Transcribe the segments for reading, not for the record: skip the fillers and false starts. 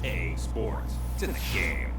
EA Sports. It's in the game.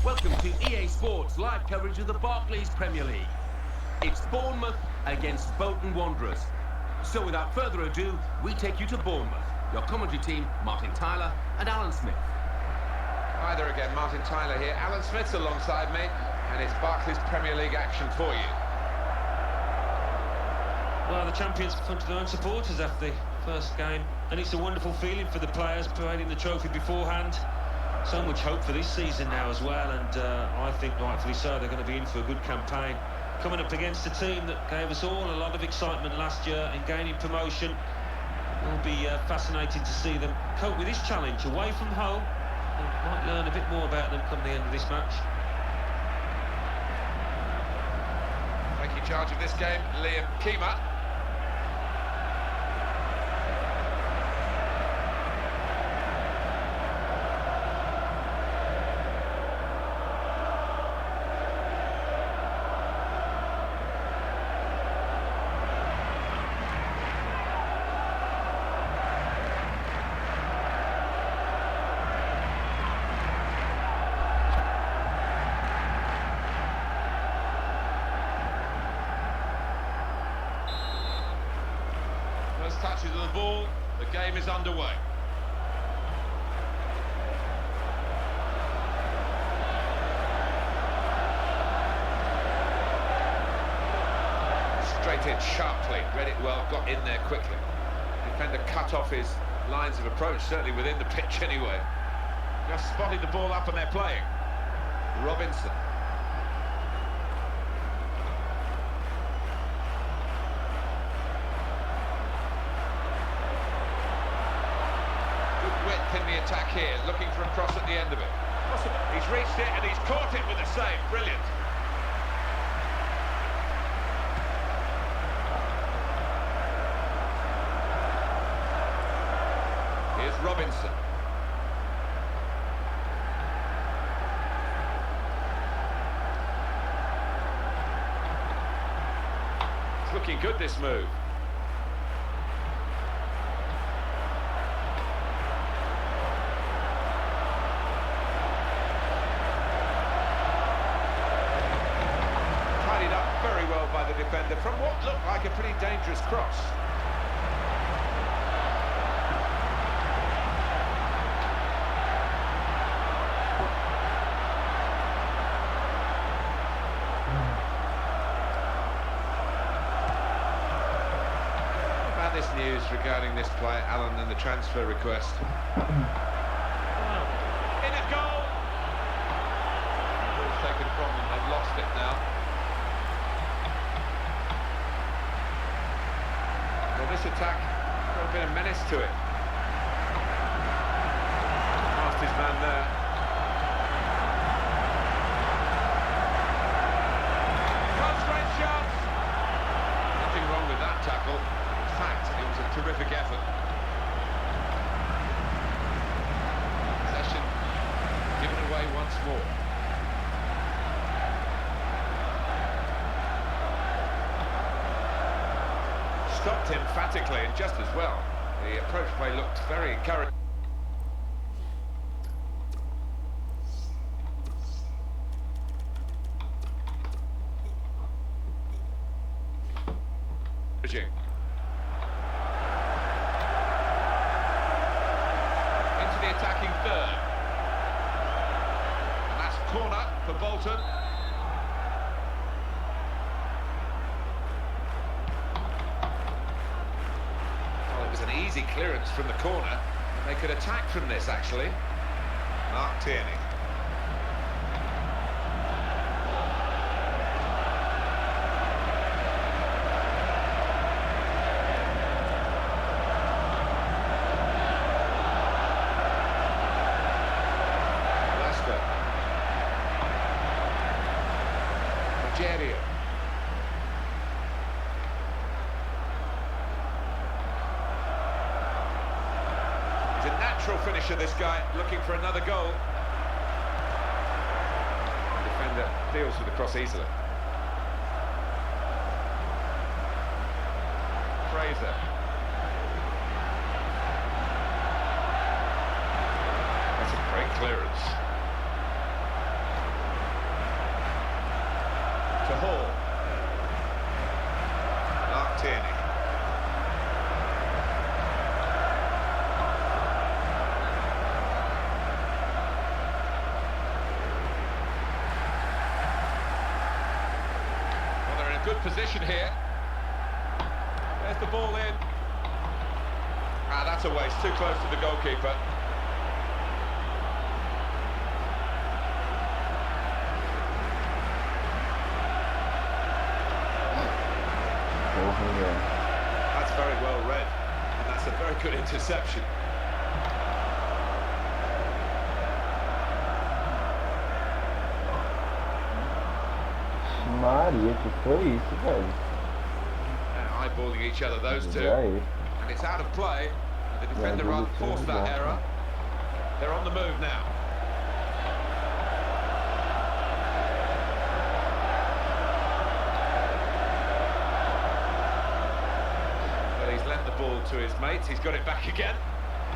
Welcome to EA Sports live coverage of the Barclays Premier League. It's Bournemouth against Bolton Wanderers. So without further ado, we take you to Bournemouth. Your commentary team, Martin Tyler and Alan Smith. Hi there again, Martin Tyler here. Alan Smith's alongside me, and it's Barclays Premier League action for you. Well, the champions come to their own supporters after the first game, and it's a wonderful feeling for the players parading the trophy beforehand. So much hope for this season now as well, and I think rightfully so, they're going to be in for a good campaign. Coming up against a team that gave us all a lot of excitement last year in gaining promotion. It will be fascinating to see them cope with this challenge away from home. We might learn a bit more about them come the end of this match. Taking charge of this game, Liam Keema. Touches of the ball, the game is underway. Straight in sharply, read it well, got in there quickly. Defender cut off his lines of approach, certainly within the pitch anyway. Just spotted the ball up and they're playing. Robinson. attack here, looking for a cross at the end of it. He's reached it and he's caught it with a save. Brilliant. Here's Robinson. It's looking good, this move. Very well by the defender from what looked like a pretty dangerous cross. What about this news regarding this player, Alan, and the transfer request? In a goal! Ball's taken from them, they've lost it now. This attack got a bit of menace to it. Past his man there. Straight shots. Nothing wrong with that tackle. In fact, it was a terrific effort. Possession given away once more. Stopped emphatically and just as well. The approach play looked very encouraging. Into the attacking third. And that's corner for Bolton. An easy clearance from the corner. They could attack from this, actually. Mark Tierney. Leicester. Nigeria. He's a natural finisher, this guy, looking for another goal. The defender deals with the cross easily. Fraser. That's a great clearance. To Hall. Mark Tierney. Good position here. There's the ball in. Ah, that's a waste. Too close to the goalkeeper. That's very well read, and that's a very good interception. Maria, que foi isso, velho? Eyeballing each other, those two. And it's out of play. The defender rather forced that error. They're on the move now. Well, he's lent the ball to his mates. He's got it back again.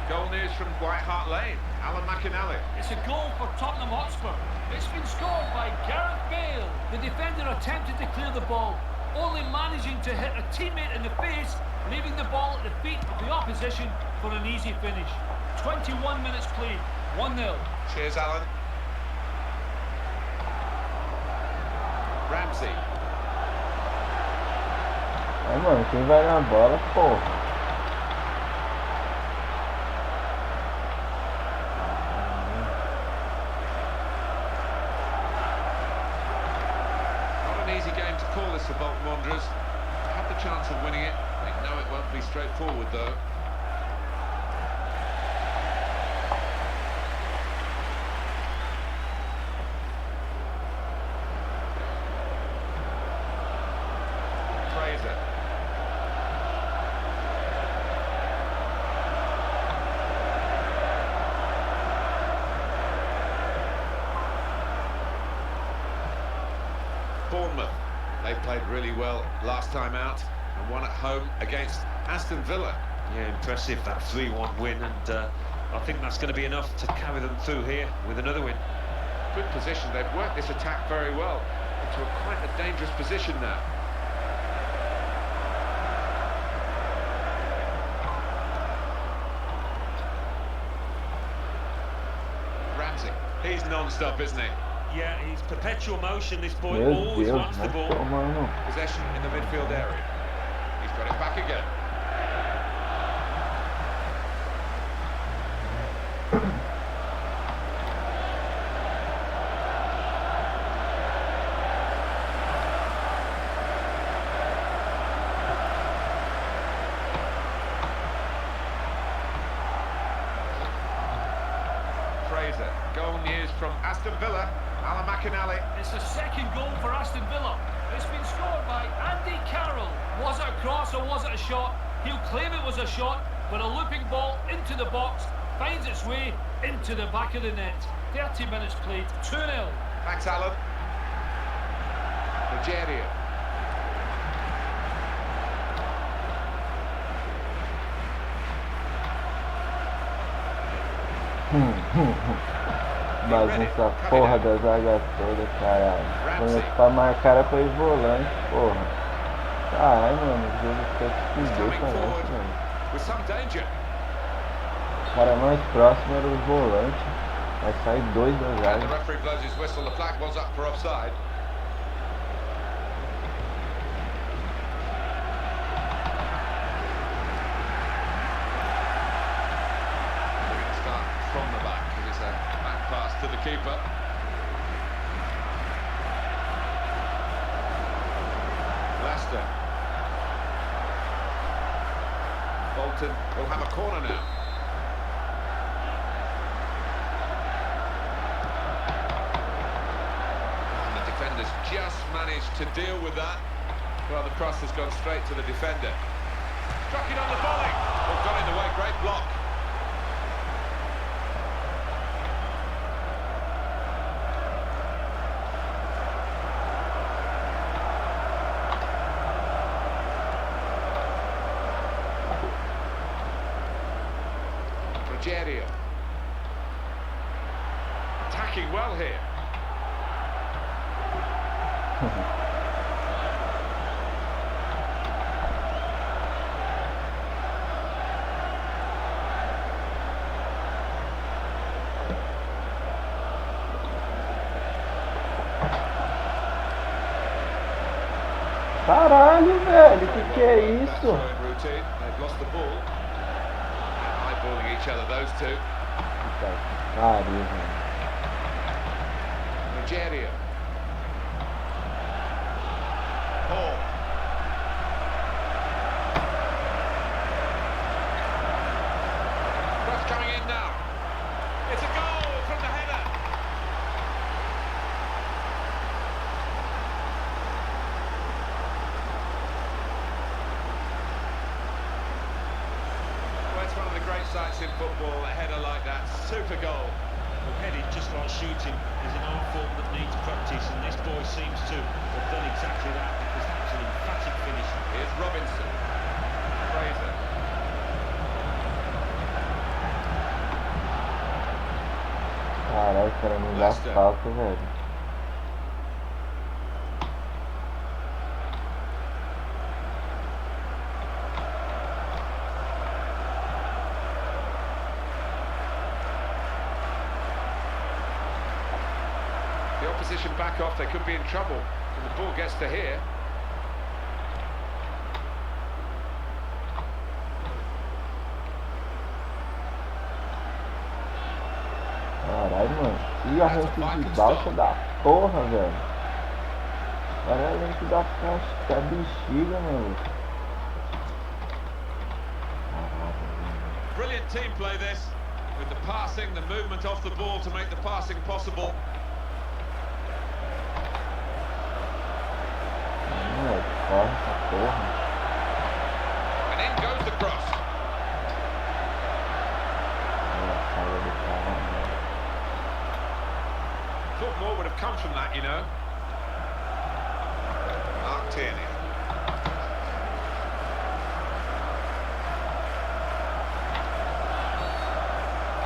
Goal news from White Hart Lane. Alan McInally. It's a goal for Tottenham Hotspur. It's been scored by Gareth Bale. The defender attempted to clear the ball, only managing to hit a teammate in the face, leaving the ball at the feet of the opposition for an easy finish. 21 minutes played, 1-0. Cheers, Alan. Ramsey. É, mano, quem vai na bola, porra. Easy game to call this for Bolton Wanderers. Had the chance of winning it. They know it won't be straightforward though. Bournemouth. They played really well last time out and won at home against Aston Villa. Yeah, impressive, that 3-1 win, and I think that's going to be enough to carry them through here with another win. Good position. They've worked this attack very well into quite a dangerous position now. Ramsey, he's non-stop, isn't he? Yeah, he's perpetual motion, this boy, Meu always Deus, wants the vai ball. tomando. Possession in the midfield area. He's got it back again. Goal news from Aston Villa. Alan McInally. It's the second goal for Aston Villa. It's been scored by Andy Carroll. Was it a cross or was it a shot? He'll claim it was a shot, but a looping ball into the box finds its way into the back of the net. 30 minutes played, 2-0. Thanks, Alan. Nigeria. Bagunça a porra da zaga toda, caralho. Quando é pra marcar era pra ir volante, porra. Caralho, mano, o jogo fica difícil pra nós, mano. O cara mais próximo era o volante. Vai sair dois da zaga. The referee blows his whistle. The flag was up for offside. From the back, because it's a back pass to the keeper. Leicester. Bolton will have a corner now. And the defenders just managed to deal with that. Well, the cross has gone straight to the defender. Struck it on the volley. Oh, got in the way, great block. Attacking well here. Caralho, velho, que é isso? They've lost the ball. Eyeballing each other, those two. Pariu, velho. Nigeria. Hall. Cross coming in now. It's a goal from the header. Well, it's one of the great sights in football, a header like that. Super goal. Well, heading, just like shooting, is an art form that needs practice, and this boy seems to have done exactly that, because that's an emphatic finish. Here's Robinson. Fraser. Caralho, cara, não dá falta, velho. The opposition back off, they could be in trouble when the ball gets to here. Caralho, mano. E arranque de balsa da porra, velho. Olha elenco da bexiga, mano. Brilliant team play this, with the passing, the movement off the ball to make the passing possible. Corre essa porra. And in goes the cross. Thought more would have come from that, you know. Tierney.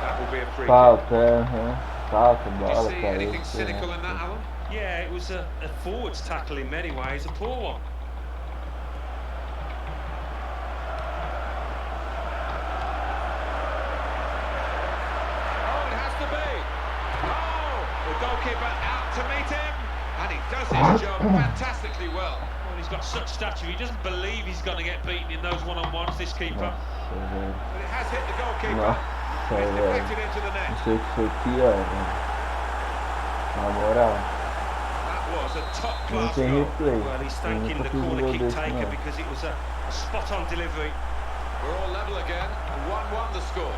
That will be a free kick. Falta, falta, Did you bola, see cara. anything cynical in that, Alan? Yeah, it was a forwards tackle in many ways, a poor one. Oh, it has to be. Oh, the goalkeeper out to meet him, and he does his job fantastically well. Well, he's got such stature, he doesn't believe he's going to get beaten in those one-on-ones, this keeper. But it has hit the goalkeeper. Nossa, It's velho. deflected into the net. Não sei o que foi pior, velho. Na moral, That was a não top-class tem goal. replay. Well, he's Eu thanking nunca the fiz um corner gol kick desse, taker não. because it was a spot-on delivery. We're all level again. 1-1 the score.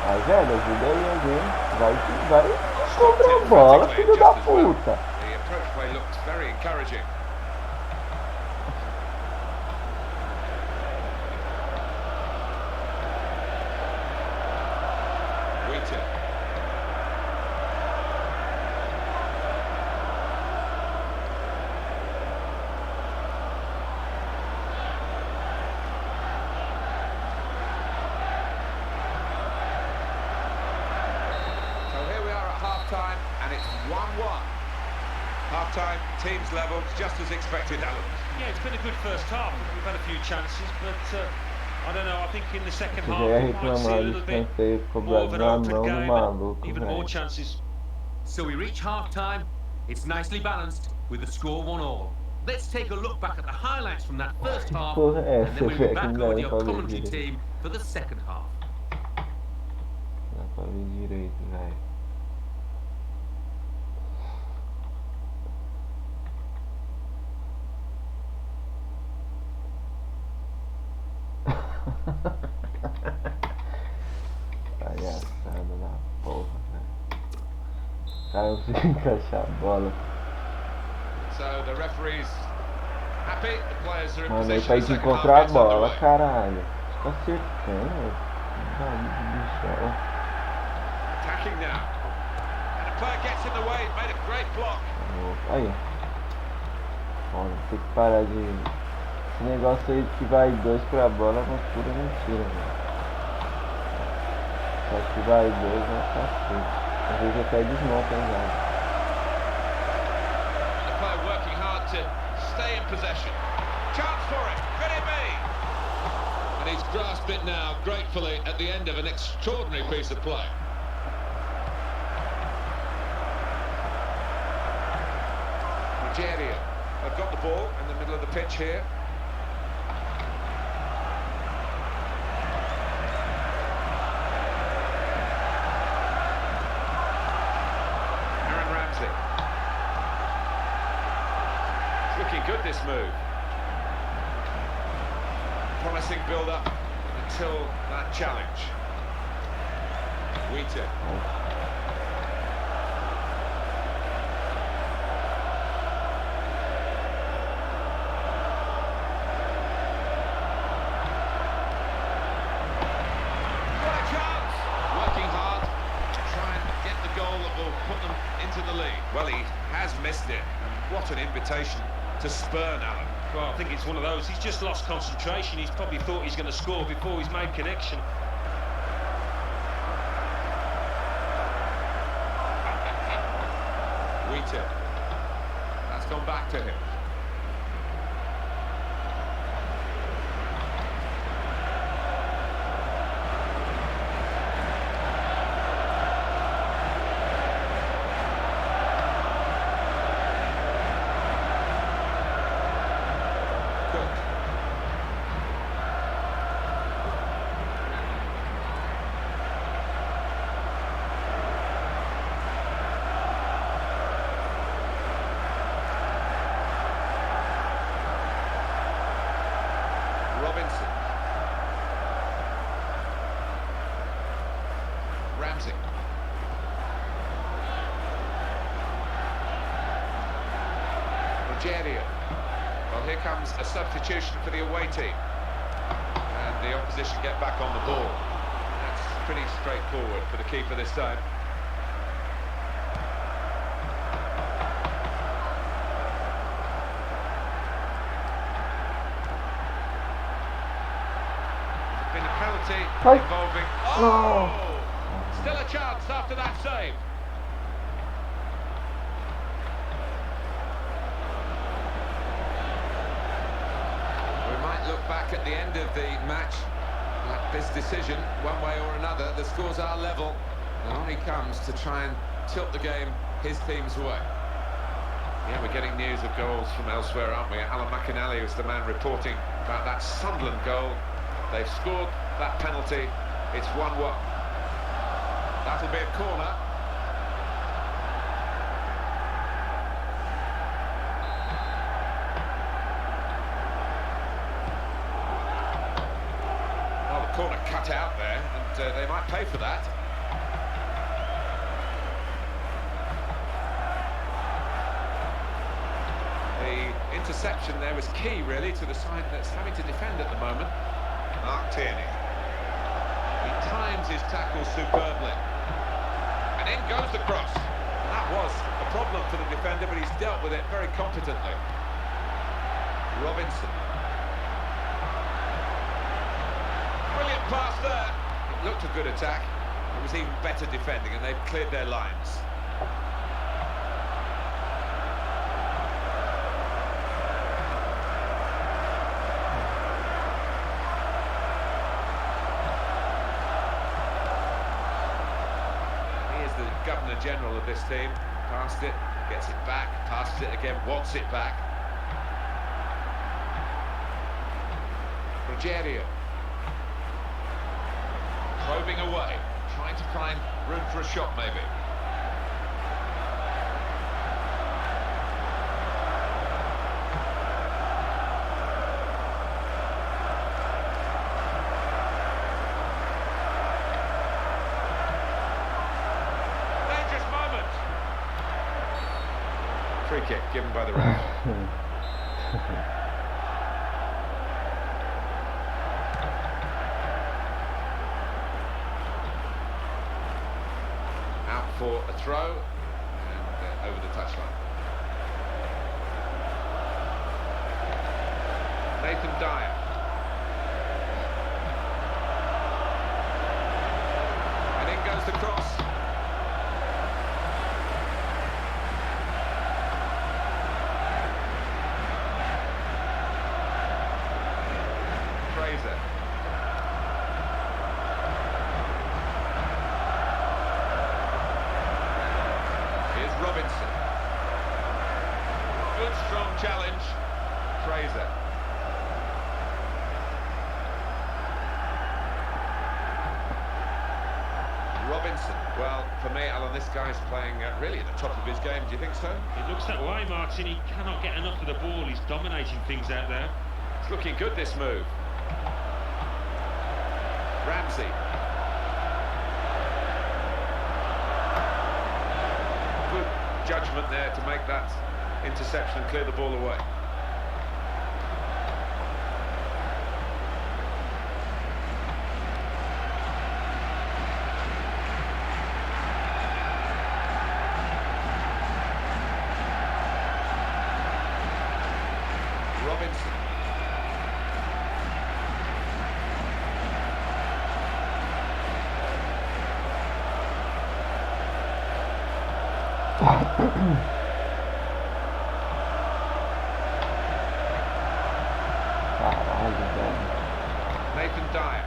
Mas, velho, ajuda aí alguém. Vai cobrar a bola, filho da puta. The approach play looked very encouraging. Wheaton. So here we are at half-time, and it's 1-1. Half-time, teams level, just as expected, Alan. Yeah, it's been a good first half. We've had a few chances, but I don't know. I think in the second Se half já we might see a reclamar de little bit escanteio more of cobrado an na open mão do game, maluco, and even more velho. chances. So we reach half-time. It's nicely balanced with the score 1-1. Let's take a look back at the highlights from that first half, Porra, é and essa, then we'll velho, be que back não dá over nem your pra ver commentary direito. team for the second half. Não dá pra ver direito, velho. Palhaçada da porra, velho. Cara, eu preciso encaixar a bola. So the referees happy, the players are in Mano, aí position. pra The ir second half encontrar a gets bola, underway. caralho. Tá acertando, velho. Bichão. Attacking now. And a player gets in the way, made a great block. Aí. Foda, tem que parar de... Esse negócio aí que vai dois pra bola é uma pura mentira, velho. Só que vai dois é um cacete. Às vezes até desmonta a jogada. And the player working hard to stay in possession. Chance for it, could it be? And he's grasped it now, gratefully, at the end of an extraordinary piece of play. Nigeria have got the ball in the middle of the pitch here. Aaron Ramsey. It's looking good, this move. Promising build-up until that challenge. Wheaton. What a chance! Working hard to try and get the goal that will put them into the lead. Well, he has missed it. And what an invitation to spurn, Alan. Well, I think it's one of those. He's just lost concentration. He's probably thought he's going to score before he's made connection. Wheaton. That's gone back to him. Cook. Robinson. Ramsey. Nigeria. Well, here comes a substitution for the away team. And the opposition get back on the ball. That's pretty straightforward for the keeper this time. penalty Right. involving... Oh. Still a chance after that save. We might look back at the end of the match at this decision, one way or another. The scores are level, and on he comes to try and tilt the game his team's way. Yeah, we're getting news of goals from elsewhere, aren't we? Alan McInally was the man reporting about that Sunderland goal. They've scored that penalty. It's 1-1. That'll be a corner. Well, the corner cut out there, and they might pay for that. The interception there was key, really, to the side that's having to defend at the moment. Mark Tierney. He times his tackle superbly. And in goes the cross. And that was a problem for the defender, but he's dealt with it very competently. Robinson. Brilliant pass there. It looked a good attack. It was even better defending, and they've cleared their lines. Governor General of this team, passed it, gets it back, passes it again, wants it back. Rogerio. Probing away, trying to find room for a shot maybe. Free kick given by the ref. Out for a throw and over the touchline. Nathan Dyer. And in goes the cross. Here's Robinson. Good strong challenge. Fraser. Robinson. Well, for me, Alan, this guy's playing really at the top of his game. Do you think so? It looks that way, Martin. He cannot get enough of the ball. He's dominating things out there. It's looking good, this move. Ramsey. Good judgment there to make that interception and clear the ball away. Robinson. Nathan Dyer.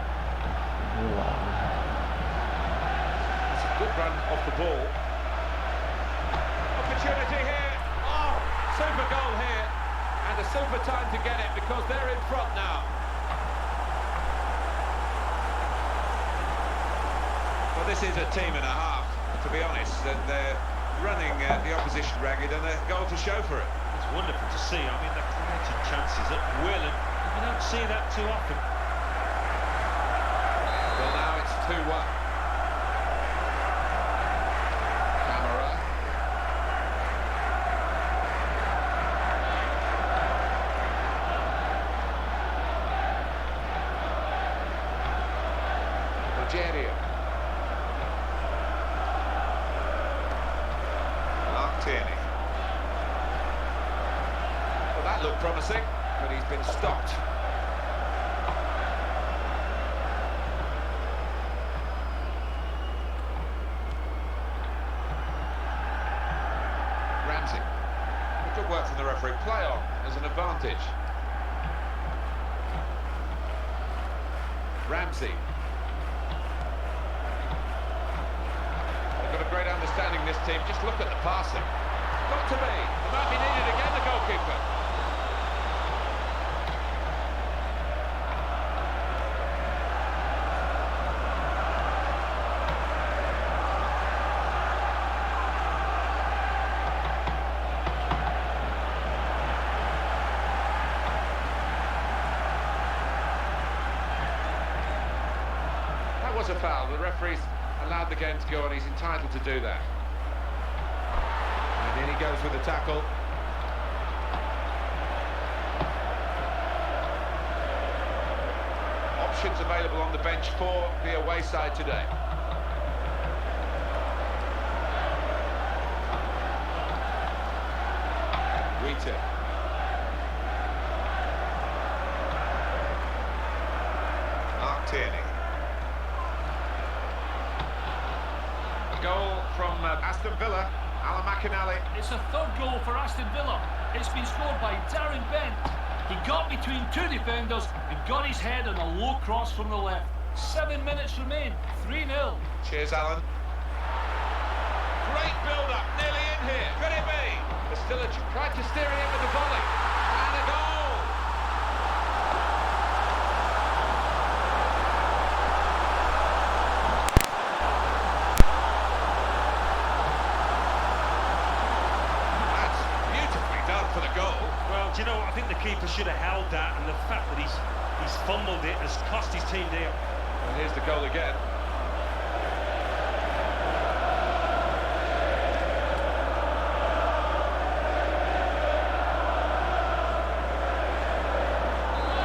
It's a good run off the ball. Opportunity here. Oh, super goal here. And a super time to get it because they're in front now. Well, this is a team and a half, to be honest, and they're running the opposition ragged and a goal to show for it. It's wonderful to see. I mean, they're creating chances at will, and you don't see that too often. Well, now it's 2-1. Camera. Rogerio. Mark Tierney. Well, that looked promising, but he's been stopped. Good work from the referee. Play on as an advantage. Ramsey. They've got a great understanding, this team. Just look at the passing. Got to be. It might be needed again, the goalkeeper. That was a foul. The referee's allowed the game to go on. He's entitled to do that. And in he goes with the tackle. Options available on the bench for the away side today. Rita. Mark Tierney. A goal from Aston Villa. Alan McInally. It's a third goal for Aston Villa. It's been scored by Darren Bent. He got between two defenders and got his head on a low cross from the left. 7 minutes remain, 3-0. Cheers, Alan. Great build-up, nearly in here. Could it be? There's still tried to steer it in with the volley. And a goal! That's beautifully done for the goal. Well, do you know what? I think the keeper should have held that, and the fact that he's fumbled it has cost his team dear. And here's the goal again.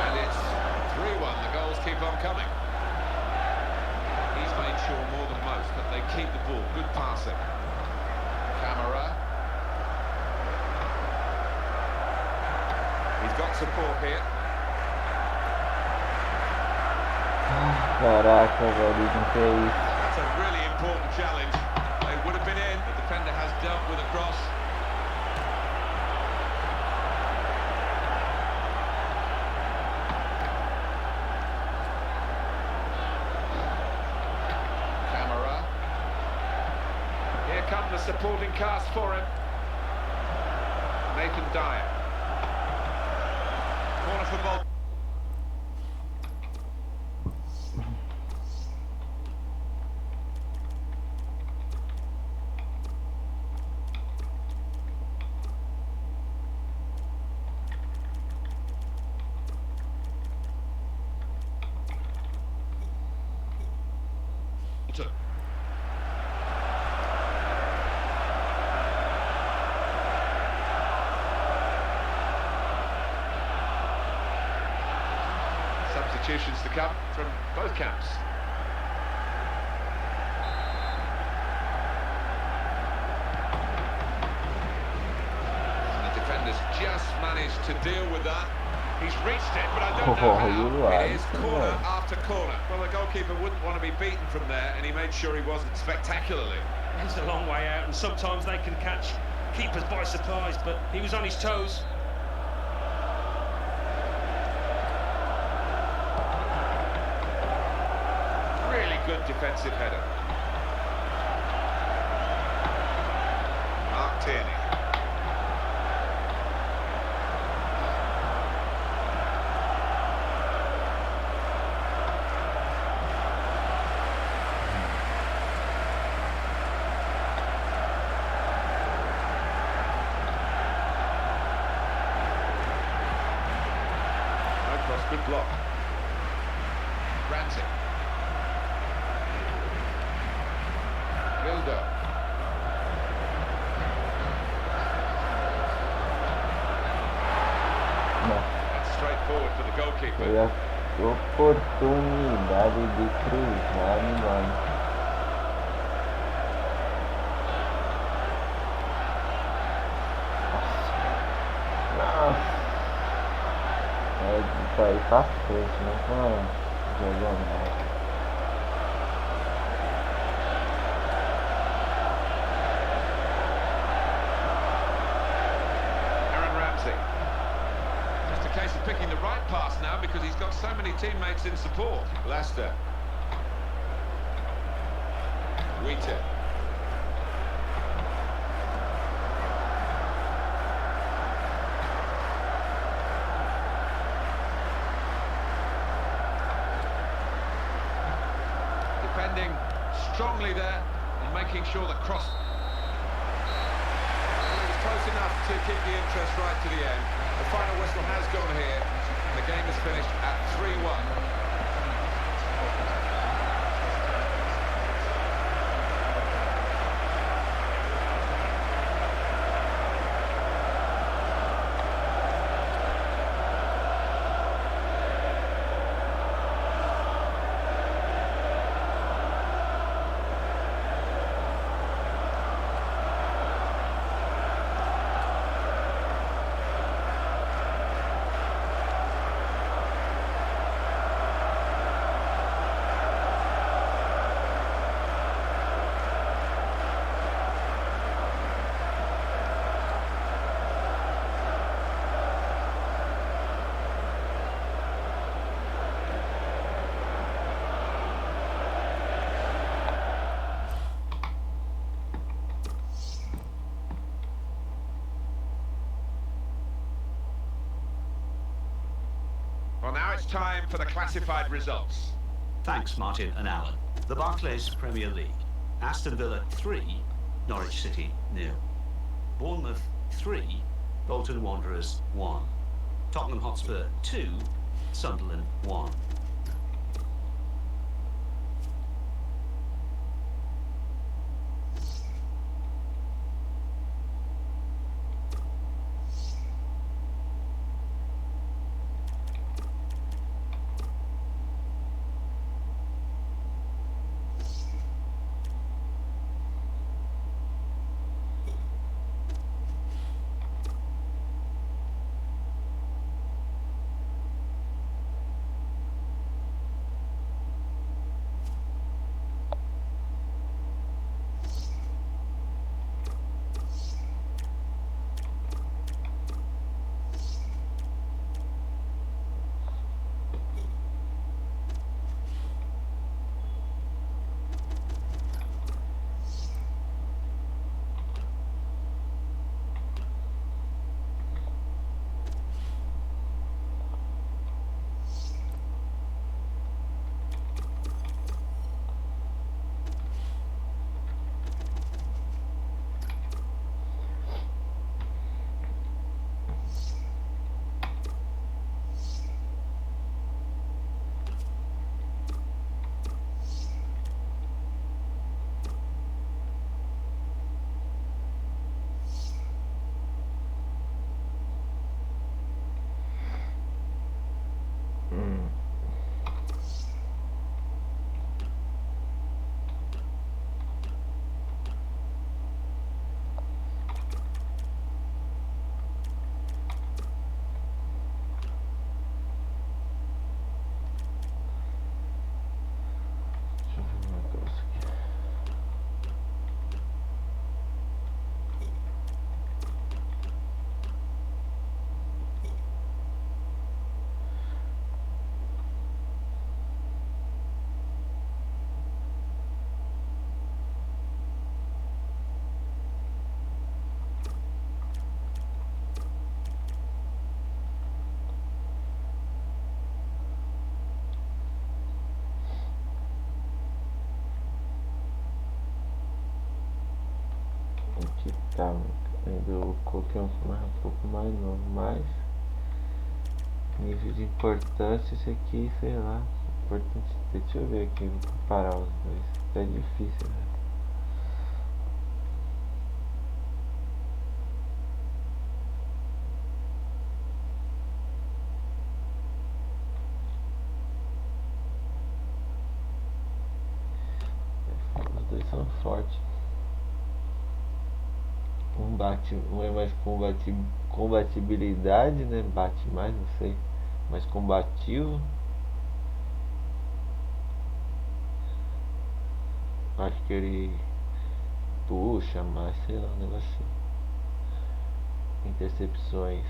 And it's 3-1. The goals keep on coming. He's made sure more than most that they keep the ball. Good passing. Camera. He's got support here. Caraca, velho, não que é isso? That's a really important challenge. They would have been in. The defender has dealt with a cross. Camera. Here come the supporting cast for him. Nathan Dyer. Corner for ball. Substitutions to come from both camps. And the defenders just managed to deal with that. He's reached it, but I don't know how. It is corner after corner. Well, the goalkeeper wouldn't want to be beaten from there, and he made sure he wasn't spectacularly. It's a long way out, and sometimes they can catch keepers by surprise, but he was on his toes. Really good defensive header. Mark Tierney. Good block. Ramsey. Gildo. That's straightforward for the goalkeeper. Foi a oportunidade de cruzar no lance. Nossa. É de sair pra frente, não pra jogar mais. because he's got so many teammates in support. Leicester. Wheaton. Defending strongly there and making sure the cross... It was close enough to keep the interest right to the end. The final whistle has gone here. The game is finished at 3-1. Well, now it's time for the classified results. Thanks, Martin and Alan. The Barclays Premier League. Aston Villa 3, Norwich City 0. Bournemouth 3, Bolton Wanderers 1. Tottenham Hotspur 2, Sunderland 1. Aqui tá, eu coloquei um pouco mais novo, mas nível de importância, esse aqui, sei lá, importante, deixa eu ver aqui, vou comparar os dois, é difícil, né? Os dois são fortes. Um é mais combatibilidade, né? Bate mais, não sei. Mais combativo. Acho que ele puxa mais, sei lá, um negocinho. Intercepções.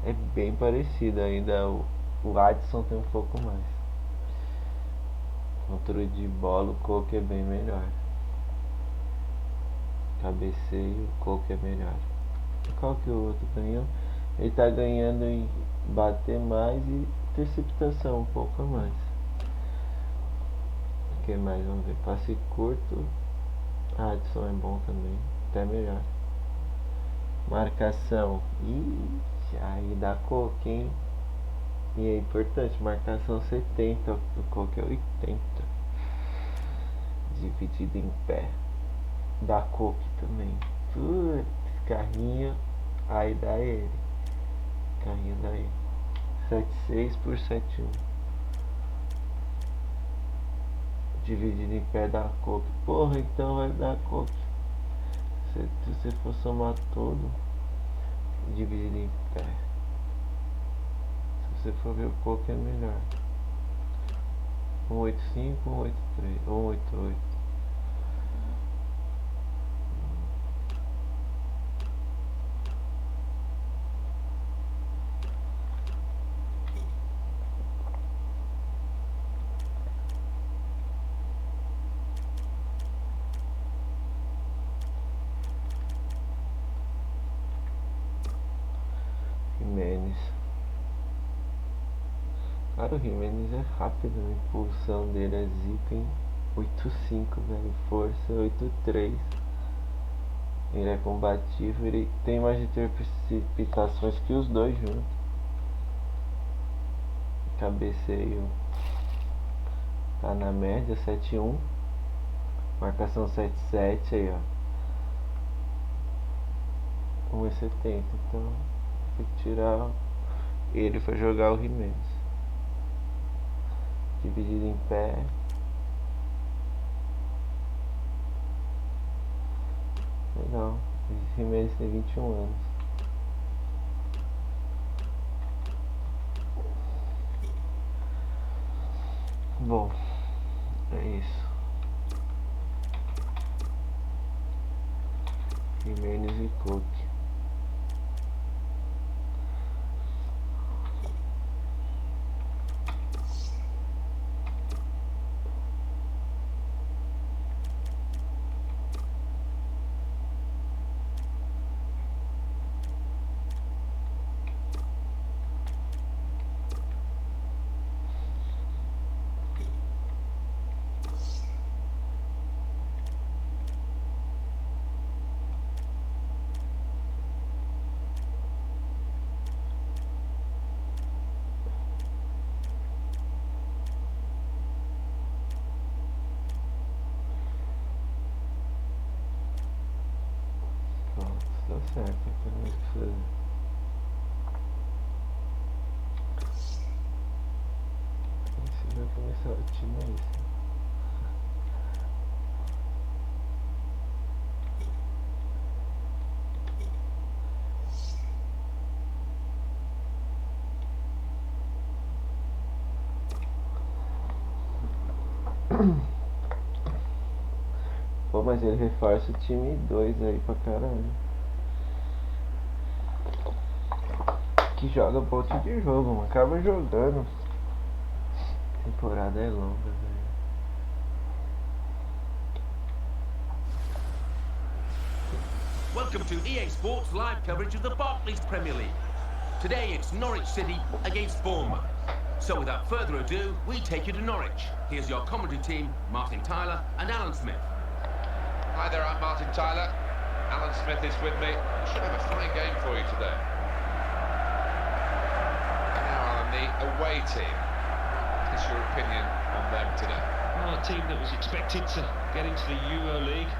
É bem parecido ainda. O Adson tem um pouco mais. Controle de bola, o Coque é bem melhor. Cabeceio, o Coque é melhor. Qual que o outro ganhou? Ele tá ganhando em bater mais e interceptação um pouco a mais. O que mais? Vamos ver. Passe curto. Adson é bom também. Até melhor. Marcação. Ixi, aí dá Coque, hein? E é importante, marcação 70, o Coque é 80. Dividido em pé. Da Coque também. Putz, carrinho. Aí dá ele. Carrinho dá ele. 7,6 por 7,1. Dividido em pé da Coque. Porra, então vai dar Coque. Se você for somar tudo, dividido em pé. Se você for ver, o Coque é melhor. 185, 183, 188. Jimenez. Cara, o Jimenez é rápido, a impulsão dele é zica em 8,5, velho. Força 8,3. Ele é combativo, ele tem mais interceptações que os dois juntos. Cabeceio tá na média, 7,1. Marcação 7,7 aí, ó. 1,70. Então tem que tirar ele pra jogar o Jimenez. Dividido em pé. Legal. Esse Jimenez tem 21 anos. Bom, é isso. Jimenez e Coque. Tá certo, então é isso aí. Esse vai começar o time é isso. Pô, mas ele reforça o time 2 aí pra caramba. Que joga um monte de jogo, mano. Acaba jogando. A temporada é longa, velho. Welcome to EA Sports live coverage of the Barclays Premier League. Today it's Norwich City against Bournemouth. So without further ado, we take you to Norwich. Here's your commentary team, Martin Tyler and Alan Smith. Hi there, I'm Martin Tyler. Alan Smith is with me. We should have a fine game for you today. Now, Alan, the away team. What's your opinion on them today? Well, a team that was expected to get into the Euro League.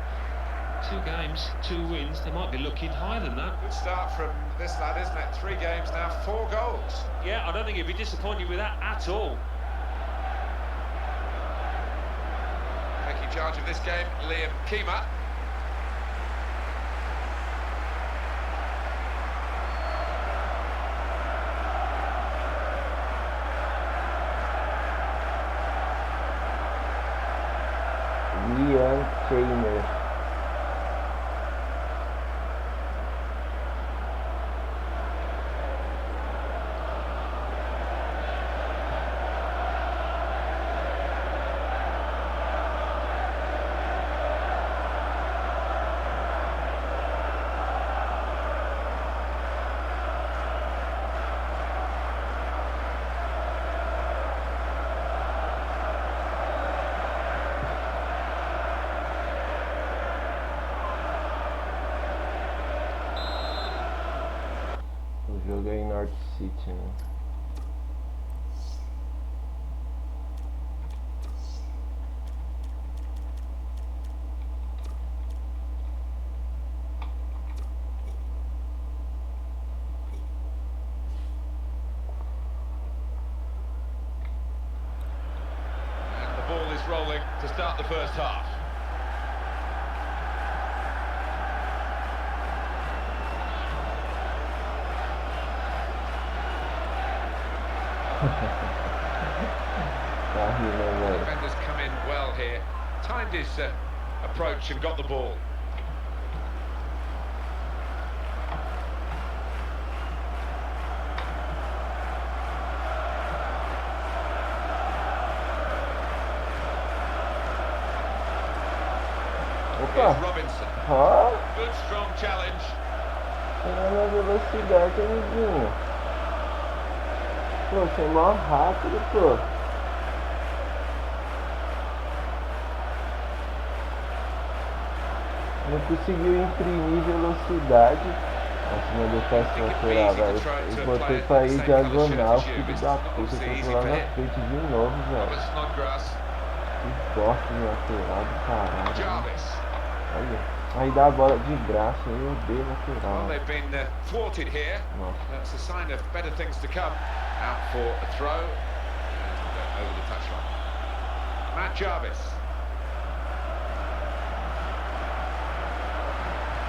2 games, 2 wins. They might be looking higher than that. Good start from this lad, isn't it? 3 games now, 4 goals. Yeah, I don't think he'd be disappointed with that at all. Taking charge of this game, Liam Keema. Liam Keima. North City, né? And the ball is rolling to start the first half. Tá rindo, The velho. defenders come in well here, timed his approach and got the ball. Here's Opa! Robinson. Ó, Good strong challenge. olha a velocidade, amiguinho. Pô, você é mó rápido, pô. Não conseguiu imprimir velocidade. Nossa, meu Deus, tá lateral, velho. Eu botei pra ir diagonal, filho da puta. Eu tô lá na frente de novo, velho. Robert Snodgrass. Que bosta de lateral do caralho. Jarvis. Olha. Aí dá a bola de braço, aí eu dei Well, lateral. they've been thwarted here. Nossa. That's a sign of better things to come. Out for a throw and over the touchline. Matt Jarvis.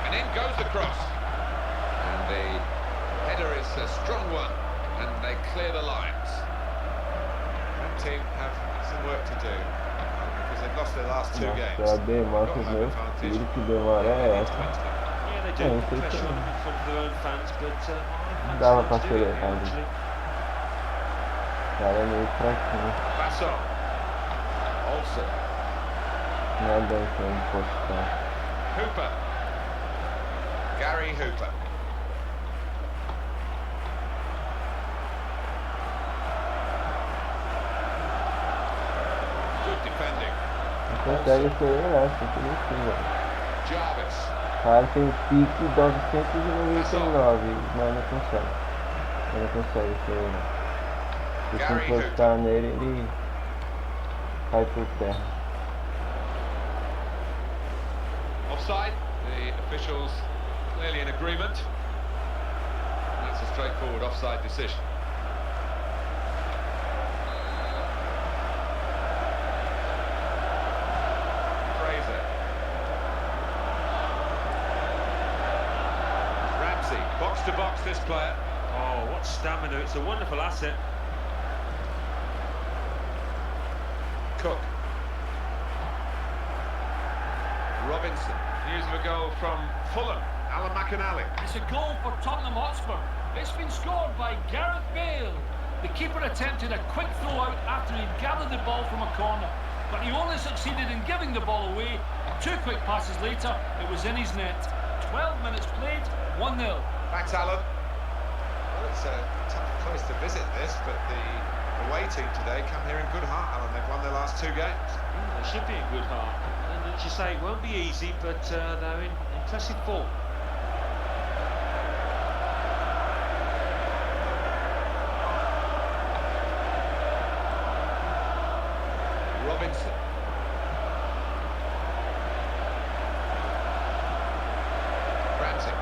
And in goes the cross. And the header is a strong one, and they clear the lines. That team have some work to do because they've lost their last two games. Nossa, a demora com os meus filhos, que demora é essa. Yeah, they do Yeah, put it's pressure on okay. them in front of their own fans, but I Dava fancy pra them to do it, acelerar, actually. O cara é meio fraquinho. Basson. Olsen. Nada então de postar. Hooper. Gary Hooper. Good defending. Não consegue acelerar, sempre no fim, velho. Jarvis. O cara tem pique 999, mas não consegue. Ele não consegue acelerar. Se você encostar nele, ele cai por terra. Offside. The officials clearly in agreement. And that's a straightforward offside decision. Fraser. Ramsey, box to box this player. Oh, what stamina. It's a wonderful asset. Cook. Robinson. News of a goal from Fulham. Alan McInally. It's a goal for Tottenham Hotspur. It's been scored by Gareth Bale. The keeper attempted a quick throw out after he'd gathered the ball from a corner, but he only succeeded in giving the ball away. 2 quick passes later, it was in his net. 12 minutes played, 1-0. Thanks, Alan. Well, it's a tough place to visit this, but the away team today come here in good heart, Alan. They've won their last 2 games. They should be in good heart. And as you say, it won't be easy, but they're in impressive form. Robinson. Ramsey.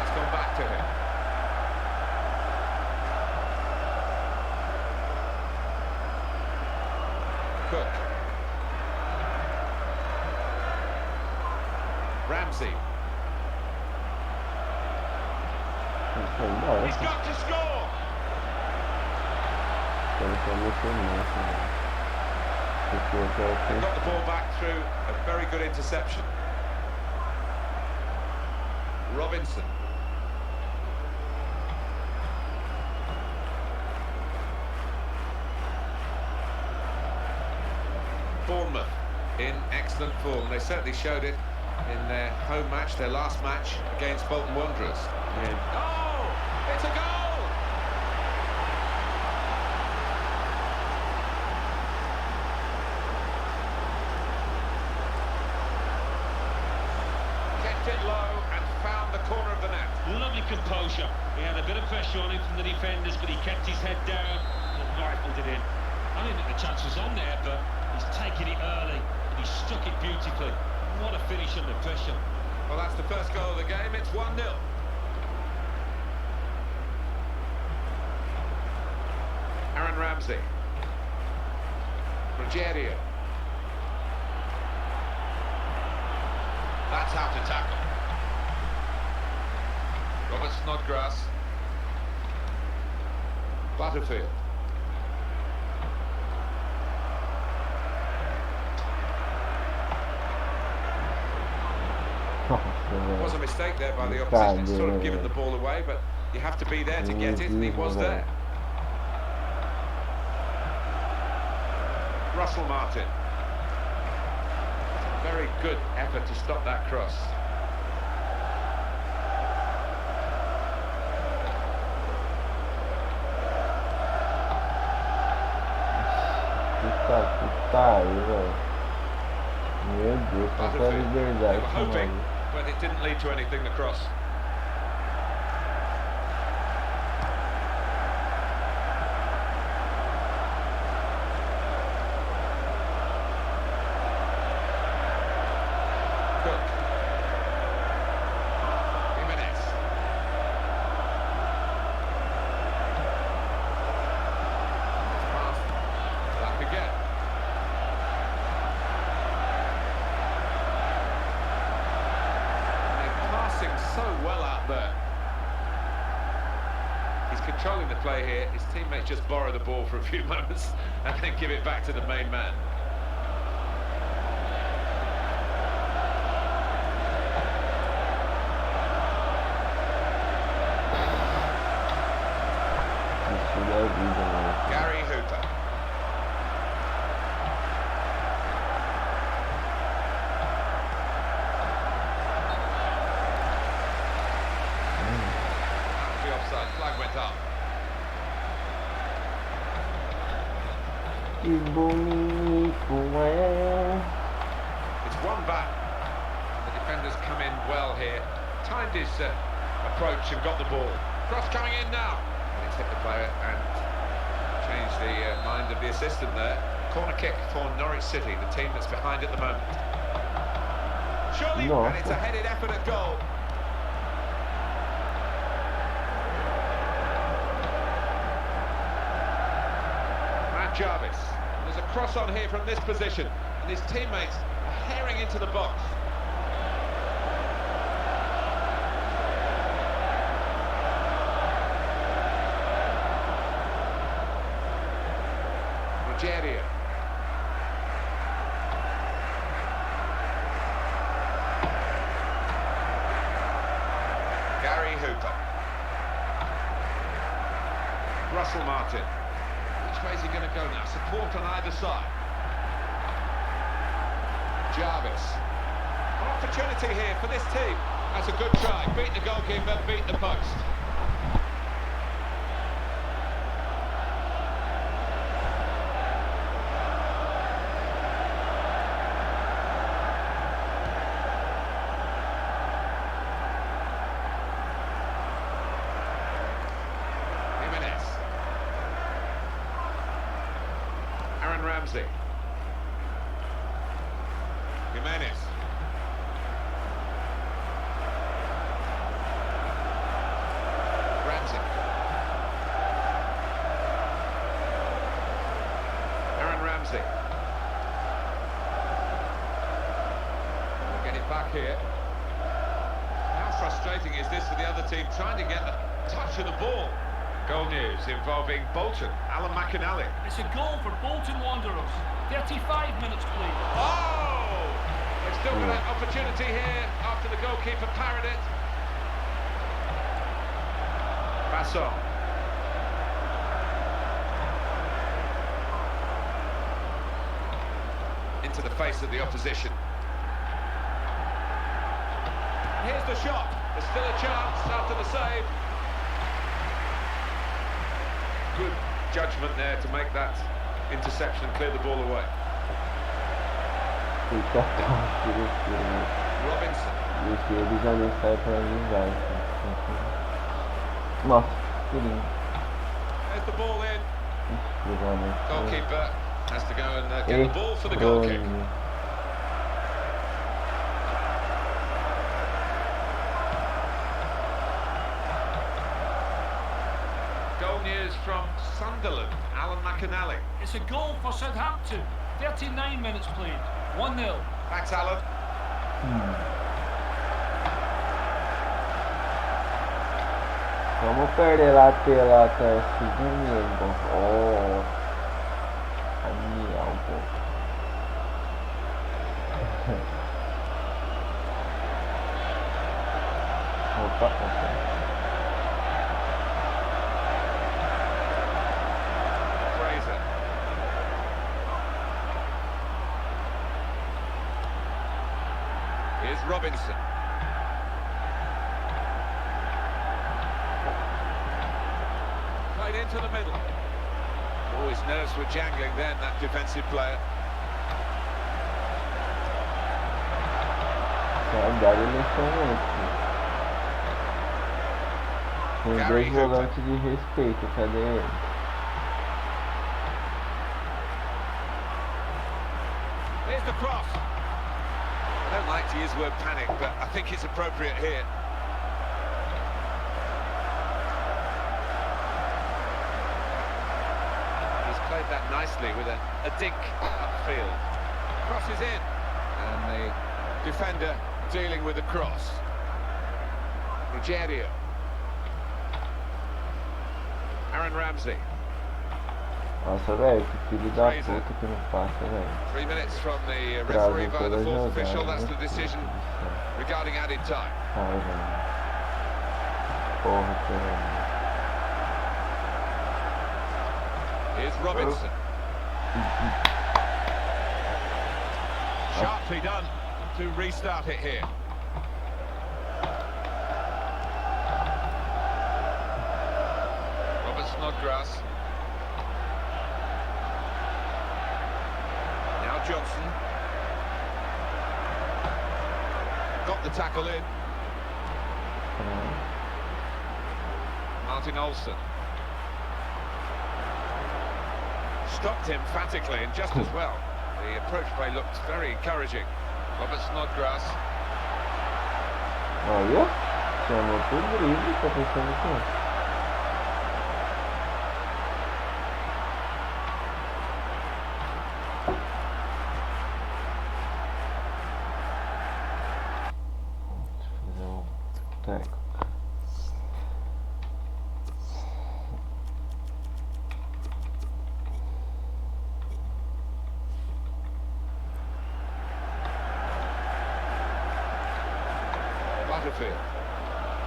It's gone back to him. Cook. Ramsey. Foi embora. He's got to score. Ele foi emocionante, né? Porque eu They got the quero ball back through a very good interception. Robinson. Bournemouth in excellent form. They certainly showed it in their home match, their last match against Bolton Wanderers. Oh, it's a goal! Pitched it low and found the corner of the net. Lovely composure. He had a bit of pressure on him from the defenders, but he kept his head down and rifled it in. I didn't think the chance was on there, but he's taken it early and he struck it beautifully. What a finish under pressure. Well, that's the first goal of the game. It's 1-0. Aaron Ramsey. Rogerio. That's how to tackle. Robert Snodgrass. Butterfield. It was a mistake there by the opposition, sort of giving the ball away, but you have to be there to get it, and he was there. Russell Martin. Very good effort to stop that cross. Que aí, velho. Meu Deus, quanta liberdade. Hoping, but it didn't lead to anything, the cross. So well out there. He's controlling the play here. His teammates just borrow the ball for a few moments and then give it back to the main man. Gary Hooper. Flag went up. It's one back. The defenders come in well here. Timed his approach and got the ball. Cross coming in now. And it's hit the player and changed the mind of the assistant there. Corner kick for Norwich City, the team that's behind at the moment. Surely, and it's a headed effort at goal. Jarvis. There's a cross on here from this position, and his teammates are herring into the box. Rogerio. Gary Hooper. Russell Martin. Which way is he going to go now? Support on either side. Jarvis. An opportunity here for this team. That's a good try. Beat the goalkeeper, beat the post. Ramsey. Jimenez. Ramsey. Aaron Ramsey. We'll get it back here. How frustrating is this for the other team trying to get the touch of the ball? Goal news involving Bolton, Alan McInally. It's a goal for Bolton Wanderers. 35 minutes played. Oh! They've still got an opportunity here after the goalkeeper parried it. Basson. Into the face of the opposition. Here's the shot. There's still a chance after the save. Good judgment there to make that interception and clear the ball away. Robinson. E esse eles ali sai pra onde vai. Nossa, que lindo. There's the ball in. Cruzamento. Goalkeeper has to go and get the ball for the goal kick. Goal news from Sunderland, Alan McAnally. It's a goal for Southampton. 39 minutes played. 1-0. Thanks, Alan. Vamos perder lá pela segundo. Oh, algo. Opa, Fraser. Here's Robinson. Played into the middle. Oh, his nerves were jangling then, that defensive player. Saudade emocionante. Tem dois volantes de respeito, cadê ele? Here's the cross. I don't like to use the word panic, but I think it's appropriate here. He's played that nicely with a dink upfield. Crosses in, and the defender dealing with the cross. Rogerio. Aaron Ramsey. Nossa, velho, que filho da puta que não passa, velho. 3 minutes from the referee by the fourth official. That's the decision regarding added time. Ai, velho. Porra, caramba. Here's Robinson. Sharply done to restart it here. Robert Snodgrass. Now Johnson. Got the tackle in. Martin Olsen. Stopped emphatically and just as well. The approach play looked very encouraging. Robert Snodgrass. Olha, chamou pro drible, tá pensando aqui.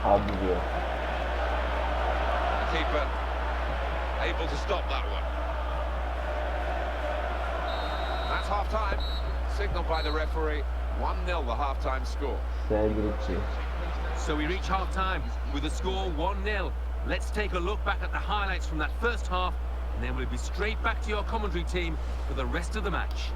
Óbvio. Keeper able to stop that one. That's half time. Signaled by the referee. 1-0 the half-time score. So we reach half-time with the score 1-0. Let's take a look back at the highlights from that first half, and then we'll be straight back to your commentary team for the rest of the match.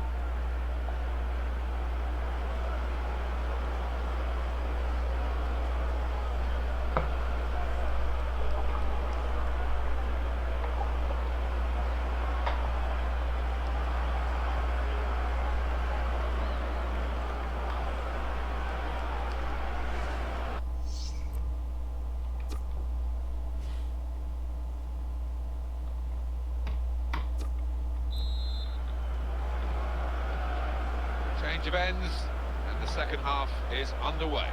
Change of ends, and the second half is underway.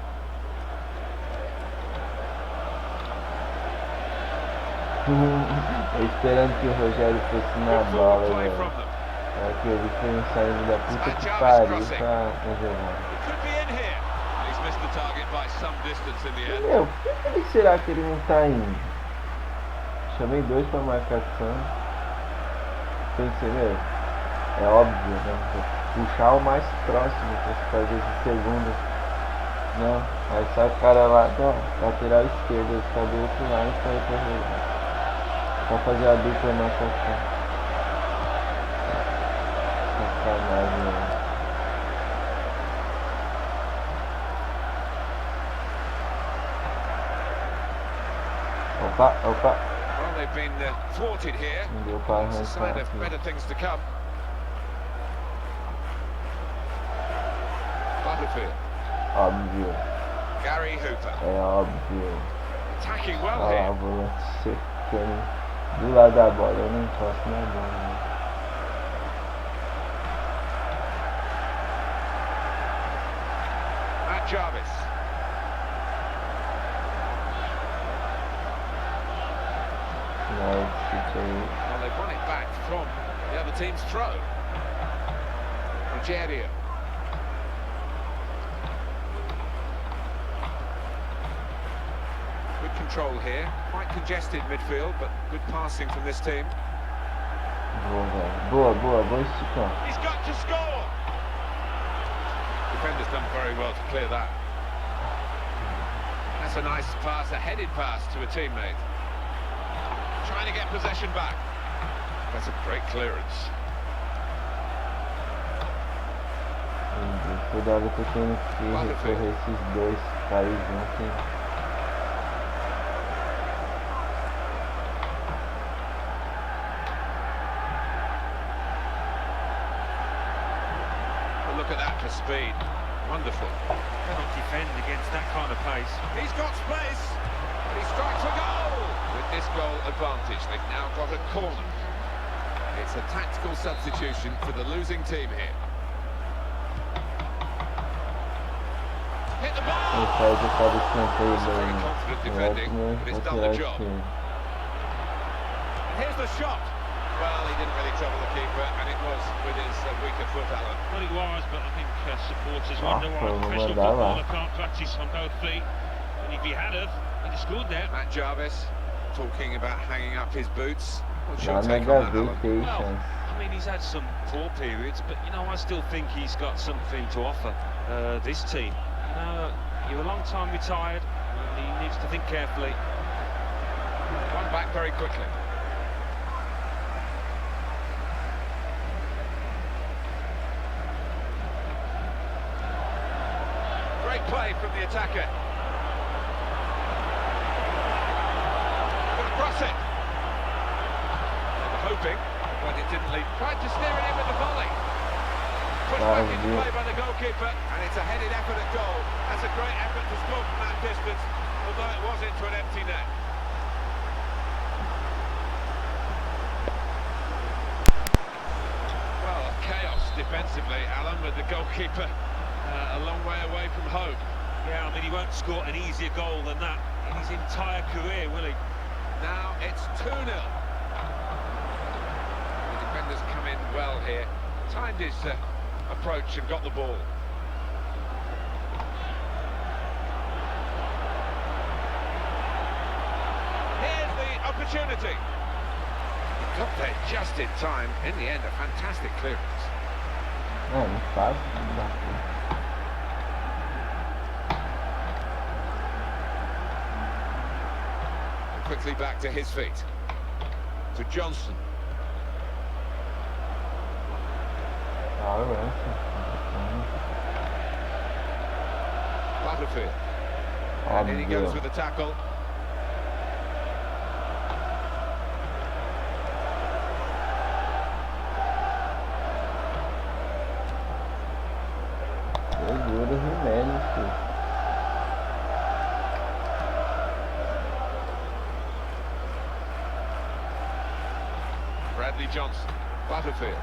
Esperando que o Rogério fosse na bola, velho. Aqui ele foi saindo da puta que pariu pra jogar. Meu, por que será que ele não tá indo? Chamei dois pra marcação. Pensei, meu, é óbvio, né? Puxar o mais próximo pra fazer esse segundo. Não, aí sai o cara lá da lateral esquerda, está do outro lado e sai pra jogar. Pra fazer a dupla marcação. Sacanagem, né? Opa, opa. Well, they've been thwarted here. Não deu pra It's a sign arrancar of aqui. better things to come. Butterfield. Óbvio. Gary Hooper. É óbvio. Attacking well Olha lá, here. o volante secando do lado da bola. Eu não encosto na bola. Né? Matt Jarvis. Final de chute aí. Well, they've won it back from the other team's throw. Rogerio. Good control here. Quite congested midfield, but good passing from this team. Boa, velho. Boa, boa, boa esticar. He's got to score! Defender's done very well to clear that. That's a nice pass, a headed pass to a teammate. Trying to get possession back. That's a great clearance. Cuidado que eu tenho que recorrer esses dois caras juntos. Well, look at that for speed. Wonderful. Cannot defend against that kind of pace. He's got space. He strikes a goal. With this goal advantage, they've now got a corner. It's a tactical substitution for the losing team here. Hit the ball. Ele faz o cara de canteiro Very confident defending, but it's done the job. aqui. Here's the shot. Well, he didn't really trouble the keeper, and it was with his weaker foot, Alan. Well, it was, but I think supporters wonder why a vamos professional mandar lá. footballer can't practice on both feet. And if he had have, he'd have scored there. Matt Jarvis talking about hanging up his boots. What's your Lá na take on that, gaveta Alan? aí, Well, chance. I mean, he's had some poor periods, but, you know, I still think he's got something to offer this team. You know, you're a long time retired, and he needs to think carefully. One back very quickly. Great play from the attacker. Gonna cross it. They were hoping, but it didn't lead. Tried to steer it in with the volley. Pushed back into play by the goalkeeper, and it's a headed effort at goal. That's a great effort to score from that distance, although it was into an empty net. Well, chaos defensively, Alan, with the goalkeeper a long way away from home. Yeah, I mean, he won't score an easier goal than that in his entire career, will he? Now it's 2-0. The defenders come in well here. Timed his approach and got the ball. Here's the opportunity. He got there just in time. In the end, a fantastic clearance. Não fácil. And quickly back to his feet. To Johnson. Butterfield. And in he goes with the tackle. Segura os Jimenez, filho. Bradley Johnson. Butterfield.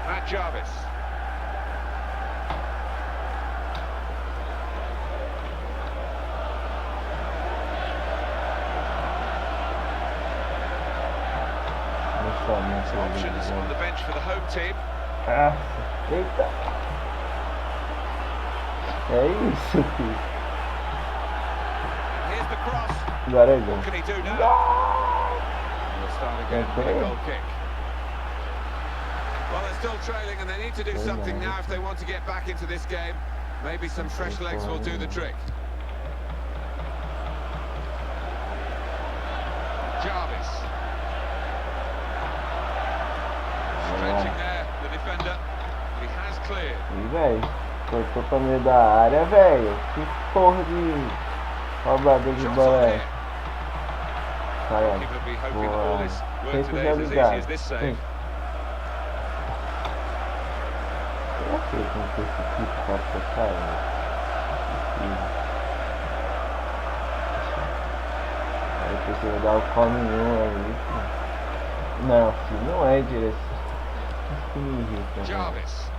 Matt Jarvis. Options on the bench for the home team. Ah, eita. É isso, filho. Here's the cross. Agora é gol. What can he do now? We'll start again with a goal kick. Well, they're still trailing and they need to do something now if they want to get back into this game. Maybe some fresh legs will do the trick. Jarvis. Stretching there, the defender. He has cleared. Ih, velho. Cortou pra meio da área, velho. Que porra de... Roubador de bola é. Sai, ó. Keeper be hoping that all Boa. this work Sempre today is as easy as this save. Será que eles não tem esse tipo pra tocar? Aí precisa dar o come ali. Não, filho, não é direção. Isso que me irrita. Jarvis.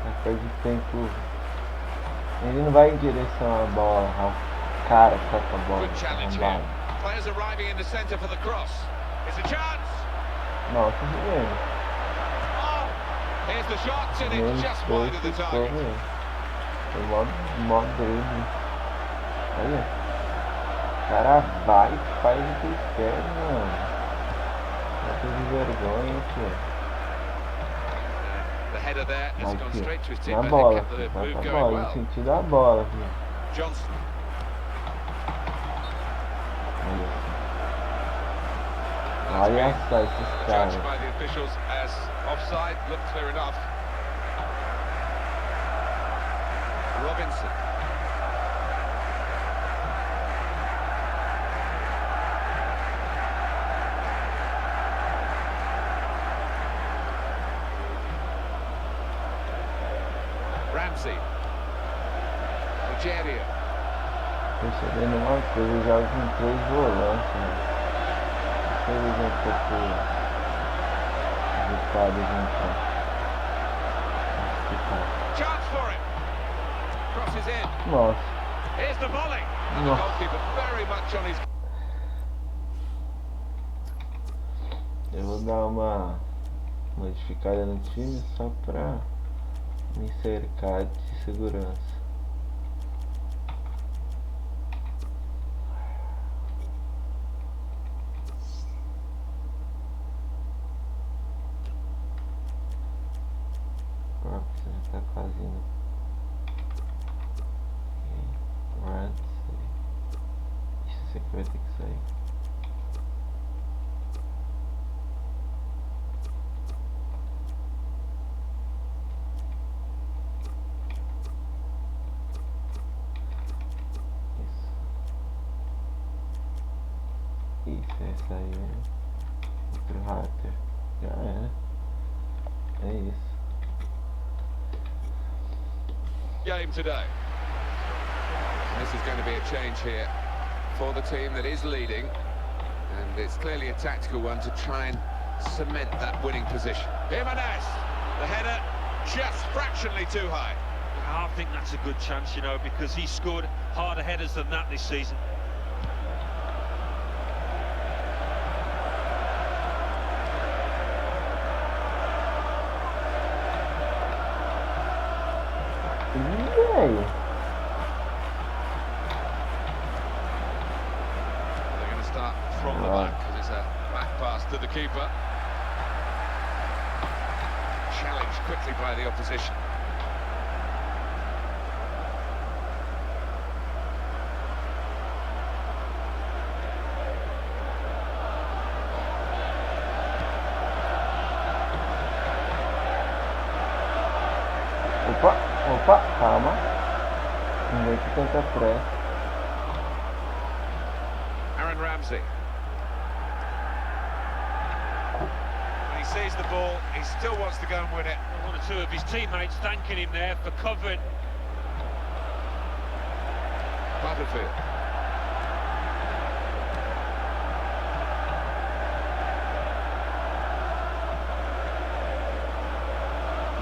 A coisa de tempo. Ele não vai em direção à bola, ao cara que toca a bola. Good challenge here. Players arriving in the centre for the cross. It's a chance. Nossa, menino. Oh, here's the shot and it's just wide of the target. Foi mó drible. Olha. O cara vai e faz o que quer, mano. Não tem de vergonha, pô. The header there has gone straight to his Na teammate bola, and kept the tá move com a going bola, no well. sentido da bola, filho. Johnson. Olha só esses caras. Judged by the officials as offside, looked clear enough. Robinson. Ramsey. Nigeria. Tô sabendo uma coisa, eu jogo com 3 volantes, né? Se eles vão pouco agitados juntos. Chance for him. Crosses in. Nossa. Here's the volley. And the Nossa. goalkeeper very much on his. Eu vou dar uma modificada no time só pra me cercar de segurança. Você já tá quase indo. Isso você que vai ter que sair. Isso, essa aí é outro hater. Já era. É isso. Game today. And this is going to be a change here for the team that is leading, and it's clearly a tactical one to try and cement that winning position. Jimenez, the header just fractionally too high. I think that's a good chance, you know, because he's scored harder headers than that this season. E aí? They're going to start from the back because it's a back pass to the keeper. Challenged quickly by the opposition. Opa, calma. Não vai ter tanta pressa. Aaron Ramsey. When he sees the ball, he still wants to go and win it. One or two of his teammates thanking him there for covering. Butterfield.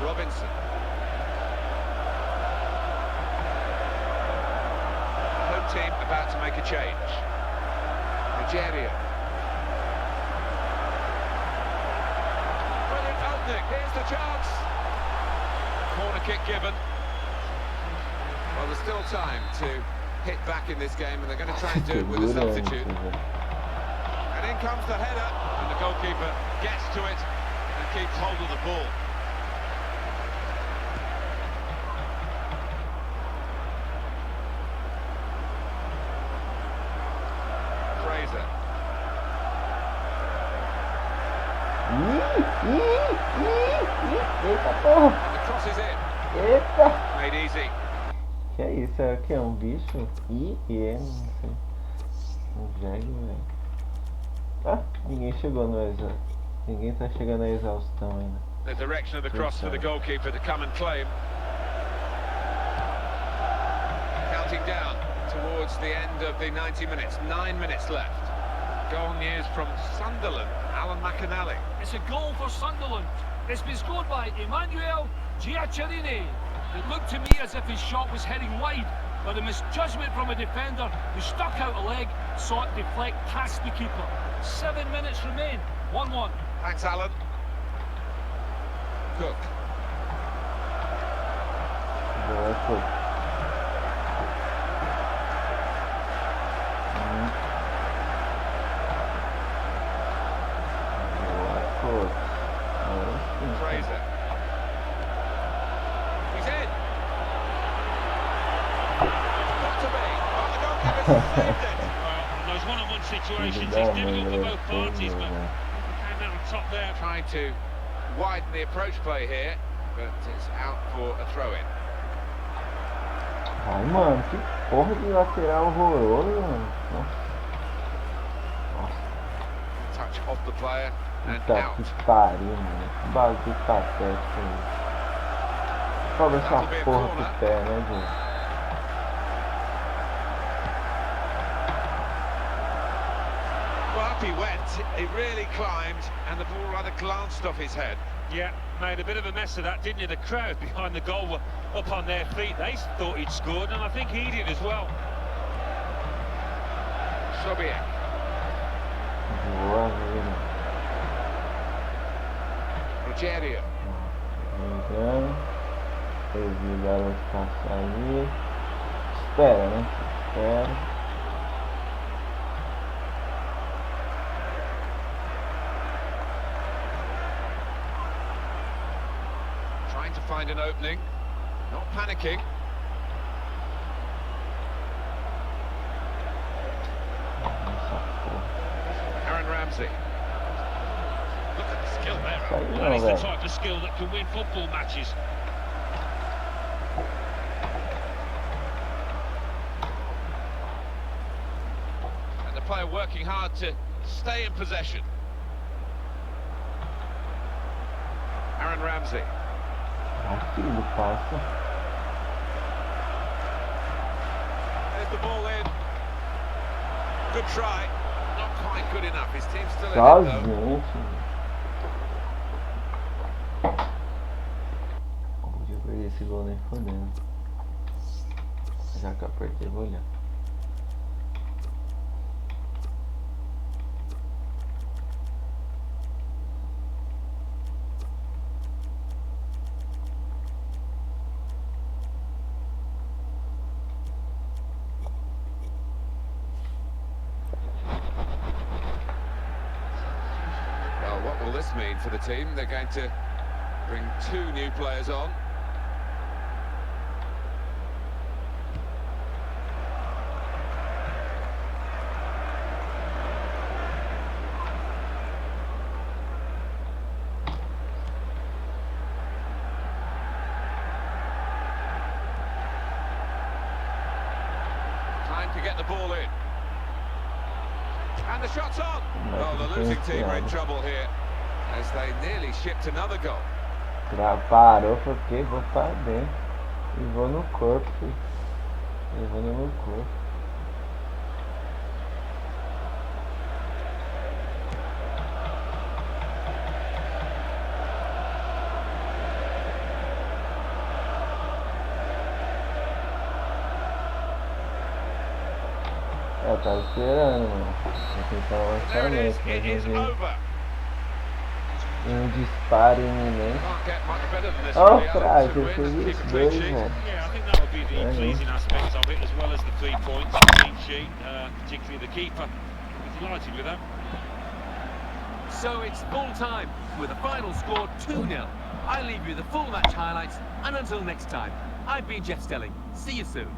Robinson. Home team about to make a change. Nigeria. Brilliant opening. Here's the chance. Corner kick given. Well, there's still time to hit back in this game, and they're going to try and do it with a substitute. And in comes the header, and the goalkeeper gets to it and keeps hold of the ball. Fraser. Eita porra! And the cross is in. Eita! Made easy. Que é isso? É o que? É um bicho? Não sei. Um jegue, velho. Ah, ninguém chegou no exaustão. Ninguém tá chegando à exaustão ainda. The direction of the cross for the goalkeeper to come and claim. Counting down towards the end of the 90 minutes. 9 minutes left. Goal news from Sunderland, Alan McAnally. It's a goal for Sunderland. It's been scored by Emmanuel Giaccherini. It looked to me as if his shot was heading wide, but a misjudgment from a defender who stuck out a leg saw it deflect past the keeper. 7 minutes remain. 1-1. Thanks, Alan. Cook. Boa, Cook. Boa, Cook. Fraser. He's in. Got to be. Oh, the goalkeeper saved it. Well, in those one-on-one situations, it's difficult for both parties, but came out on top there. Trying to widen the approach play here, but it's out for a throw-in. Ai, mano, que porra de lateral horroroso, mano. Nossa. Touch off the player and Puta out. que pariu, mano. Que bagulho patético aí. Cobra essa porra pro pé, né, gente? Well, up he went, he really climbed, and the ball rather glanced off his head. Yeah, made a bit of a mess of that, didn't you? The crowd behind the goal were up on their feet. They thought he'd scored, and I think he did as well. Sobiek. Boa, velho. Rogerio. Entrando. Eles o garoto passar ali. Espera, né? Espera. Trying to find an opening. Not panicking. Aaron Ramsey. Look at the skill there. Saiu That não, is the velho. type of skill that can win football matches. And the player working hard to stay in possession. Aaron Ramsey. Aqui ele passa. There's the ball in. Good try. Not quite good enough. His team's still in Só it, though. gente. Não podia perder esse gol nem fodendo. Já que eu apertei, vou olhar. Well, what will this mean for the team? They're going to bring 2 new players on. Time to get the ball in. And the shot's on! Oh, the losing team are in trouble here, as they nearly shipped another goal. Parou porque vou pra dentro. E vou no corpo, filho. Levando no corpo. Eu tava esperando, mano. Vou tentar um There it is, lançamento, mas it is não over. vi um disparo iminente. Can't get much better than this, Oh, really, Alan, Frage, to eu win fiz and keep isso a clean dois, sheet. velho. Yeah, I think that would be the Yeah, pleasing aspect of it, as well as the 3 points, the clean sheet, particularly the keeper. We're delighted with that. So it's full time with a final score 2-0. I leave you the full match highlights, and until next time, I've been Jeff Stelling. See you soon.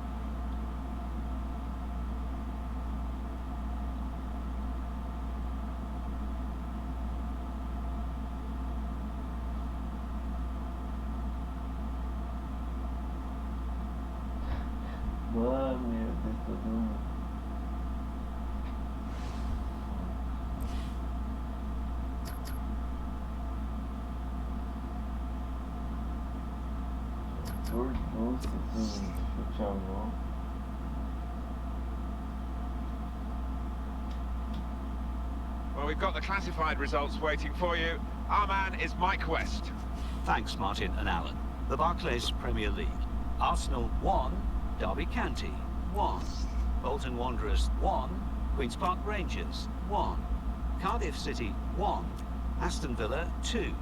Ah, meu Deus, todo mundo. Doce, assim, chute a mão. Well, we've got the classified results waiting for you. Our man is Mike West. Thanks, Martin and Alan. The Barclays Premier League. Arsenal 1, Derby County 1, Bolton Wanderers 1, Queen's Park Rangers 1, Cardiff City 1, Aston Villa 2,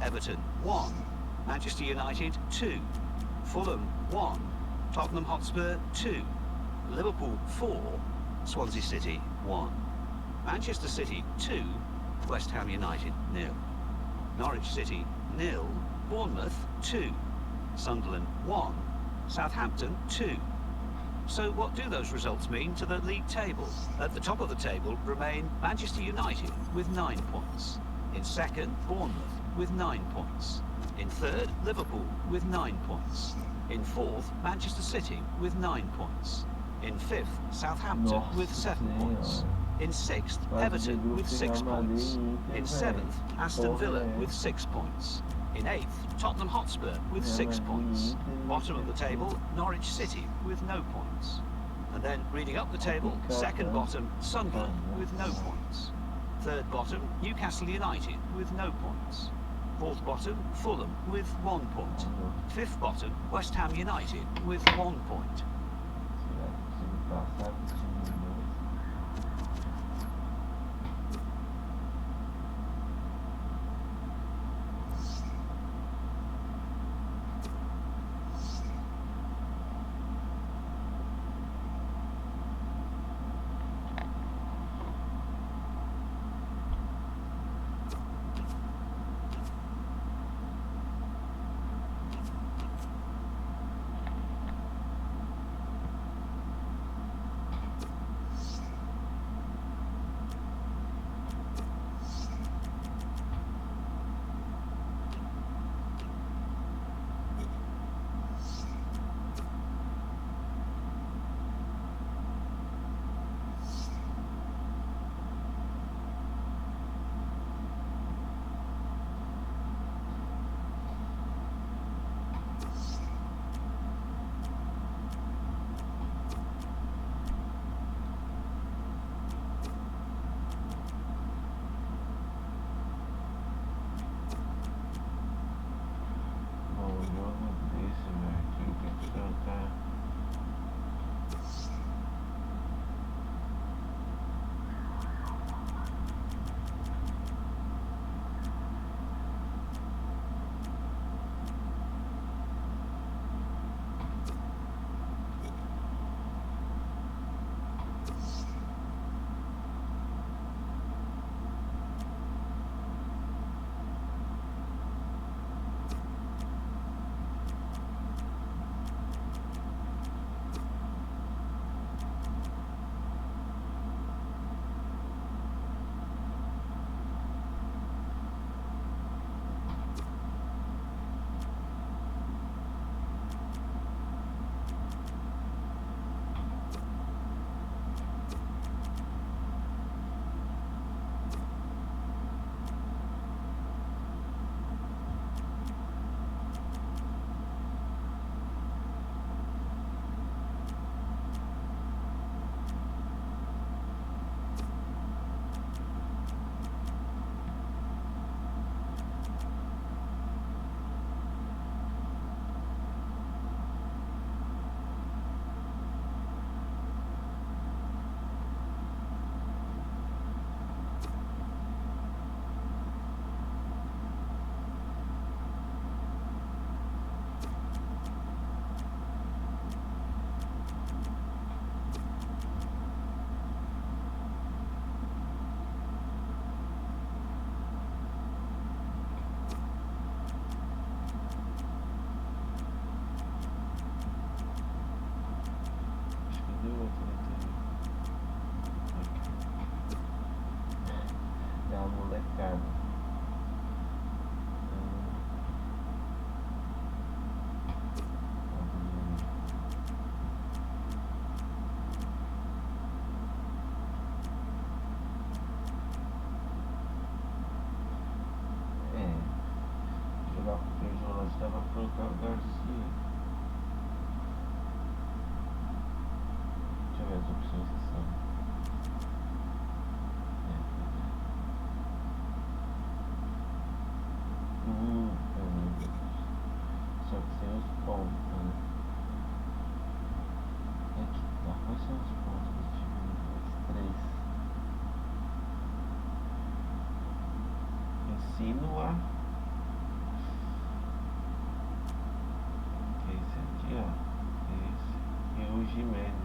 Everton 1, Manchester United 2, Fulham 1, Tottenham Hotspur 2, Liverpool 4, Swansea City 1, Manchester City 2, West Ham United 0, Norwich City 0, Bournemouth 2, Sunderland 1, Southampton 2. So what do those results mean to the league table? At the top of the table remain Manchester United with 9 points. In second, Bournemouth with 9 points. In third, Liverpool with 9 points. In fourth, Manchester City with 9 points. In fifth, Southampton with 7 points. In sixth, Everton with 6 points. In seventh, Aston Villa with 6 points. In eighth, Tottenham Hotspur with 6 points. Bottom of the table, Norwich City with no points. And then reading up the table, second bottom, Sunderland with no points. Third bottom, Newcastle United with no points. Fourth bottom, Fulham with 1 point. Fifth bottom, West Ham United with 1 point. O João estava para colocar o Garcia. Deixa eu ver as opções que são. Meu Deus. Só que sem os pontos, né? É que tá. Quais são os pontos do time 2, 3? Ensino a. Esse aqui, ó. Esse. E o Jimenez.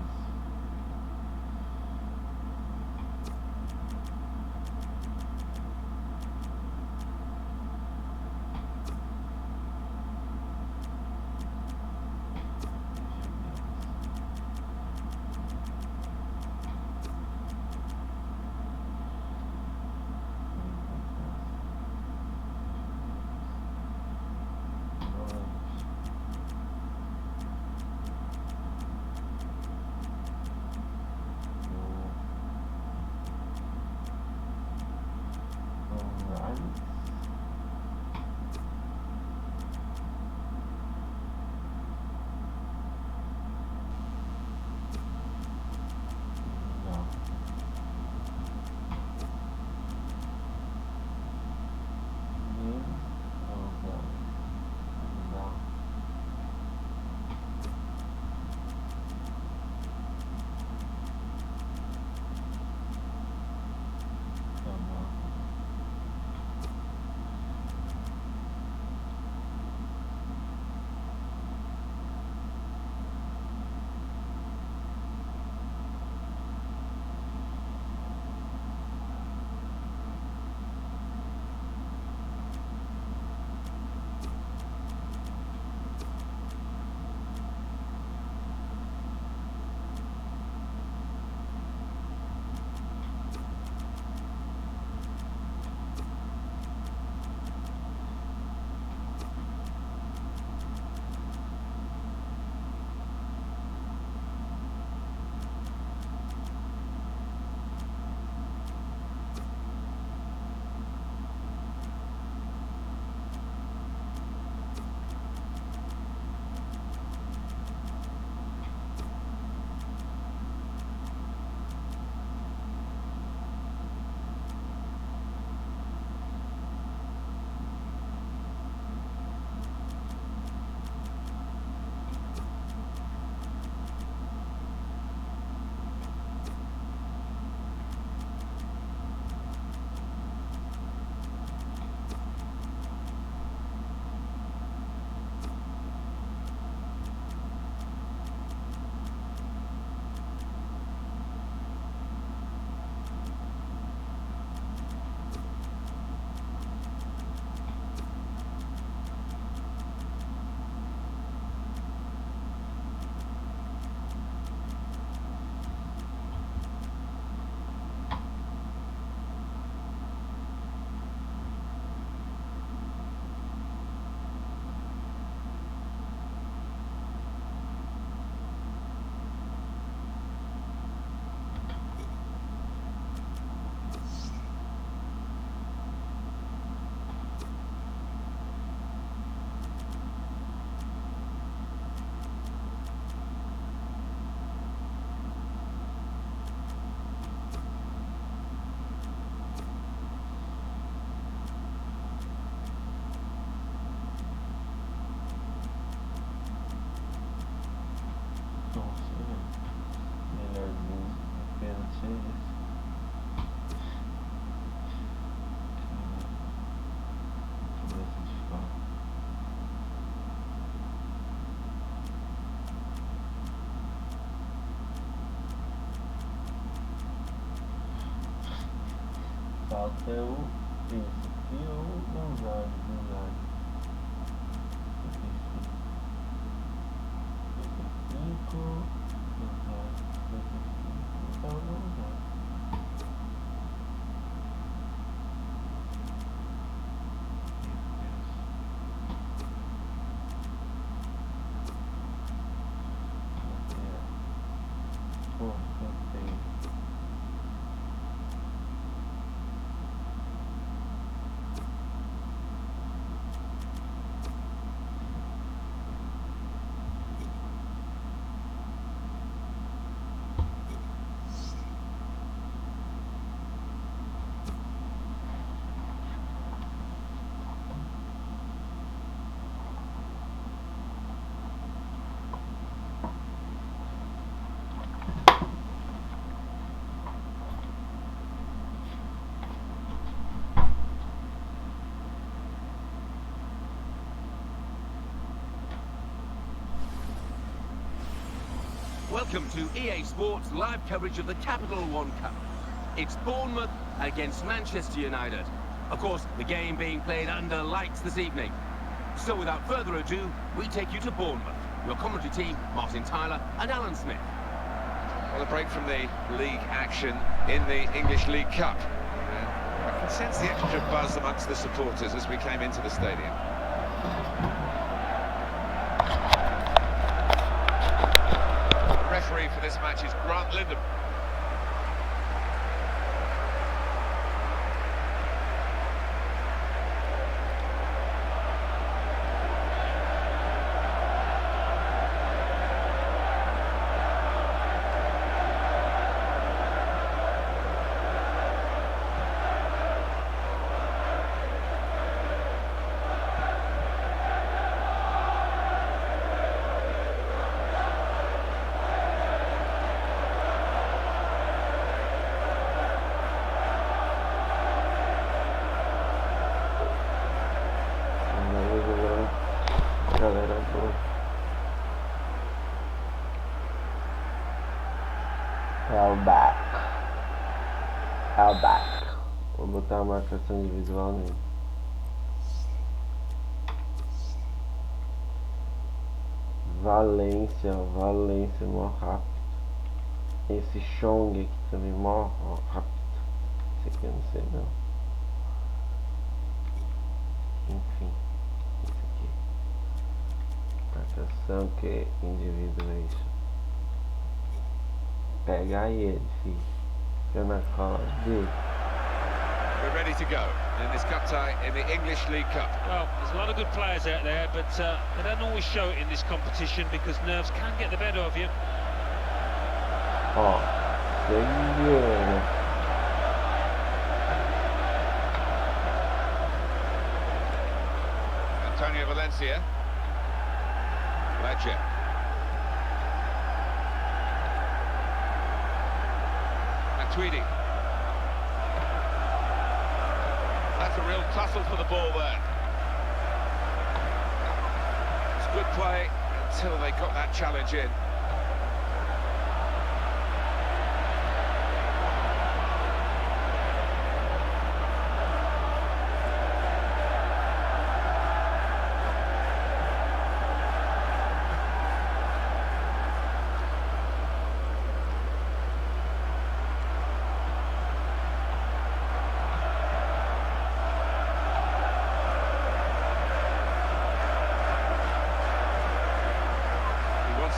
Falta o Príncipe e o Gonzalo. 55, Gonzalo, 55, então Gonzalo. Pô, tem. Welcome to EA Sports live coverage of the Capital One Cup. It's Bournemouth against Manchester United. Of course, the game being played under lights this evening. So without further ado, we take you to Bournemouth. Your commentary team, Martin Tyler and Alan Smith. Well, a break from the league action in the English League Cup. I can sense the extra buzz amongst the supporters as we came into the stadium. The referee for this match is Grant Lindham. Back. Vou botar a marcação individual nele. Valência mó rápido. Esse Chong aqui também mó rápido. Esse aqui eu não sei não. Enfim, esse aqui. Marcação que individuation. Pega aí ele, filho. We're ready to go in this cup tie in the English League Cup. Well, there's a lot of good players out there, but they don't always show it in this competition because nerves can get the better of you. Ó, seguindo. Antonio Valencia. Ledger. Tweedy. That's a real tussle for the ball there. It's good play until they got that challenge in.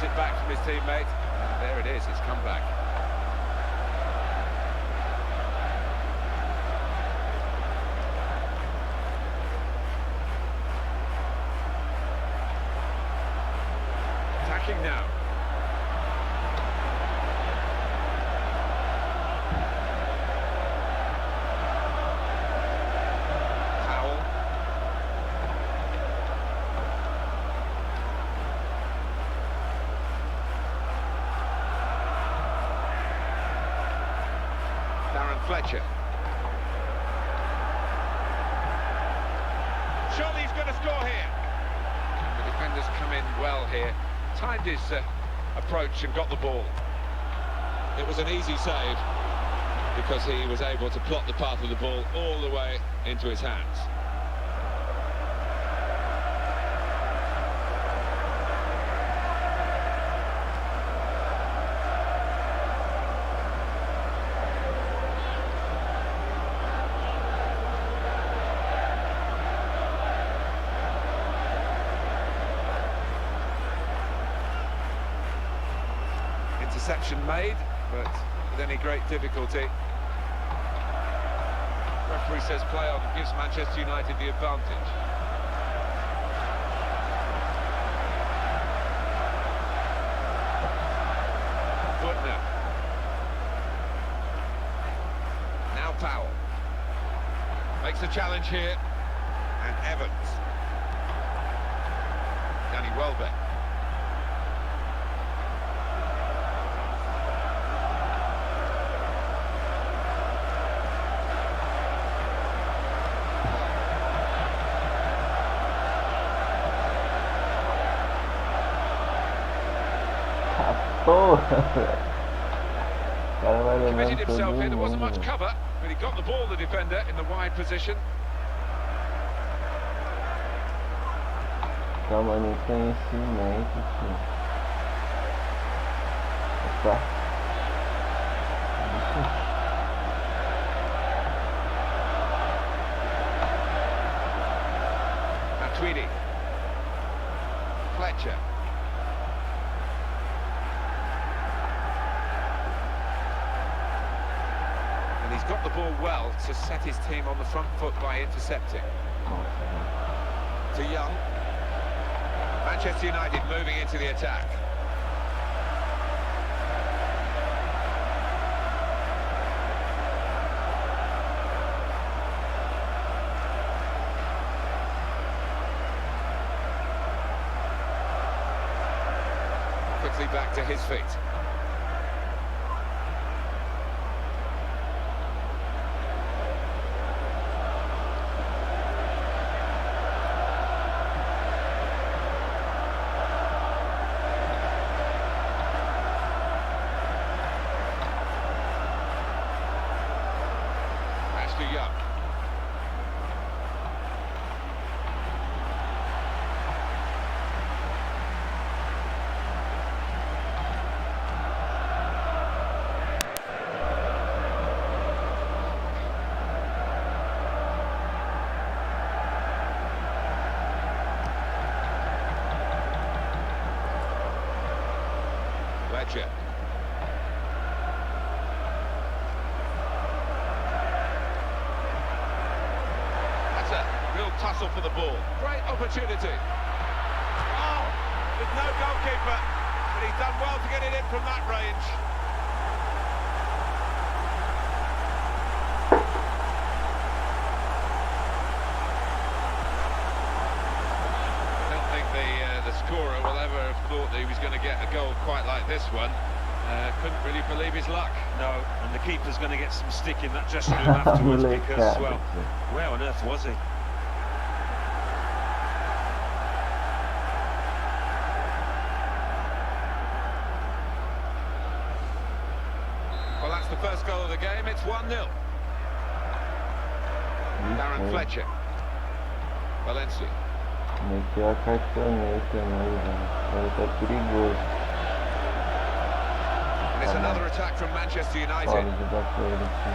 It back from his teammate, and there it is, it's come back. Attacking now. Fletcher. Surely he's going to score here. The defenders come in well here. Timed his approach and got the ball. It was an easy save because he was able to plot the path of the ball all the way into his hands. Interception made, but with any great difficulty. Referee says play on, gives Manchester United the advantage. Woodner. Now Powell. Makes a challenge here. And Evans. Danny Welbeck. Porra, velho. O cara vai Committed levando todo himself here. There wasn't mundo, much velho. cover, but he got the ball, the defender, in the wide position. Calma, nem conhecimento, tio. Opa. Ixi. Tweedy. Fletcher. And he's got the ball well to set his team on the front foot by intercepting. To Young. Manchester United moving into the attack. Quickly back to his feet. Young. Ledger. Real tussle for the ball. Great opportunity. Oh, there's no goalkeeper, but he's done well to get it in from that range. I don't think the scorer will ever have thought that he was going to get a goal quite like this one. Couldn't really believe his luck. No, and the keeper's going to get some stick in that dressing room afterwards because, well, where on earth was he? Well, that's the first goal of the game. It's 1-0. Darren Fletcher. Valencia. Meteu a cartoneta nele, velho. Agora tá perigoso. And it's another attack from Manchester United. Fora de dar pra ele aqui.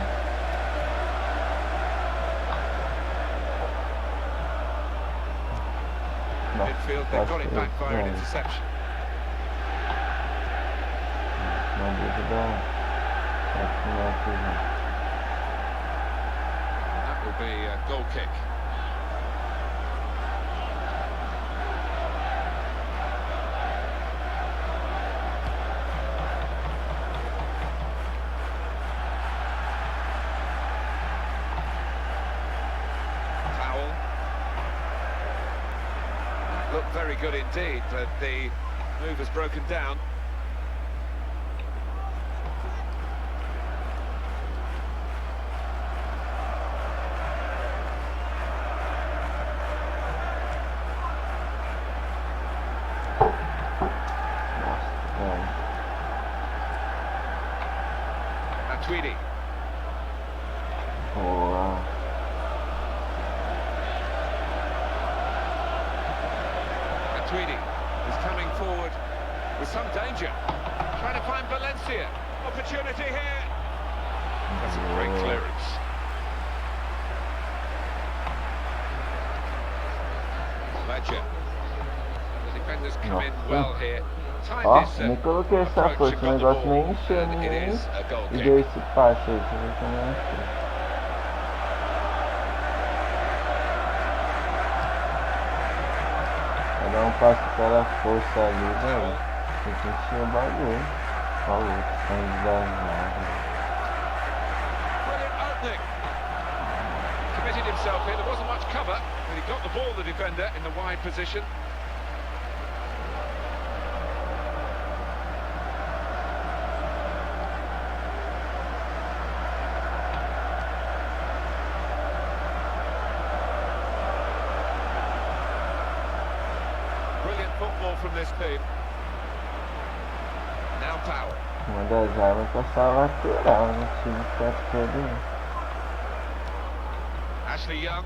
Midfield, they've got it back via an interception. Uma dúvida. That will be a goal kick. Looked very good indeed, but the move has broken down. Tweedy. Boa. Tweedy is coming forward with some danger. Trying to find Valencia. Opportunity here. That's a great clearance. Ledger. The defenders come in well here. Ó, nem coloquei essa força, o negócio nem encheu, nem e deu esse passe aí, você vê como é assim. Vai dar um passe pela força ali, velho. Tem que encher o bagulho. Olha o outro, tá engasgado. Brilliant opening. Committed himself here, there wasn't much cover, but he got the ball, the defender, in the wide position. Brilliant football from this team. Now power. Uma das armas passava natural no time que tá todo. Ashley Young.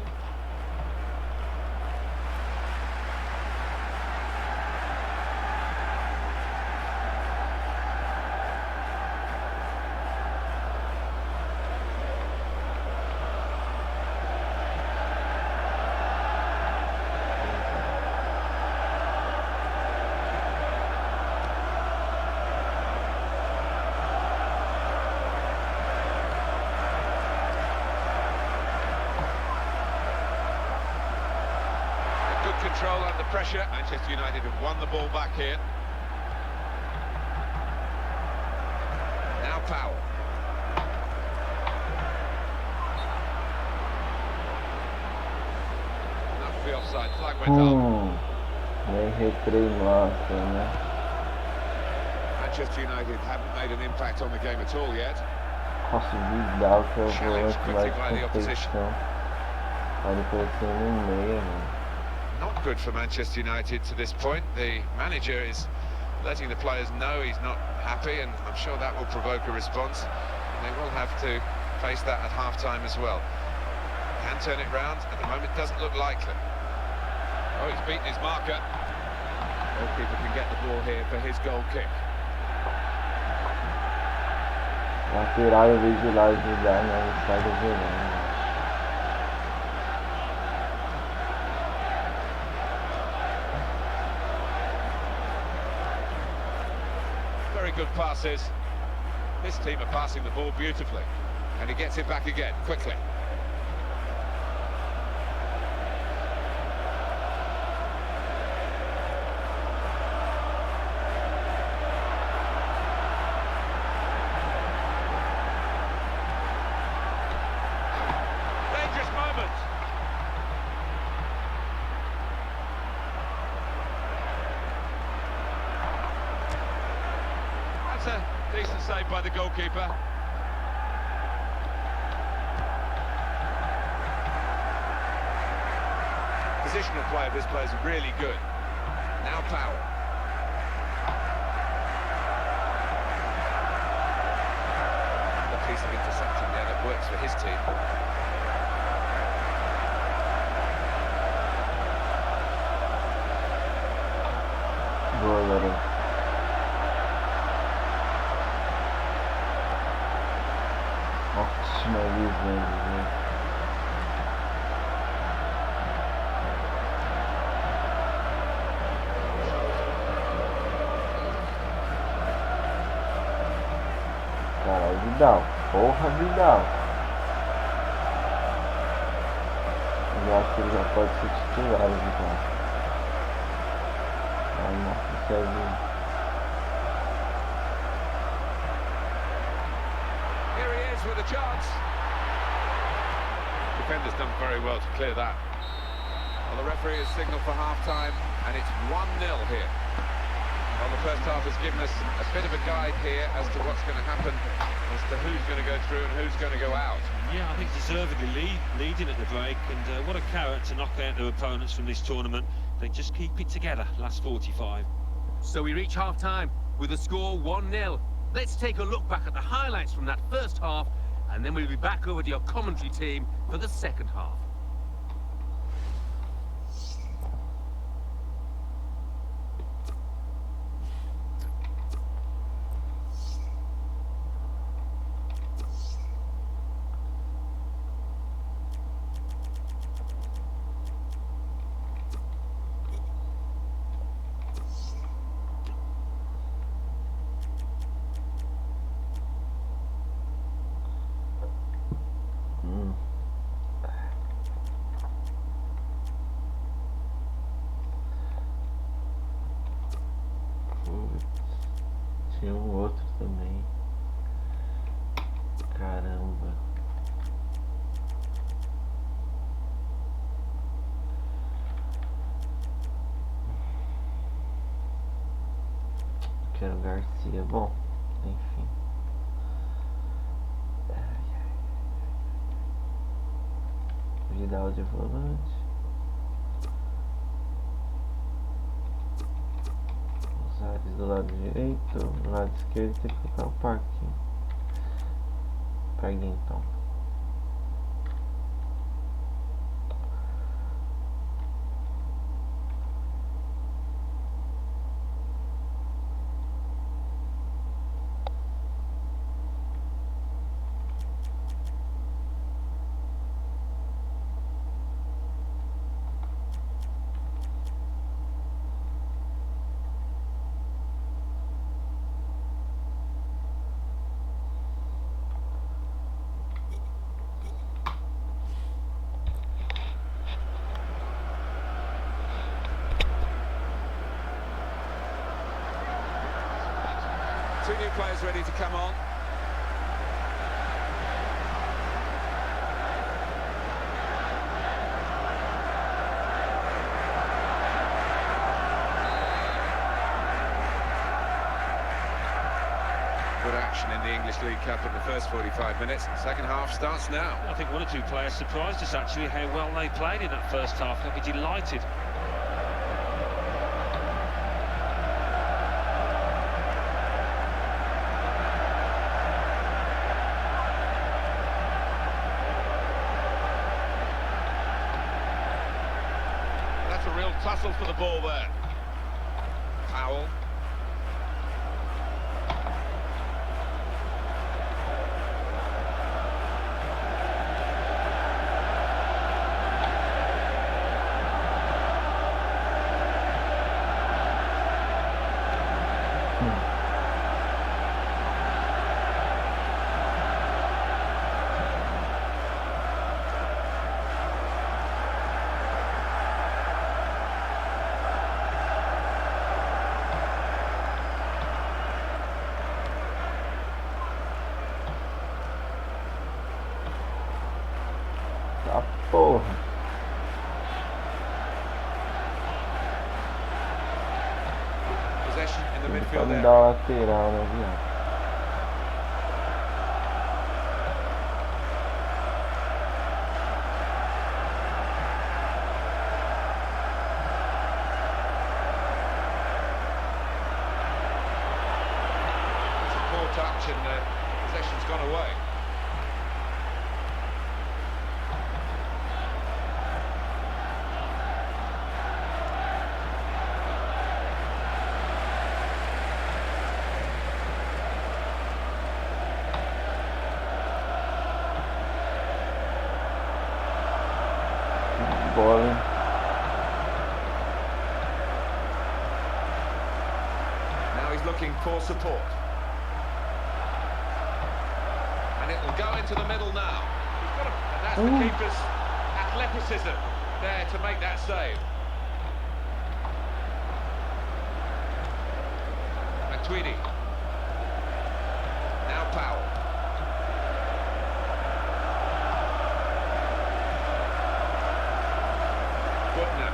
Control under pressure. Manchester United have won the ball back here. Now power. That's the offside flag went up. Nem retrei nossa, né? Manchester United haven't made an impact on the game at all yet. Nossa, Vidal que é o volante mais de competição. Pode aparecer no meio, mano. Not good for Manchester United to this point. The manager is letting the players know he's not happy, and I'm sure that will provoke a response. And they will have to face that at half-time as well. Can turn it round. At the moment, doesn't look likely. Oh, he's beaten his marker. Goalkeeper can get the ball here for his goal kick. Lateral em vez de lá ajudar, né? Sai do volante. Good passes. This team are passing the ball beautifully, and he gets it back again quickly. Dangerous moment. A decent save by the goalkeeper. Positional play of this player is really good. Now power. A piece of intercepting there that works for his team. Boa, garoto. Ótima visão, né? Caralho, Vidal. Porra, Vidal. Eu acho que ele já pode ser titular, Vidal. Ai, nossa, Cezinho. With a chance. Defender's done very well to clear that. Well, the referee has signalled for half-time, and it's 1-0 here. Well, the first half has given us a bit of a guide here as to what's going to happen, as to who's going to go through and who's going to go out. Yeah, I think deservedly leading at the break, and what a carrot to knock out their opponents from this tournament. They just keep it together, last 45. So we reach half-time with the score 1-0. Let's take a look back at the highlights from that first half, and then we'll be back over to your commentary team for the second half. Tinha outro também. Caramba. Quero Garcia. Bom, enfim. Vidal de volante. Usar fiz do lado direito, do lado esquerdo tem que colocar o parquinho. Pegue então. Two new players ready to come on. Good action in the English League Cup in the first 45 minutes. Second half starts now. I think one or two players surprised us actually how well they played in that first half. They'll be delighted. That's a real tussle for the ball there. Foul. Tá porra. Possession in the Pra midfield me there. dar a lateral, né, viado? It's a poor touch and possession's gone away. Bola, hein? Now he's looking for support. And it will go into the middle now. He's got and that's the keeper's athleticism there to make that save. McTweedy. Now Powell. Butner.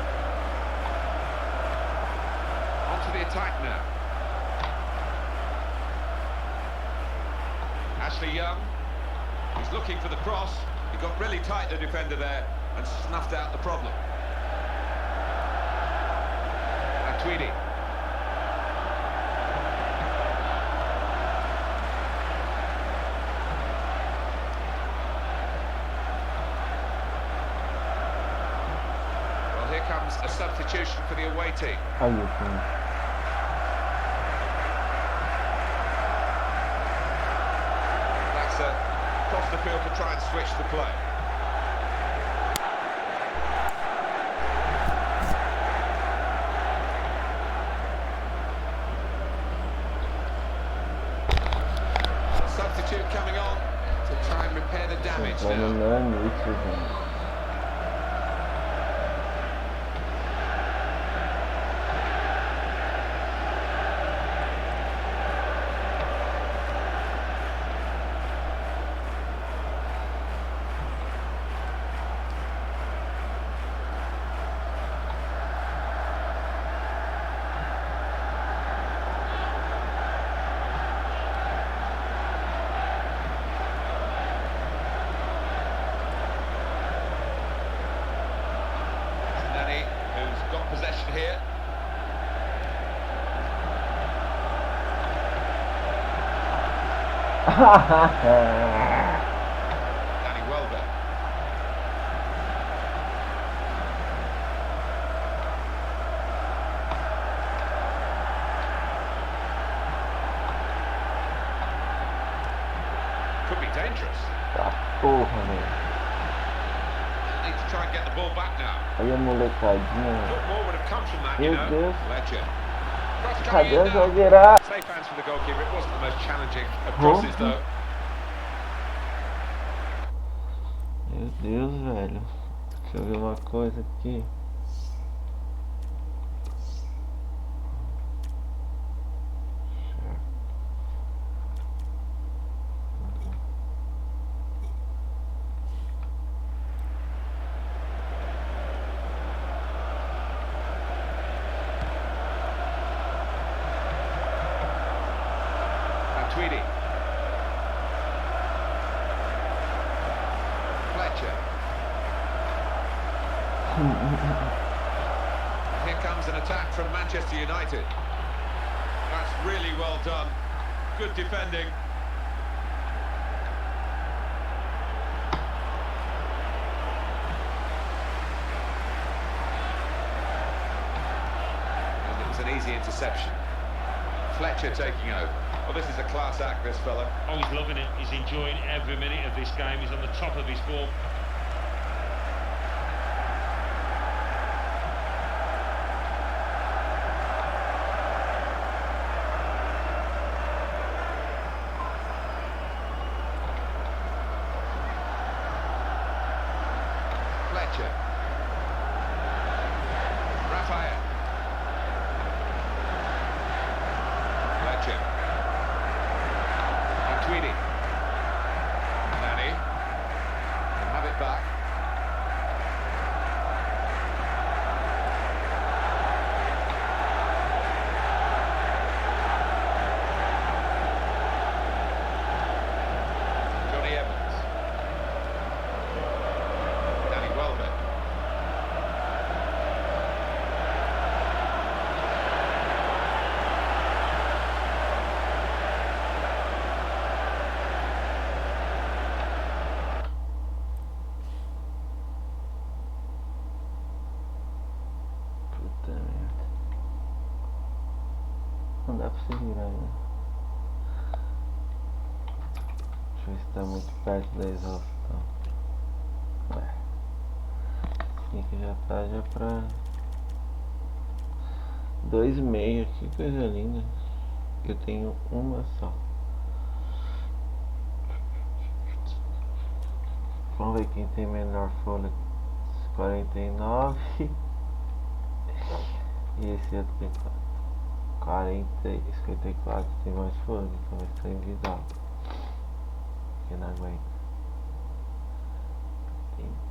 Onto the attack now. Ashley Young. He's looking for the cross. He got really tight, the defender there, and snuffed out the problem. Tweedy. Well, here comes a substitution for the away team. Aí, sim. That's across the field to try and switch the play. Substitute coming on to try and repair the damage Vamos now. lá nisso, gente. Danny Welbeck. Could be dangerous. Tá porra, velho. Need to try and get the ball back now. Aí a molecadinha. Thought more would have come from that, you Meu know. Deus. Ledger. Cross coming Cadê in a now. zagueira? Safe hands for the goalkeeper. It wasn't the most challenging of crosses, though. Meu Deus, velho. Deixa eu ver uma coisa aqui. Tweedy. Fletcher. Here comes an attack from Manchester United. That's really well done. Good defending. And it was an easy interception. Fletcher taking over. Well, this is a class act, this fella. Oh, he's loving it. He's enjoying every minute of this game. He's on the top of his form. Fletcher. Raphael. Fletcher. Tweedy. Nani. Can have it back. Johnny Evans. Danny Welbeck. Puta merda. Não dá pra se virar, né? Deixa eu ver se tá muito perto da exaustão. Ué. Assim que já tá já pra 2,5. Que coisa linda. Eu tenho uma só. Vamos ver quem tem menor folha. 49. E esse outro tem 40, 54 tem mais folha, então vai ser individual. Porque não aguenta.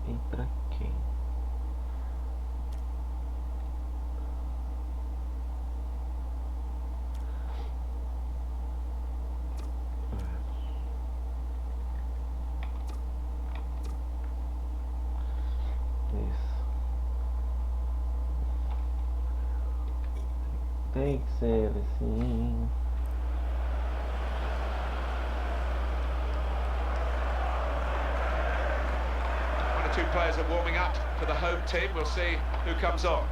Tem pra quem? Isso. Tem que ser assim. One or two players are warming up for the home team. We'll see who comes on.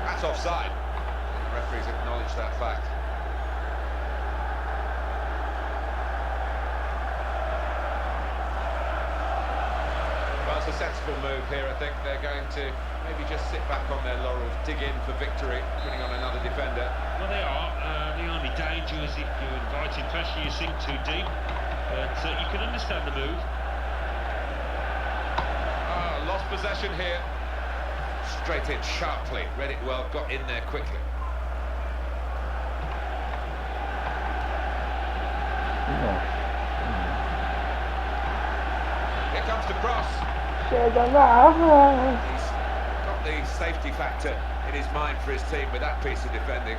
That's offside. The referees acknowledge that fact. Well, it's a sensible move here. I think they're going to maybe just sit back on their laurels, dig in for victory, putting on another defender. Well, they are. The only danger is if you invite pressure, you sink too deep. But you can understand the move. Lost possession here. Straight in sharply, read it well, got in there quickly. Here comes the cross. Chega na área. He's got the safety factor in his mind for his team with that piece of defending.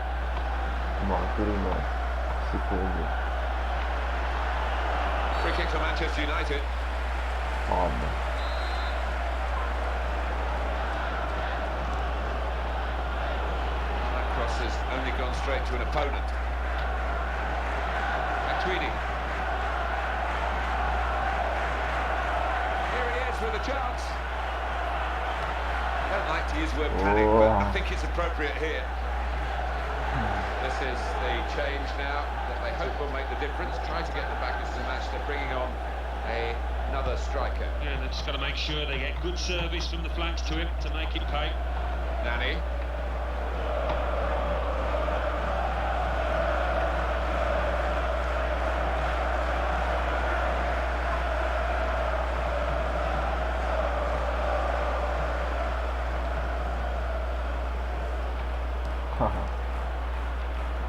Free kick for Manchester United. cross has only gone straight to an opponent. Tweedy. Here he is with a chance. I don't like to use the word panic, but I think it's appropriate here. This is the change now that they hope will make the difference. Try to get them back into the match. They're bringing on another striker. Yeah, they've just got to make sure they get good service from the flanks to him to make it pay. Nani.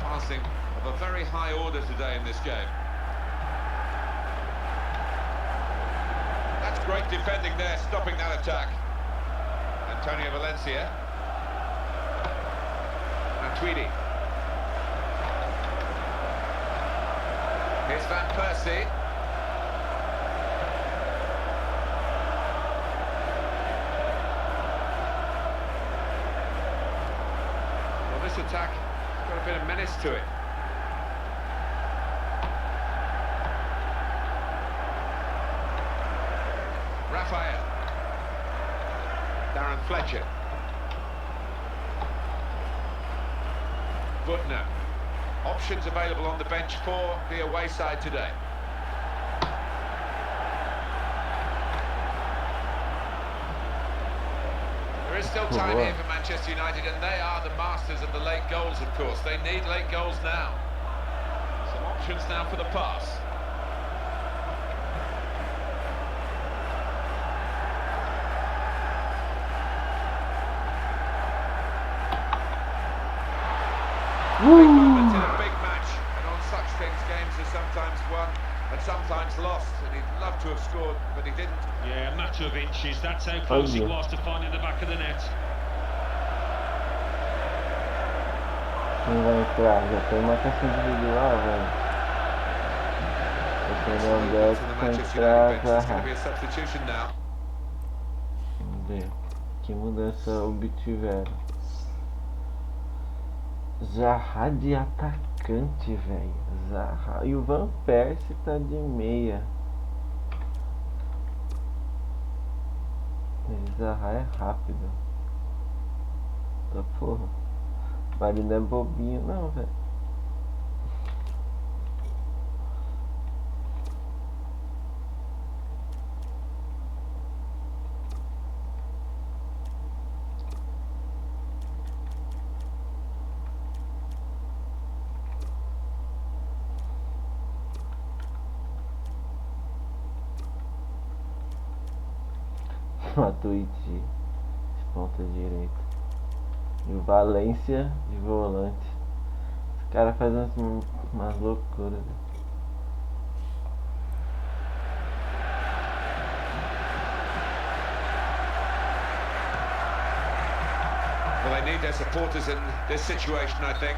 Passing of a very high order today in this game. That's great defending there, stopping that attack. Antonio Valencia. And Tweedy. Here's Van Persie. Well, this attack got a bit of menace to it. Raphael. Darren Fletcher. Butner. Options available on the bench for the away side today. There is still time here for Manchester United, and they are the masters of the late goals, of course. They need late goals now. Some options now for the pass. Big moment in a big match, and on such things games are sometimes won and sometimes lost, and he'd love to have scored, but he didn't. Yeah, a matter of inches, that's how close he was to finding the back of the net. Quem vai entrar? Já tem marcação individual, velho. Se não der, vai entrar Zaha. Vamos ver que mudança obtiveram. Zaha de atacante, velho. Zaha. E o Van Persie tá de meia. Zaha é rápido. Tá porra. Mas ele não é bobinho não, velho. Matuidi de ponta direita e o Valência de volante. Os caras fazem umas loucuras. Well, they need their supporters in this situation, I think.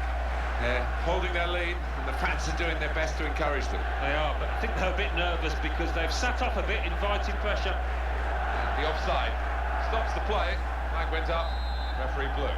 They're holding their lead, and the fans are doing their best to encourage them. They are, but I think they're a bit nervous because they've sat off a bit, inviting pressure. The offside stops the play. Flag went up. Referee blew.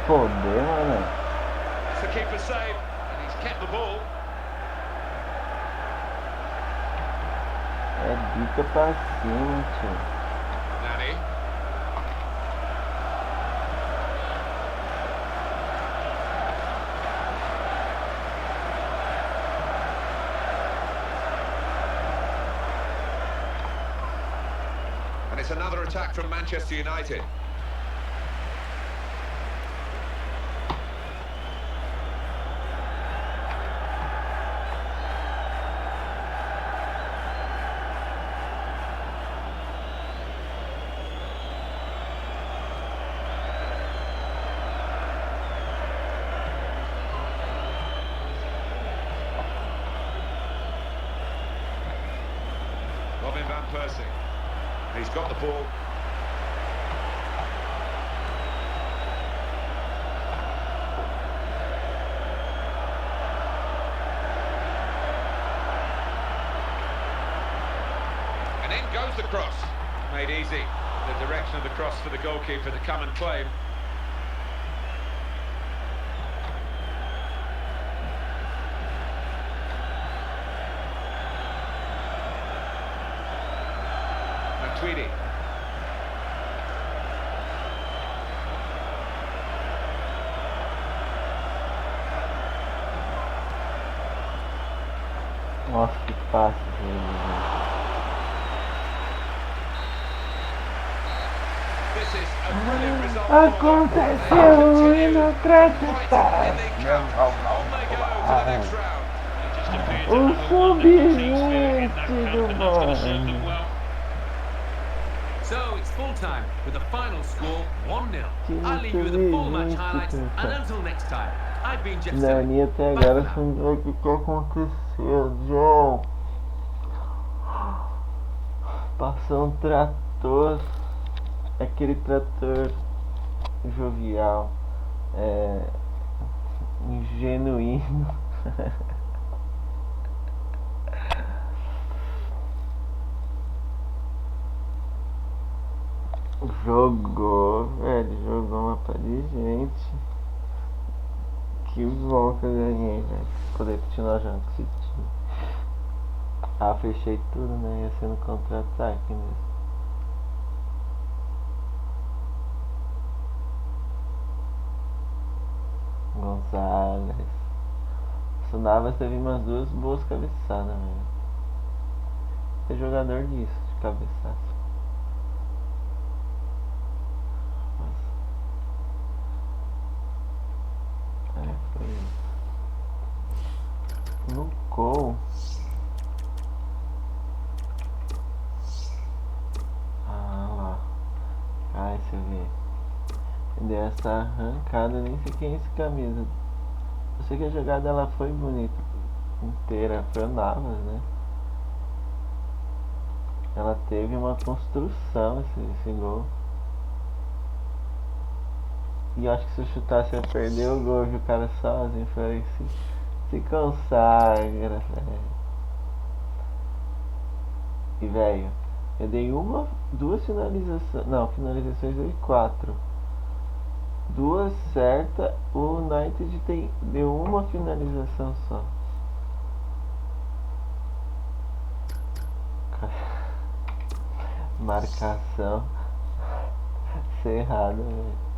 Foder, mano. It's the keeper's save, and he's kept the ball. É bica pra cima, tio. Nani. And it's another attack from Manchester United. Van Persie. He's got the ball. And in goes the cross. Made easy. The direction of the cross for the goalkeeper to come and claim. Tweedy. Nossa, que passe dele, This is a brilliant result. Aconteceu inacreditável. O sub-20 do Bournemouth. So it's full time with the final score 1-0. I'll leave you with the full match highlights, and until next time, I've been Jeff. Dani até agora sem ver o que aconteceu, João. Passou um trator, aquele trator jovial, genuíno. Jogou, velho, jogou uma pá de gente. Que bom que eu ganhei, velho. Poder continuar jogando com esse time. Ah, fechei tudo, né? Ia ser no contra-ataque mesmo. Gonzalez. O Navas teve umas duas boas cabeçadas, velho. É jogador disso, de cabeçada. No gol. Ah lá. Ai, você vê. Deu essa arrancada, nem sei quem é esse camisa. Eu sei que a jogada ela foi bonita inteira, foi o Navas, né? Ela teve uma construção esse gol. E eu acho que se eu chutasse eu ia perder o gol, viu o cara sozinho, foi se consagra, velho. E velho, eu dei duas finalizações, não, finalizações dei 4. Duas certas, o United deu uma finalização só. Marcação cerrada, velho.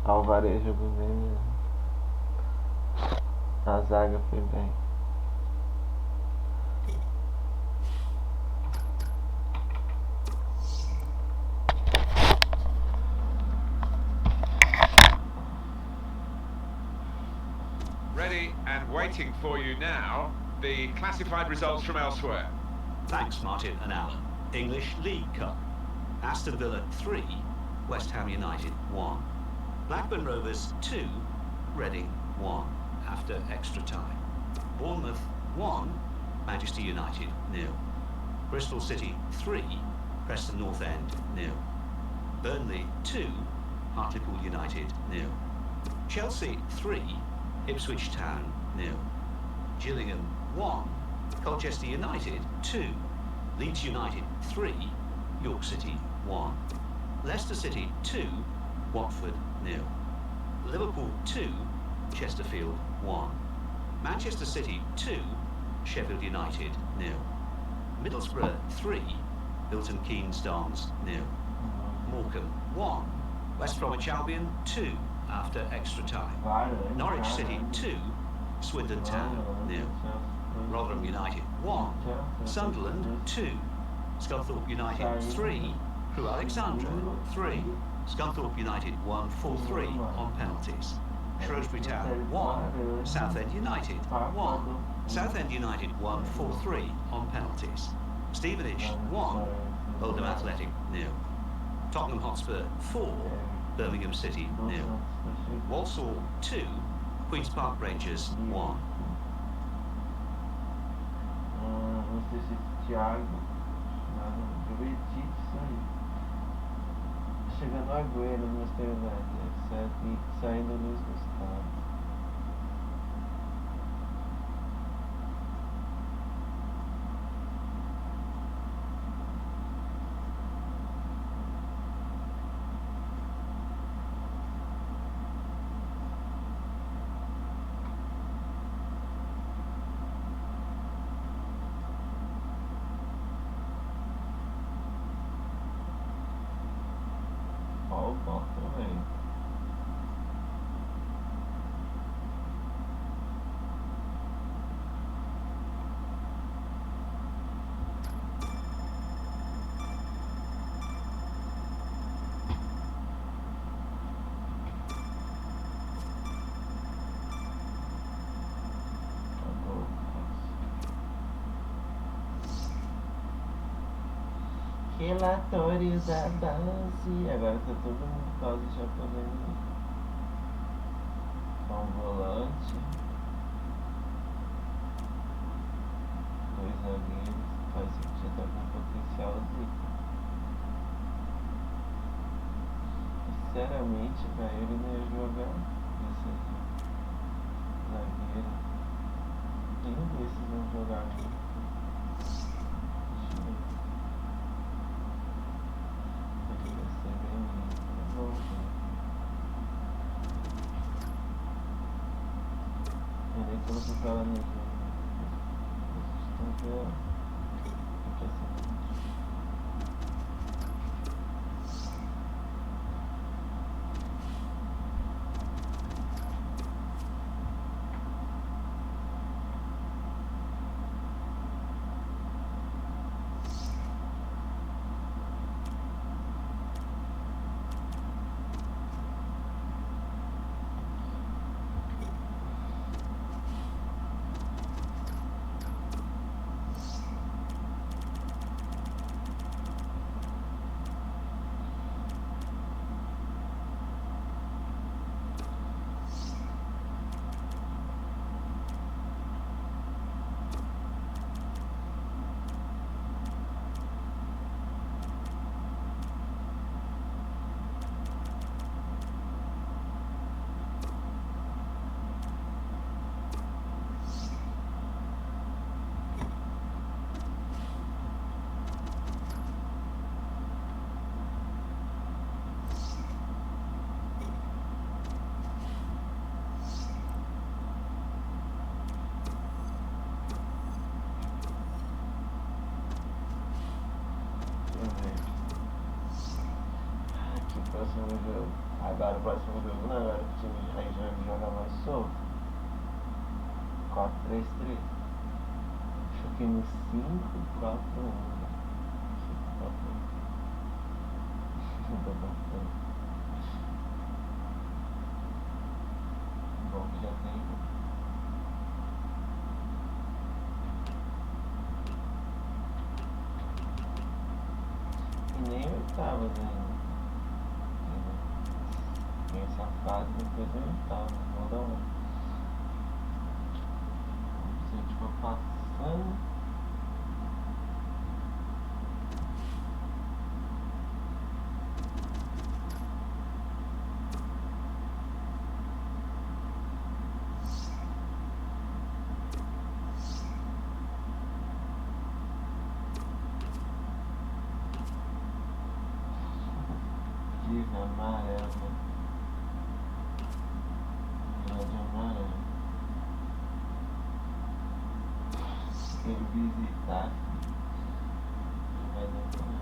Alvarez jogou bem mesmo. A zaga foi bem. Ready and waiting for you now, the classified results from elsewhere. Thanks, Martin and Alan. English League Cup. Aston Villa 3, West Ham United 1. Blackburn Rovers 2, Reading 1 after extra time. Bournemouth 1, Manchester United 0. Bristol City 3, Preston North End 0. Burnley 2, Hartlepool United 0. Chelsea 3, Ipswich Town 0. Gillingham 1, Colchester United 2. Leeds United 3, York City 1. Leicester City 2, Watford 0. Liverpool 2, Chesterfield 1. Manchester City 2, Sheffield United 0. Middlesbrough 3, Milton Keynes Dons 0. Morecambe 1, West Bromwich Albion 2 after extra time. Norwich City 2, Swindon Town 0. Rotherham United 1, Sunderland 2, Scunthorpe United 3, Crewe Alexandra 3. Scunthorpe United won 4-3 on penalties. Shrewsbury Town 1, Southend United 1. Southend United won 4-3 on penalties. Stevenage 1, Oldham Athletic 0. Tottenham Hotspur 4, Birmingham City 0. Walsall 2, Queen's Park Rangers 1. Não sei se Thiago, eu vi isso aí. Chegando a Agüero no Manchester United, saindo Luiz Gustavo. Ó, o bom também. Relatórios da base. Agora tá todo mundo quase já podendo. Com um volante, 2 zagueiros. Parece que já tá com potencial zica. Sinceramente, velho, ele não ia jogar esse zagueiro. Nenhum desses vão jogar muito. Quando você fala no jogo, vocês estão vendo. Próximo jogo. Agora o próximo jogo não, agora o time aí já joga mais solto. 4-3-3. Acho que no 5-4-1. Não tô botando. Bom que já tem. E nem oitavas ainda. Tem essa fase depois mental, vamos dar uma. Se a gente for passando. Diva amarela. Visitar vai demorar.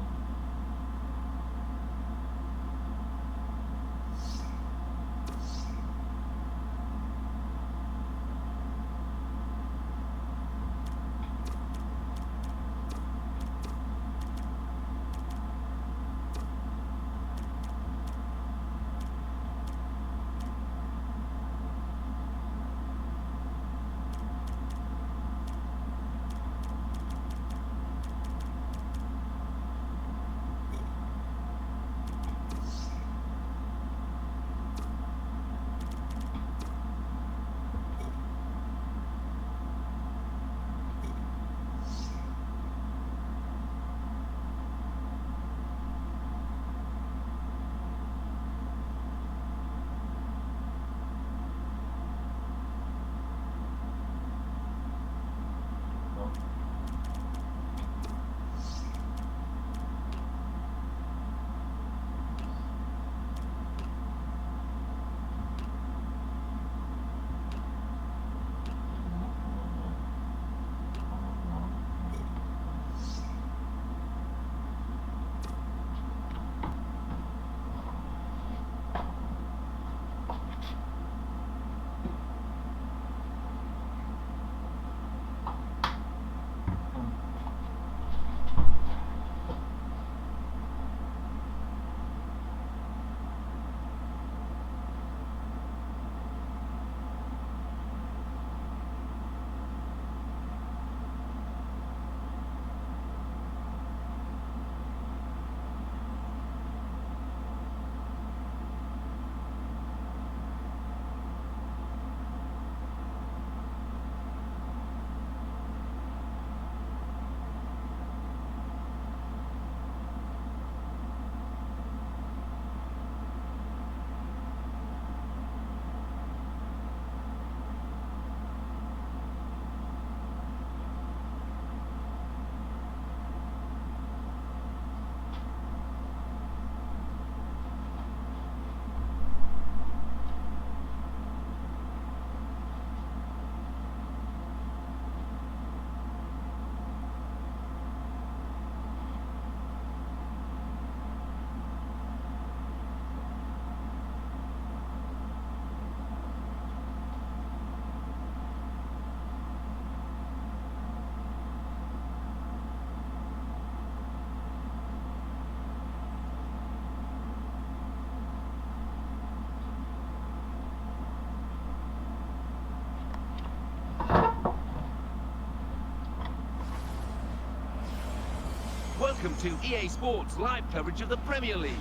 welcome to EA Sports live coverage of the Premier League.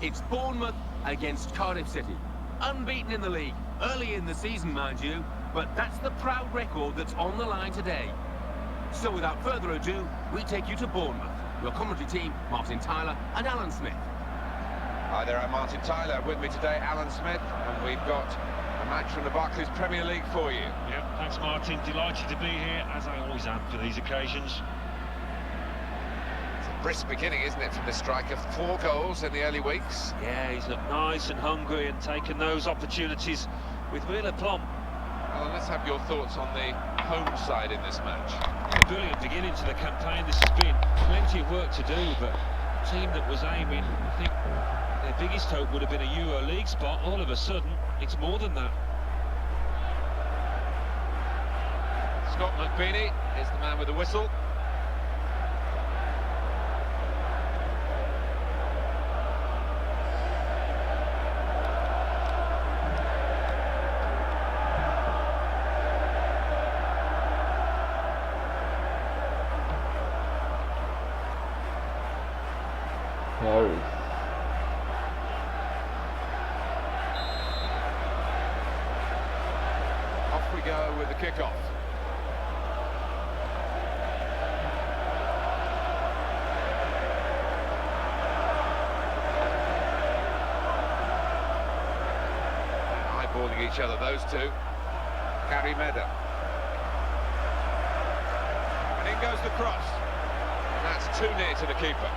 It's Bournemouth against Cardiff City. Unbeaten in the league, early in the season, mind you, but that's the proud record that's on the line today. So without further ado, we take you to Bournemouth. Your commentary team, Martin Tyler and Alan Smith. Hi there, I'm Martin Tyler. With me today, Alan Smith, and we've got a match from the Barclays Premier League for you. Yep, thanks Martin. Delighted to be here, as I always am for these occasions. It's a brisk beginning, isn't it, from the striker? 4 goals in the early weeks. Yeah, he's looked nice and hungry and taken those opportunities with real aplomb. Well, let's have your thoughts on the home side in this match. Yeah, brilliant beginning to the campaign. This has been plenty of work to do, but a team that was aiming, I think their biggest hope would have been a Euro League spot. All of a sudden, it's more than that. Scott McBeanie is the man with the whistle. Harris. Off we go with the kickoff. Eyeballing each other, those two. Gary Medder. And in goes the cross. And that's too near to the keeper.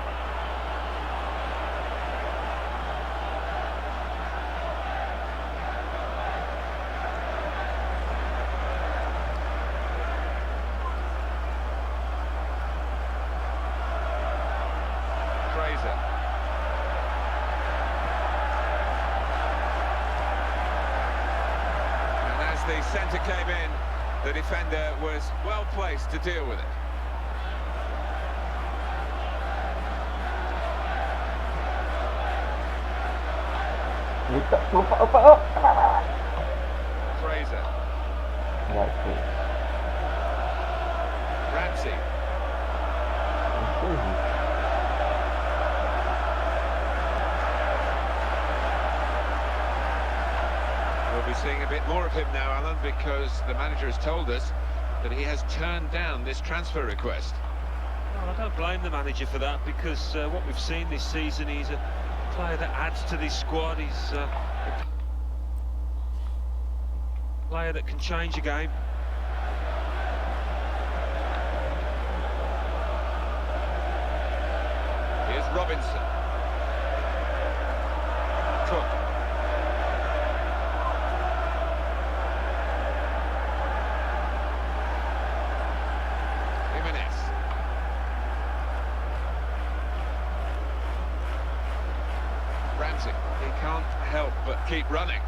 And as the centre came in, the defender was well placed to deal with it. Fraser. That's it. Ramsey. We'll be seeing a bit more of him now, Alan, because the manager has told us that he has turned down this transfer request. Well, I don't blame the manager for that, because what we've seen this season, he's a player that adds to this squad. He's a player that can change a game. Here's Robinson. Cook. Jimenez. Ramsey. He can't help but keep running.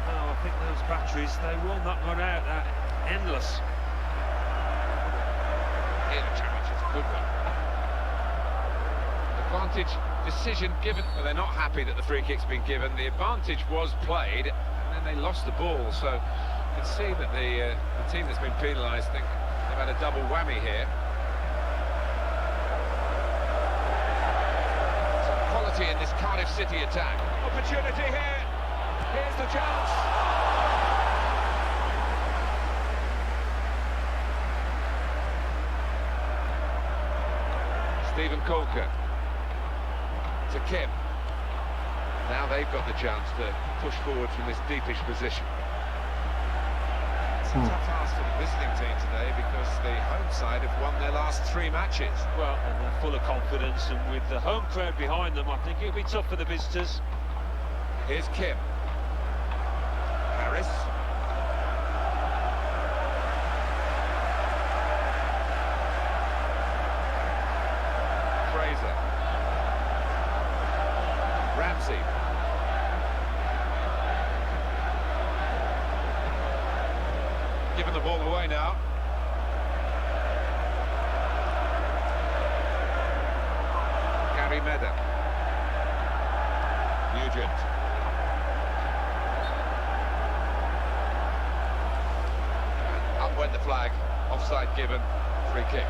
Oh, I think those batteries, they will not run out. That endless. Here the challenge is a good one. Advantage decision given, but they're not happy that the free kick's been given. The advantage was played, and then they lost the ball. So you can see that the team that's been penalised think they've had a double whammy here. Some quality in this Cardiff City attack. Opportunity here. Here's the chance. Stephen Colker to Kim. Now they've got the chance to push forward from this deepish position. It's a tough task for the visiting team today because the home side have won their last 3 matches. Well, and they're full of confidence, and with the home crowd behind them, I think it'll be tough for the visitors. Here's Kim. Harris. Fraser. Ramsey. Giving the ball away now. Gary Medder. Nugent. And up went the flag. Offside given. Free kick.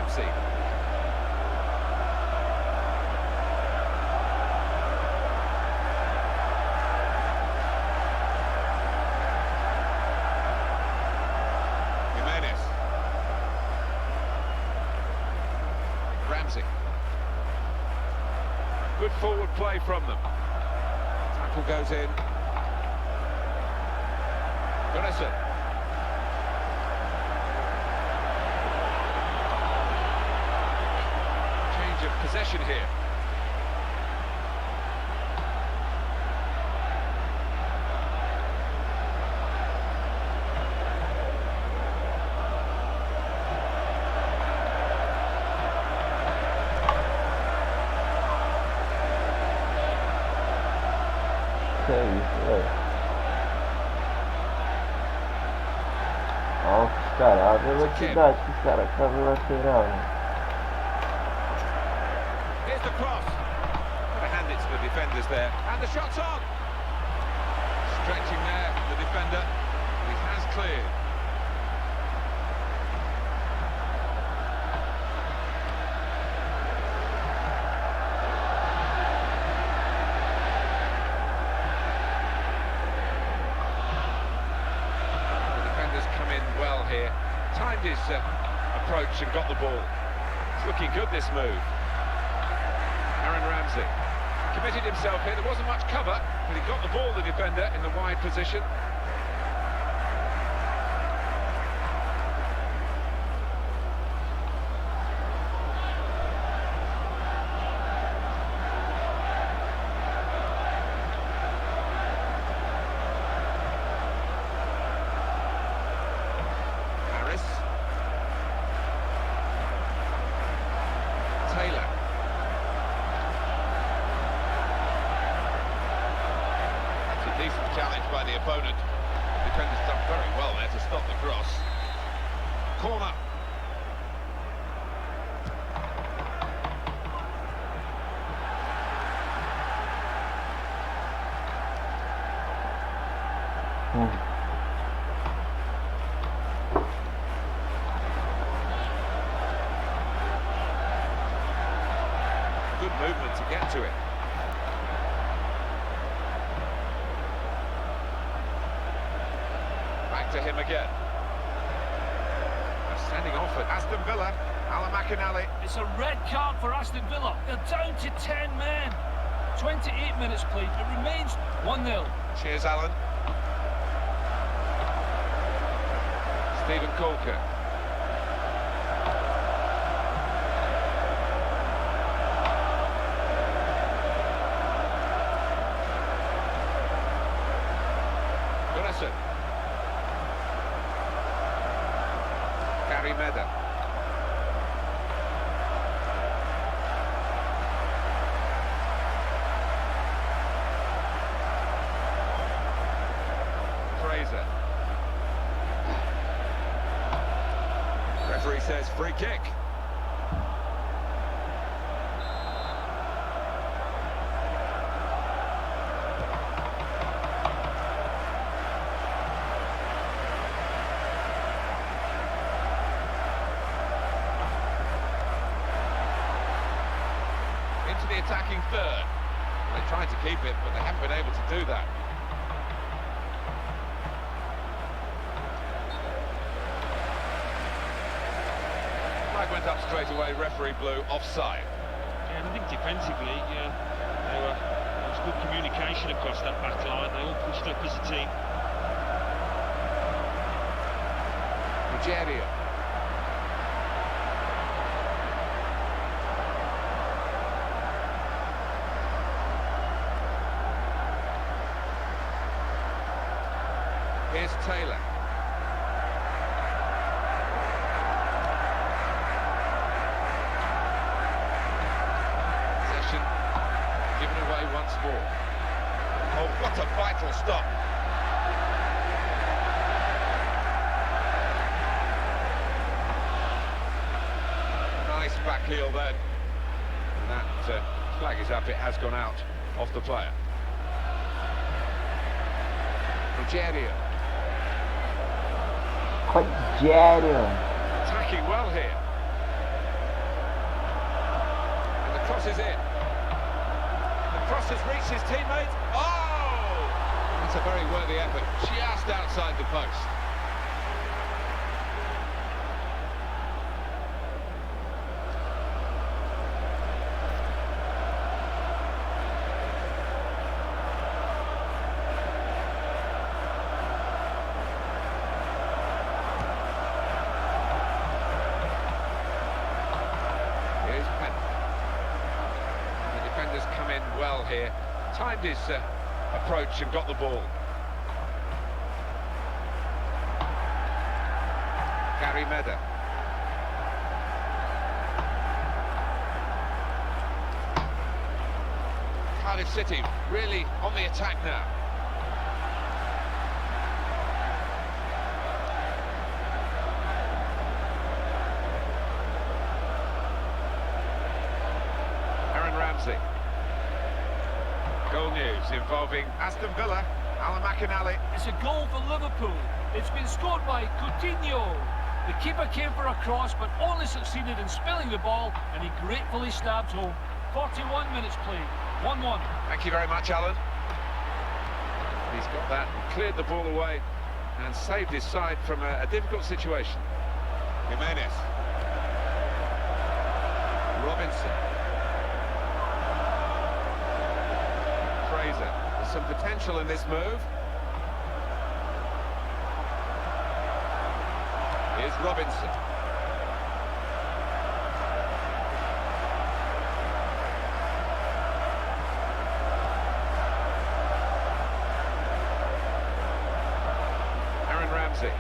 Ramsey. Ramsey. Good forward play from them. Tackle goes in. Gunnarsson. Change of possession here. Que é isso, velho? Olha os caras, a velocidade que os caras fazem lateral, né? Here's the cross. Gotta hand it to the defenders there. And the shot's on. Stretching there, the defender. He has cleared. Well here, timed his approach and got the ball. It's looking good, this move. Aaron Ramsey committed himself here. There wasn't much cover, but he got the ball, the defender, in the wide position. Taylor. That's a decent challenge by the opponent. The defender's done very well there to stop the cross. Corner. Good movement to get to it. Back to him again. They're standing off at Aston Villa. Alan McInally. It's a red card for Aston Villa. They're down to 10 men. 28 minutes played. It remains 1-0. Cheers, Alan. Stephen Colker. Gunnarsson. Gary Meda. Fraser. Referee says free kick. Into the attacking third. They tried to keep it, but they haven't been able to do that. Flag went up straight away, referee blew offside. Yeah, and I think defensively, there was good communication across that back line. They all pushed up as a team. Nigeria. Here's Taylor. Possession given away once more. Oh, what a vital stop. Nice back heel then. And that flag is up, it has gone out off the player. Nigeria. Rogério. Attacking well here. crosses in. The cross has reached his teammate. Oh! That's a very worthy effort, just outside the post. Come in well here, timed his approach and got the ball. Gary Meda. Cardiff City really on the attack now. Ramsey. Goal news involving Aston Villa, Alan McInally. It's a goal for Liverpool. It's been scored by Coutinho. The keeper came for a cross but only succeeded in spilling the ball, and he gratefully stabbed home. 41 minutes played, 1-1. Thank you very much, Alan. He's got that and cleared the ball away and saved his side from a difficult situation. Jimenez. Robinson. Fraser. There's some potential in this move. Here's Robinson. Ramsey.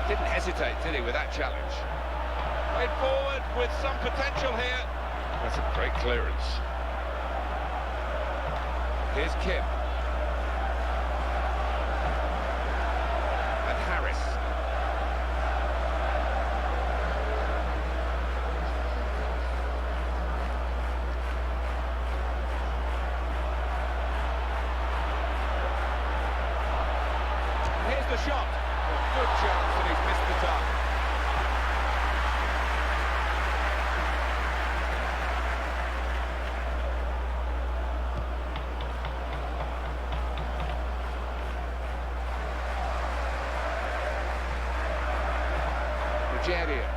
Didn't hesitate, did he, with that challenge? Played forward with some potential here. That's a great clearance. Here's Kim. And Harris. Here's the shot. Good chance, and he's missed the target. Nigeria.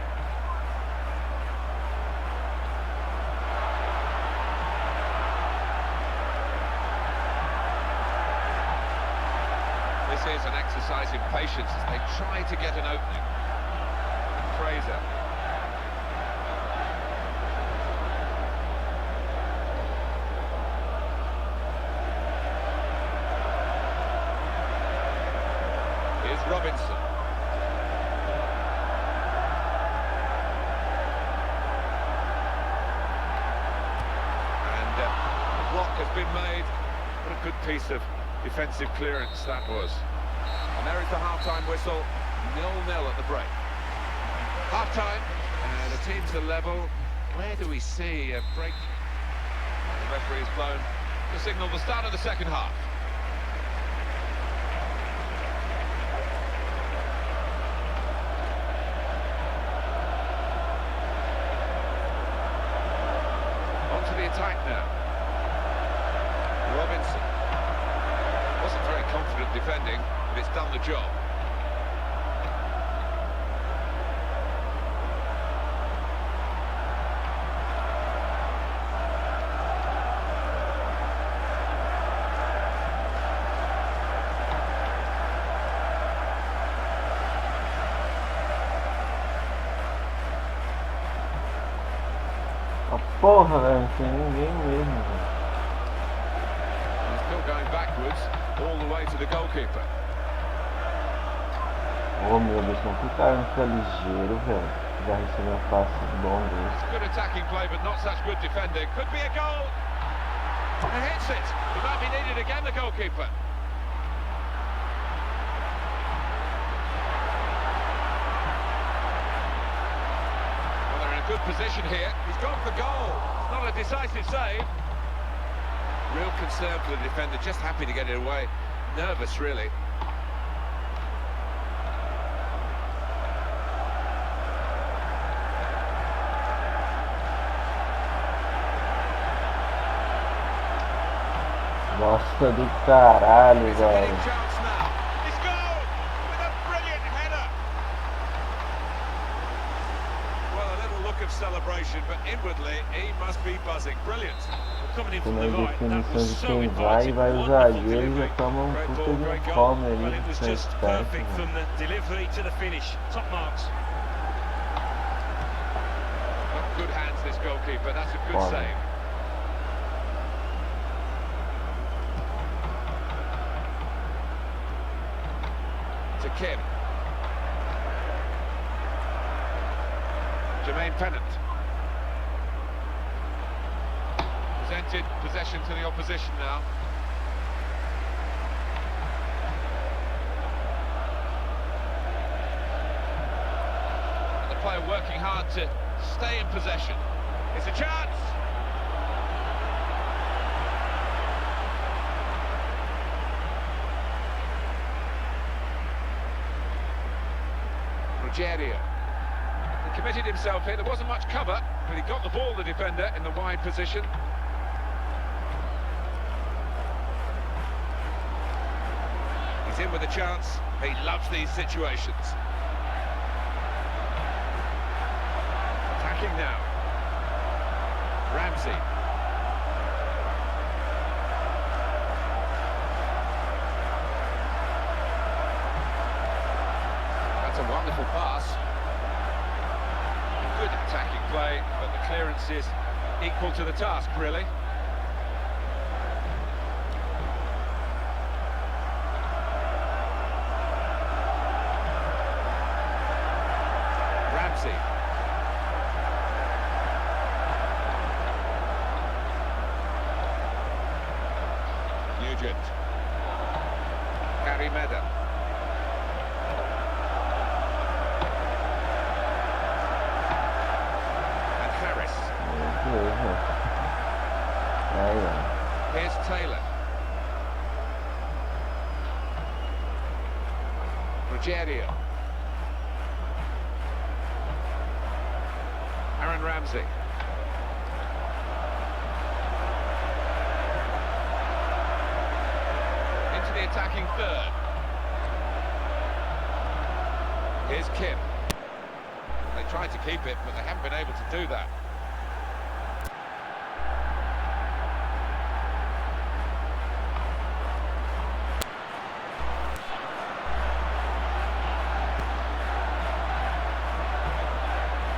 This is an exercise in patience as they try to get an opening. Fraser. Here's Robinson. And the block has been made. What a good piece of defensive clearance that was. And there is the half-time whistle, 0-0 at the break. Half-time, the teams are level. Where do we see a break? The referee has blown to signal the start of the second half. On to the attack now. Robinson. Wasn't very confident defending, but it's done the job. A porra, velho, sem ninguém mesmo, velho. Still going backwards, all the way to the goalkeeper. Oh meu Deus, como que o cara não fica ligeiro, velho. Já recebeu um passe bom desse. Good attacking play, but not such good defending. Could be a goal. And hits it. It might be needed again, the goalkeeper. Well, they're in a good position here. He's gone for goal. It's not a decisive save. Real concern for the defender, just happy to get it away. Nervous, really. Nossa do caralho, It's a velho. heading chance now. It's goal with a brilliant header. Well, a little look of celebration, but inwardly he must be buzzing. Brilliant. Coming in Com from a the right, that definição was de so quem vai inviting. os Wonderful zagueiros já delivery. tomam um Great puta ball, de great um goal. come ali Well, it de was frente just perto, perfect mano. from the delivery to the finish. Top marks. Got good hands, this goalkeeper. That's a good Foda. save. To Kim. Jermaine Pennant. Presented possession to the opposition now. And the player working hard to stay in possession. It's a chance! Rogerio. He committed himself here, there wasn't much cover, but he got the ball, the defender, in the wide position. He's in with a chance, he loves these situations. Attacking now. Ramsey. That's a wonderful pass. Good attacking play, but the clearance is equal to the task, really. Ramsey. Nugent. Gary Meda. And Harris. Aí, ó. Here's Taylor. Rogerio. Aaron Ramsey. Into the attacking third. Here's Kim. They tried to keep it, but they haven't been able to do that.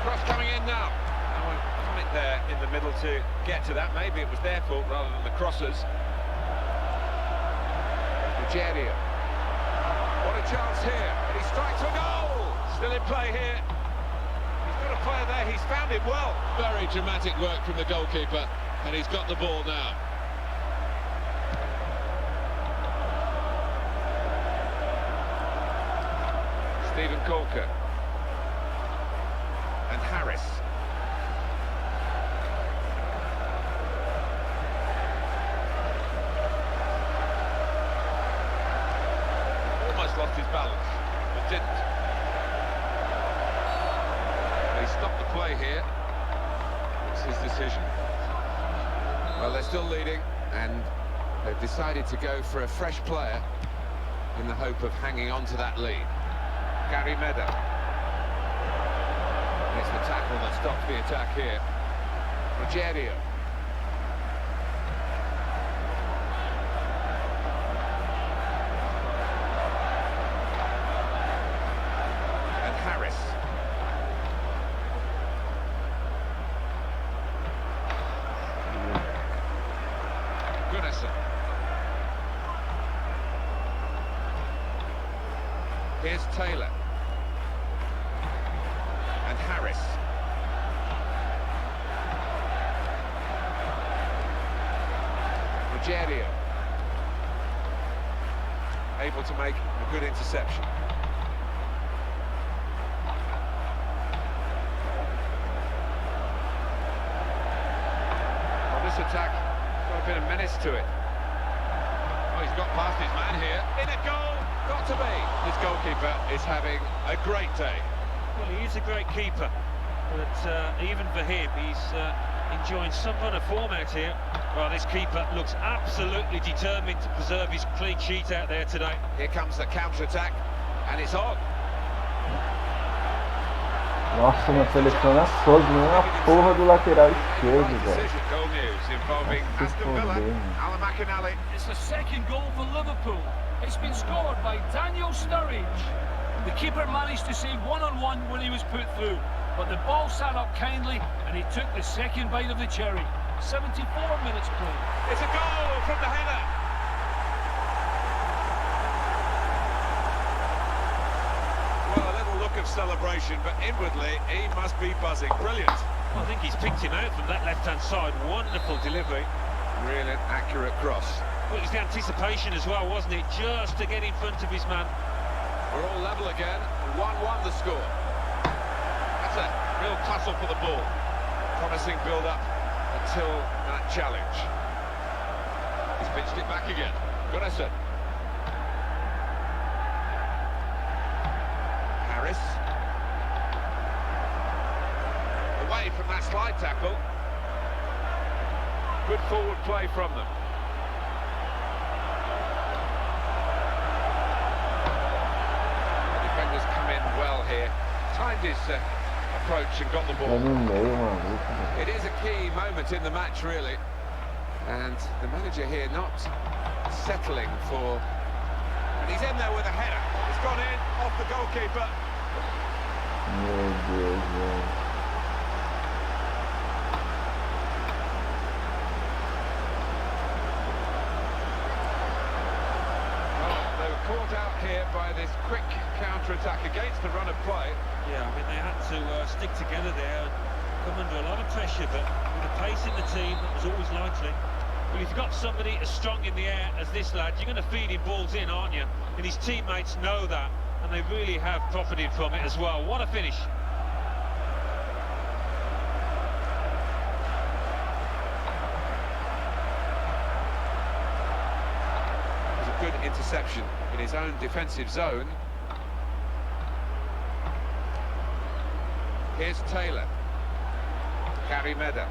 Cross coming in now. No one comment there in the middle to get to that. Maybe it was their fault rather than the crossers. Rogerio. What a chance here. And he strikes a goal. Still in play here. He's got a player there. He's found it well. Very dramatic work from the goalkeeper. And he's got the ball now. Stephen Corker. And Harris. Almost lost his balance, but didn't. He stopped the play here. It's his decision. Well, they're still leading, and they've decided to go for a fresh player in the hope of hanging on to that lead. Gary Meda. It's the tackle that stops the attack here. Rogerio. And Harris. Gunnarsson. Here's Taylor. And Harris. Rogerio. Able to make a good interception. Well, this attack got a bit of menace to it. Oh, he's got past his man here. In a goal! Got to be. This goalkeeper is having a great day. Well, he is a great keeper. But even for him, he's enjoying some run of form out here. Well, this keeper looks absolutely determined to preserve his clean sheet out there today. Here comes the counter-attack, and it's on. Nossa, não seleciona sozinho a porra do lateral esquerdo, velho. Goal news involving Aston Villa, Alan. It's the second goal for Liverpool. It's been scored by Daniel Sturridge. The keeper managed to save one-on-one when he was put through, but the ball sat up kindly and he took the second bite of the cherry. 74 minutes played. It's a goal from the header. Well, a little look of celebration, but inwardly he must be buzzing. Brilliant. Well, I think he's picked him out from that left-hand side. Wonderful delivery. Really accurate cross. Well, it's the anticipation as well, wasn't it? Just to get in front of his man. We're all level again. 1-1 the score. That's a real tussle for the ball. Promising build-up until that challenge. He's pitched it back again. Gunnarsson. Harris. Away from that slide tackle. Good forward play from them. The defenders come in well here. Timed his approach and got the ball. It is a key moment in the match, really. And the manager here not settling for... And he's in there with a header. It's gone in, off the goalkeeper. Meu Deus, velho. They were caught out here by this quick counter-attack against the run of play. Yeah, I mean, they had to stick together there and come under a lot of pressure, but with the pace in the team, that was always likely. Well, if you've got somebody as strong in the air as this lad, you're going to feed him balls in, aren't you? And his teammates know that, and they really have profited from it as well. What a finish. Good interception in his own defensive zone. Here's Taylor. Carrimeda.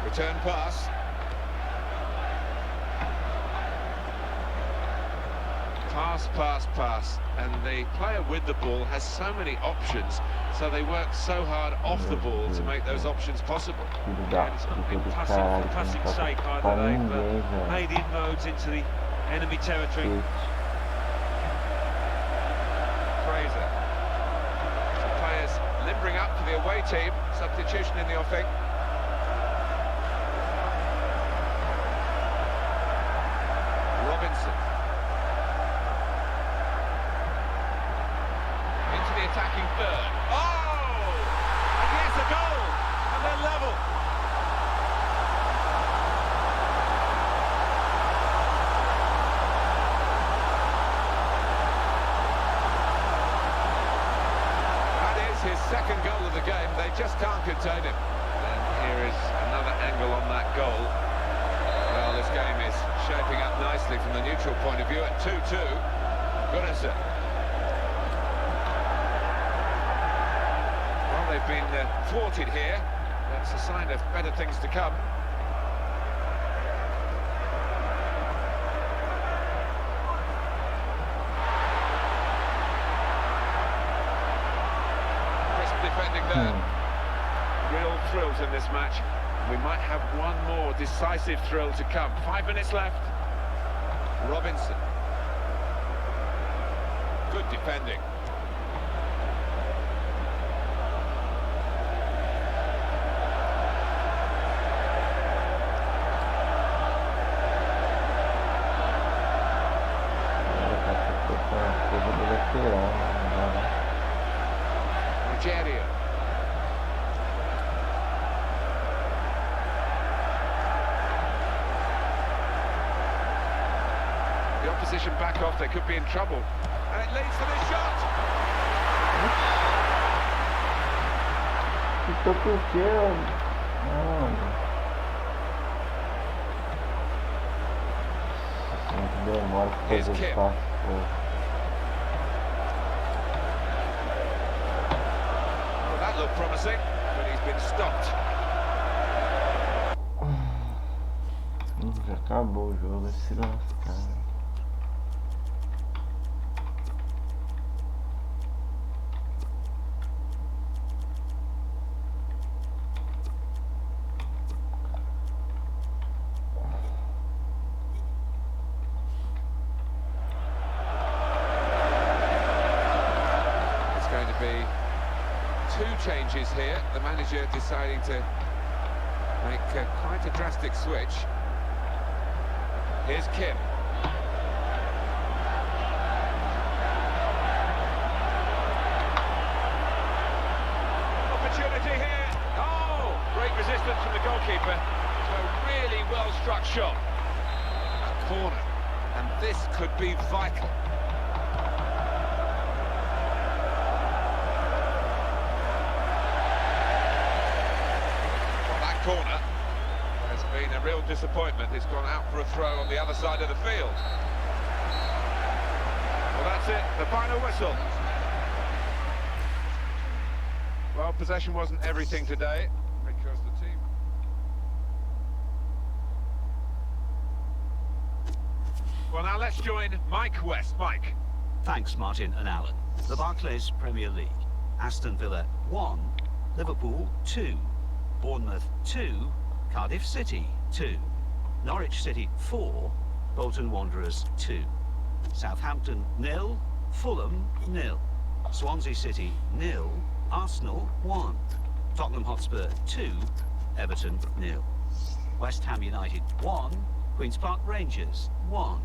Return pass. Pass. And the player with the ball has so many options, so they work so hard off the ball to make those options possible. Yeah, it's not been passing for passing's sake either. They've made inroads into the enemy territory. Fraser. Some players limbering up for the away team. Substitution in the offing. Robinson. Into the attacking third. Oh! And here's the goal! And they're level. His second goal of the game. They just can't contain him. And here is another angle on that goal. Well, this game is shaping up nicely from the neutral point of view at 2-2. Gunnarsson. Well, they've been thwarted here. That's a sign of better things to come. Defending there. Real thrills in this match. We might have one more decisive thrill to come. 5 minutes left. Robinson. Good defending. Nigeria. The opposition back off, they could be in trouble. And it leads to this shot! Estou por quê? Não. Muito demora para fazer espaço. promising, but he's been stopped. Já acabou o jogo, se lascar. Changes here, the manager deciding to make quite a drastic switch. Here's Kim. Opportunity here. Oh, great resistance from the goalkeeper. So a really well struck shot. A corner, and this could be vital. Corner has been a real disappointment. It's gone out for a throw on the other side of the field. Well, that's it, the final whistle. Well, possession wasn't everything today because the team... Well, now let's join Mike West. Mike. Thanks, Martin and Alan. The Barclays Premier League. Aston Villa 1, Liverpool 2. Bournemouth 2, Cardiff City 2, Norwich City 4, Bolton Wanderers 2, Southampton 0, Fulham 0, Swansea City 0, Arsenal 1, Tottenham Hotspur 2, Everton 0, West Ham United 1, Queen's Park Rangers 1.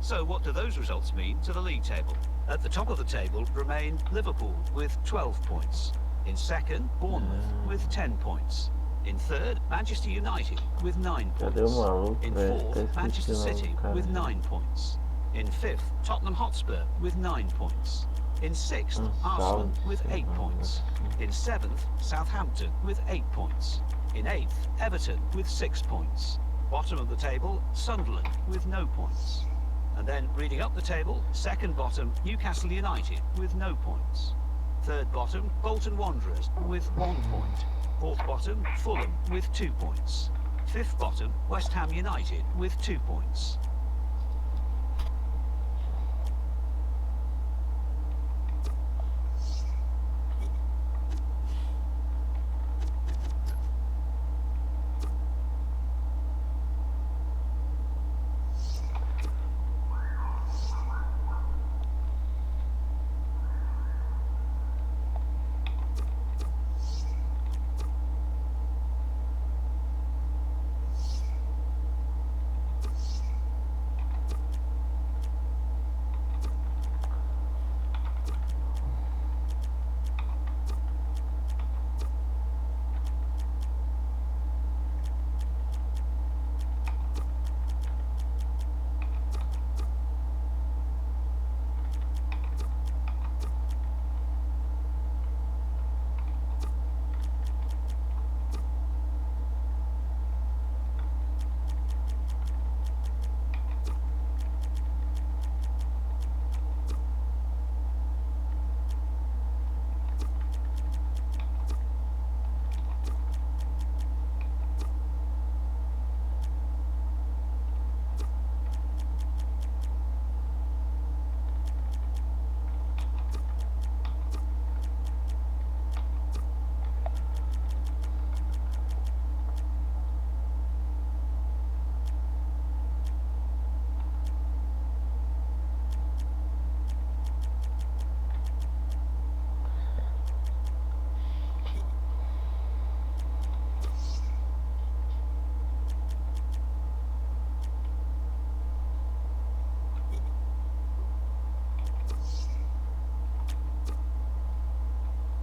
So what do those results mean to the league table? At the top of the table remain Liverpool with 12 points. In second, Bournemouth with 10 points. In third, Manchester United with 9 points. In fourth, Manchester City with 9 points. In fifth, Tottenham Hotspur with 9 points. In sixth, Arsenal with 8 points. In seventh, Southampton with 8 points. In eighth, Everton with 6 points. Bottom of the table, Sunderland with no points. And then reading up the table, second bottom, Newcastle United with no points. Third bottom, Bolton Wanderers with 1 point. Fourth bottom, Fulham with 2 points. Fifth bottom, West Ham United with 2 points.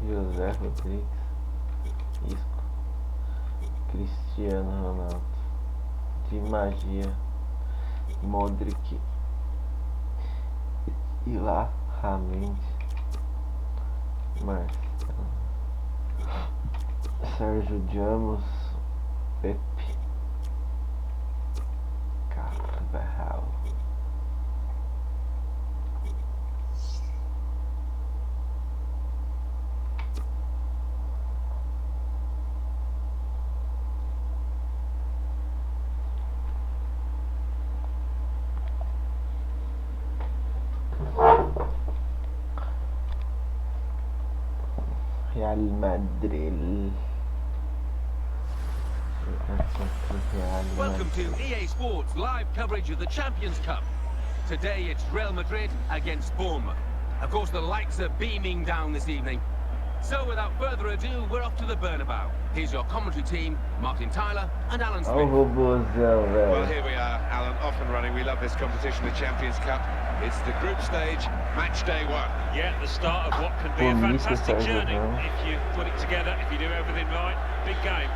José Rodrigues, Isco, Cristiano Ronaldo, Di Magia, Modric, Ilharamente, Marcelo, Sérgio Ramos, Pepe, Carvajal. Real Madrid. Welcome to EA Sports live coverage of the Champions Cup. Today it's Real Madrid against Bournemouth. Of course, the lights are beaming down this evening. So without further ado, we're off to the Bernabeu. Here's your commentary team, Martin Tyler and Alan Smith. Well, here we are, Alan, off and running. We love this competition, the Champions Cup. It's the group stage, match day 1. Yeah, the start of what can be a fantastic journey if you put it together, if you do everything right. Big game.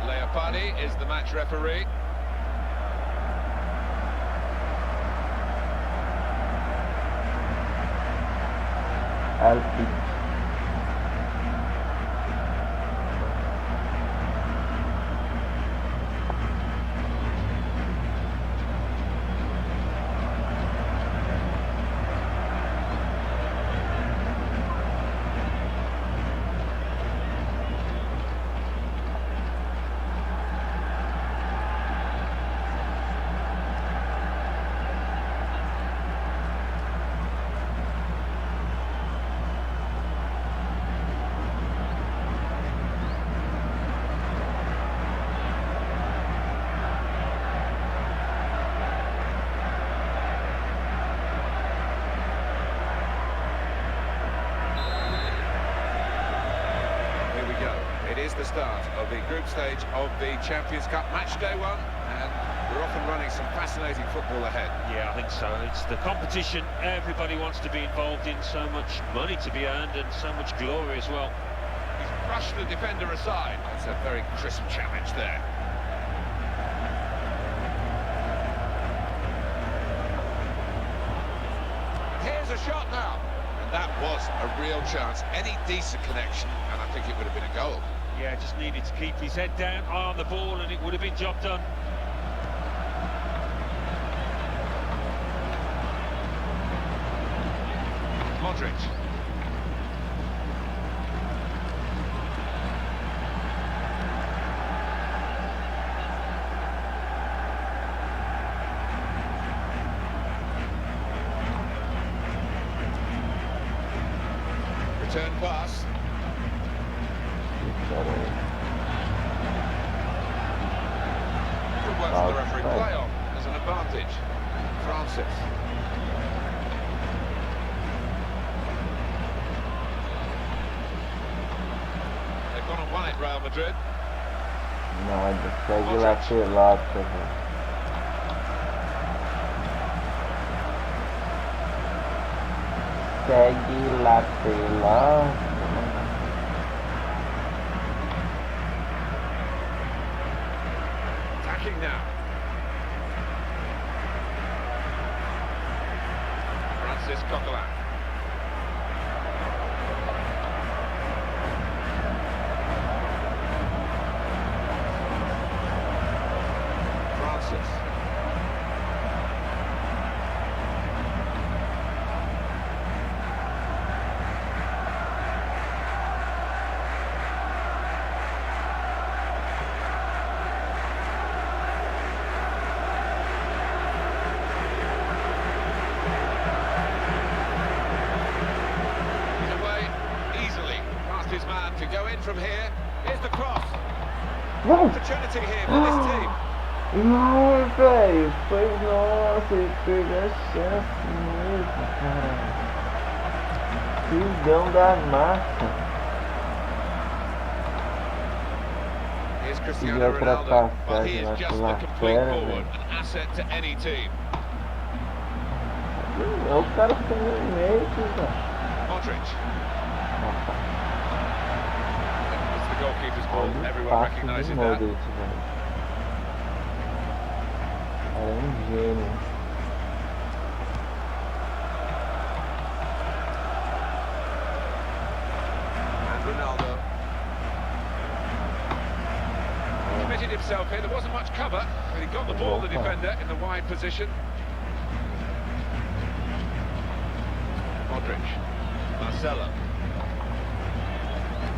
Leopardi is the match referee. Épicos. The start of the group stage of the Champions Cup, match day 1, and we're off and running. Some fascinating football ahead. Yeah, I think so. It's the competition everybody wants to be involved in, so much money to be earned and so much glory as well. He's brushed the defender aside. That's a very crisp challenge there. Here's a shot now, and that was a real chance. Any decent connection, and I think it would have been a goal. Yeah, just needed to keep his head down, eye on the ball, and it would have been job done. Modric. Return pass. Good work for the referee. Play on. There's an advantage. Francis. They've gone and won it, Real Madrid. Nada, segue lá pelota, velho. Segue lá pelota. Now. Francis Coquelin. Francis. His man to go in from here. Here's the cross. Opportunity here for this team. Não, velho, foi nossa, ele perdeu a chance mesmo, cara. Filhão da massa. Here's Cristiano Ronaldo. Well, he is just the complete forward, an asset to any team. O cara ficou no meio, velho. Modric. Goalkeeper's ball, everyone recognises that. Gênio. And Ronaldo. Committed himself here, there wasn't much cover, but he got the ball, the defender, in the wide position. Modric. Marcelo.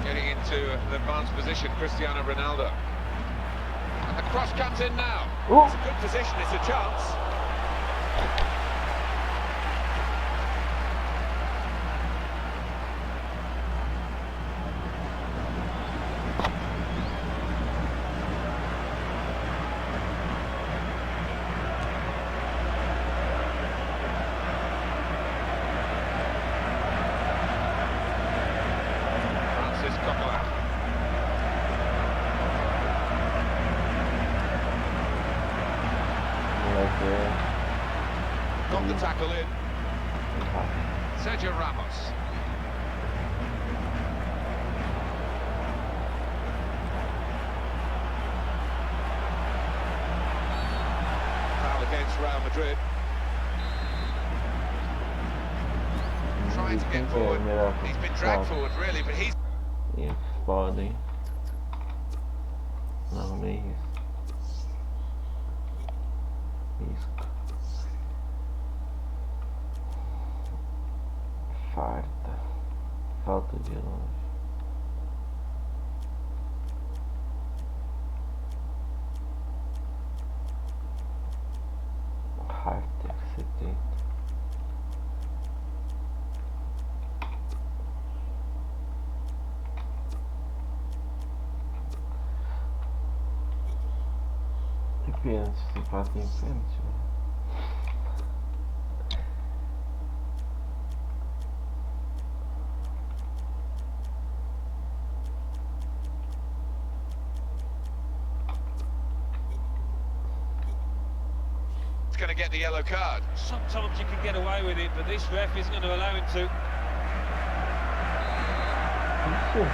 Getting into the advanced position, Cristiano Ronaldo. And the cross comes in now. Ooh. It's a good position, it's a chance. tackle in. Sergio Ramos. Foul against Real Madrid. Trying to get forward. He's been dragged forward, really, but he's... Isso, podem. Não, nem isso. Isso. Farta. Falta de longe. Harter 70. Pênalti, se empate em pênalti. He's going to get the yellow card. Sometimes you can get away with it, but this ref isn't going to allow him to. Isso.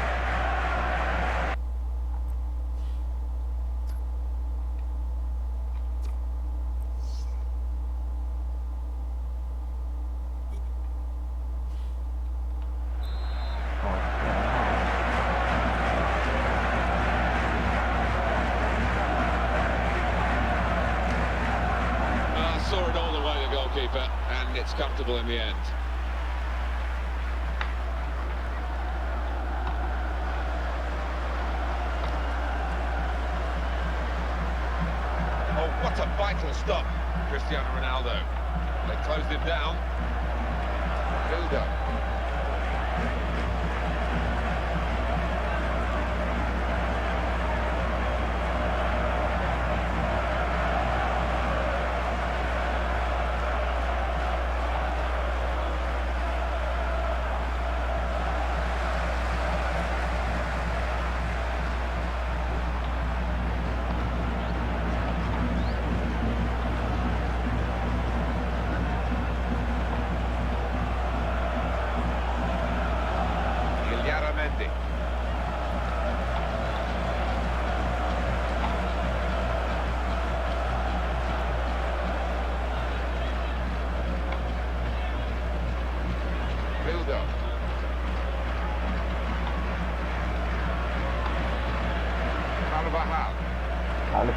Saw it all the way, the goalkeeper, and it's comfortable in the end. Oh, what a vital stop, Cristiano Ronaldo. They closed him down. Build up.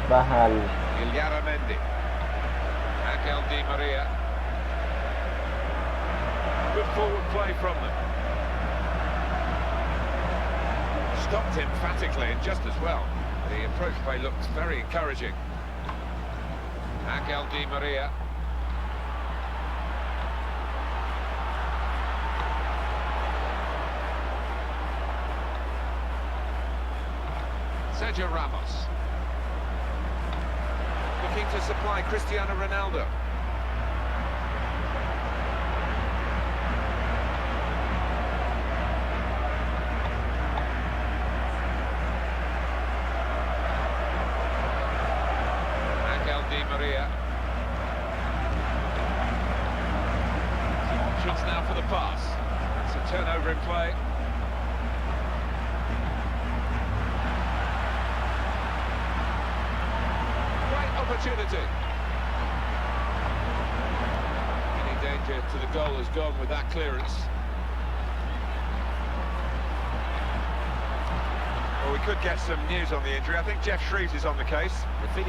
Bahal. Mendy. Angel Di Maria. Good forward play from them. Stopped emphatically and just as well. The approach play looks very encouraging. Angel Di Maria. Sergio Ramos. Looking to supply Cristiano Ronaldo. Angel Di Maria. Some options now for the pass. It's a turnover in play. Opportunity. Any danger to the goal has gone with that clearance. Well, we could get some news on the injury. I think Jeff Shreves is on the case. An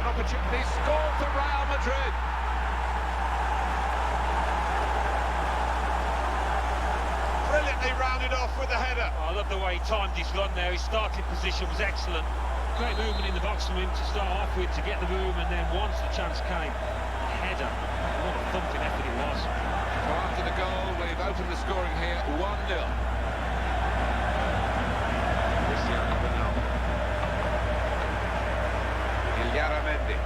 opportunity scored for Real Madrid. Brilliantly rounded off with the header. Oh, I love the way he timed his run there. His starting position was excellent. Great movement in the box from him to start off with, to get the room, and then once the chance came, the header. What a thumping effort it was. So after the goal, we've opened the scoring here, 1-0. Cristiano Ronaldo. Mendy.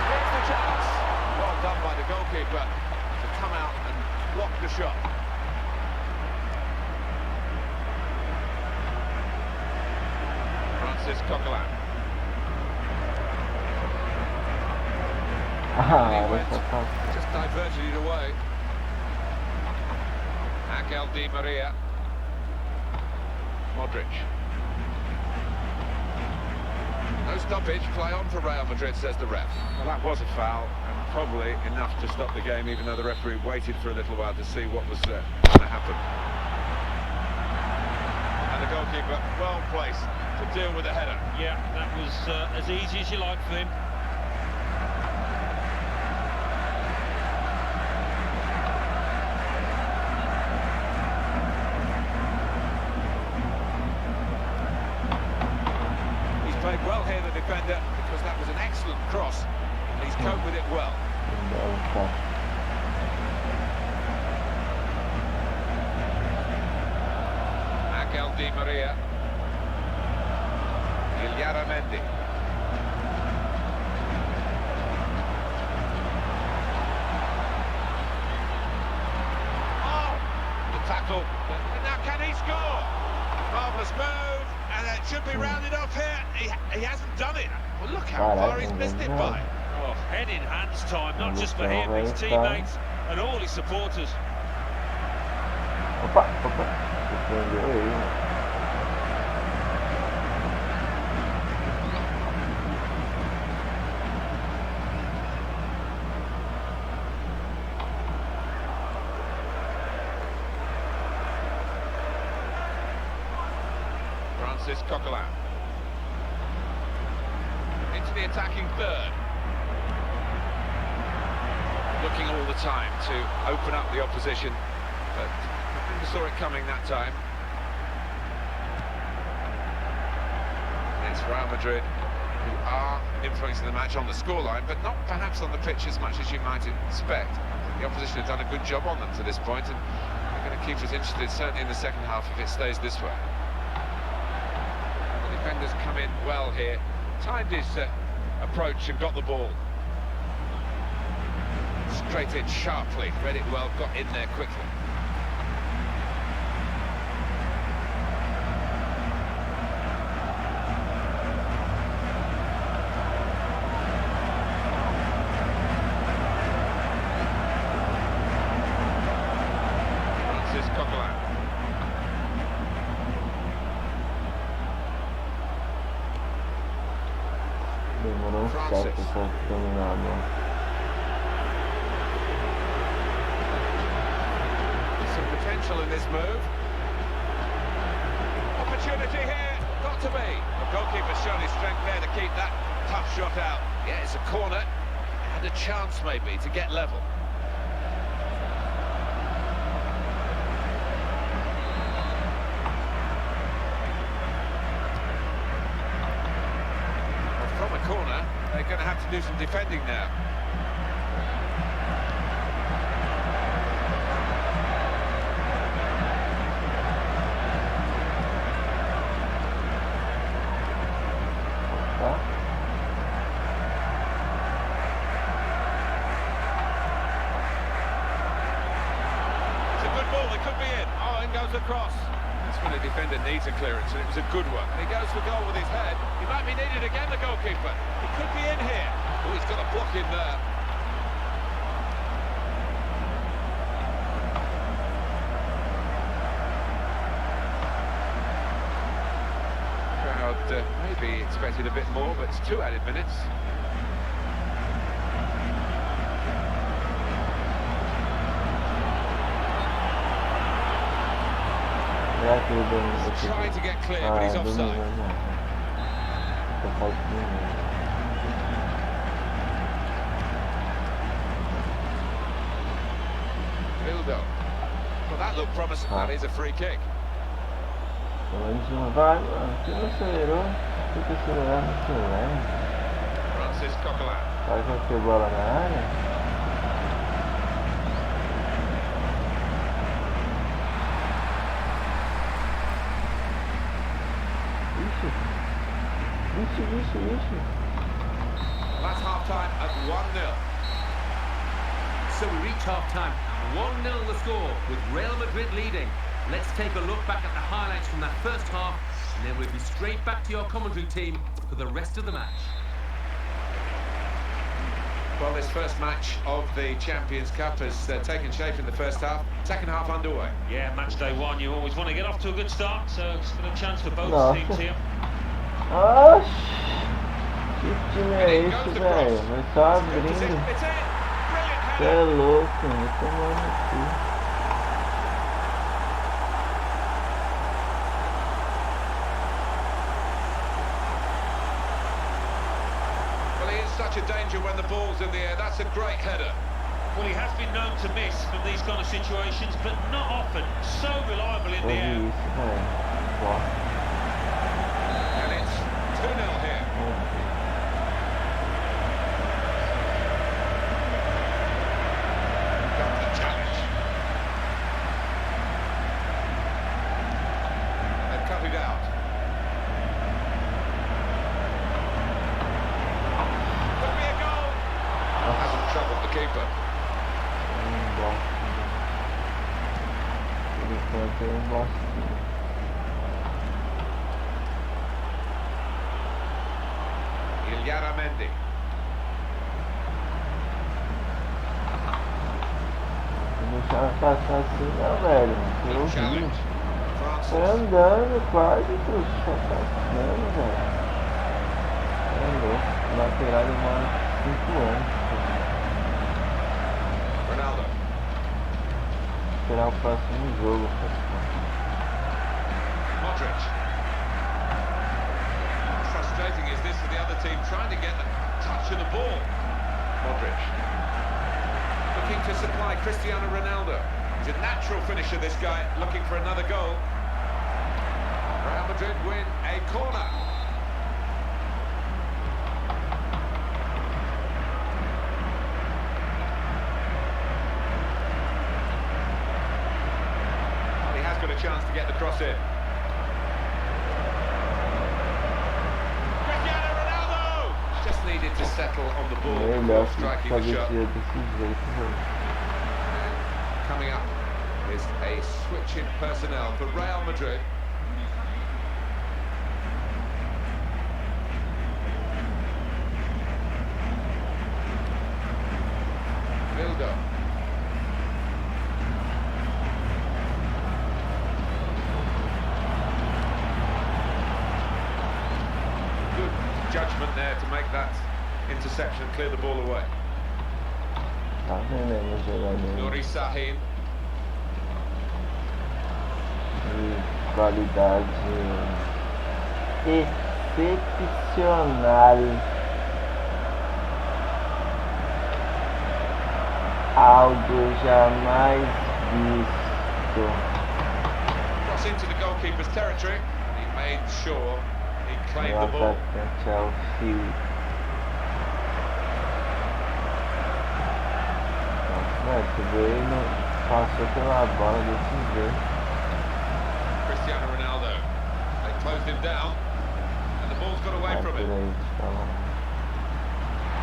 Here's the chance. Well done by the goalkeeper to come out and block the shot. Coquelin. Just diverted it away. Angel Di Maria. Modric. No stoppage, play on for Real Madrid, says the ref. Well, that was a foul, and probably enough to stop the game, even though the referee waited for a little while to see what was going to happen. And the goalkeeper well placed to deal with the header. Yeah, that was as easy as you like for him. Played well here, the defender, because that was an excellent cross, and he's coped with it well. Angel Di Maria. Mendy. Oh, the tackle. Now can he score? Marvellous move. And it should be rounded off here. He hasn't done it. Well, look how far he's missed it by. Oh, head in hands time, not just for him, his teammates and all his supporters. Francis Coquelin into the attacking third, looking all the time to open up the opposition, but never saw it coming that time. It's Real Madrid who are influencing the match on the scoreline, but not perhaps on the pitch as much as you might expect. The opposition have done a good job on them to this point, and they're going to keep us interested certainly in the second half if it stays this way. Defenders come in well here, timed his approach and got the ball. Straight in sharply, read it well, got in there quickly. Francis Coquelin. Some potential in this move. Opportunity here, got to be. The goalkeeper's shown his strength there to keep that tough shot out. Yeah, it's a corner, and a chance maybe to get level. From a corner, they're going to have to do some defending now. It's a good ball, it could be in. Oh, in goes the cross. That's when a defender needs a clearance, and it was a good one. And he goes for goal with his head. He might be needed again, the goalkeeper. He could be in here. Oh, he's got a block in there. Crowd maybe expected a bit more, but it's 2 added minutes. Trying to get clear, but he's offside. Bildo. Well, that looked promising. That is a free kick. Francis Coquelin. That's half-time at 1-0. So we reach half-time, 1-0 the score, with Real Madrid leading. Let's take a look back at the highlights from that first half, and then we'll be straight back to your commentary team for the rest of the match. Well, this first match of the Champions Cup has taken shape in the first half. Second half underway. Yeah, match day one, you always want to get off to a good start, so it's got a chance for both teams here. Oxi! Que time é esse, velho? Vai só abrindo. Você é louco, vai tomar no cu. Such a danger when the ball's in the air. That's a great header. Well, he has been known to miss from these kind of situations, but not often. So reliable in the air. And it's 2-0 here. Got the challenge. They've cut it out. Hasn't troubled the keeper. Mendy. Não deixava passar assim não, velho. Eu vi. Foi andando quase, só passando, velho. É louco. O lateral demora 5 anos. Ronaldo. Esperar o próximo jogo. Modric. How frustrating is this for the other team trying to get the touch of the ball? Modric. Looking to supply Cristiano Ronaldo. He's a natural finisher, this guy, looking for another goal. Real Madrid win a corner. Chance to get the cross in. Cristiano Ronaldo just needed to settle on the ball before striking the shot. Coming up is a switch in personnel for Real Madrid. Vildo. Judgment there to make that interception and clear the ball away. Nuri Sahin. Qualidade excepcional. Algo jamais visto. Cross into the goalkeeper's territory. He made sure he claimed the ball. Tu vê, ele não passou pela bola desse jeito. Cristiano Ronaldo. They closed him down, and the ball's got away from him.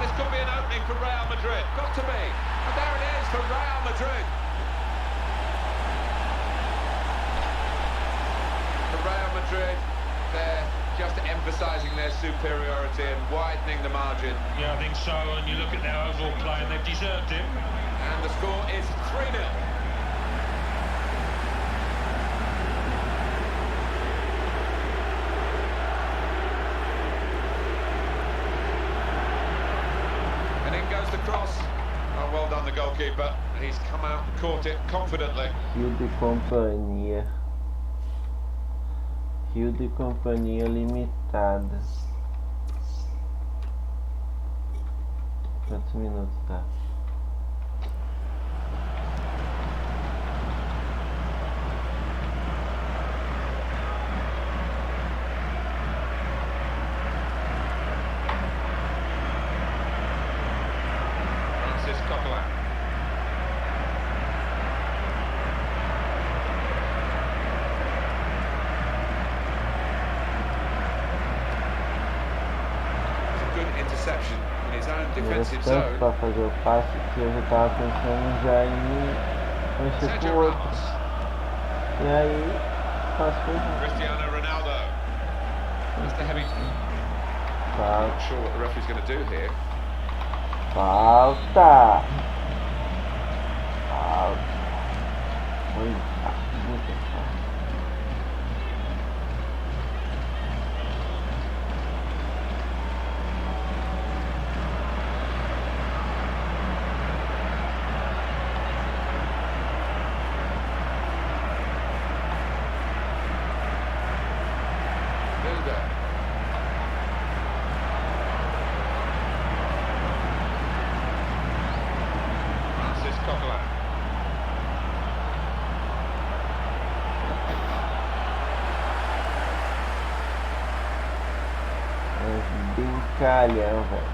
This could be an opening for Real Madrid. Got to be. And there it is for Real Madrid. For Real Madrid, they're just emphasising their superiority and widening the margin. Yeah, I think so. And you look at their overall play, and they've deserved it. And the score is 3-0. And in goes the cross. Oh, well done, the goalkeeper. He's come out and caught it confidently. Rio de Companhia Limitada. Quantos minutos tá? Interception in his own defensive tanto zone. para fazer o passe que eu já estava pensando já em mexer com o outro. E aí, passo foi Cristiano Ronaldo. Just a heavy. Not sure what the referee's going to do here. Falta. Falta. Muita, muita falta. Brincalhão, velho.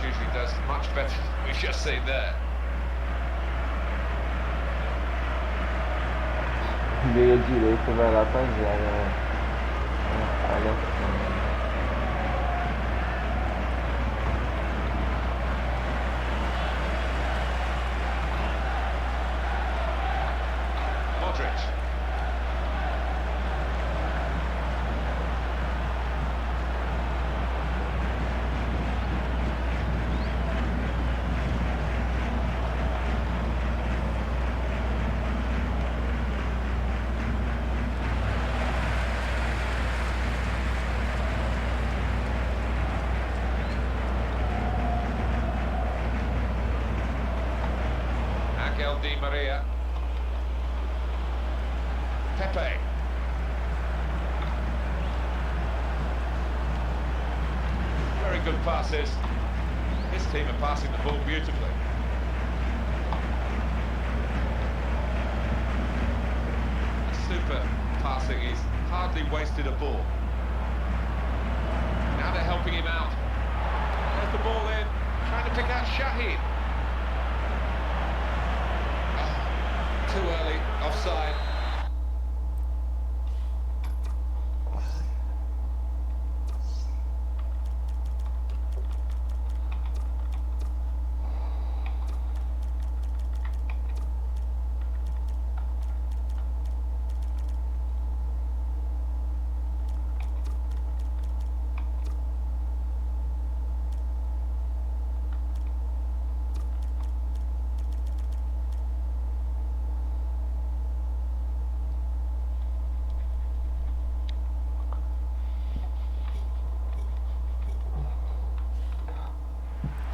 Usually does much better than we've just seen there. Meia direita vai lá pra zaga, né? Olha assim. Di Maria. Pepe. Very good passes. His team are passing the ball beautifully. Super passing. He's hardly wasted a ball. Now they're helping him out. There's the ball in. Trying to pick out Shaheen. Too early, offside.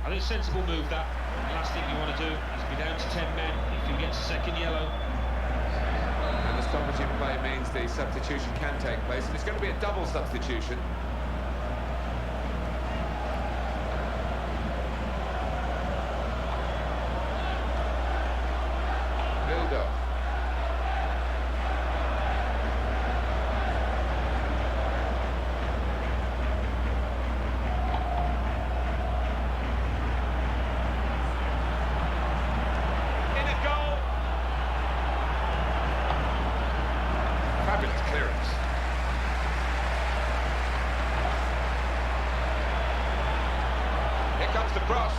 I think sensible move that. The last thing you want to do is be down to 10 men if you get a second yellow. And the stoppage in play means the substitution can take place, and it's going to be a double substitution. Build-up. Fabulous clearance. Here comes the cross.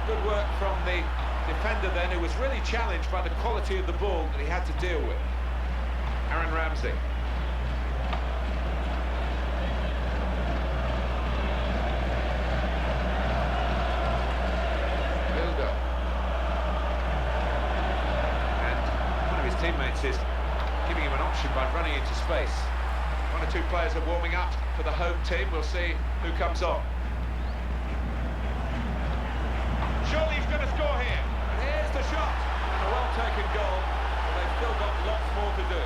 Good work from the defender then, who was really challenged by the quality of the ball that he had to deal with. Aaron Ramsey. Bildo. And one of his teammates is giving him an option by running into space. One or two players are warming up for the home team. We'll see who comes on. Surely he's going to score here. And here's the shot. And a well-taken goal, but they've still got lots more to do.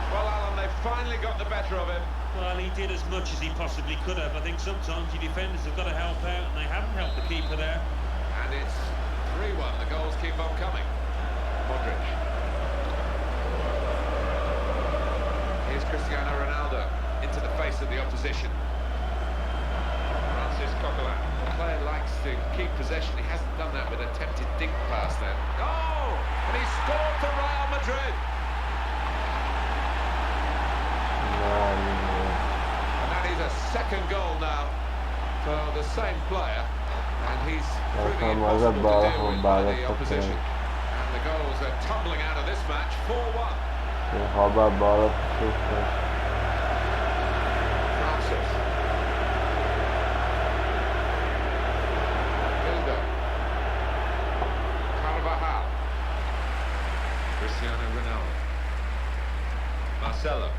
Well, Alan, they've finally got the better of him. Well, he did as much as he possibly could have. I think sometimes your defenders have got to help out, and they haven't helped the keeper there. And it's 3-1. The goals keep on coming. Modric. Here's Cristiano Ronaldo into the face of the opposition. Francis Coquelin. The player likes to keep possession. He hasn't done that with attempted dink pass then. Oh! And he scored for Real Madrid. And that is a second goal now for the same player. And he's proving impossible to deal with by the opposition. And the goals are tumbling out of this match, 4-1. Ele rouba a bola pro Francis. Hilda. Carvajal. Cristiano Ronaldo. Marcelo.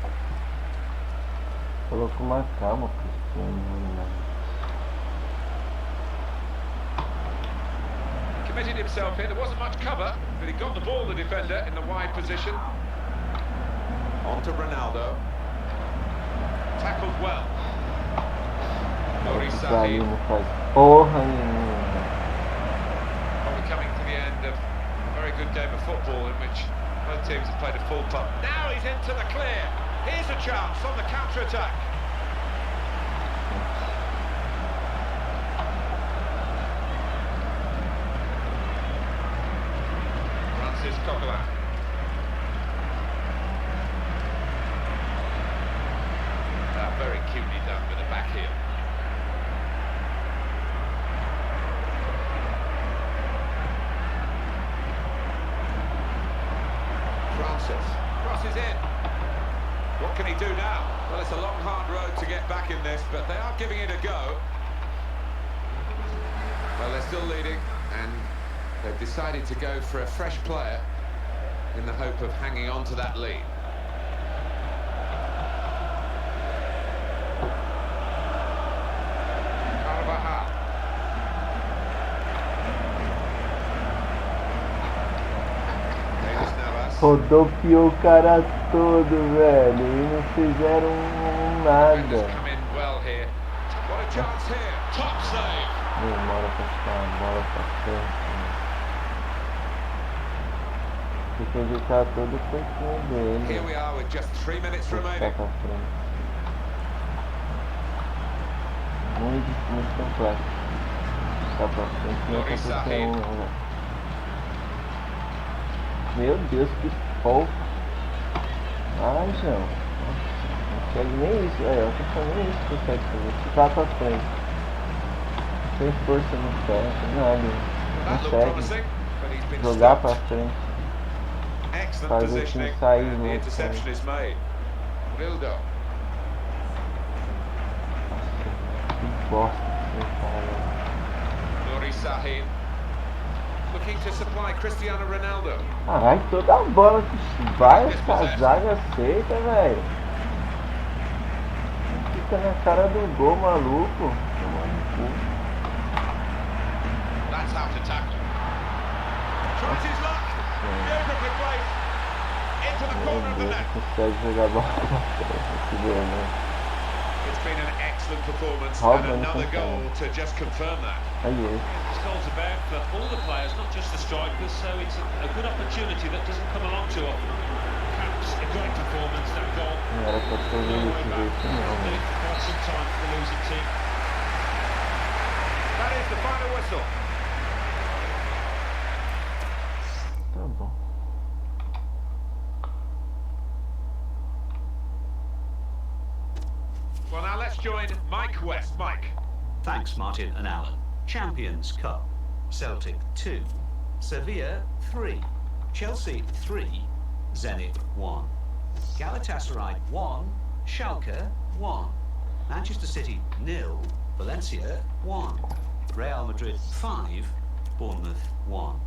Colocou uma calma pro Cristiano. Committed himself here. There wasn't much cover, but he got the ball, the defender, in the wide position. On to Ronaldo. Tackled well. Nuri Sahin. Porra nenhuma. We're coming to the end of a very good game of football in which both teams have played a full putt. Now he's into the clear. Here's a chance on the counter-attack. Francis Coquelin. Very cutely done with a back heel. Francis crosses in. What can he do now? Well, it's a long, hard road to get back in this, but they are giving it a go. Well, they're still leading, and they've decided to go for a fresh player in the hope of hanging on to that lead. Rodopiou o cara todo, velho. E não fizeram nada. Demora pra ficar a bola pra frente. Tem que evitar todo o pouquinho dele. Here we are with just 3 minutes remaining. Pra frente. Muito complexo. Tá pra frente, não aconteceu um. Meu Deus, que pouco. Ai, João. Não consegue nem isso. É, eu tô falando nem isso que consegue fazer. Ficar pra frente. Sem força no pé, sem nada. Não consegue jogar pra frente. Fazer o time sair muito. Nossa, que bosta. Nuri Sahin. Looking to supply Cristiano Ronaldo. Ai, toda a bola que vai, essa zaga aceita, velho. Fica na cara do gol, maluco. That's how to tackle. Tries his luck. Beautifully placed. Into the corner of the net. Consegue jogar a bola pra frente. It's been an excellent performance and another goal to just confirm that. This goal's about for all the players, not just the strikers, so it's a good opportunity that doesn't come along too often. Perhaps a great performance, that goal. Era pra fazer isso, Quite some time for the losing team. That is the final whistle. Tá bom. Well, now let's join Mike West. Mike. Thanks, Martin and Alan. Champions Cup. Celtic 2. Sevilla 3. Chelsea 3. Zenit 1. Galatasaray 1. Schalke 1. Manchester City 0. Valencia 1. Real Madrid 5. Bournemouth 1.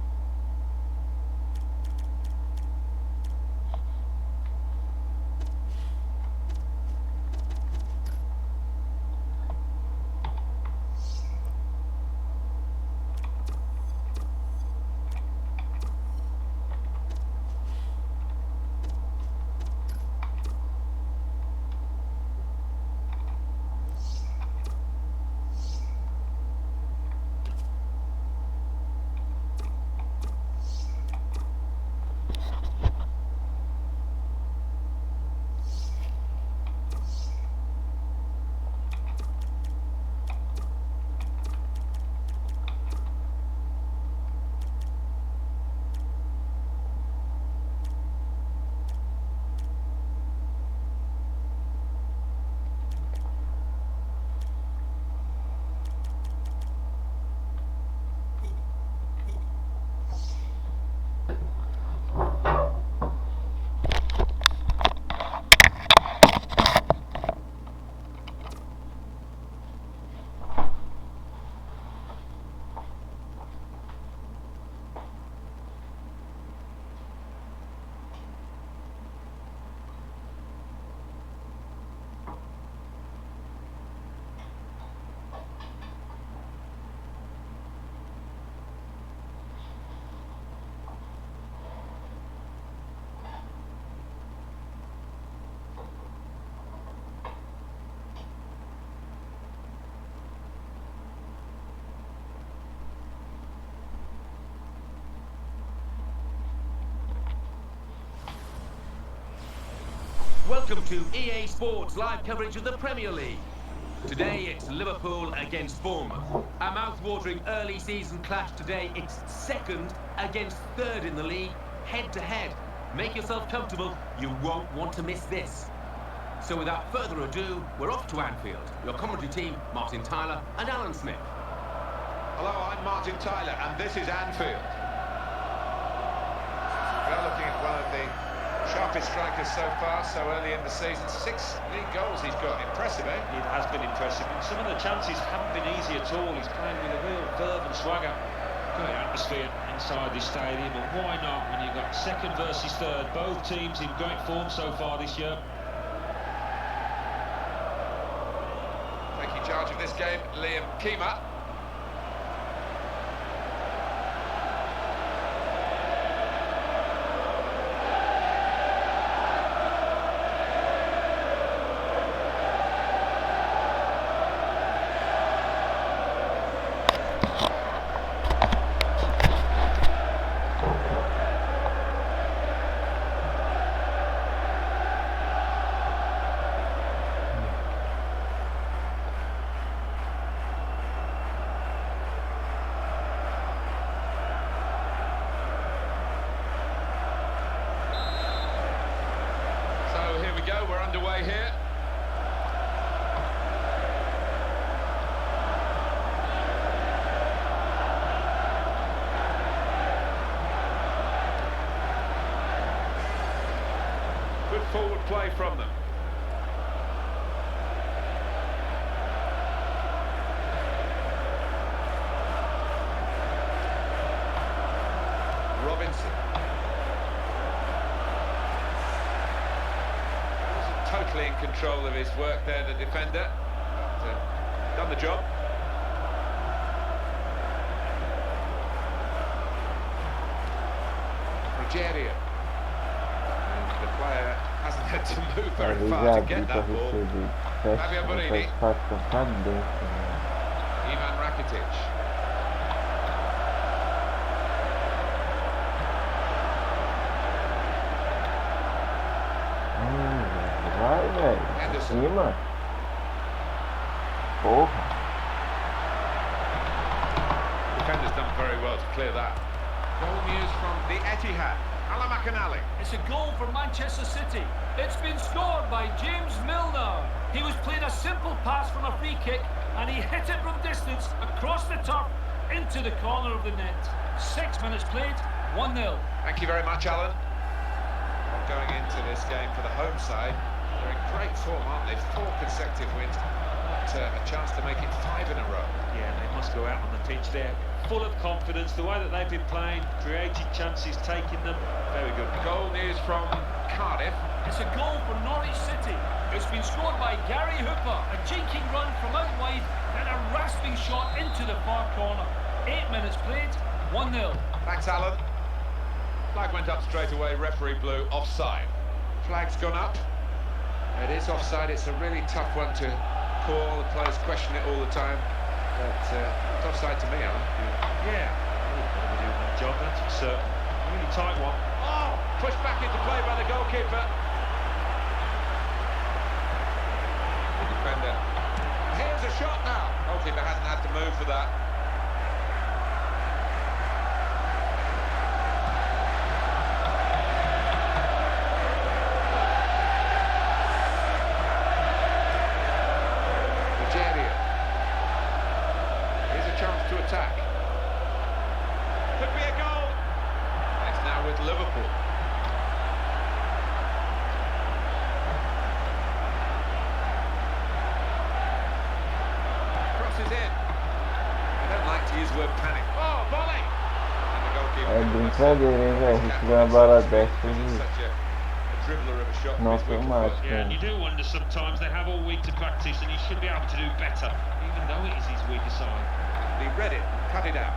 Welcome to EA Sports live coverage of the Premier League. Today it's Liverpool against Bournemouth. A mouth-watering early season clash today. It's second against third in the league, head to head. Make yourself comfortable, you won't want to miss this. So without further ado, we're off to Anfield. Your commentary team, Martin Tyler and Alan Smith. Hello, I'm Martin Tyler, and this is Anfield. We are looking at one of the sharpest strikers so far, so early in the season. 6 league goals he's got. Impressive, eh? It has been impressive. And some of the chances haven't been easy at all. He's playing with a real verve and swagger. Great atmosphere inside this stadium, and why not when you've got second versus third, both teams in great form so far this year. Taking charge of this game, Liam Keema. We're underway here. Good forward play from them. Robinson. Totally in control of his work there, the defender. Done the job. Nigeria. And the player hasn't had to move very far to get that ball. Fabio Borini. Ivan Rakitic. Vai, velho. Cima. Porra. Defender's done very well to clear that. Goal news from the Etihad. Alan McAnally. It's a goal for Manchester City. It's been scored by James Milner. He was playing a simple pass from a free kick and he hit it from distance across the turf into the corner of the net. 6 minutes played, 1-0. Thank you very much, Alan. Going into this game for the home side, they're in great form, aren't they? 4 consecutive wins, a chance to make it 5 in a row. Yeah, they must go out on the pitch there, full of confidence. The way that they've been playing, created chances, taking them, very good. Goal news from Cardiff. It's a goal for Norwich City. It's been scored by Gary Hooper. A jinking run from out wide and a rasping shot into the far corner. 8 minutes played, 1-0. Thanks, Alan. Flag went up straight away, referee blew offside. Flag's gone up. It is offside, it's a really tough one to call. The players question it all the time. But it's offside to me, Alan. Yeah, they're doing that job, that's for certain. Really tight one. Oh, pushed back into play by the goalkeeper. The defender. Here's a shot now. Goalkeeper hasn't had to move for that. To attack. Could be a goal. And it's now with Liverpool. Crosses in. I don't like to use the word panic. Oh, volley! And the goalkeeper. É brincadeira, hein, velho? Se tiver uma bala dessa, não automático. Yeah, you do wonder sometimes. They have all week to practice, and he should be able to do better, even though it is his weaker side. He read it, cut it out.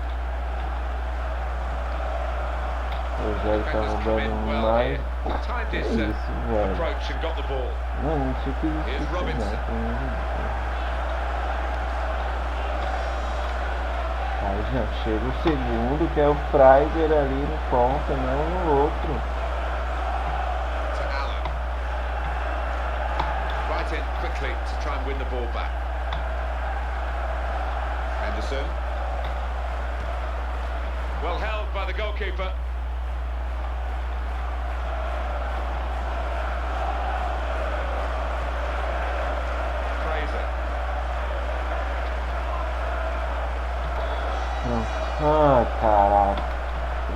O Zé tá roubando mais. Timed his approach and got the ball. Não tinha que Here's isso, Robinson. Aí já chega o segundo, que é o Freiger ali no ponta, não no outro. To Allen. Well held by the goalkeeper. Fraser. Ah, caraca.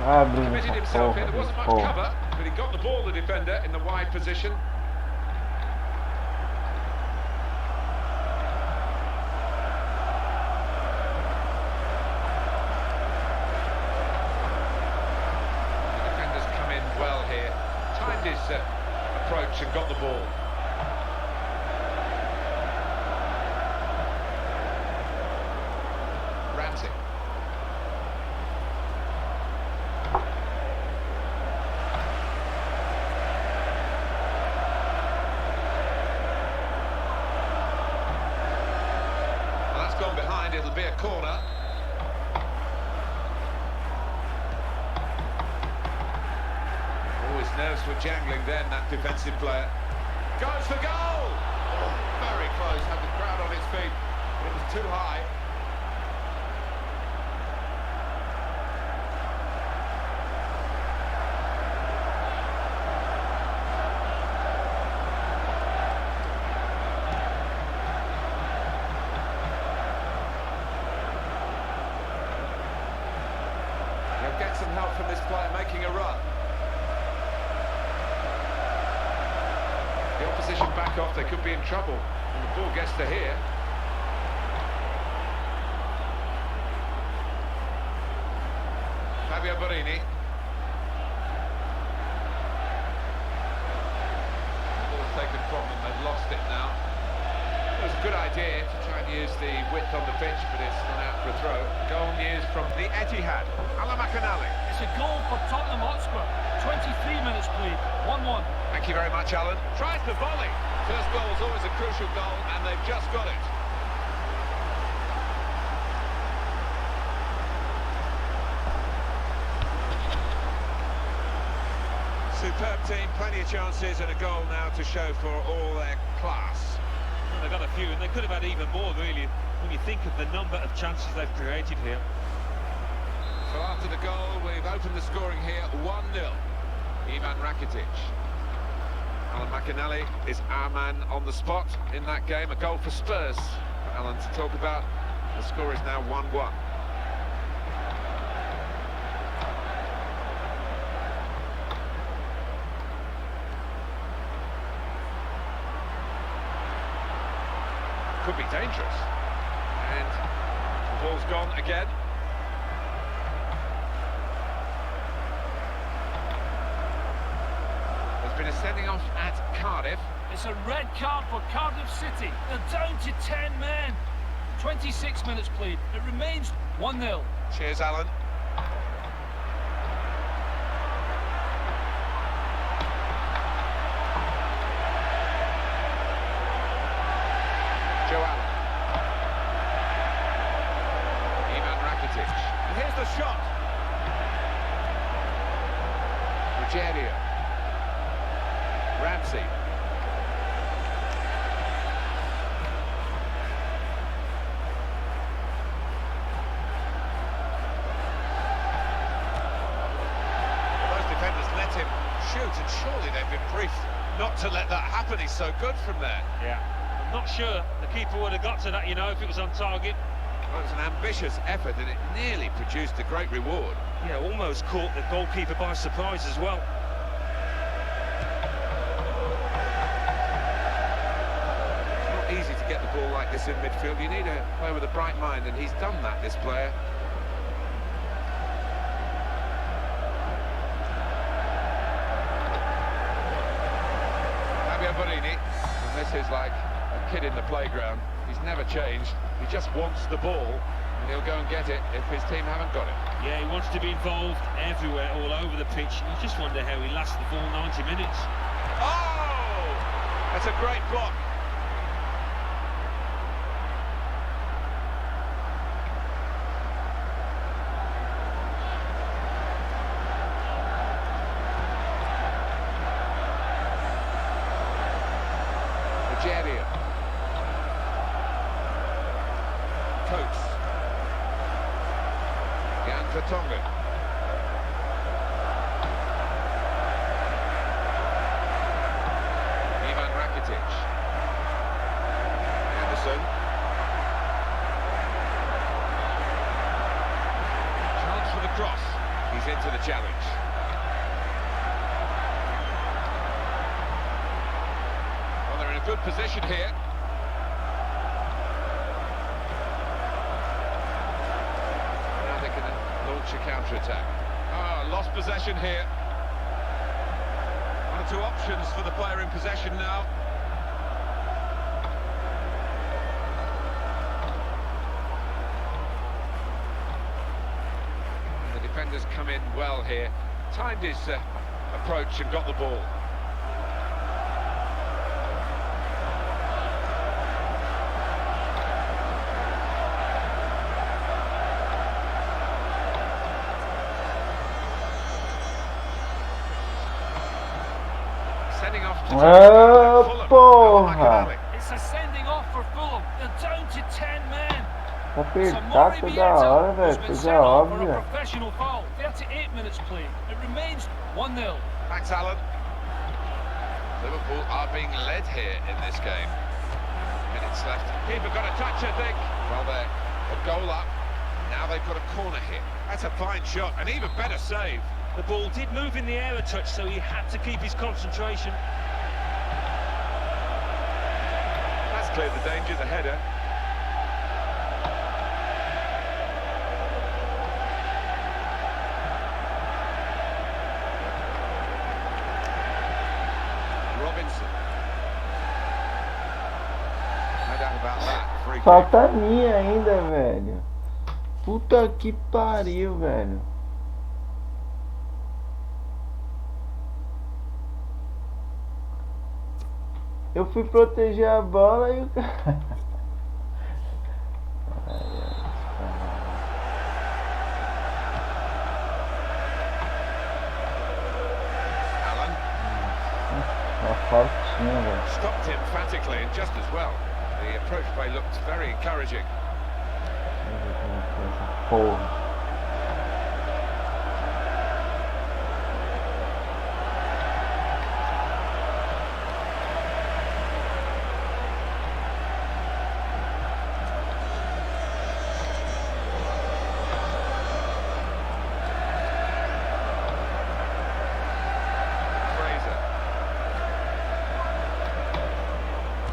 Vai abrir Committed essa himself porra in. There wasn't much porra. cover, but he got the ball, the defender, in the wide position. The defenders come in well here. Timed his approach and got the ball. Ramsey. Well, that's gone behind, it'll be a corner. Oh, his nerves were jangling then, that defensive player. Goes for goal! Oh, very close, had the crowd on its feet. It was too high. He'll get some help from this player making a run. The opposition back off, they could be in trouble. And the ball gets to here. Fabio Borini. The ball's taken from them, they've lost it now. It was a good idea to try and use the width on the pitch, but it's gone out for a throw. Goal news from the Etihad. Alan McAnally. It's a goal for Tottenham Hotspur. 23 minutes played, 1-1. Thank you very much, Alan. Tries the volley. First goal is always a crucial goal, and they've just got it. Superb team, plenty of chances, and a goal now to show for all their class. Well, they've got a few, and they could have had even more, really, when you think of the number of chances they've created here. So after the goal, we've opened the scoring here, 1-0. Ivan Rakitic. Alan McAnally is our man on the spot in that game. A goal for Spurs for Alan to talk about. The score is now 1-1. Could be dangerous. And the ball's gone again. There's been a sending off at Cardiff. It's a red card for Cardiff City. They're down to 10 men. 26 minutes played. It remains 1-0. Cheers, Alan. Joe Allen. Ivan Rakitic. And here's the shot. Rogerio. Ramsey. Well, those defenders let him shoot, and surely they've been briefed not to let that happen. He's so good from there. Yeah, I'm not sure the keeper would have got to that, you know, if it was on target. Well, it was an ambitious effort, and it nearly produced a great reward. Yeah, almost caught the goalkeeper by surprise as well. It's not easy to get the ball like this in midfield. You need a player with a bright mind, and he's done that, this player. Fabio Borini, and this is like a kid in the playground. He's never changed. He just wants the ball, and he'll go and get it if his team haven't got it. Yeah, he wants to be involved everywhere, all over the pitch. You just wonder how he lasts the full 90 minutes. Oh! That's a great block. Rogerio. Coates. Jan Vertonghen. He's into the challenge. Well, they're in a good position here. Now they can launch a counter-attack. Oh, lost possession here. One or two options for the player in possession now. Defenders come in well here, timed his approach and got the ball. Sending off to porra! It's a sending off for Fulham. They're down to 10 men. Apertar toda hora, velho, coisa óbvia. Professional foul. 38 minutes played. It remains 1-0. Thanks, Alan. Liverpool are being led here in this game. Minutes left. Keeper got a touch, I think. Well, they're a goal up. Now they've got a corner here. That's a fine shot, an even better save. The ball did move in the air a touch, so he had to keep his concentration. That's cleared the danger, the header. Falta a minha ainda, velho. Puta que pariu, velho. Eu fui proteger a bola e o cara... Alan. Uma faltinha, velho. Stopped emphatically and just as well. The approach play looked very encouraging. Porra.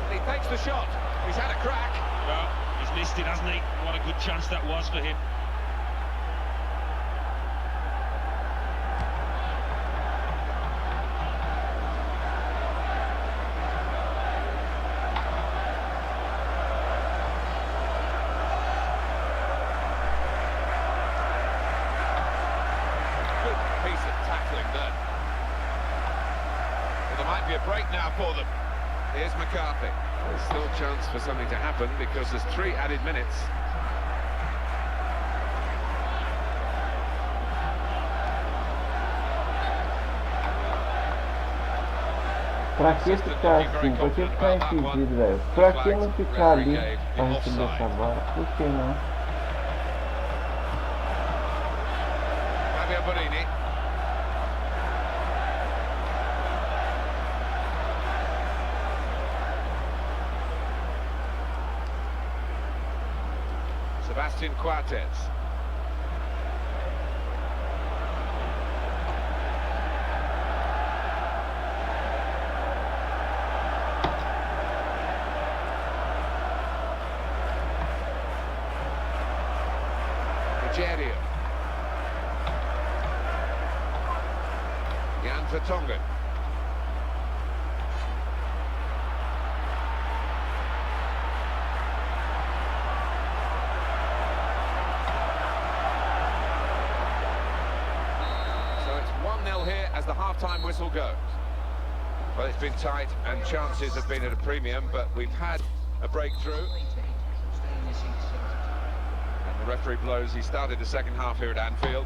He takes the shot. He's had a crack. Well, he's missed it, hasn't he? What a good chance that was for him. Good piece of tackling there. Well, there might be a break now for them. Here's McCarthy. There's still a chance for something to happen because there's 3 added minutes. Pra que ficar assim? Pra que ficar impedido, velho? Pra que não ficar ali pra receber essa bola? Por que não? Fabio Borini. Sebastian Coates. Rogerio. Jan Vertonghen. So it's 1-0 here as the half-time whistle goes. Well, it's been tight and chances have been at a premium, but we've had a breakthrough. And the referee blows. He started the second half here at Anfield.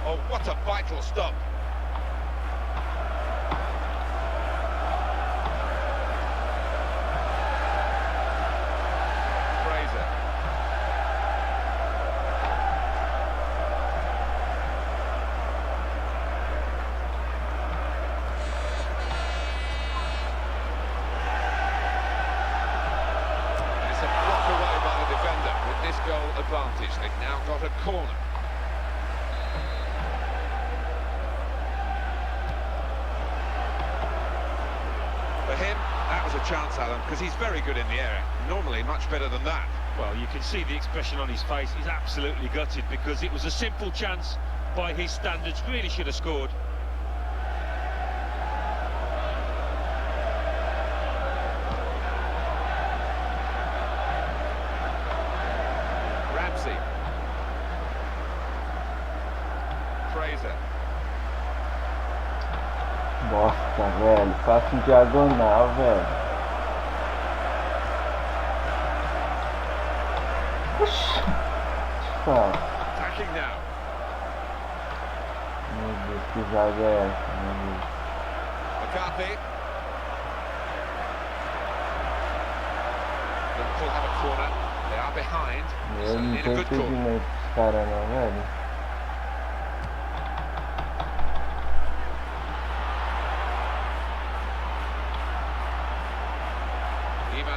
Oh, what a vital stop. Fraser. And it's a block away by the defender, with this goal a advantage. They've now got a corner. For him, that was a chance, Alan, because he's very good in the air. Normally much better than that. Well, you can see the expression on his face. He's absolutely gutted because it was a simple chance by his standards. Really should have scored. Ramsey. Fraser. Nossa, velho, faço em diagonal, velho. Oxi. Attacking now. Meu Deus, que zaga é essa, meu Deus? McCarthy. Liverpool have a corner. They are behind. Eu So não need a tenho good call. impedimento dos caras não, velho.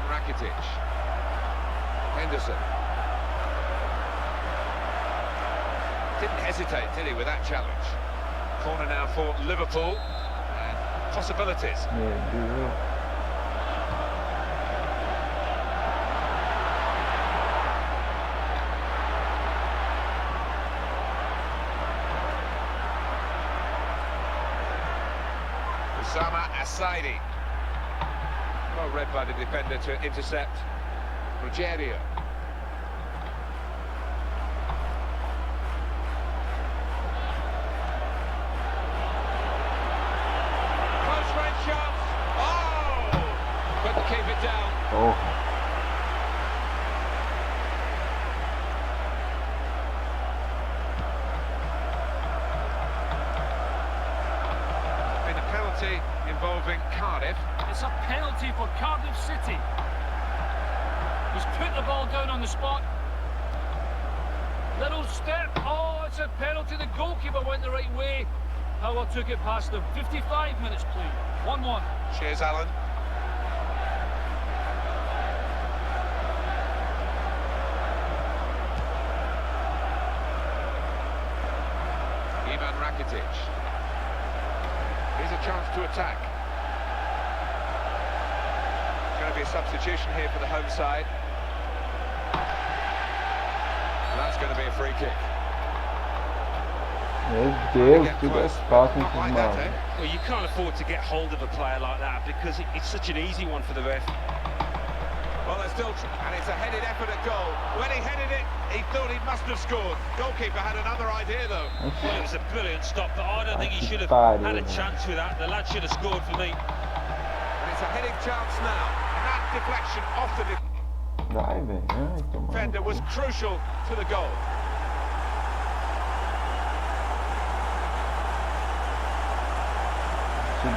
Rakitic. Henderson. Didn't hesitate, did he, with that challenge? Corner now for Liverpool. And possibilities. Meu Deus. Osama Assaidi. Well read by the defender to intercept. Rogerio. Close range chance. Oh! Couldn't keep it down. Oh. Been a penalty involving Cardiff. It's a penalty for Cardiff City. He's put the ball down on the spot. Little step. Oh, it's a penalty. The goalkeeper went the right way. Howell took it past him. 55 minutes played. 1-1. Cheers, Alan. Ivan Rakitic. Here's a chance to attack. Going to be a substitution here for the home side. That's going to be a free kick. Meu Deus, tudo é falta nesses maus. Well, you can't afford to get hold of a player like that because it's such an easy one for the ref. Well, they're still, and it's a headed effort at goal. When he headed it, he thought he must have scored. Goalkeeper had another idea, though. Well, it was a brilliant stop, but I don't think he should have had a chance with that. The lad should have scored for me. And it's a heading chance now. And that deflection off the Vai, velho. defender was crucial to the goal.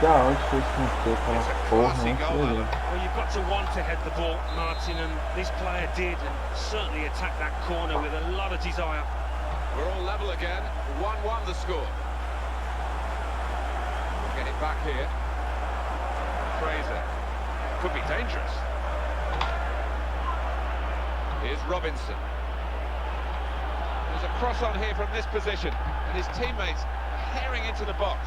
Da onde foi esse aquela porra, não sei. Well, you've got to want to head the ball, Martin, and this player did, and certainly attacked that corner with a lot of desire. We're all level again. 1-1 the score. We'll get it back here. Fraser. Could be dangerous. Here's Robinson. There's a cross on here from this position, and his teammates herring into the box.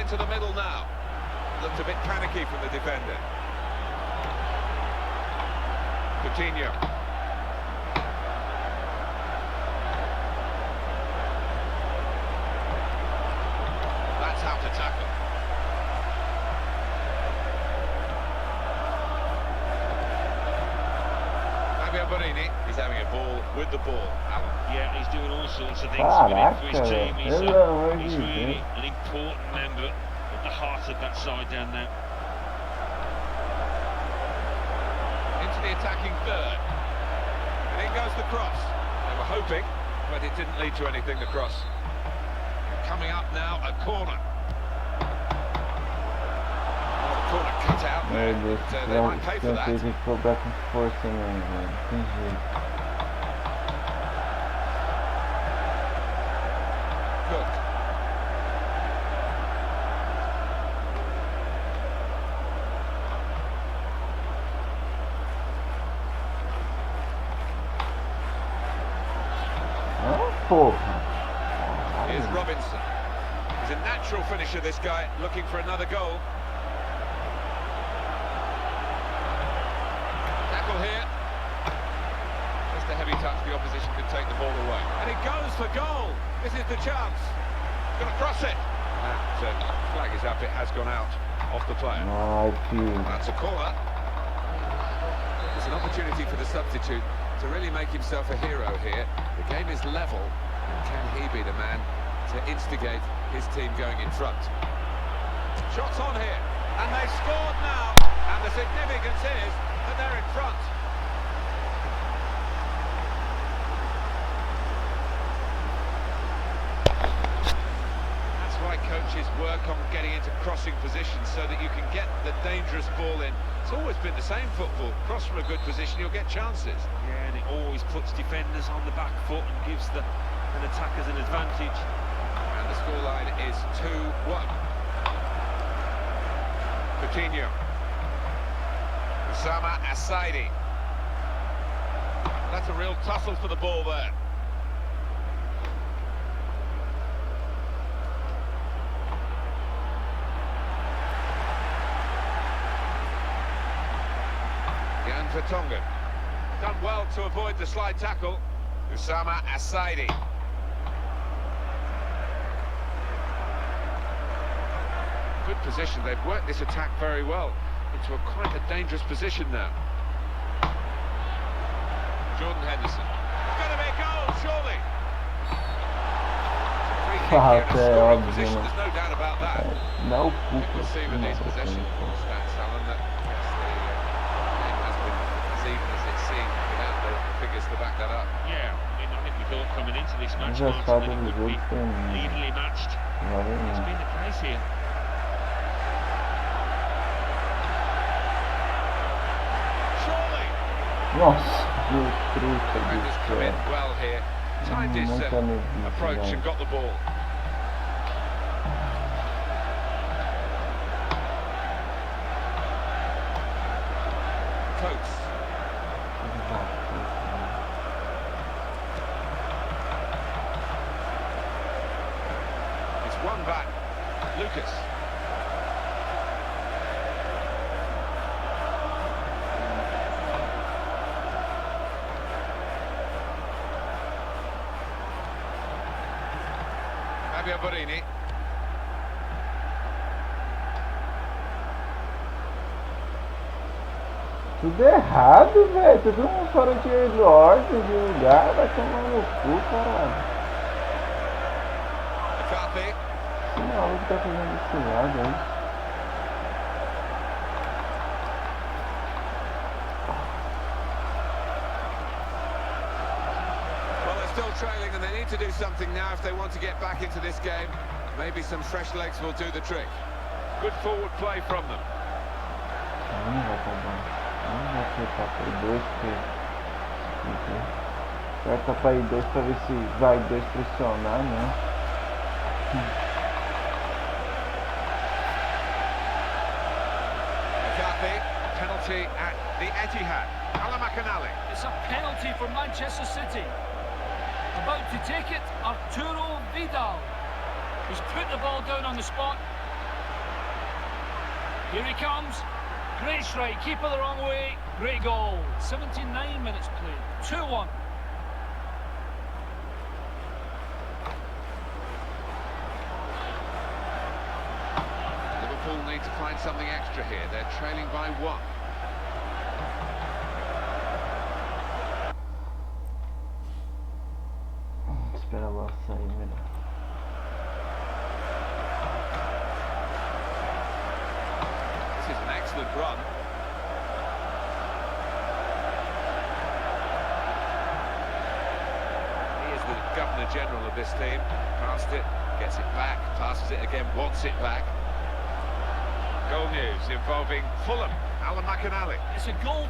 To the middle now. Looked a bit panicky from the defender. Coutinho. That's how to tackle. Fabio Borini. He's having a ball with the ball. Alan. Yeah, he's doing all sorts of things for his team. He's really an important member at the heart of that side down there. Into the attacking third. And in goes the cross. They were hoping, but it didn't lead to anything, the cross. Coming up now, a corner. Oh, the corner cut out. Meu Deus, They might pay for that. tem que cobrar com força mesmo, velho. Tem jeito. porra. Here's Robinson. He's a natural finisher, this guy, looking for another goal. Tackle here. Just a heavy touch, the opposition could take the ball away. And he goes for goal. This is the chance. Gonna cross it. That flag is up, it has gone out off the player. Ai, tio. That's a corner. It's an opportunity for the substitute to really make himself a hero here. The game is level. Can he be the man to instigate his team going in front? Shots on here, and they've scored now, and the significance is that they're in front. That's why coaches work on getting into crossing positions so that you can get the dangerous ball in. It's always been the same football. Cross from a good position, you'll get chances. Yeah, and it always puts defenders on the back foot and gives the attackers an advantage. And the scoreline is 2-1. Coutinho. Osama Asaidi. That's a real tussle for the ball there. Jan Vertonghen. Done well to avoid the slide tackle. Osama Asaidi. Good position. They've worked this attack very well into quite a dangerous position now. Jordan Henderson. It's going to be a goal, surely. Free kick here in a scoring position, there's no doubt about that. Não We'll see with these possession stats, Alan, that yes, the game has been as even as it's seen without the figures to back that up. Yeah, I think we thought coming into this match, Já Martin, sabe that it o would jogo be tem. evenly matched. It's been the case here. Surely! Nossa, que truta Defenders do come in céu. well here. Timed his Muita neguiça, approach and velho. got the ball. Coates. It's one back. Lucas. Fabio Borini. Tudo errado, velho. Todo mundo fora de ordem, de lugar. Vai tomar no cu, caralho. McCarthy. Que maluco tá fazendo esse lado aí? Well, they're still trailing and they need to do something now if they want to get back into this game. Maybe some fresh legs will do the trick. Good forward play from them. Não vai tá bom. Não vai acertar pra ir dois, porque... Acerta pra ir dois pra ver se vai dois pressionar, né? McCarthy, penalty at the Etihad. Alamakanali. It's a penalty for Manchester City. About to take it, Arturo Vidal. He's put the ball down on the spot. Here he comes. Great strike, keeper the wrong way. Great goal. 79 minutes played. 2-1. Liverpool need to find something extra here. They're trailing by 1. Espera a bola sair, melhor. This is an excellent run. He is the Governor General of this team. Passed it, gets it back, passes it again, wants it back. Goal news involving Fulham. Alan McInally. It's a goal.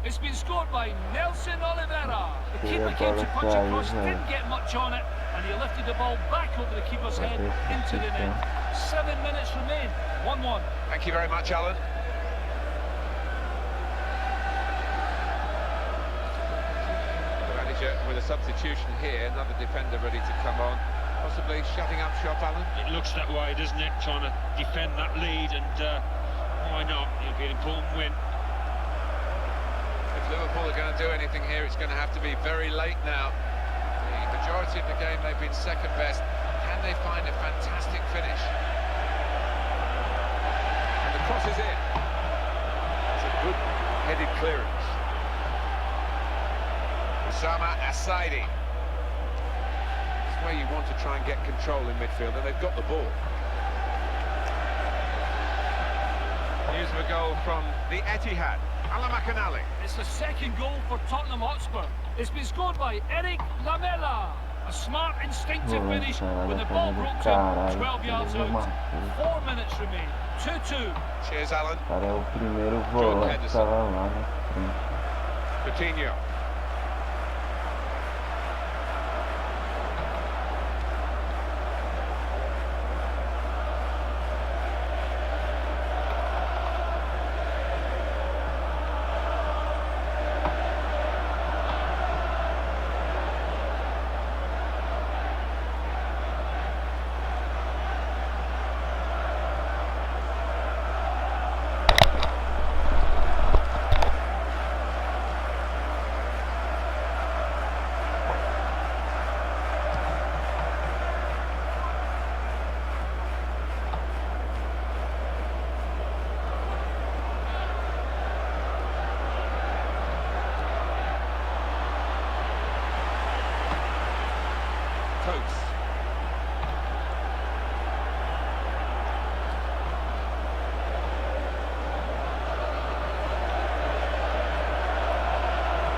It's been scored by Nelson Oliveira. The keeper came to punch across, didn't get much on it, and he lifted the ball back over the keeper's head into the net. 7 minutes remain, 1-1. Thank you very much, Alan. The manager with a substitution here, another defender ready to come on. Possibly shutting up shop, Alan? It looks that way, doesn't it? Trying to defend that lead, and why not? It'll be an important win. If Liverpool are going to do anything here, it's going to have to be very late now. The majority of the game, they've been second best. Can they find a fantastic finish? And the cross is in. It's a good headed clearance. Osama Assaidi. It's where you want to try and get control in midfield, and they've got the ball. News of a goal from the Etihad. Alamakanali. It's the second goal for Tottenham Hotspur. It's been scored by Eric Lamela. A smart, instinctive finish when the ball broke to 12 yards out. 4 minutes remain. 2-2. Cheers, Alan. Cara, é o primeiro volante que estava lá na frente. Coutinho.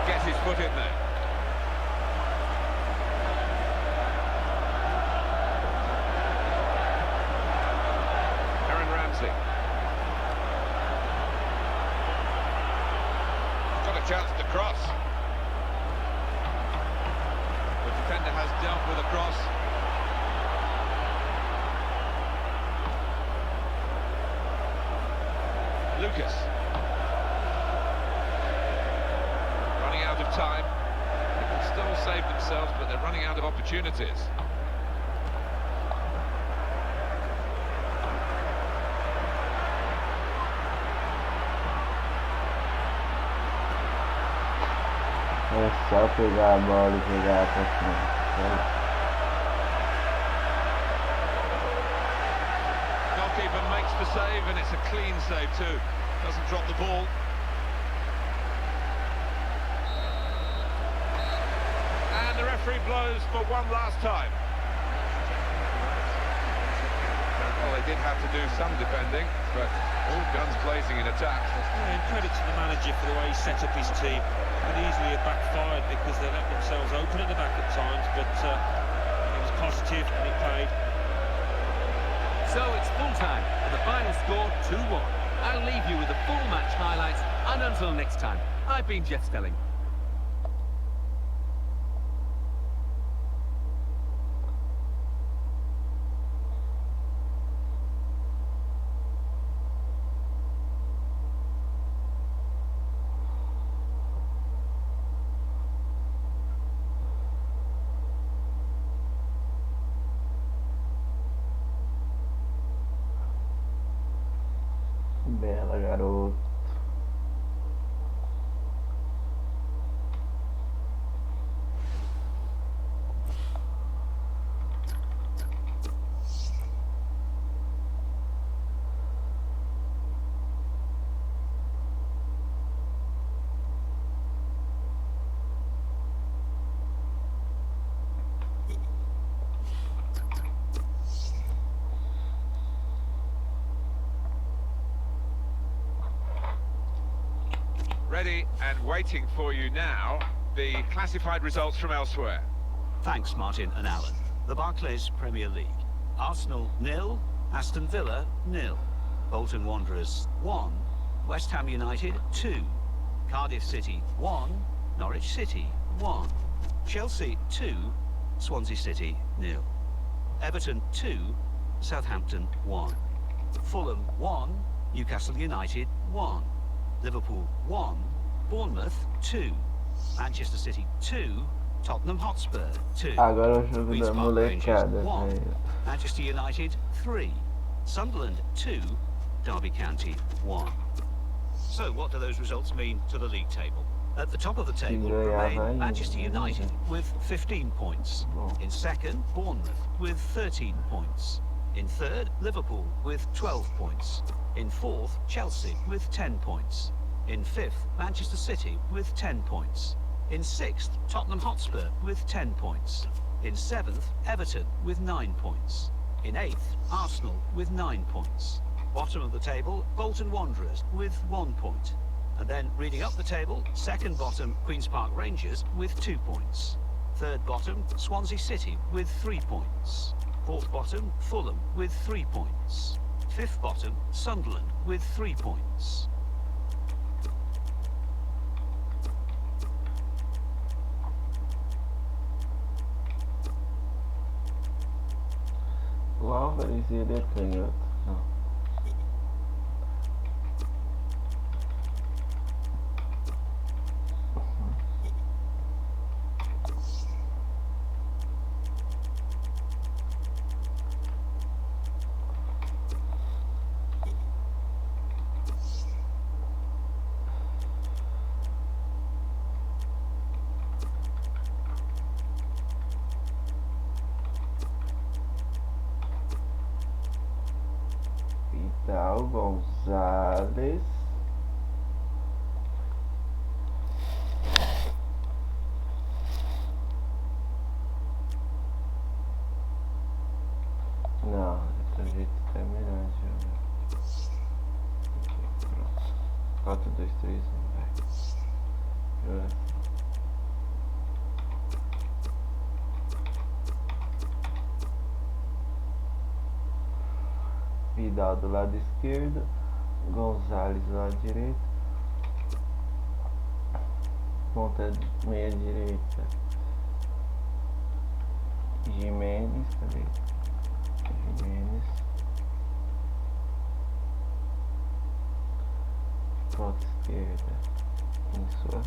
Gets his foot in there. Aaron Ramsey. Got a chance to cross. The defender has dealt with a cross. Lucas. Running out of time. They can still save themselves, but they're running out of opportunities. É só pegar a bola e jogar pra cima. Goalkeeper makes the save, and it's a clean save too. Doesn't drop the ball. And the referee blows for one last time. Well, they did have to do some defending, but all guns blazing in attack. Yeah, and credit to the manager for the way he set up his team. Could easily have backfired because they let themselves open at the back at times, but it was positive and it paid. So it's full time with the final score 2-1. I'll leave you with the full match highlights, and until next time, I've been Jeff Stelling. Bela, garoto. Ready and waiting for you now, the classified results from elsewhere. Thanks, Martin and Alan. The Barclays Premier League. Arsenal 0, Aston Villa 0. Bolton Wanderers 1, West Ham United 2. Cardiff City 1, Norwich City 1, Chelsea 2, Swansea City 0, Everton 2, Southampton 1, Fulham 1, Newcastle United 1, Liverpool 1, Bournemouth 2, Manchester City 2, Tottenham Hotspur 2, Agora o jogo Queen's da Park Rangers molecada, 1, velho. Manchester United 3, Sunderland 2, Derby County 1. So what do those results mean to the league table? At the top of the table remain Manchester United with 15 points. In second, Bournemouth with 13 points. In third, Liverpool with 12 points. In fourth, Chelsea with 10 points. In fifth, Manchester City with 10 points. In sixth, Tottenham Hotspur with 10 points. In seventh, Everton with 9 points. In eighth, Arsenal with 9 points. Bottom of the table, Bolton Wanderers with 1 point. And then reading up the table, second bottom, Queen's Park Rangers with 2 points. Third bottom, Swansea City with 3 points. Fourth bottom, Fulham with 3 points. Fifth bottom, Sunderland with 3 points. O Álvares, ele é canhoto. Não. Vidal Gonzalez. Não, desse jeito tá melhor de jogar. Aqui, pronto. 4, 2, 3, 1, vai. Joga. Vidal do lado esquerdo, Gonzalez do lado direito, ponta meia direita, Jimenez, cadê? Jimenez, ponta esquerda, Insua,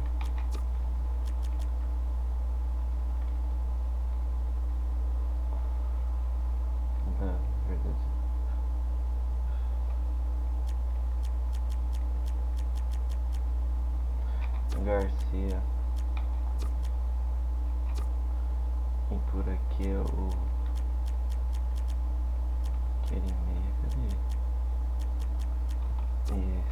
na verdade. Garcia, e por aqui é o aquele meia, cadê? Isso.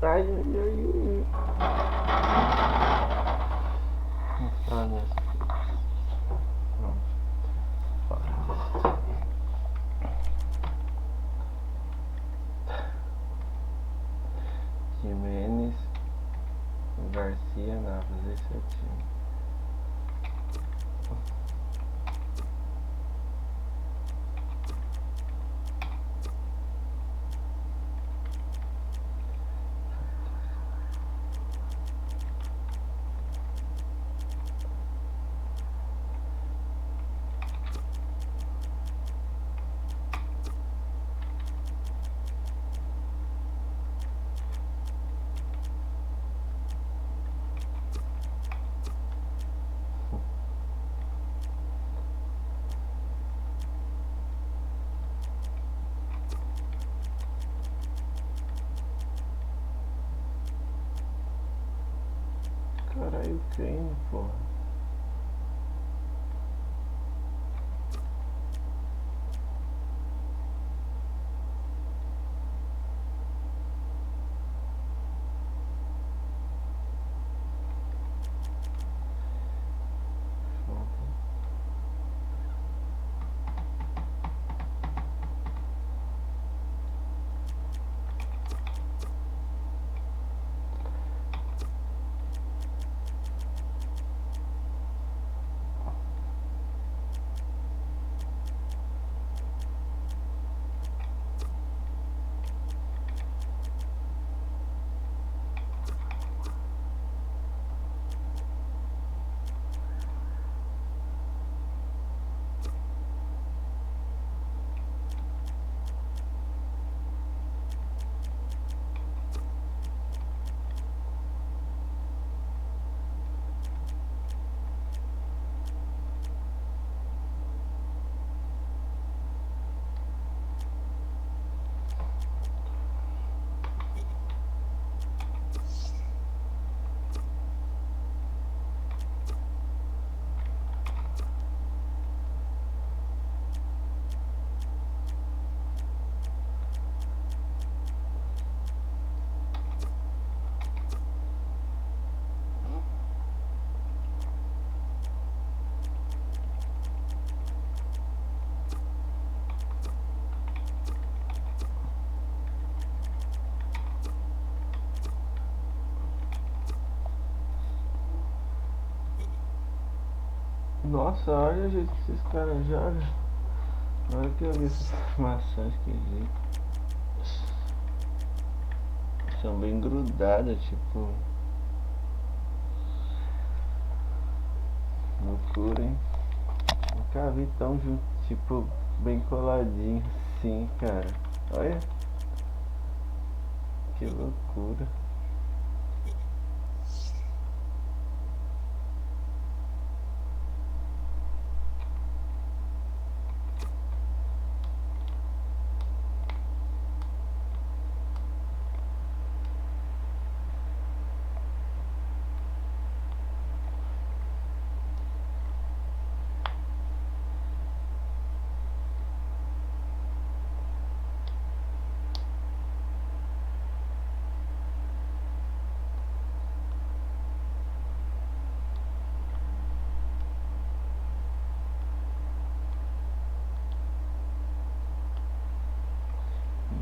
Ai, mostrar nessa. Pronto. Jimenez, Garcia, Navas, esse é o time. Caralho, creme, porra. Nossa, olha o jeito que esses caras jogam. Olha que eu vi essas formações esquisitas. São bem grudadas, tipo. Loucura, hein? Nunca vi tão junto, tipo, bem coladinho assim, cara. Olha. Que loucura.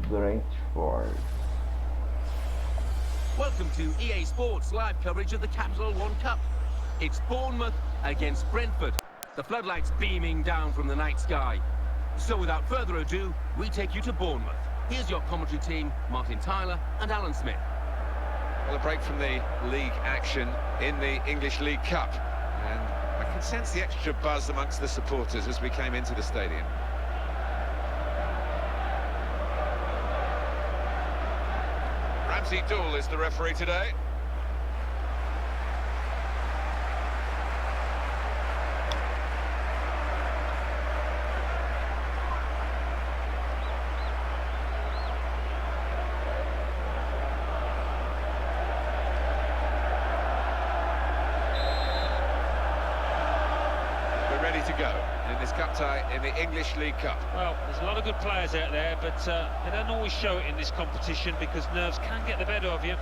Brentford. Welcome to EA Sports live coverage of the Capital One Cup. It's Bournemouth against Brentford. The floodlights beaming down from the night sky. So without further ado, we take you to Bournemouth. Here's your commentary team, Martin Tyler and Alan Smith. Well, a break from the league action in the English League Cup. And I can sense the extra buzz amongst the supporters as we came into the stadium. Ramsey Dool is the referee today. We're ready to go in this cup tie in the English League Cup. Well, there's a lot of good players out there, but they don't always show it in this competition because nerves can get the better of you.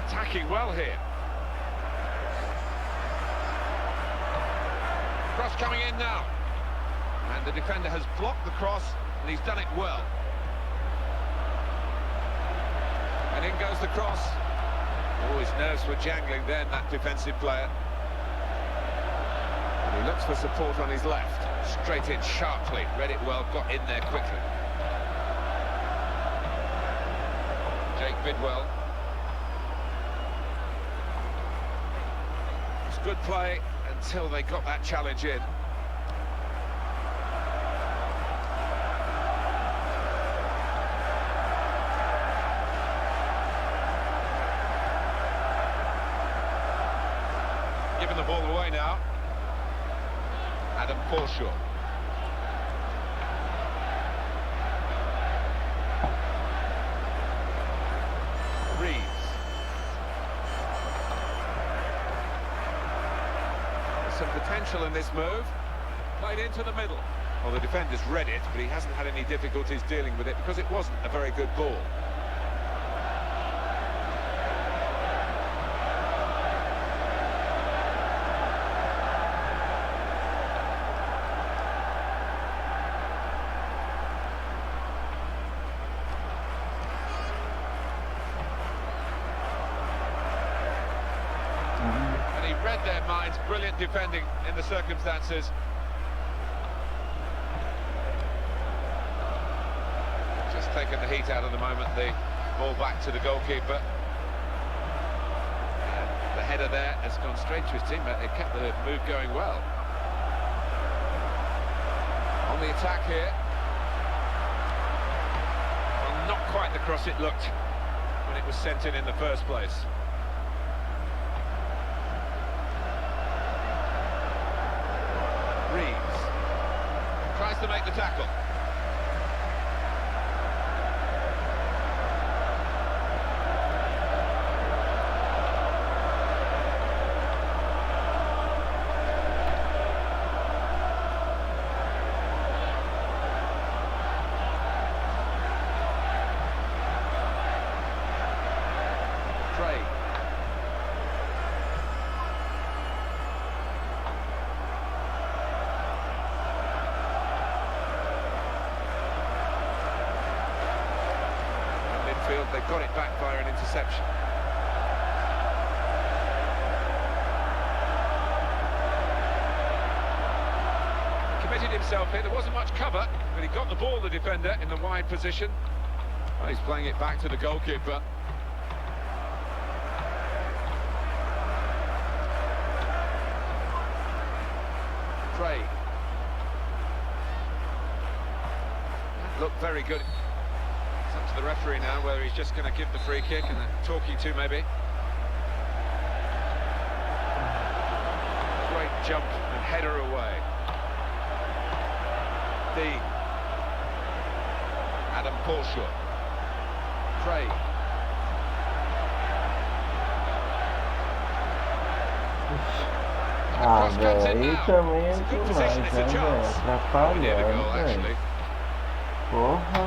Attacking well here. Cross coming in now. And the defender has blocked the cross, and he's done it well. And in goes the cross. Oh, his nerves were jangling then, that defensive player. And he looks for support on his left. Straight in sharply, read it well, got in there quickly. Jake Bidwell. It's good play until they got that challenge in. giving the ball away now. Adam Porshaw. Reeves. There's some potential in this move. Played into the middle. Well, the defender's read it, but he hasn't had any difficulties dealing with it because it wasn't a very good ball. And he read their minds. Brilliant defending in the circumstances. Just taking the heat out of the moment. The ball back to the goalkeeper. And the header there has gone straight to his teammate. It kept the move going well. On the attack here. Well, not quite the cross it looked when it was sent in the first place. Reeves tries to make the tackle. Craig. Midfield, they've got it back via an interception. He committed himself here, there wasn't much cover, but he got the ball, the defender, in the wide position. Well, he's playing it back to the goalkeeper. Craig. Looked very good. It's up to the referee now whether he's just going to give the free kick and a talking to maybe. Great jump and header away. Adam Porshaw. Craig. Ah, velho, aí também é demais, né, velho? Atrapalhando, velho. Porra.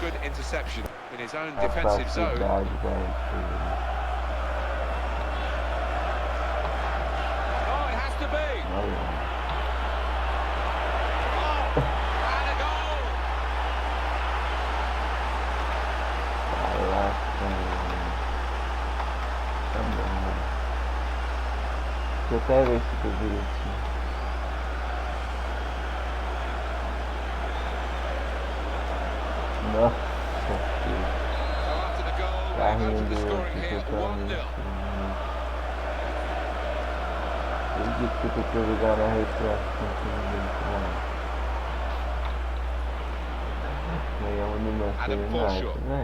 Good interception in his own defensive zone. Oh, it has to be. Oh, and a goal. Deixa eu até ver se tu viu assim. Nossa, carrinho do outro totalmente. Eu disse que eu tenho que ligar na retração. Aí é uma animação demais, né?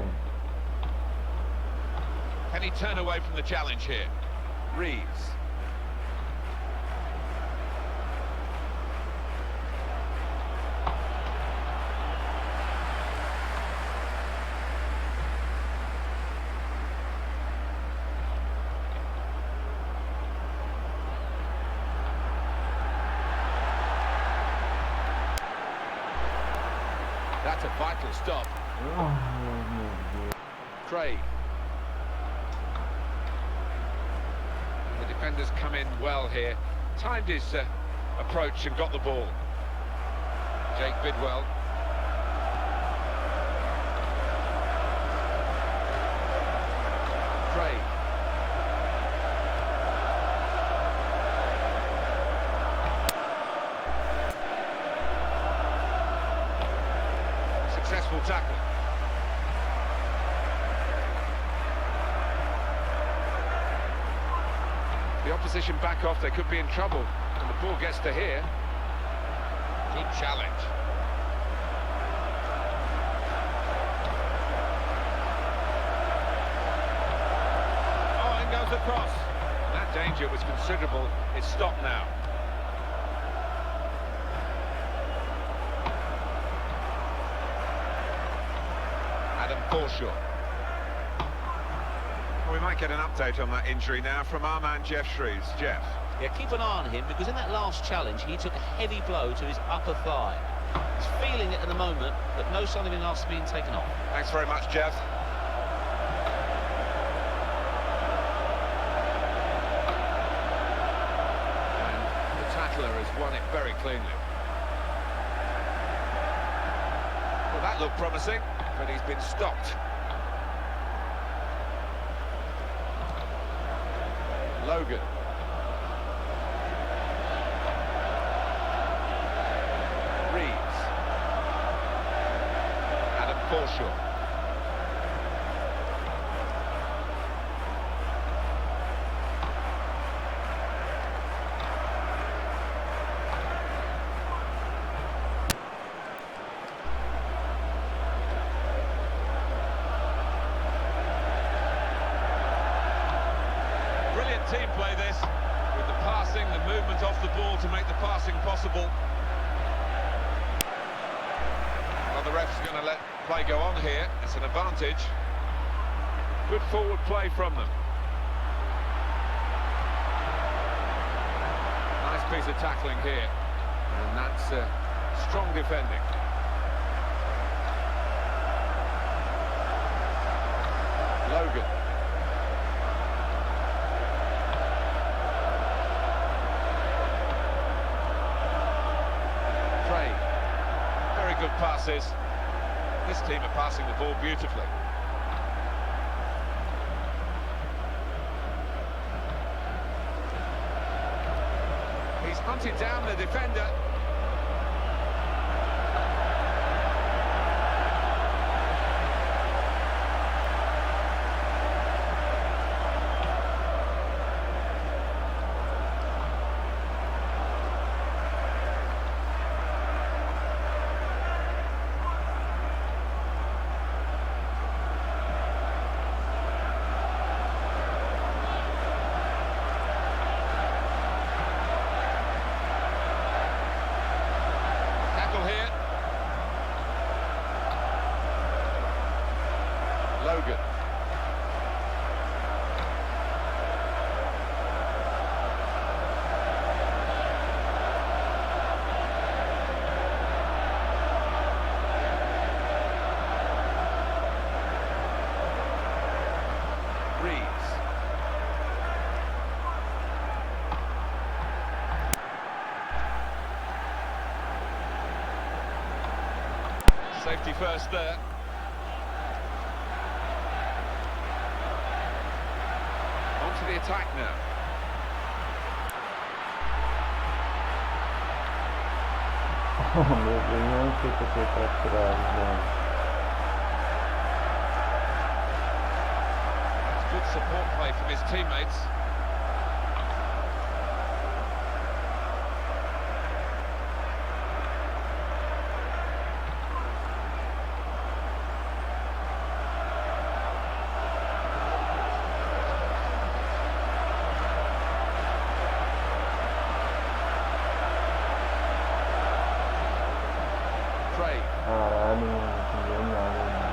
Can he turn away from the challenge here? Reeves. That's a vital stop. Craig. The defenders come in well here. Timed his approach and got the ball. Jake Bidwell. Craig. Successful tackle. The opposition back off, they could be in trouble, and the ball gets to here. Good challenge. Oh, in goes the cross. That danger was considerable. It's stopped now. Adam Forshaw. We might get an update on that injury now from our man Jeff Shreves. Jeff. Yeah, keep an eye on him, because in that last challenge he took a heavy blow to his upper thigh. He's feeling it at the moment, but no sign of him after being taken off. Thanks very much, Jeff. And the tackler has won it very cleanly. Well, that looked promising, but he's been stopped. Logan. Reeves. Adam Forshaw. Brilliant team play this, with the passing, the movement off the ball to make the passing possible. Well, the ref's going to let play go on here. It's an advantage. Good forward play from them. Nice piece of tackling here. And that's strong defending. Logan. Very good passes. This team are passing the ball beautifully. He's hunted down the defender. Here. Logan. Reeves. Safety first there. On to the attack now. Oh meu Deus, não sei o que eu tenho pra trás, velho. That's good support play from his teammates. Caralho, mano, não deu nada, mano.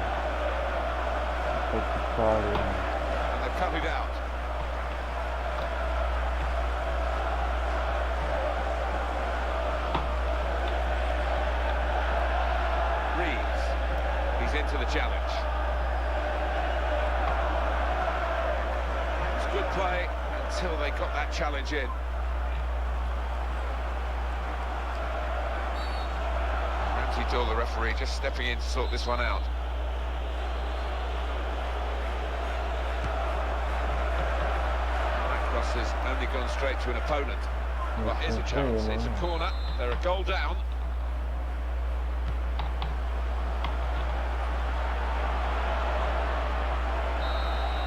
Puta que pariu, mano. And they've cut it out. Reeves. He's into the challenge. It's good play and until they got that challenge in. Ramsey Doyle, the referee, just stepping in to sort this one out. That cross has only gone straight to an opponent. Well, here's a chance. It's a corner. They're a goal down.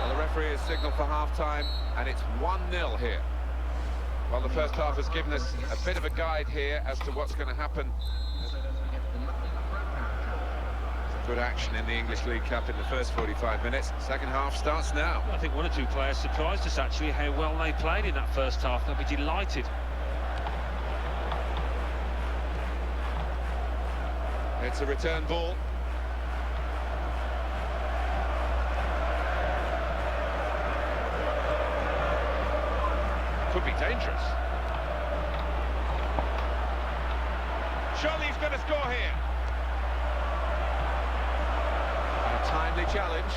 Well, the referee has signalled for half-time, and it's 1-0 here. Well, the first half has given us a bit of a guide here as to what's going to happen. Good action in the English League Cup in the first 45 minutes. Second half starts now. I think one or two players surprised us, actually, how well they played in that first half. They'll be delighted. It's a return ball. Could be dangerous. Surely he's going to score here. A timely challenge.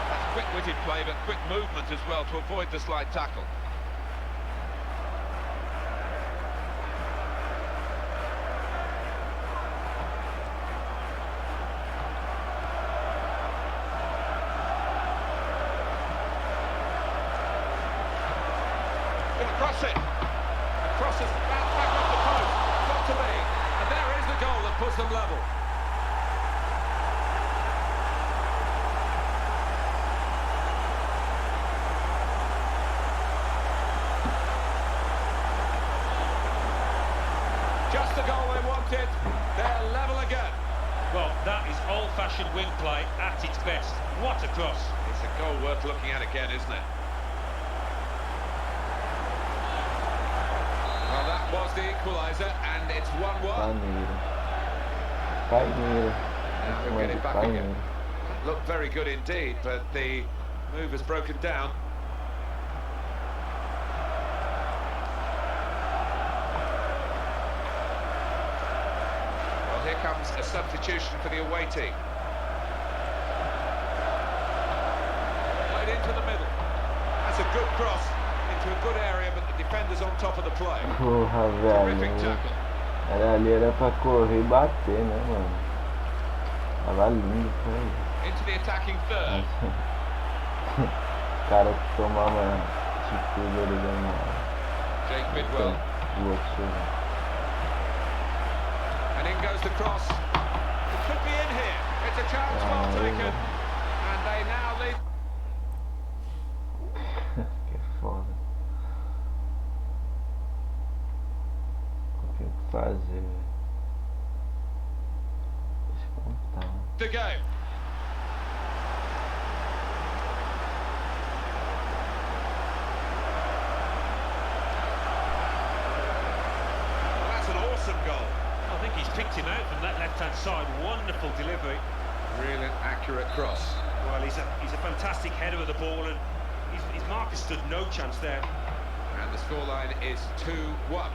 That's quick-witted play, but quick movement as well to avoid the slide tackle. Across it. Across it. Bounce back off the post. Got to be. And there is the goal that puts them level. Just the goal they wanted. They're level again. Well, that is old-fashioned wing play at its best. What a cross. It's a goal worth looking at again, isn't it? Well, that was the equaliser, and it's 1-1. Now he'll get it back again. Looked very good indeed, but the move has broken down. Well, here comes a substitution for the away team. Played into the middle. That's a good cross into a good area, but the defender's on top of the play. Porra, velho. Ali era pra correr e bater, né, mano? Tava lindo, foi. Into the attacking third. Cara que tomava atitude ali da Jake Bidwell. do outro. And in goes the cross. It could be in here. It's a chance well taken. And they now lead. Que foda. O que fazer? Deixa eu contar. To go. Well, that's an awesome goal. I think he's picked him out from that left-hand side. Wonderful delivery. Really accurate cross. Well, he's a fantastic header of the ball, and his marker stood no chance there. And the scoreline is 2-1.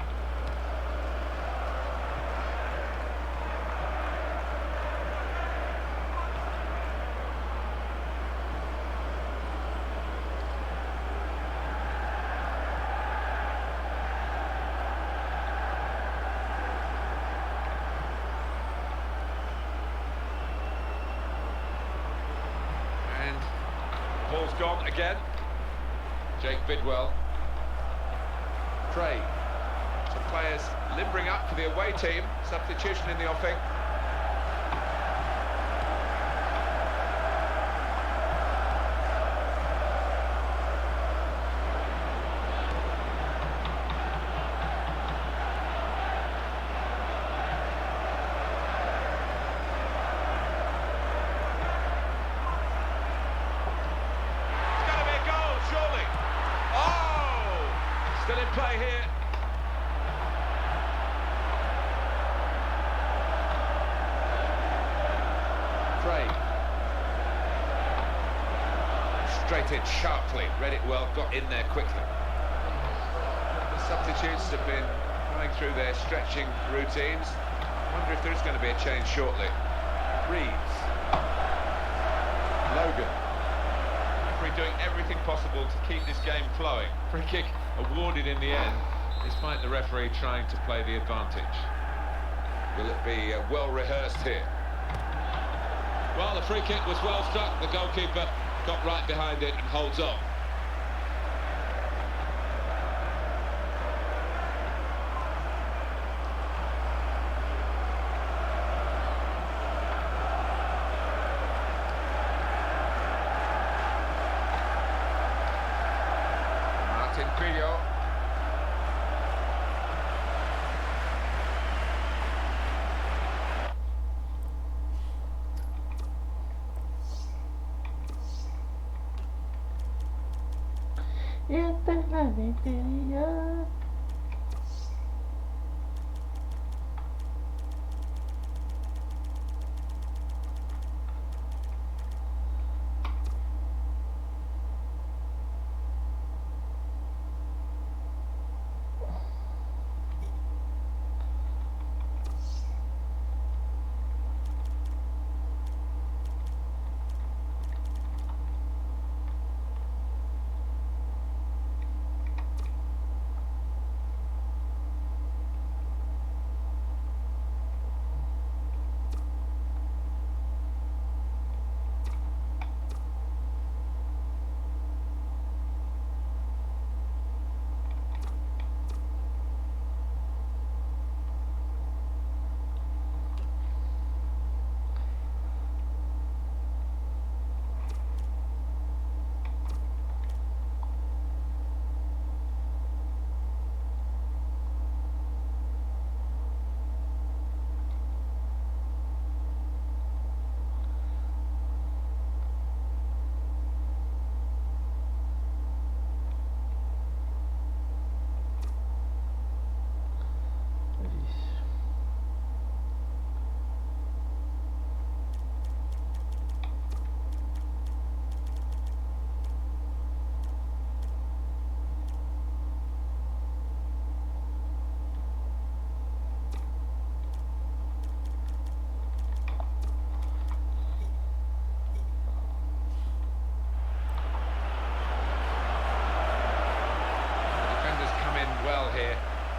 Ball's gone again. Jake Bidwell. Craig. Some players limbering up for the away team. Substitution in the offing. Still in play here. Craig. Straight in sharply, read it well, got in there quickly. The substitutes have been going through their stretching routines. Wonder if there is going to be a change shortly. Reeves. Logan. Referee doing everything possible to keep this game flowing. Free kick awarded in the end, despite the referee trying to play the advantage. Will it be well rehearsed here? Well, the free kick was well struck. The goalkeeper got right behind it and holds on. Eternamente ya.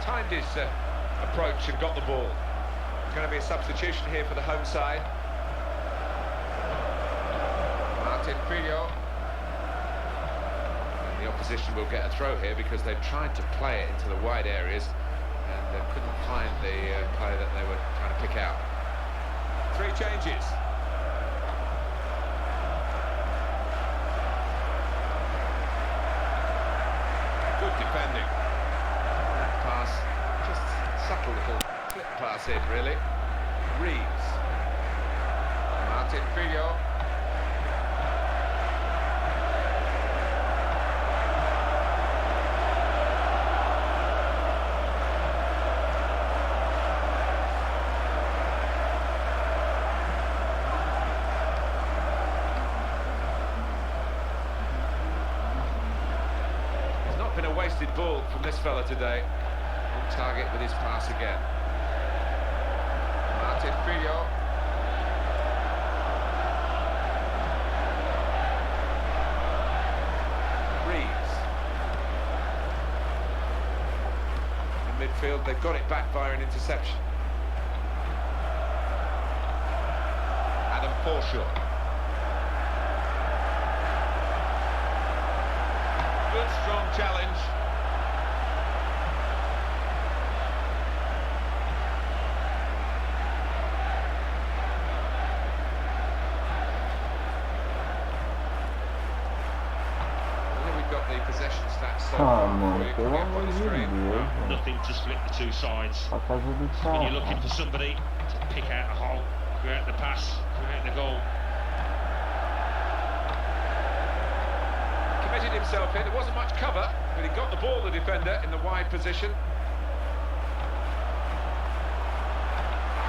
Timed his approach and got the ball. There's going to be a substitution here for the home side. Martin Filho. And the opposition will get a throw here because they've tried to play it into the wide areas and couldn't find the player that they were trying to pick out. 3 changes. Good defending. Pass, just subtle little flip pass in, really. Reeves. Martin Filho. It's not been a wasted ball from this fella today. On target with his pass again. Martin Filho. Reeves. In midfield, they've got it back via an interception. Adam Forshaw. Good, strong challenge. The possession stats so far for you. Pelo amor de Deus, mano. Nothing to split the two sides. Pra casa do When you're Thiago. looking for somebody to pick out a hole, create the pass, create the goal. Committed himself in. There wasn't much cover, but he got the ball, the defender, in the wide position.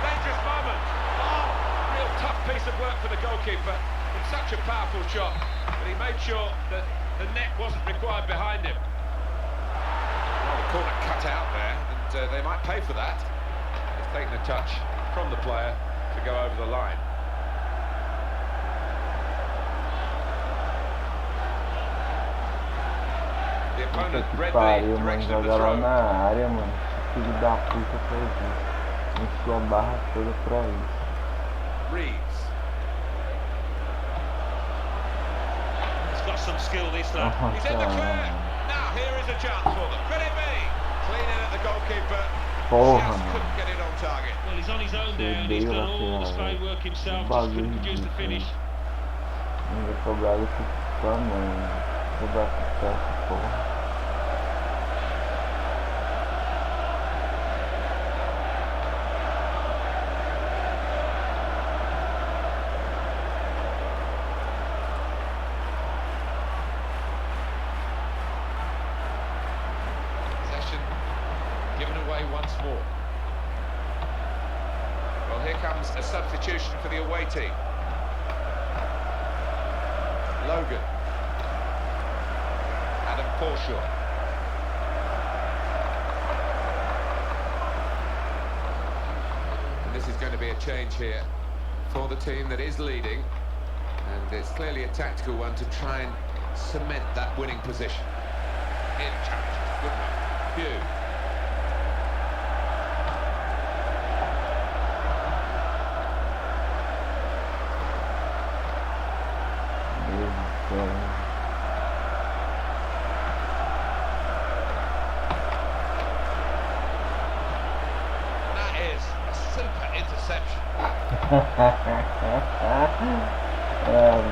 Dangerous moment. Oh, real tough piece of work for the goalkeeper. It's such a powerful shot. but he made sure that the net wasn't required behind him. Well, the corner cut out there, and they might pay for that. It's taken a touch from the player to go over the line. The opponent read the direction of the Joga lá throw. na área, mano. Esse filho da puta fez isso. Encheu a barra toda pra isso. Reeves. He's got some skill, this lad. He's in the clear. Now here is a chance for them. Could it be? Clean in at the goalkeeper. Porra, Just mano. couldn't get it on target. Well, he's on his own there, and he's done all the spade work himself, just couldn't produce the finish. Ainda cobrado que tamanho. Cobrar sucesso, porra. Possession given away once more. Well, here comes a substitution for the away team. Logan. Adam Porshaw. And this is going to be a change here for the team that is leading. And it's clearly a tactical one to try and cement that winning position. In challenge. Good enough. Hugh. That is a super interception.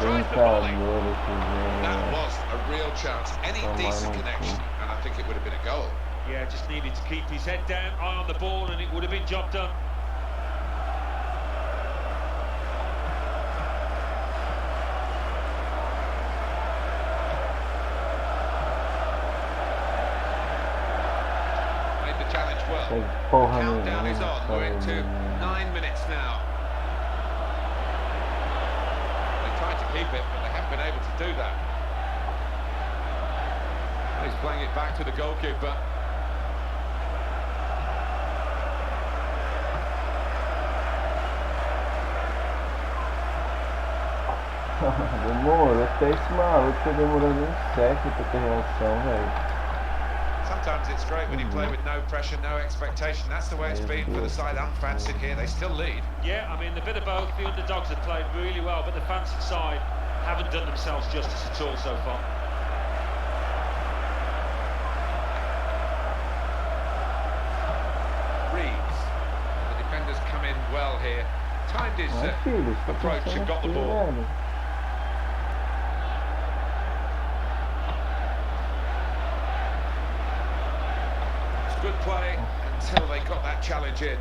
Brincadeira esse jogo. That was a real chance. Any decent connection, and I think it would have been a goal. Yeah, just needed to keep his head down, eye on the ball, and it would have been job done. Made the challenge well. Porra Countdown is on. We're into nenhuma. 9 minutes now. They tried to keep it, but they haven't been able to do that. He's playing it back to the goalkeeper. Demorou até esse maluco tá demorando um século pra ter reação, velho. Sometimes it's great when you play with no pressure, no expectation. That's the way it's been for the side unfancied here. They still lead. Yeah, I mean, the bit of both. The underdogs have played really well, but the fancied side haven't done themselves justice at all so far. Reeves. The defenders come in well here. Timed his Mas, filho, você tá approach and pensando got the aqui, ball. velho. It's good play until they got that challenge in.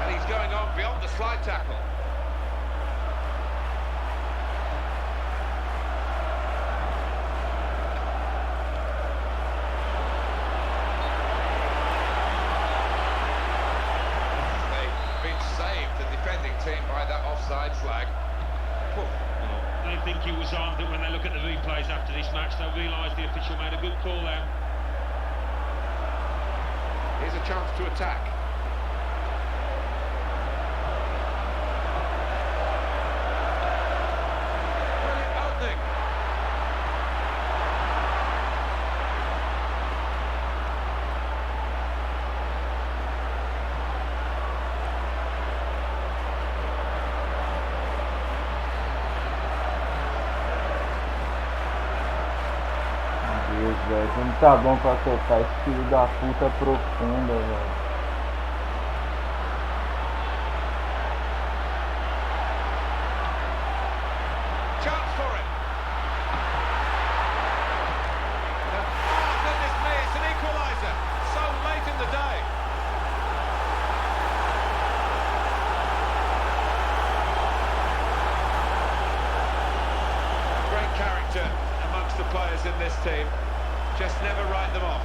And he's going on beyond the slide tackle. They've been saved, the defending team, by that offside flag. Whew. They think he was on, but when they look at the replays after this match, they'll realise the official made a good call there. Here's a chance to attack. Brilliant opening. Deus, velho, não tá bom pra tocar esse filho da puta profunda, velho. Chance for it. Oh, goodness me, it's an equaliser. So late in the day. Great character amongst the players in this team. Just never write them off.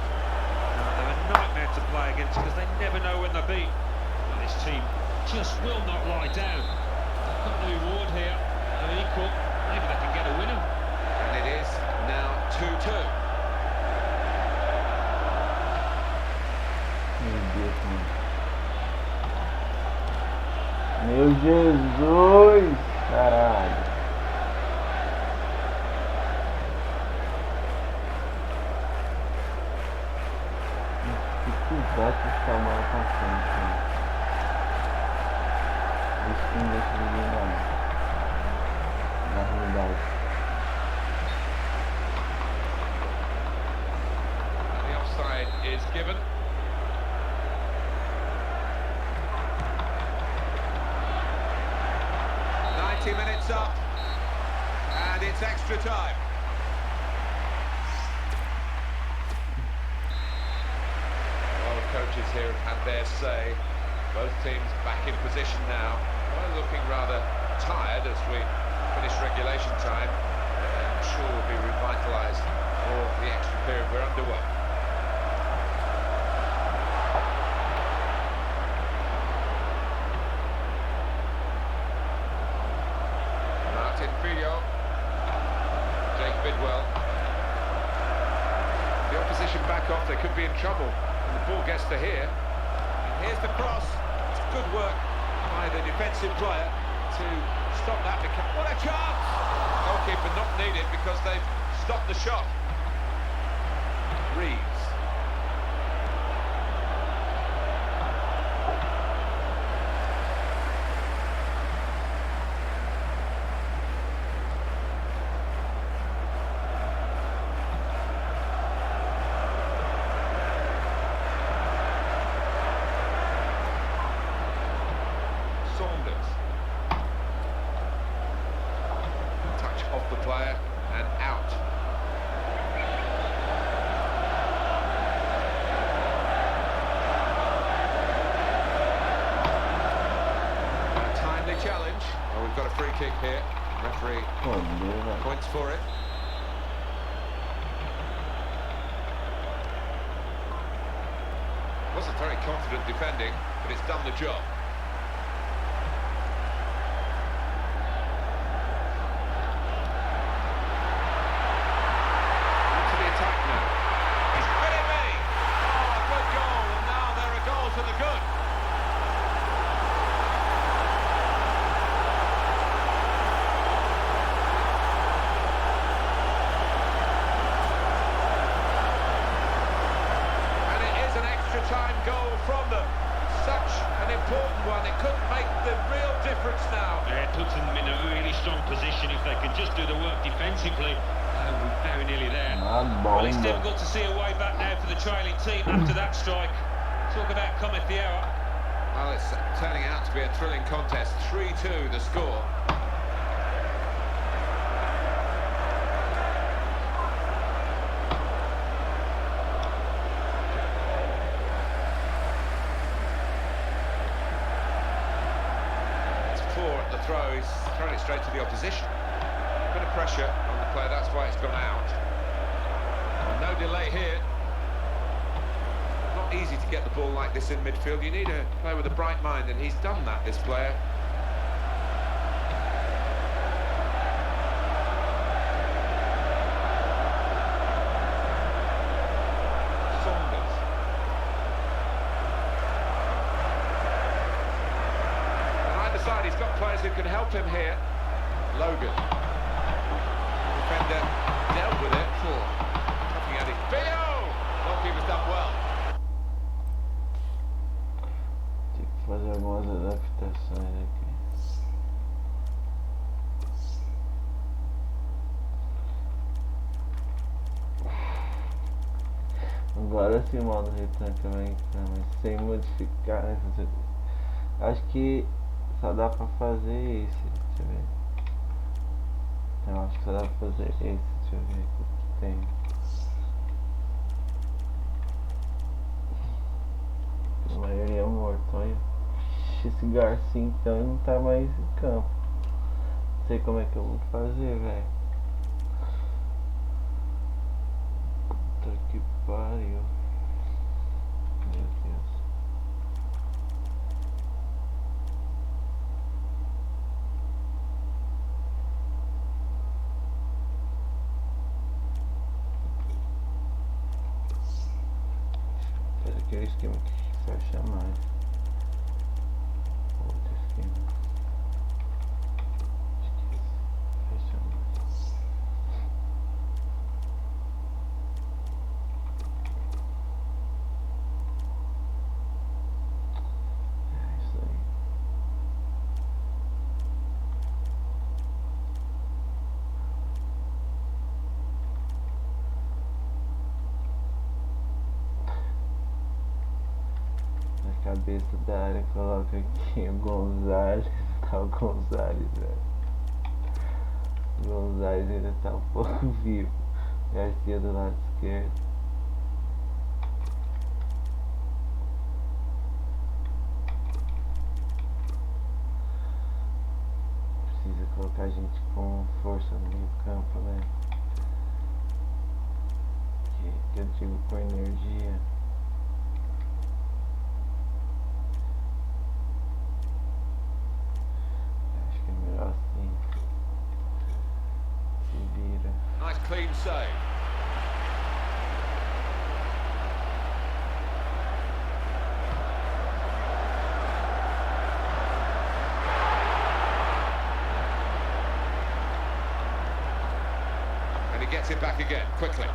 They're a nightmare to play against because they never know when they're beat. And this team just will not lie down. They've got the reward here. They're equal. Maybe they can get a winner. And it is now 2-2. Meu Jesus, caralho. Dificuldade de ficar mal pra frente, né? Isso que não deixa ninguém ganhar. Na realidade. The offside is given. Minutes up, and it's extra time. Well, the coaches here have had their say. Both teams back in position now. We're looking rather tired as we finish regulation time. I'm sure we'll be revitalised for the extra period we're underway. The opposition back off, they could be in trouble. And the ball gets to here. And here's the cross. It's good work by the defensive player to stop that. What a chance! Goalkeeper not needed because they've stopped the shot. Reeves. Off the player and out. A timely challenge. Oh, we've got a free kick here. Referee points for it. Wasn't very confident defending, but it's done the job. Time goal from them. Such an important one. It could make the real difference now. Yeah, it puts them in a really strong position. If they can just do the work defensively, we're very nearly there. Well, it's difficult to see a way back now for the trailing team after that strike. Talk about cometh the hour. Well, it's turning out to be a thrilling contest. 3-2 the score. The throw, he's thrown it straight to the opposition. A bit of pressure on the player, that's why it's gone out. Well, no delay here. Not easy to get the ball like this in midfield. You need a player with a bright mind, and he's done that, this player. He's got players who can help him here. Logan. Defender dealt with it. Looking at it. Bio! Goalkeeper's done well. Tem que fazer algumas adaptações aqui. Agora sim o modo retranca vai entrar, mas sem modificar, né? Acho que só dá pra fazer esse, deixa eu ver. Eu acho que só dá pra fazer esse, deixa eu ver o que tem. A maioria é morto, olha. Esse Garcia então não tá mais em campo. Não sei como é que eu vou fazer, velho. Puta que pariu. Meu aquele esquema que você acha mais. Outro esquema. Acho que fecha mais. É isso aí. Na cabeça da área coloca aqui o Gonzalez, tá o Gonzalez, velho. O Gonzalez ainda tá um pouco vivo. Garcia do lado esquerdo. Precisa colocar gente com força no meio campo, né? Que eu digo com energia. Acho que é melhor assim. Se vira. Nice clean save. And he gets it back again, quickly.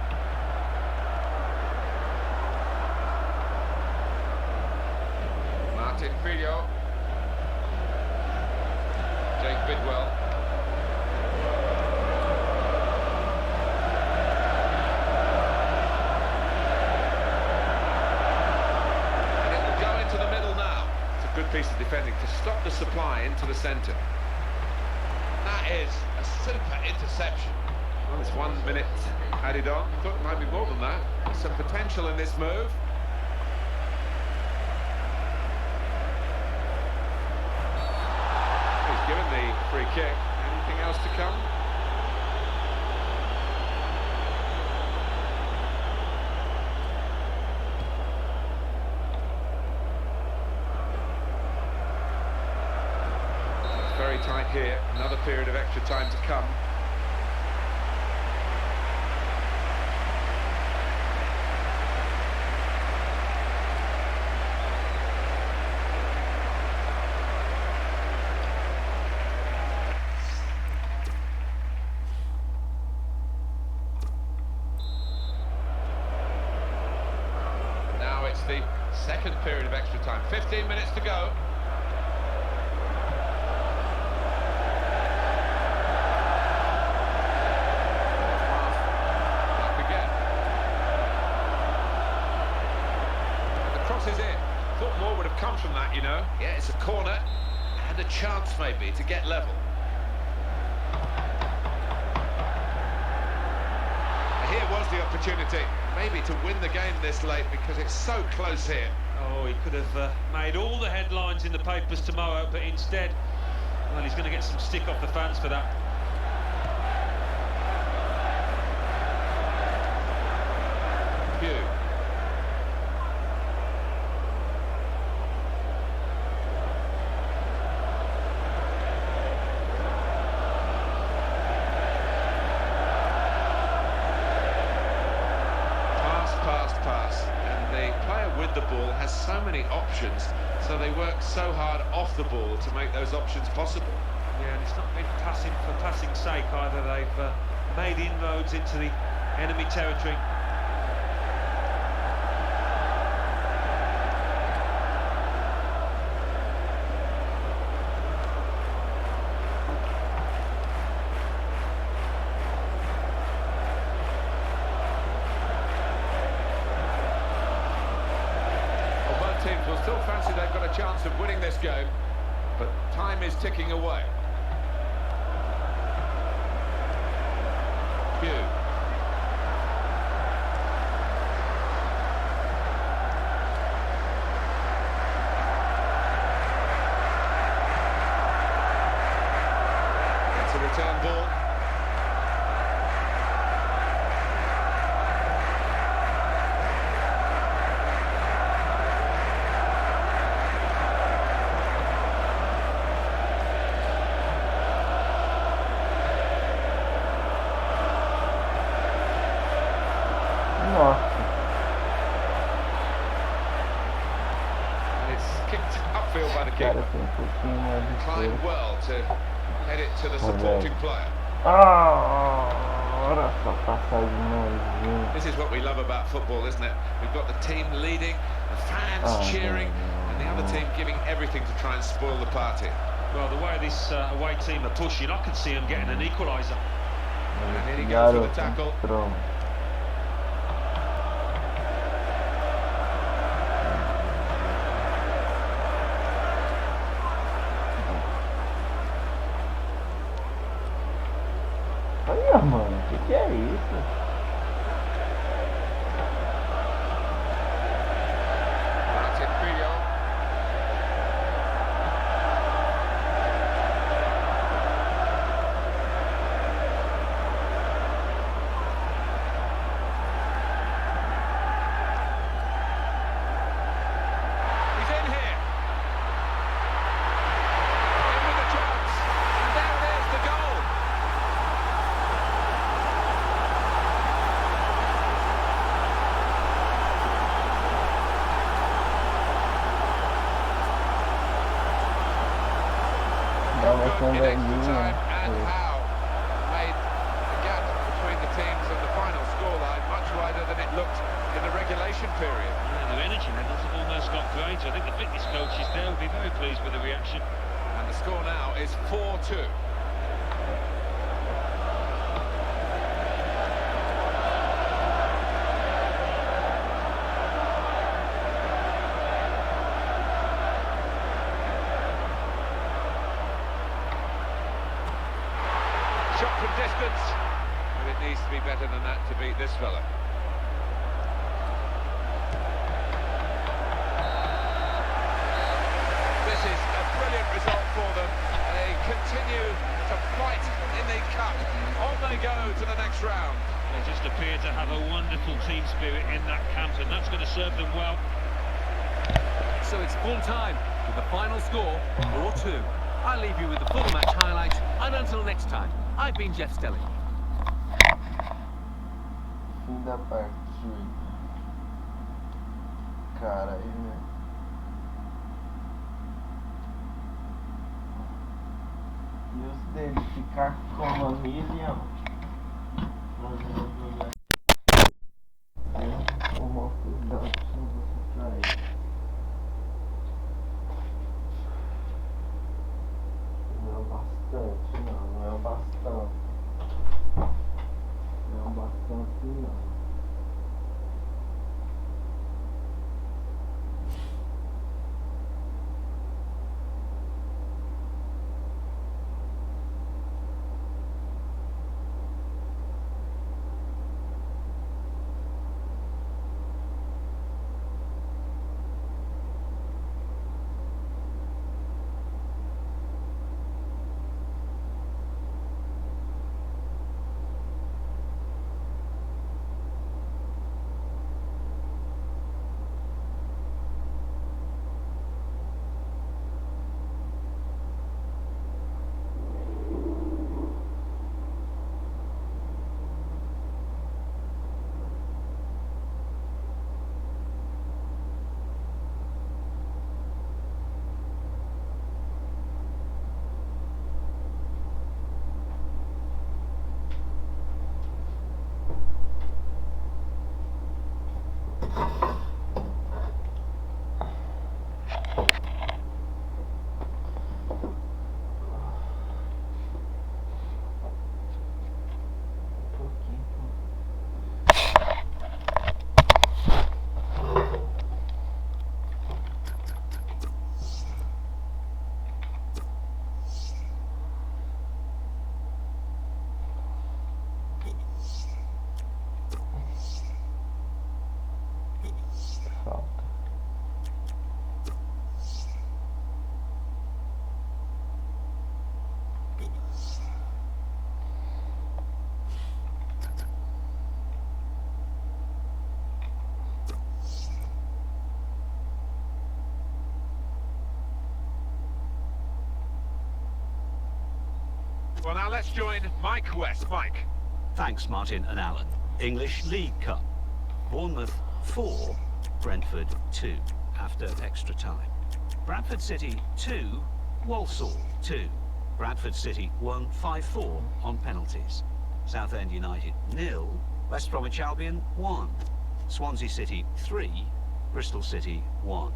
Martin Filho. Jake Bidwell. And it will go into the middle now. It's a good piece of defending to stop the supply into the centre. That is a super interception. Well, there's 1 minute added on. Thought it might be more than that. There's some potential in this move. He's given the free kick. Anything else to come? It's very tight here. Another period of extra time to come. It's the second period of extra time. 15 minutes to go. Back again. And the cross is in. Thought more would have come from that, you know. Yeah, it's a corner and a chance maybe to get level. Here was the opportunity, maybe to win the game this late because it's so close here. Oh, he could have made all the headlines in the papers tomorrow, but instead, well, he's going to get some stick off the fans for that. Pugh. Pass, and the player with the ball has so many options, so they work so hard off the ball to make those options possible. Yeah, and it's not been passing for passing's sake either. They've made inroads into the enemy territory. Teams will still fancy they've got a chance of winning this game, but time is ticking away. Pugh. It's a return ball. field by the Cara, keeper. tem um pouquinho mais de Trying força. well to head it to the supporting player. Olha só, passagem nojenta. This is what we love about football, isn't it? We've got the team leading, the fans cheering, and the other team giving everything to try and spoil the party. Well, the way this away team are pushing, I can see them getting an equaliser. And here he goes with the tackle. Pronto. Olha, mano, o que é isso? In extra time, and how made the gap between the teams and the final scoreline much wider than it looked in the regulation period. Yeah, their energy levels have almost got greater. I think the fitness coaches there will be very pleased with the reaction. And the score now is 4-2. Shot from distance, but it needs to be better than that to beat this fella. This is a brilliant result for them. They continue to fight in the cup. On they go to the next round. They just appear to have a wonderful team spirit in that camp, and that's going to serve them well. So it's full time with the final score 4-2. I'll leave you with the full match highlights, and until next time, I've been Jeff Stelling. Fim da partida. Cara, aí, né? E os dele ficar como a milhão. Fazendo jogar. Como cuidado, não vou ficar aí. Não é o bastante, não é o bastante. Não é o bastante, não. Well, now let's join Mike West. Mike. Thanks, Martin and Alan. English League Cup. Bournemouth 4, Brentford 2 after extra time. Bradford City 2, Walsall 2. Bradford City won 5-4 on penalties. Southend United 0, West Bromwich Albion 1. Swansea City 3, Bristol City 1.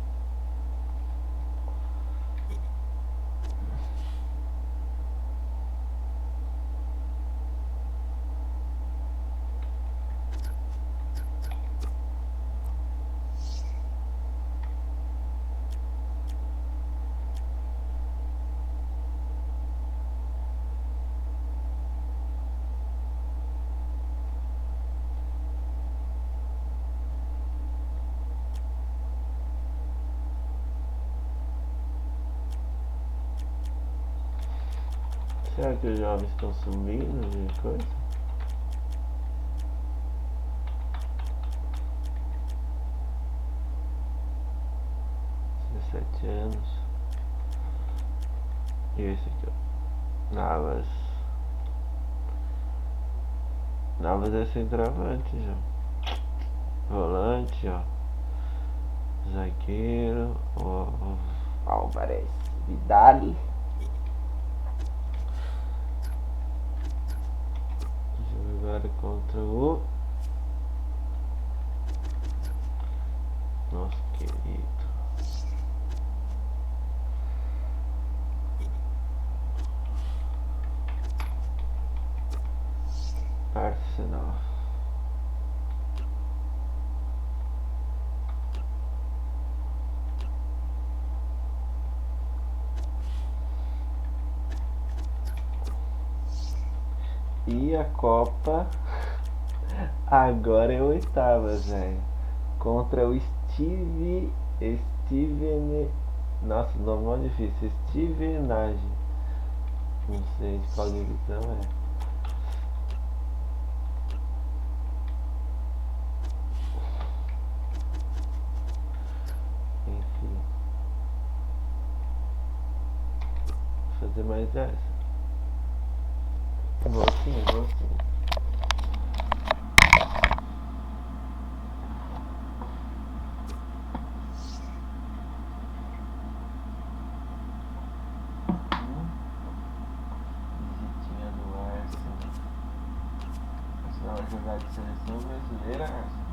Será que os jovens estão sumindo de coisa? Anos. E esse aqui, ó. Navas é centroavante já. Volante, ó. Zagueiro, ó. Álvares, Vidal. Agora contra o nosso querido Arsenal. E a Copa agora é oitavas, velho. Contra o Steven. Nossa, o nome é difícil. Stevenage. Não sei de qual divisão é. Enfim. Vou fazer mais essa. Vou sim. Visitinha do Arsenal. Arsenal vai jogar de seleção brasileira, Arsenal.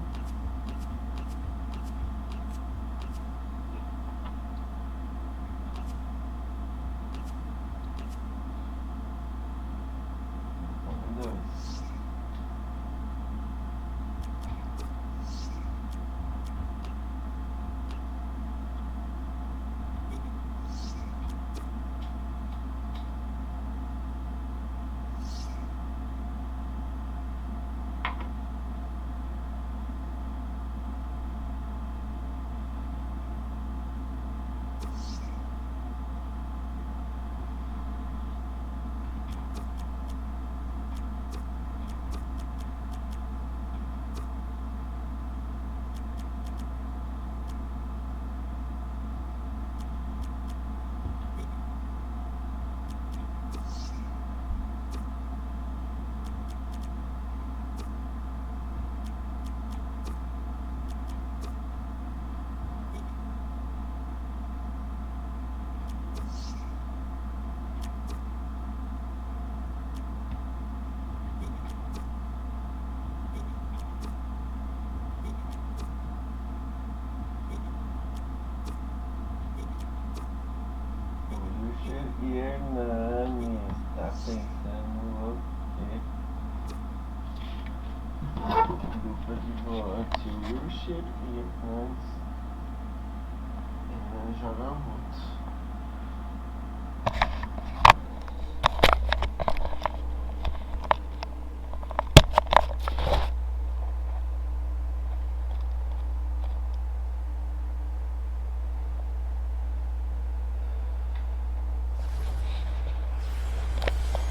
E Hernani está pensando o quê? Dupla de volante, Wilshere e Hernani. Hernani joga muito.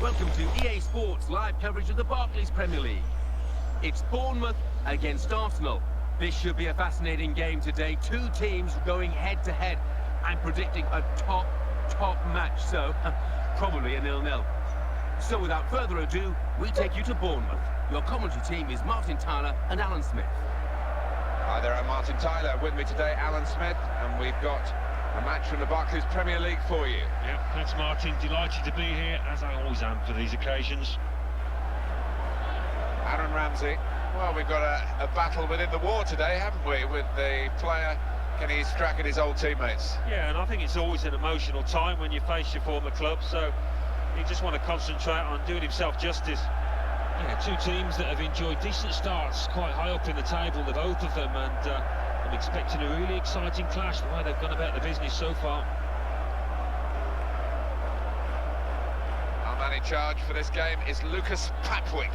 Welcome to EA Sports live coverage of the Barclays Premier League. It's Bournemouth against Arsenal. This should be a fascinating game today. Two teams going head to head. I'm predicting a top match, so probably a 0-0. So without further ado, we take you to Bournemouth. Your commentary team is Martin Tyler and Alan Smith. Hi there, I'm Martin Tyler. With me today, Alan Smith, and we've got A match from the Barclays Premier League for you. Yeah, thanks Martin, delighted to be here, as I always am for these occasions. Aaron Ramsey. Well, we've got a battle within the war today, haven't we, with the player getting his crack at his old teammates. Yeah, and I think it's always an emotional time when you face your former club, so you just want to concentrate on doing himself justice. Yeah, two teams that have enjoyed decent starts, quite high up in the table, the both of them, and I'm expecting a really exciting clash, the way they've gone about the business so far. Our man in charge for this game is Lucas Papwick.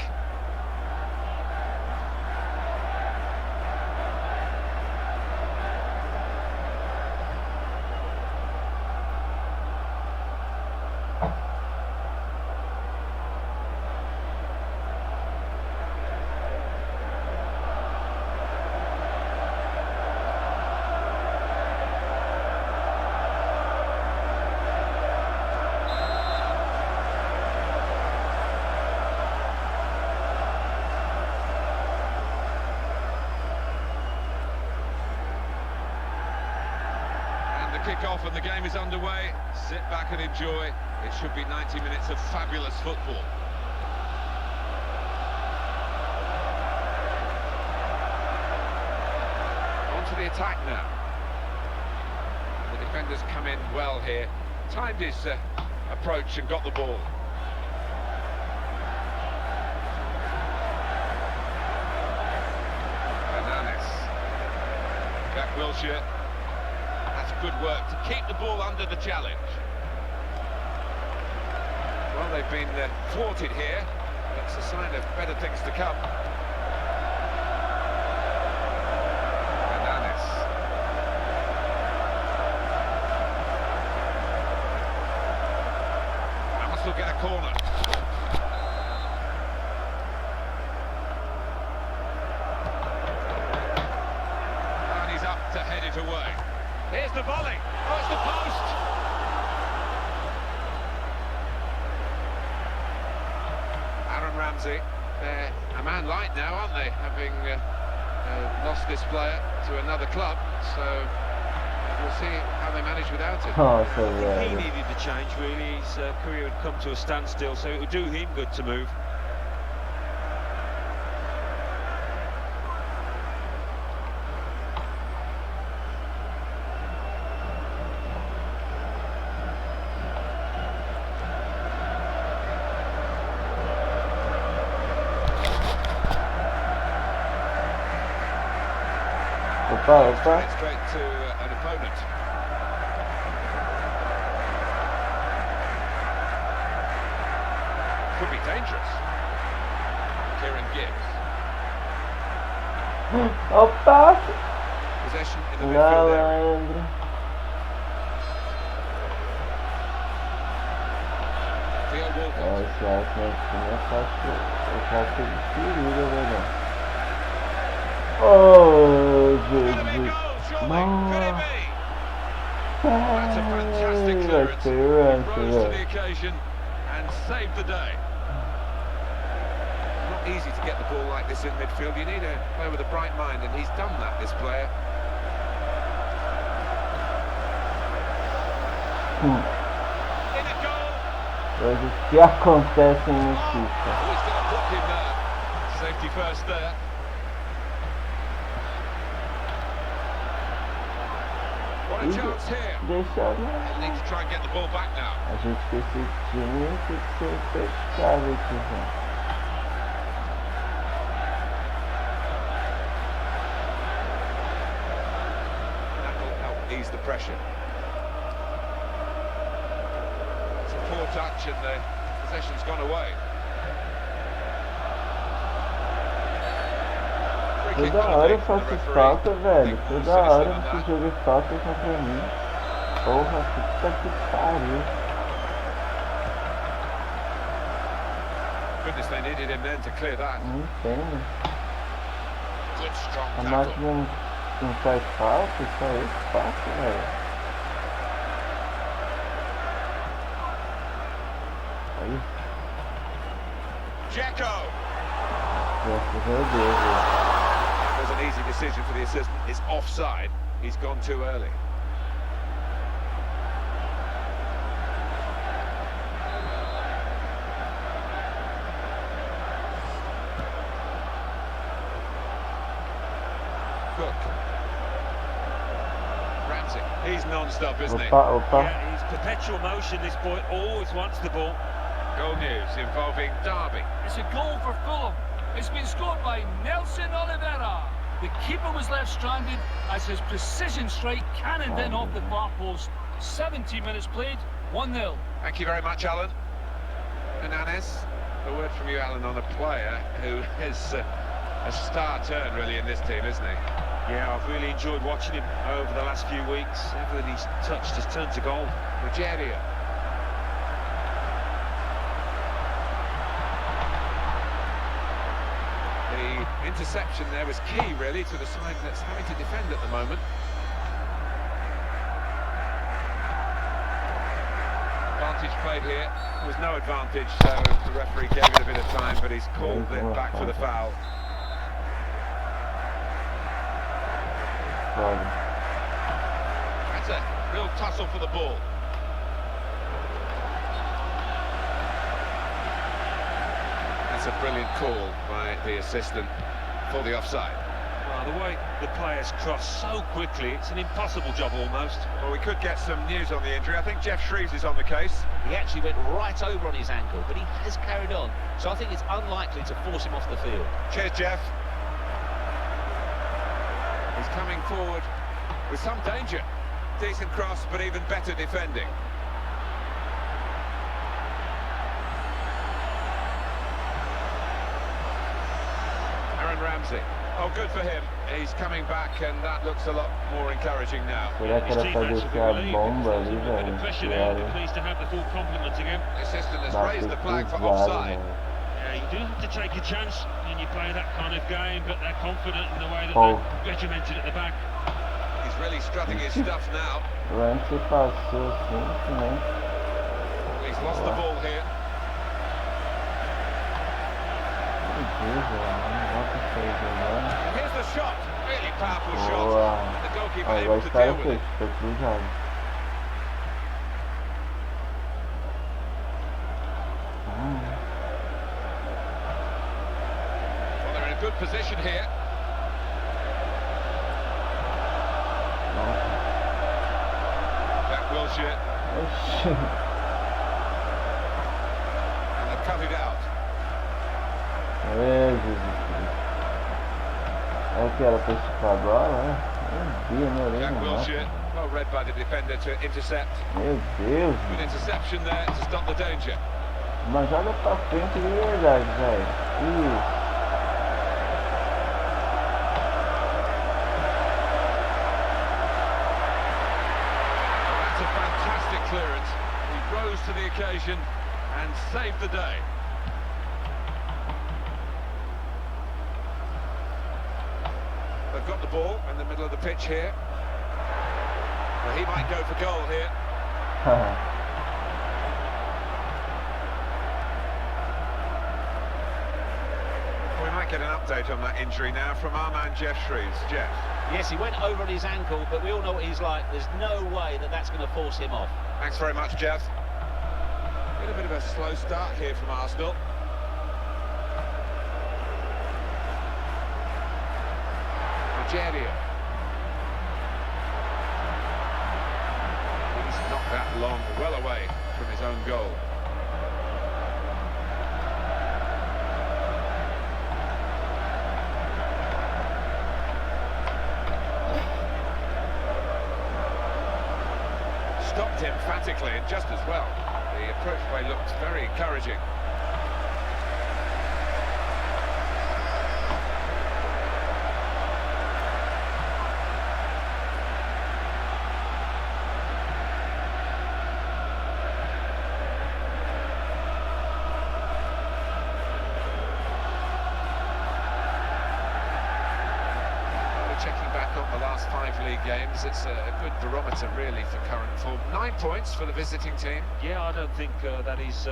Kick-off and the game is underway. Sit back and enjoy. It should be 90 minutes of fabulous football. On to the attack now. The defenders come in well here. Timed his approach and got the ball. Hernandez. Jack Wilshere. Good work to keep the ball under the challenge. Well, they've been thwarted here. That's a sign of better things to come. Hernandez. Amos will get a corner. And he's up to head it away. Here's the volley. Oh, it's the post. Aaron Ramsey. They're a man light now, aren't they? Having lost this player to another club. So we'll see how they manage without him. Oh, so yeah. He needed the change, really. His career had come to a standstill, so it would do him good to move. Straight to an opponent. Could be dangerous. Kieran Gibbs. Opa! Possession in the midfield area. Theo Walcott. Esse Arsenal é fácil. É fácil de perigo, velho. Oh, Jesus. That's a fantastic clearance. He rose to the occasion and saved the day. Not easy to get the ball like this in midfield. You need a player with a bright mind, and he's done that, this player. In a goal. Coisas que acontecem no FIFA. Oh, he's got a block in there. Safety first there. Deixa, Need to try and get the ball back now. a gente com esse time tem que ser fechado aqui, velho. That will help ease the pressure. It's a poor touch and the possession's gone away. Toda hora eu faço falta, velho. Toda hora você joga falta contra mim. Porra, puta que pariu. Goodness, they needed him then to clear that. Não entendo. Good strong A tackle. máquina não faz falta, só eu que faço, velho. Aí. Dzeko. Graças a Deus, velho. An easy decision for the assistant. It's offside. He's gone too early. He's non-stop, isn't he? Yeah, he's perpetual motion, this boy. Always wants the ball. Goal news involving Derby. It's a goal for Fulham. It's been scored by Nelson Oliveira. The keeper was left stranded as his precision strike cannoned in off the far post. 70 minutes played, 1-0. Thank you very much, Alan. Hernandez, a word from you, Alan, on a player who is a star turn, really, in this team, isn't he? Yeah, I've really enjoyed watching him over the last few weeks. Everything he's touched has turned to gold. Rogerio. The interception there was key, really, to the side that's having to defend at the moment. Advantage played here. There was no advantage, so the referee gave it a bit of time, but he's called it back for the foul. That's a real tussle for the ball. That's a brilliant call by the assistant for the offside. Well, the way the players cross so quickly, it's an impossible job almost. Well, we could get some news on the injury. I think Jeff Shreves is on the case. He actually went right over on his ankle, but he has carried on. So I think it's unlikely to force him off the field. Cheers, Jeff. He's coming forward with some danger. Decent cross, but even better defending. Aaron Ramsey. Oh, good for him. He's coming back, and that looks a lot more encouraging now. Será que era pra descer a bomba ali, velho? Pleased to have the full complement again. The assistant has raised the flag for offside. Yeah, you do have to take a chance when you play that kind of game, but they're confident in the way that they're regimented at the back. He's really strutting his stuff now. Ramsey passou assim, né? He's lost the ball here. Here's the shot. Really powerful shot. The goalkeeper able to deal with it. Well, they're in a good position here. Jack Wilshere. And they've cut it out. É que era pra esticar agora, né? Meu Deus, meu Jack Deus. Wilshere, well read by the defender to intercept. Meu Deus. Good interception there to stop the danger. Mas joga pra frente de verdade, velho. Isso. That's a fantastic clearance. He rose to the occasion and saved the day. They've got the ball in the middle of the pitch here. Well, he might go for goal here. We might get an update on that injury now from our man Jeff Shreves. Jeff. Yes, he went over on his ankle, but we all know what he's like. There's no way that that's going to force him off. Thanks very much, Jeff. A bit of a slow start here from Arsenal. Rogerio. He's not that long, well away from his own goal. Stopped emphatically and just as well. The approach play looked very encouraging. Checking back on the last 5 league games, it's a good barometer really for current form. 9 points for the visiting team. Yeah, I don't think that is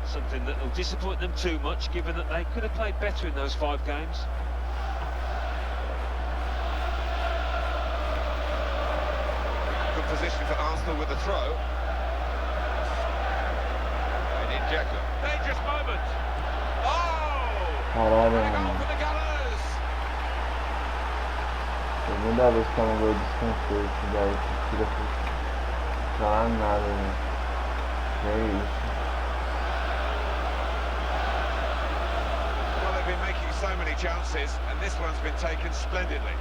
something that will disappoint them too much, given that they could have played better in those 5 games. Good position for Arsenal with the throw. And in Dzeko. Dangerous moment. Oh! Caralho, Goal mano. for the Gunners. Segunda vez que eu não vou desconcerto, velho. queria falar nada, né? É isso. Well, they've been making so many chances, and this one's been taken splendidly.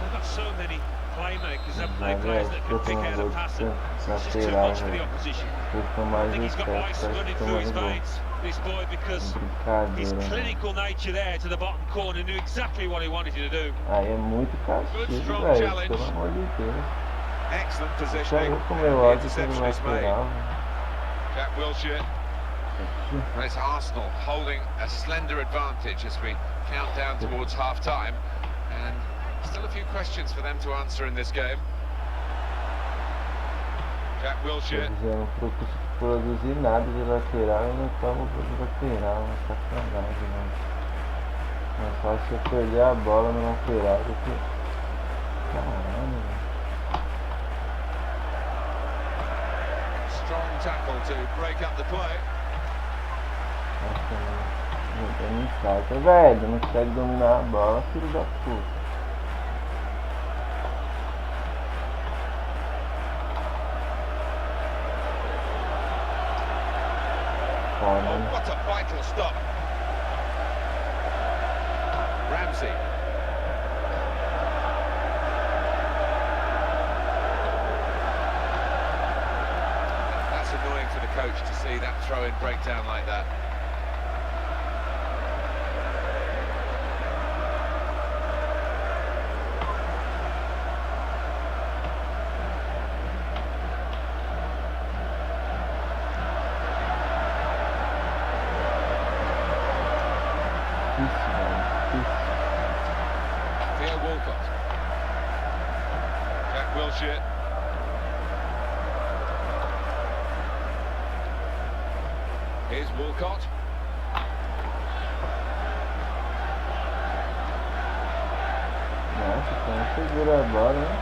They've got so many playmakers, haven't they? Mas Players that can pick out a pass, and it's just too much for the opposition. I think he's got ice running through his veins, this boy, because his clinical nature there to the bottom corner knew exactly what he wanted you to do. Aí é muito castigo, velho, pelo amor de Deus. Excellent Já positioning. eu com And meu the ódio pelo interception is made. lateral. Jack Wilshere. And it's Arsenal holding a slender advantage as we count down towards half-time. And still a few questions for them to answer in this game. Jack Wilshere. Não produzir nada de lateral e não estamos de lateral, uma sacanagem, mano. É fácil eu perder a bola no lateral do que. Caralho, velho. Strong tackle to break up the play. Nossa, não me salta, velho. Não consegue dominar a bola, filho da puta. Oh, what a vital stop. Ramsey. That's annoying for the coach to see that throw-in breakdown like that. Theo Walcott. Jack Wilshere. Here's Walcott. Nossa, então segura a bola, hein?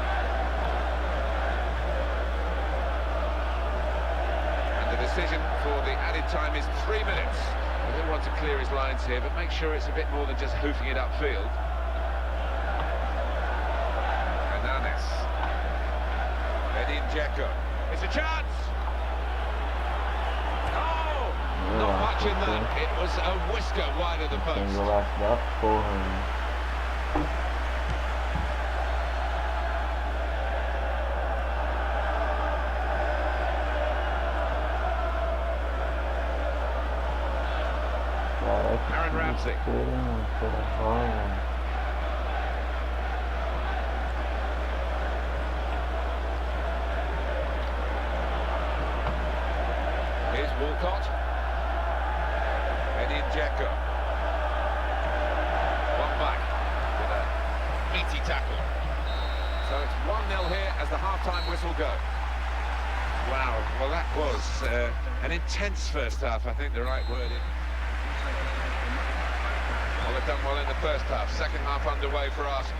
And the decision for the added time is 3 minutes. We don't want to clear his lines here, but make sure it's a bit more than just hoofing it upfield. Hernandez. Edin Dzeko. It's a chance! Oh! Not much in that. It was a whisker wide of the Tem post. golaço da porra, né? Aaron Ramsey. Here's Walcott. Edin Dzeko. One back with a meaty tackle. So it's 1-0 here as the half-time whistle goes. Wow, well that was an intense first half, I think the right word is. Well, they've done well in the first half. Second half underway for Arsenal.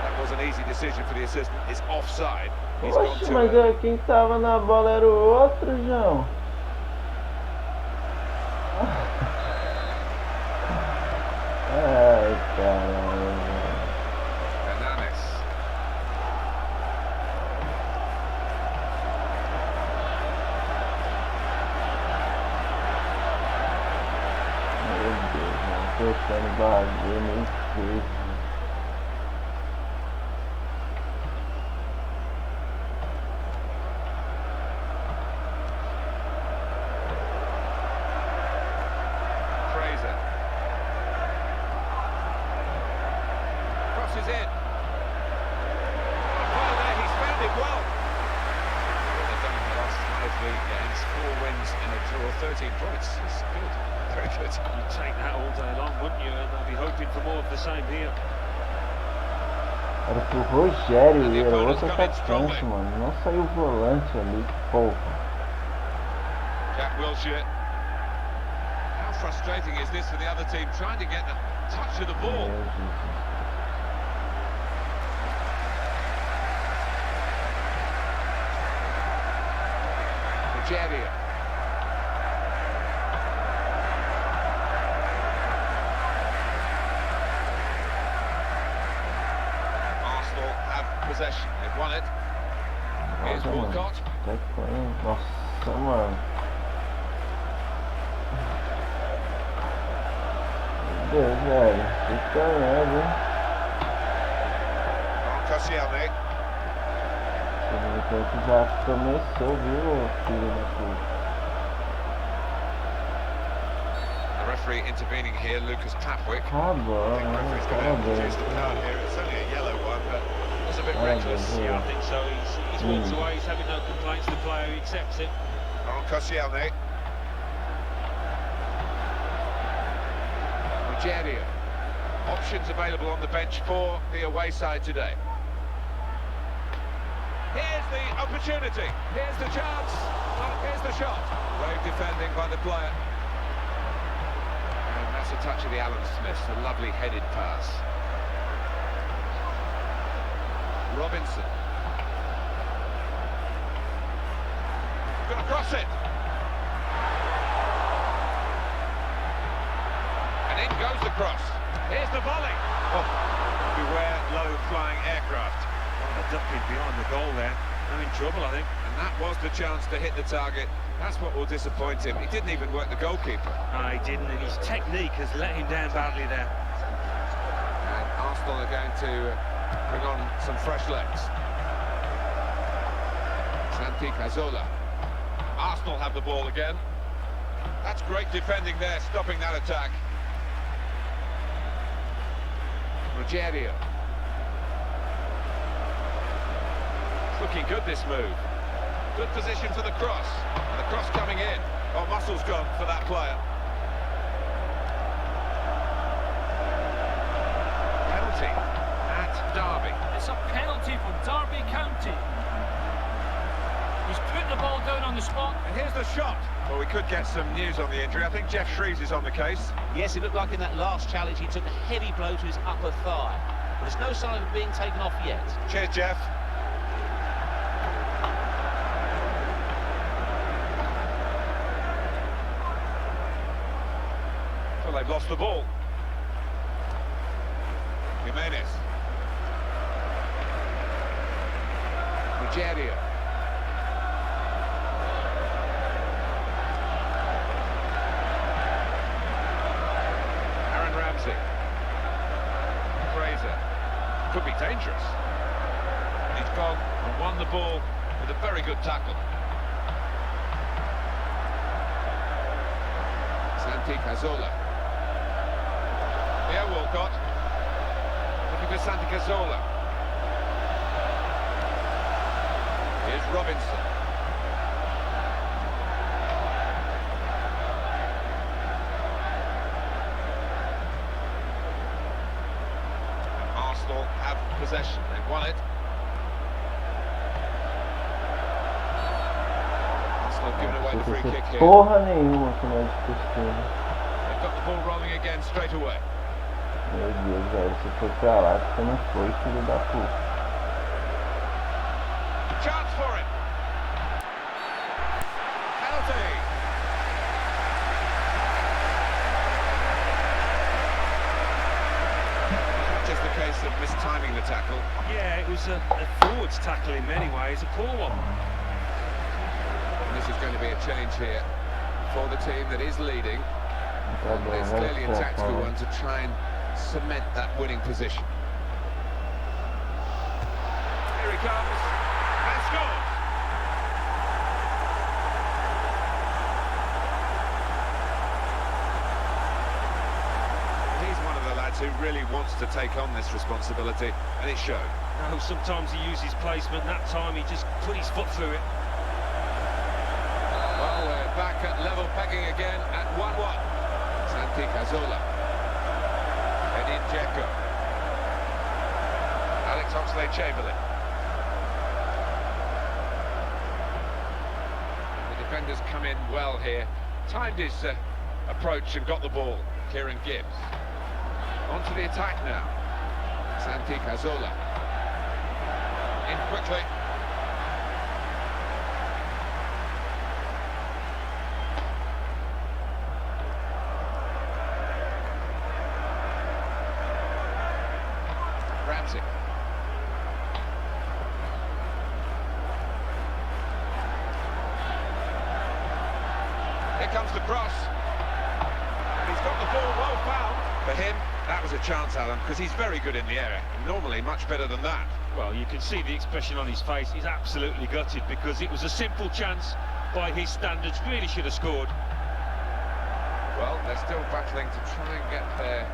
That was an easy decision for the assistant. It's offside. He's gone Oxe, to mas quem tava na bola era o outro, João. Ai, caralho. Hernandez. Meu Deus, mano. Tocando bagulho, nem sei. Fraser. Crosses in. Well, there he's found it well. What they've done in the last 5 league games, 4 wins and a draw, 13 points. It's good. Very good. You'd take that all day long, wouldn't you? And they'll be hoping for more of the same here. Era pro Rogério e era outro atacante, mano. Não saiu o volante ali, porra. Jack Wilshere. How frustrating is this for the other team, trying to get the touch of the ball? Meu Jesus. Rogerio. Arsenal have possession. They've won it. Here's Walcott. Nossa, mano. Meu Deus, velho. Que merda, hein? Koscielny. O tempo já começou, viu, filho da puta? The referee intervening here, Lucas Papwick. Tá bom, I think the referee's going to produce the card here. It's only a yellow one, but it was a bit reckless. Yeah, I think so. He's walked away, he's having no complaints. The player, he accepts it. Koscielny. Rogerio. Options available on the bench for the away side today. Here's the opportunity. Here's the chance. Here's the shot. Brave defending by the player. And that's a touch of the Alan Smiths. A lovely headed pass. Robinson. Going to cross it. And in goes the cross. Here's the volley. Oh, beware low-flying aircraft. Oh, the ducking behind the goal there. I'm in trouble, I think. And that was the chance to hit the target. That's what will disappoint him. He didn't even work the goalkeeper. No, he didn't, and his technique has let him down badly there. And Arsenal are going to bring on some fresh legs. Santi Cazorla. Arsenal have the ball again. That's great defending there, stopping that attack. Rogerio. It's looking good, this move. Good position for the cross. And the cross coming in. Oh, muscle's gone for that player. Penalty at Derby. It's a penalty for Derby County. He's put the ball down on the spot. And here's the shot. Well, we could get some news on the injury. I think Jeff Shreves is on the case. Yes, it looked like in that last challenge he took a heavy blow to his upper thigh. But there's no sign of it being taken off yet. Cheers, Jeff. Well, they've lost the ball. Jimenez. Rogerio. Fraser. Could be dangerous. He's gone and won the ball with a very good tackle. Santi Cazorla. Here, Walcott. Looking for Santi Cazorla. Here's Robinson. Arsenal have possession. They've won it. Arsenal have given away the free kick here. Porra nenhuma que nós discutimos. They've got the ball rolling again straight away. Meu Deus, velho, se foi pra lá, você não foi, filho da puta. Chance for it. Penalty. Just the case of mistiming the tackle. Yeah, it was a forwards tackle in many ways, a poor one. And this is going to be a change here for the team that is leading. And it's clearly a tactical one to try and cement that winning position. Here he comes and scores. He's one of the lads who really wants to take on this responsibility, and it showed. No, sometimes he uses placement. That time he just put his foot through it. Well, we're back at level pegging again at 1-1. Santi Cazorla. Edin Dzeko. Alex Oxlade-Chamberlain. The defenders come in well here. Timed his approach and got the ball. Kieran Gibbs. On to the attack now. Santi Cazorla. In quickly. Here comes the cross. And he's got the ball well found. For him, that was a chance, Alan, because he's very good in the air. Normally, much better than that. Well, you can see the expression on his face. He's absolutely gutted because it was a simple chance by his standards. Really should have scored. Well, they're still battling to try and get their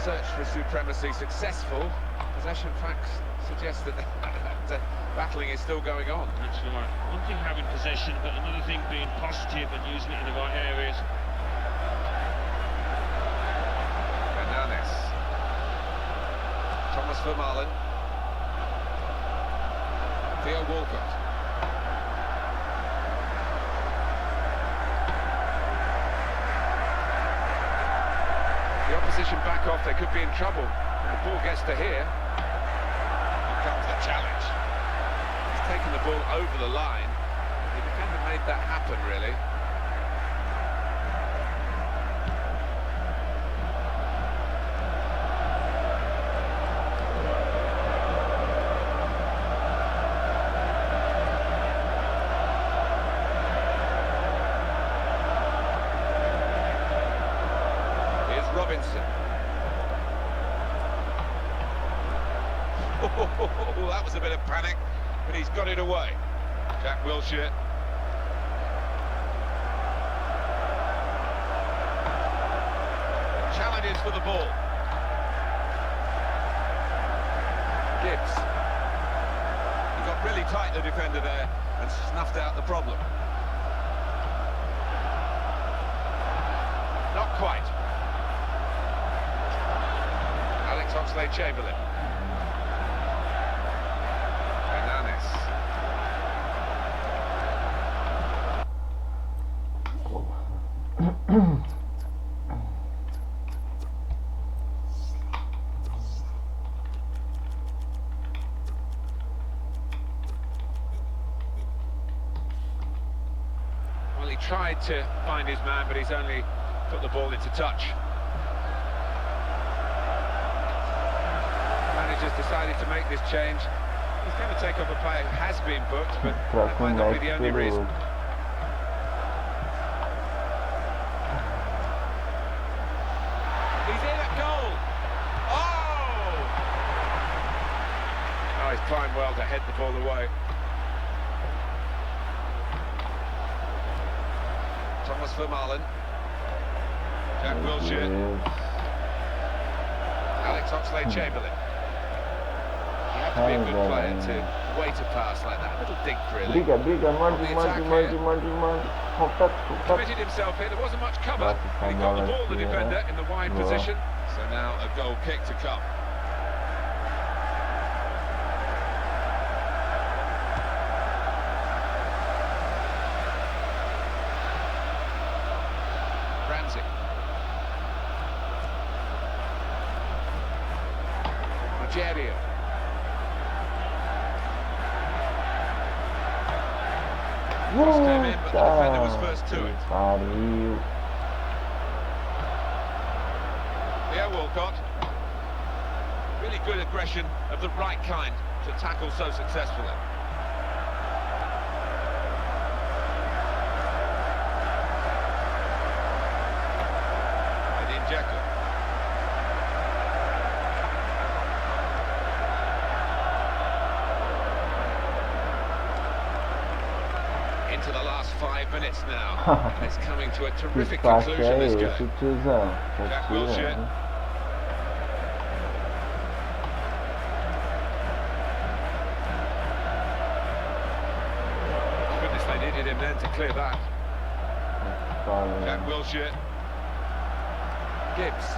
search for supremacy successful. Possession facts suggest that battling is still going on. That's right. One thing having possession, but another thing being positive and using it in the right areas. Thomas Vermaelen. Theo Walcott. The opposition back off, they could be in trouble. The ball gets to here. Here comes the challenge. He's taken the ball over the line. The defender made that happen, really. Oh, that was a bit of panic, but he's got it away. Jack Wilshere. Challenges for the ball. Gibbs. He got really tight, the defender there, and snuffed out the problem. Not quite. Alex Oxlade-Chamberlain. Well, he tried to find his man, but he's only put the ball into touch. Manager's decided to make this change. He's going to take up a player who has been booked, but that might not be the only reason. He's in at goal! Oh! Oh, he's timed well to head the ball away. Thomas Vermaelen. Jack Wilshere. Alex Oxlade-Chamberlain. You have to be a good player to wait a pass like that. A little dig, really. Committed himself here. There wasn't much cover. He got the ball, the defender, in the wide position. So now a goal kick to come. Rogerio. Cross came in, but the defender was first to it. Yeah, Walcott. Really good aggression of the right kind to tackle so successfully. Dzeko. Into the last 5 minutes now. It's coming to a terrific conclusion, this game. Jack Wilshere. Goodness, they needed him then to clear that. Jack Wilshere. Gibbs.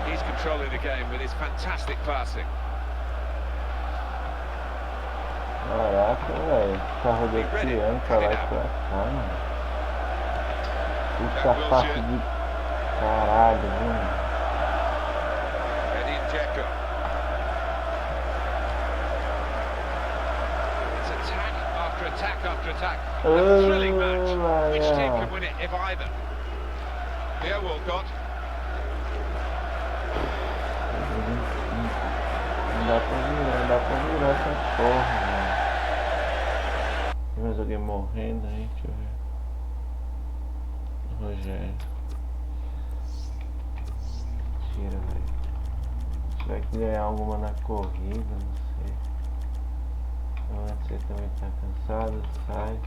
He's controlling the game with his fantastic passing. Caraca, velho. Carro de criança lá pra cá, mano. Puxa fácil de caralho, mano. Dzeko. It's attack after attack after attack. A thrilling match. Which team can win it, if either? Here, Walcott. Não dá pra vir, não dá pra vir. segurar essa porra, mano. Tem mais alguém morrendo aí? Deixa eu ver. Rogério. Tira, velho. Vai que ganhar alguma na corrida, não sei. Você também tá cansado, sai.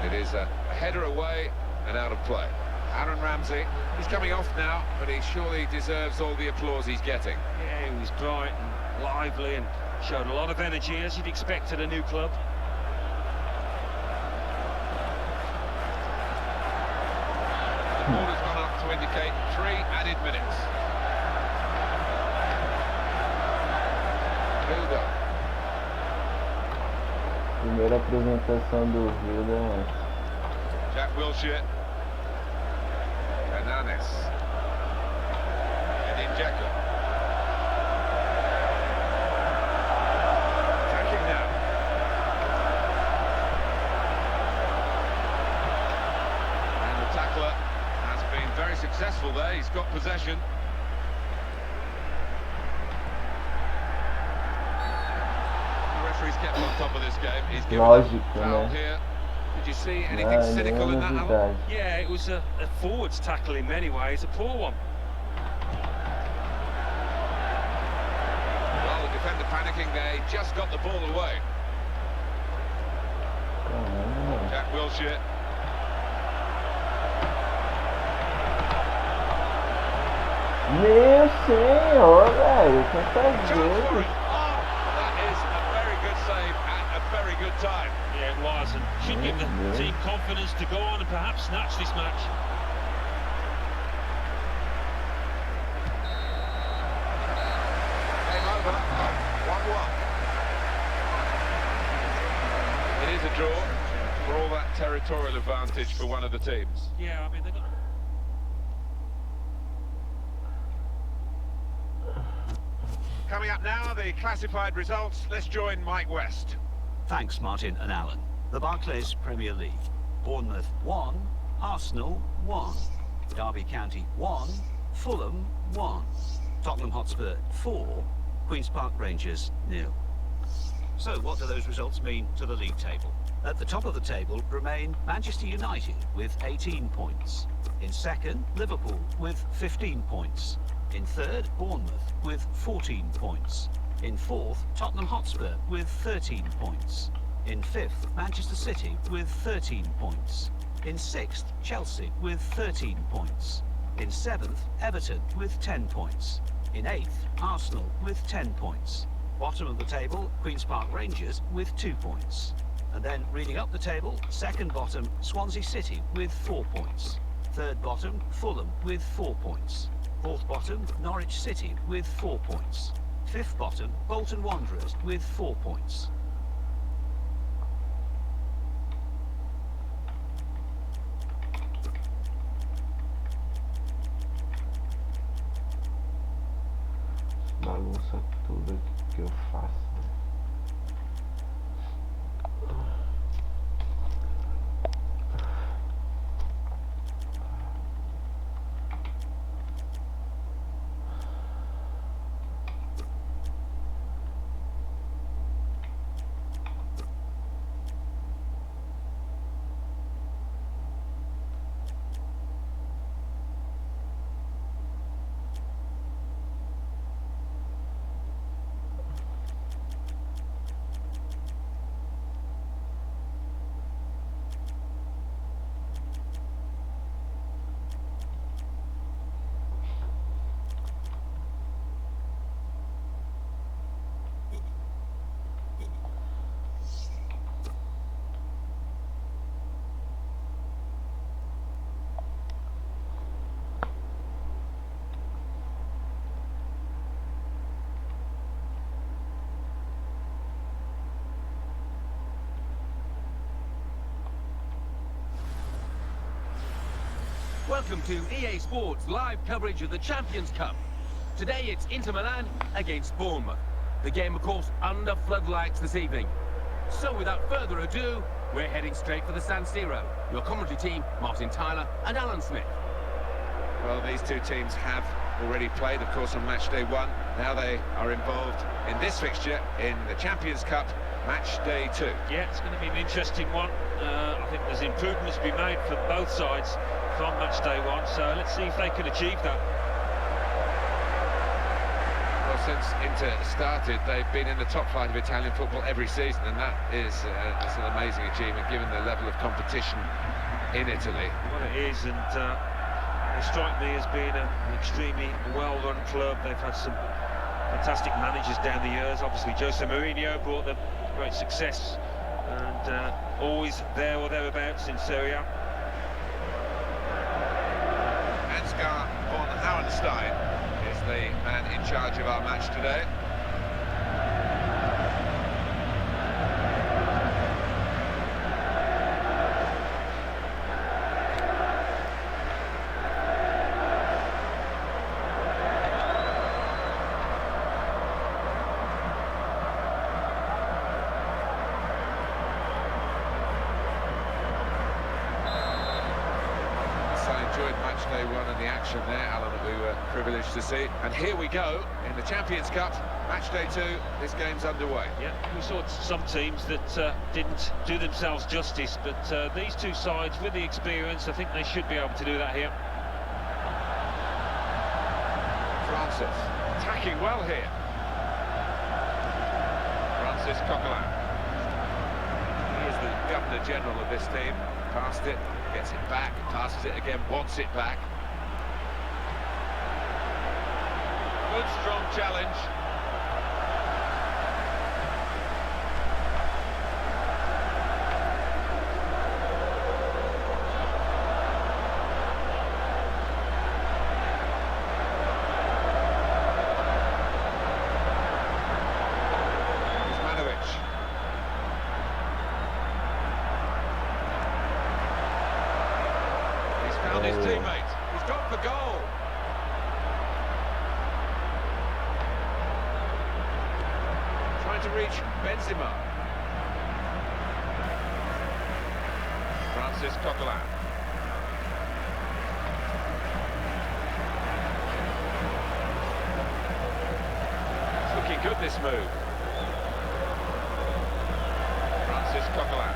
It is a header away and out of play. Aaron Ramsey, he's coming off now, but he surely deserves all the applause he's getting. Yeah, he was bright and lively and showed a lot of energy, as you'd expect at a new club. The ball has gone up to indicate 3 added minutes. Hilda. Primeira apresentação do Hilda é essa. Jack Wilshere. Hernanes. Edin Dzeko. Attacking now. And the tackler has been very successful there. He's got possession. The referee's kept on top of this game. He's given a foul here. Did you see anything cynical in that, Alan? Yeah, it was a forwards tackle in many ways, a poor one. Well, the defender panicking there, he just got the ball away. Jack Wilshere. Meu senhor, velho, quem tá Chance for doido? it. Oh, that is a very good save at a very good time. Yeah, it was, and should give the team confidence to go on and perhaps snatch this match. Game over. 1-1. It is a draw for all that territorial advantage for one of the teams. Yeah, I mean, they got... Coming up now, the classified results. Let's join Mike West. Thanks, Martin and Alan. The Barclays Premier League. Bournemouth 1, Arsenal 1, Derby County 1, Fulham 1, Tottenham Hotspur 4, Queen's Park Rangers 0. So what do those results mean to the league table? At the top of the table remain Manchester United with 18 points. In second, Liverpool with 15 points. In third, Bournemouth with 14 points. In fourth, Tottenham Hotspur with 13 points. In fifth, Manchester City with 13 points. In sixth, Chelsea with 13 points. In seventh, Everton with 10 points. In eighth, Arsenal with 10 points. Bottom of the table, Queen's Park Rangers with 2 points. And then reading up the table, second bottom, Swansea City with 4 points. Third bottom, Fulham with 4 points. Fourth bottom, Norwich City with 4 points. Fifth bottom, Bolton Wanderers with 4 points. Bagunça tudo aqui que eu faço. Welcome to EA Sports live coverage of the Champions Cup. Today it's Inter Milan against Bournemouth. The game, of course, under floodlights this evening. So without further ado, we're heading straight for the San Siro. Your commentary team, Martin Tyler and Alan Smith. Well, these two teams have already played, of course, on match day 1. Now they are involved in this fixture in the Champions Cup, match day 2. Yeah, it's going to be an interesting one. I think there's improvements to be made for both sides from match day 1, so let's see if they can achieve that. Well, since Inter started, they've been in the top flight of Italian football every season, and that is it's an amazing achievement given the level of competition in Italy. Well, it is, and they strike me as being an extremely well-run club. They've had some fantastic managers down the years. Obviously, Jose Mourinho brought them great success, and always there or thereabouts in Serie A. Ansgar von Hauenstein is the man in charge of our match today. Enjoyed match day 1 and the action there, Alan, that we were privileged to see. And here we go in the Champions Cup, match day 2. This game's underway. Yeah, we saw some teams that didn't do themselves justice, but these two sides, with the experience, I think they should be able to do that here. Francis attacking well here. Francis Coquelin. He is the Governor General of this team. Passed it, gets it back, passes it again, wants it back. Good, strong challenge. His teammate, he's gone for goal. Trying to reach Benzema. Francis Coquelin. It's looking good, this move. Francis Coquelin.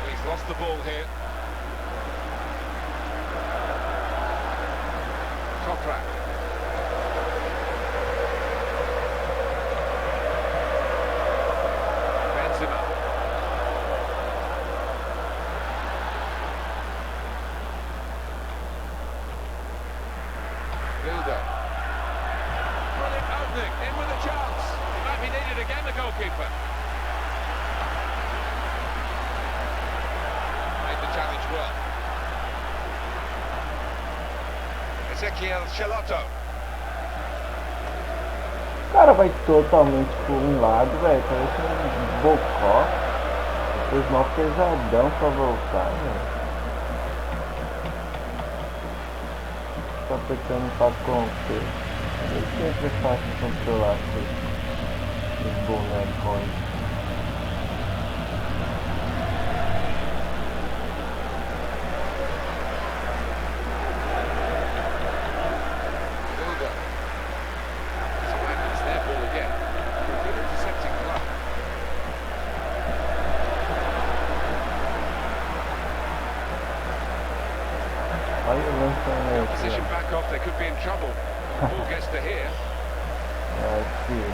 He's lost the ball here. Toprak. Benzema. Bilder. Brilliant opening, in with a chance. It might be needed again, the goalkeeper. Made the challenge well. Chelotto. O cara vai totalmente por um lado, velho. Parece um bocó. Depois mó pesadão pra voltar, velho. Tá apertando pra conter. Nem sempre é fácil controlar os bonecões. Opposition back off, they could be in trouble. The ball gets to here. I see.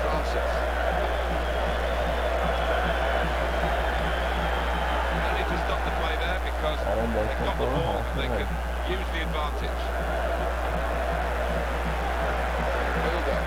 Francis. No need to stop the play there because they've got the ball and they can use the advantage. Builder.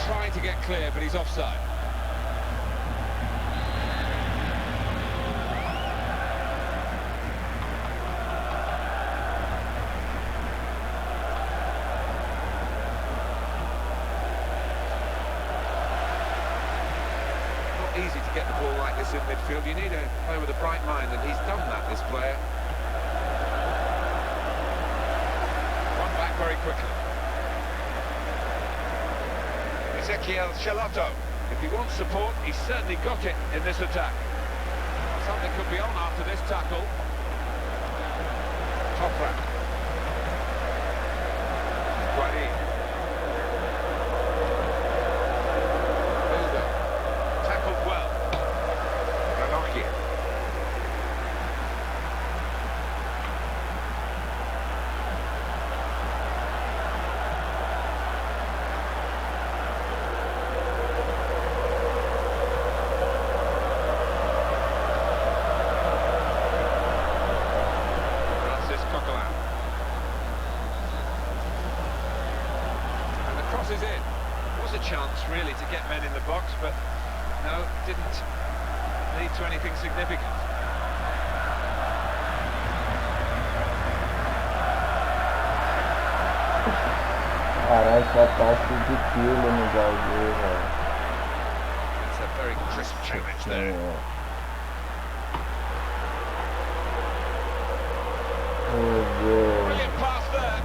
trying to get clear, but he's offside. Easy to get the ball like this in midfield. You need to play with a bright mind, and he's done that, this player. One back very quickly. Chegou. If he wants support, he's certainly got it in this attack. Something could be on after this tackle. Top wrap. Is in. Was a chance really to get men in the box, but no, didn't lead to anything significant. Caralho, essa taxa de quilo no Brasil, velho. It's a very crisp challenge there. Meu Deus. Brilliant pass there.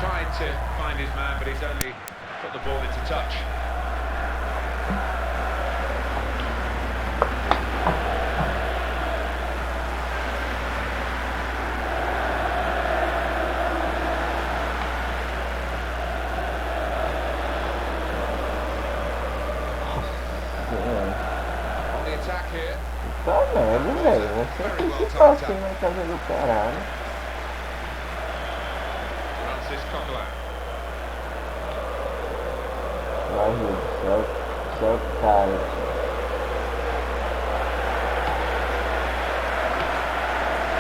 Tried to find his man, but he's only put the ball into touch. On the attack here. Tá vendo, velho? Você tem que passar na casa do caralho. Vai, só cara.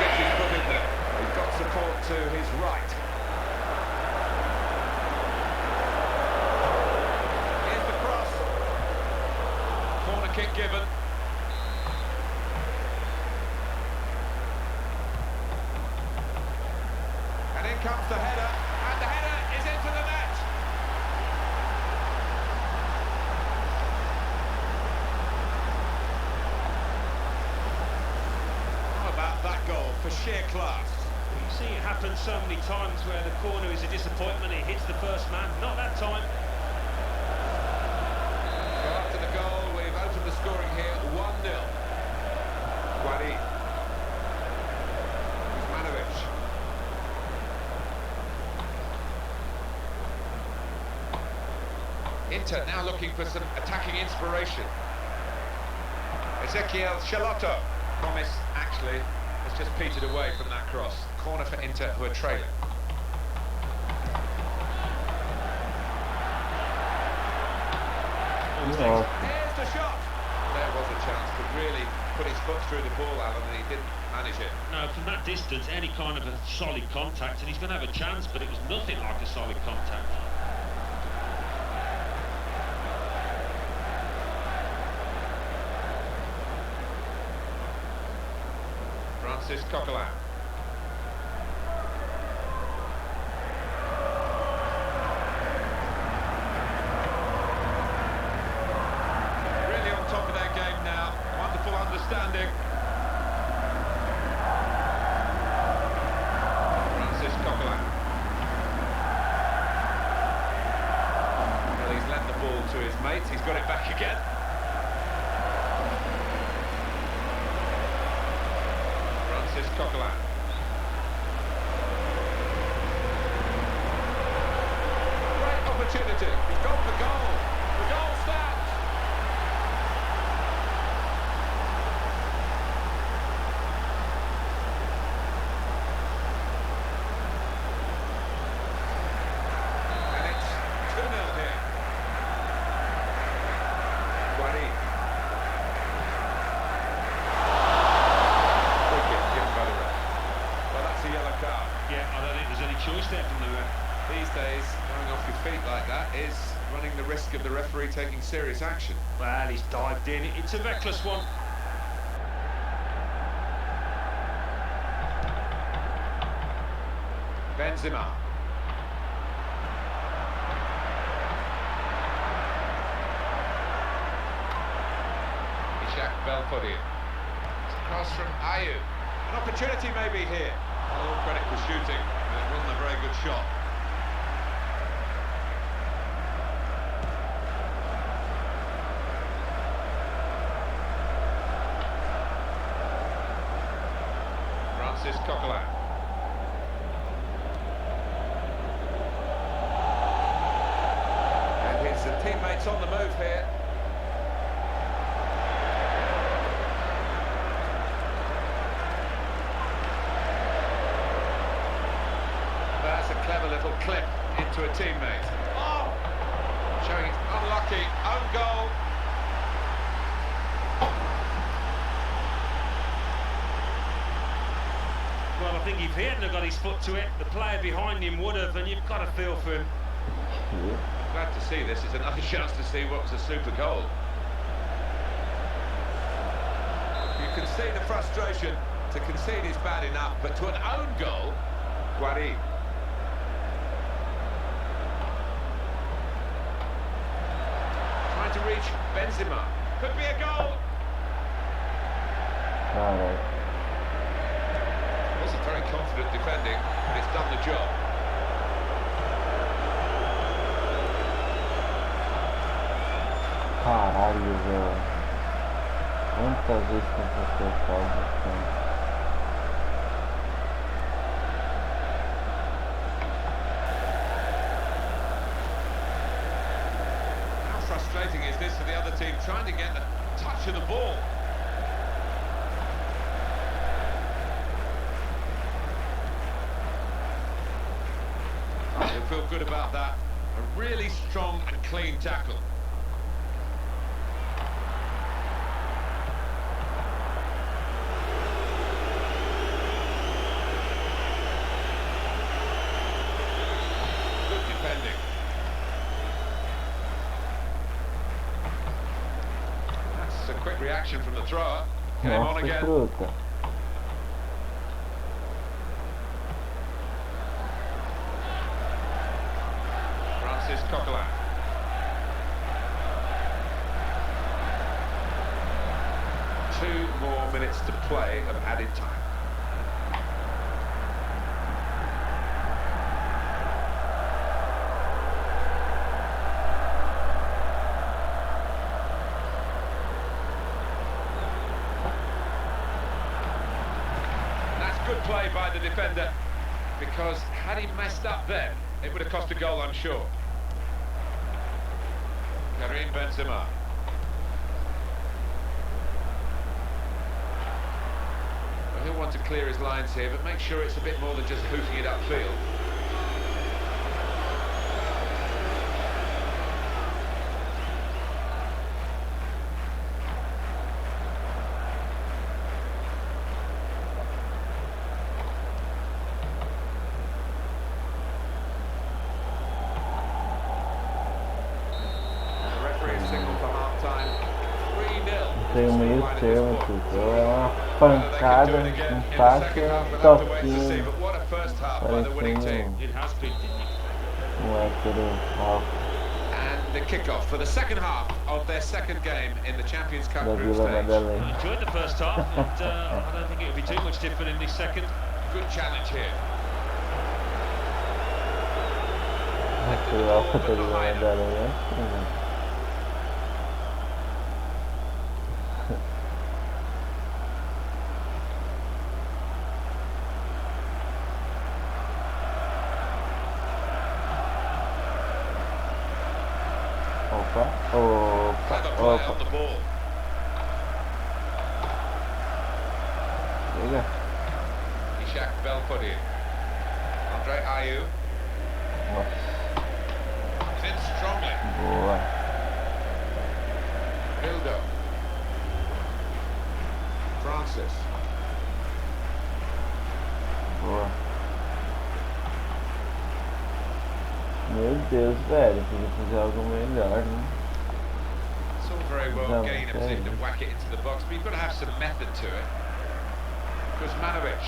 Gets his foot in there. He's got support to his right. Here's the cross. Corner kick given. And in comes the header. And the header is into the net. That goal for sheer class. You see it happen so many times where the corner is a disappointment, it hits the first man, not that time. So after the goal, we've opened the scoring here 1-0. Inter now looking for some attacking inspiration. Chegou. Promise actually has just petered away from that cross. Corner for Inter, who are trailing. Here's the shot. There was a chance to really put his foot through the ball, Alan, and he didn't manage it. No, from that distance, any kind of a solid contact, and he's going to have a chance, but it was nothing like a solid contact. Coquelin. Really on top of their game now. Wonderful understanding. Coquelin. Well, he's lent the ball to his mates. He's got it back again. Coquelin. Great opportunity. He's gone for goal. The goal stands. And it's 2-0 here. taking serious action. Well, he's dived in. It's a reckless one. Benzema. It's a cross from Ayew. An opportunity maybe here. All credit for shooting, but it wasn't a very good shot. Francis Coquelin. And his teammates on the move here. That's a clever little clip into a teammate. Oh! Showing it's unlucky. Own goal. Well, I think if he hadn't have got his foot to it, the player behind him would have, and you've got to feel for him. Glad to see this. It's another chance to see what was a super goal. You can see the frustration. To concede is bad enough, but to an own goal, Guarin. Trying to reach Benzema. Could be a goal. Wasn't very confident defending, but it's done the job. Caralho, velho. Quantas vezes tem que acertar o botão? How frustrating is this for the other team, trying to get a touch of the ball? You'll feel good about that. A really strong and clean tackle. Good defending. That's a quick reaction from the thrower. Came on Nossa, again. fruta. Francis Coquelin. Two more minutes to play of added time. That's good play by the defender, because had he messed up then, it would have cost a goal, I'm sure. Karim Benzema. Well, he'll want to clear his lines here, but make sure it's a bit more than just hooting it upfield. Tem um meio termo, então é uma pancada, um passe, toquinho, parecendo hétero alto And the kick-off for the second half of their second game in the Champions Cup da group Vila stage. Madalena. I enjoyed the first half, and I don't think it'll be too much different in this second. Good challenge here. Aquele alto da Vila Madalena, né? Clever play on the ball. Chega. Ishak Belfodil. Andre Ayew. Nossa, In strongly. boa. Hildo. Francis. Boa. Meu Deus, velho, podia fazer algo melhor, né? very well getting in a position to whack it into the box, but you've got to have some method to it. Kuzmanovic.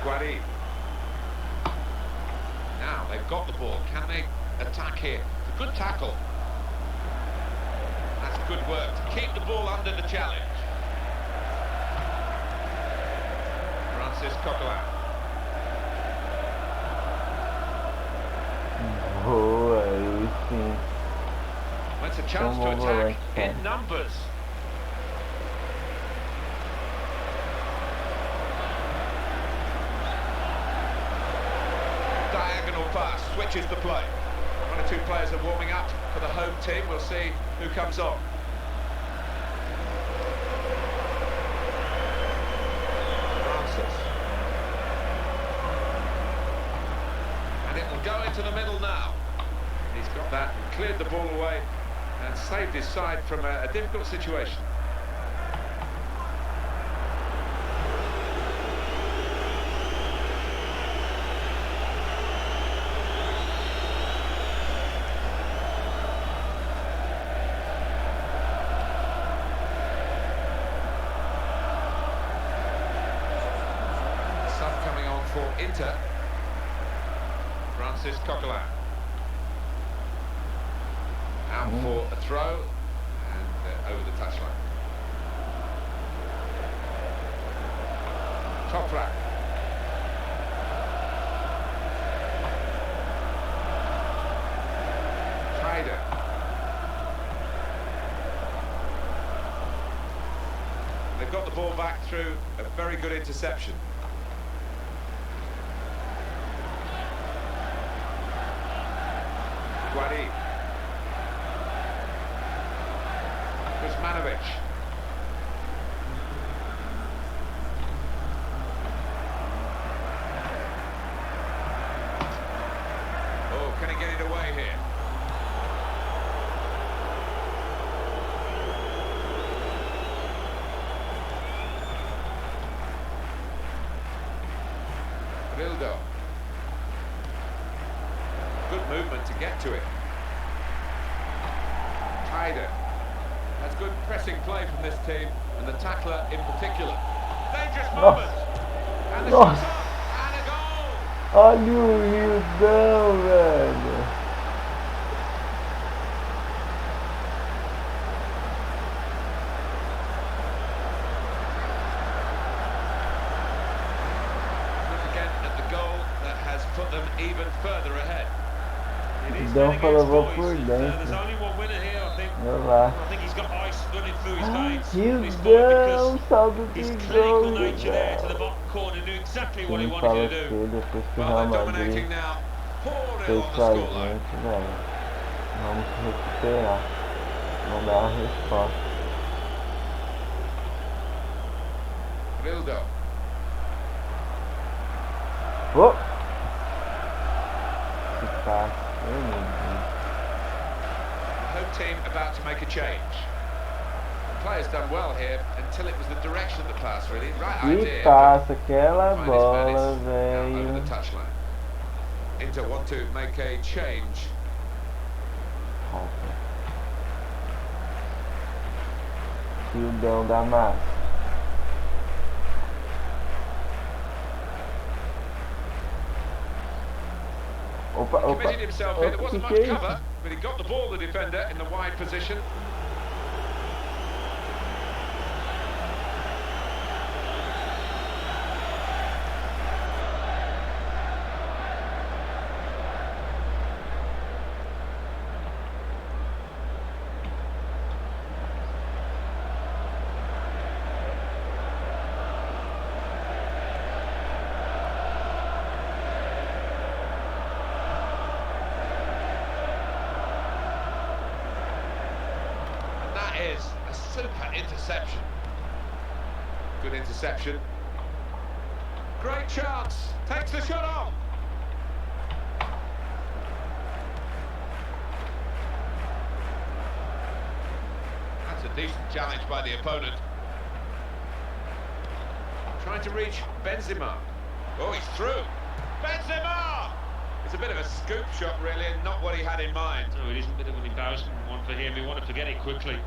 Guari. Now they've got the ball. Can they attack here? It's a good tackle. That's good work to keep the ball under the challenge. Francis Coquelin. Boa, aí sim. It's a chance to attack in numbers. Diagonal pass switches the play. One or two players are warming up for the home team. We'll see who comes on. Francis. And it will go into the middle now. He's got that and cleared the ball away and saved his side from a difficult situation. Sub coming on for Inter. Francis Coquelin. Out for a throw and over the touchline. Toprak. Schneider. They've got the ball back through a very good interception. Guari. Kuzmanovic. Oh, can he get it away here? Rildo. Good movement to get to it. Schneider. That's good pressing play from this team, and the tackler in particular. Dangerous moment! And the shot's up, and a goal! Olha o Rildão, velho. Look again at the goal that has put them even further ahead. Rildão falou por dentro. There's only one winner here, I think. Olha lá. I think he's got ice running through his veins. Rildão, saldo His de clinical gol, nature there to the velho. bottom corner, knew exactly what he Quem wanted fala you que to do. depois que o Well, Real they're Madrid dominating now. 4-0 fez on the com a scoreline. gente, velho, vamos recuperar, vamos dar uma resposta. Rildo. Oh! Que passe, meu Deus. Home team about to make a change. The player's done well here until it was the direction of the pass, really. Right Que idea. passa aquela Find his man, bola, it's out velho. over the touchline. Inter want to make a change. Rildão da massa. Opa, opa. Committed himself in. There wasn't que much é isso? cover, but he got the ball, the defender, in the wide position. Is a super interception. Good interception. Great chance. Takes the shot off. That's a decent challenge by the opponent. Trying to reach Benzema. Oh, he's through. Benzema! It's a bit of a scoop shot, really, and not what he had in mind. No, it is a bit of an embarrassing one for him. He wanted to get it quickly.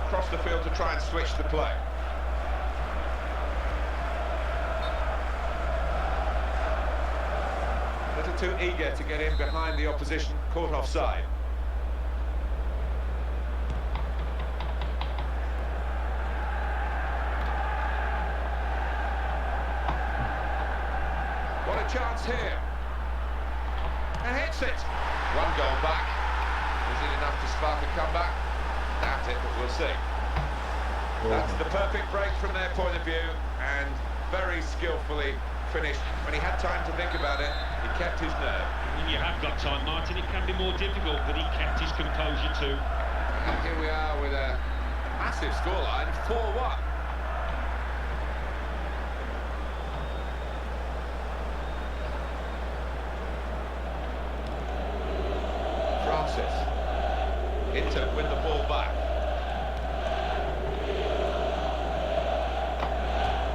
Across the field to try and switch the play. A little too eager to get in behind the opposition, caught offside. What a chance here. And hits it. One goal back. Is it enough to spark a comeback? Doubt it, but we'll see. That's the perfect break from their point of view, and very skillfully finished. When he had time to think about it, he kept his nerve. When you have got time, Martin, it can be more difficult, but he kept his composure too. And here we are with a massive scoreline, 4-1. Francis. Inter win the ball back.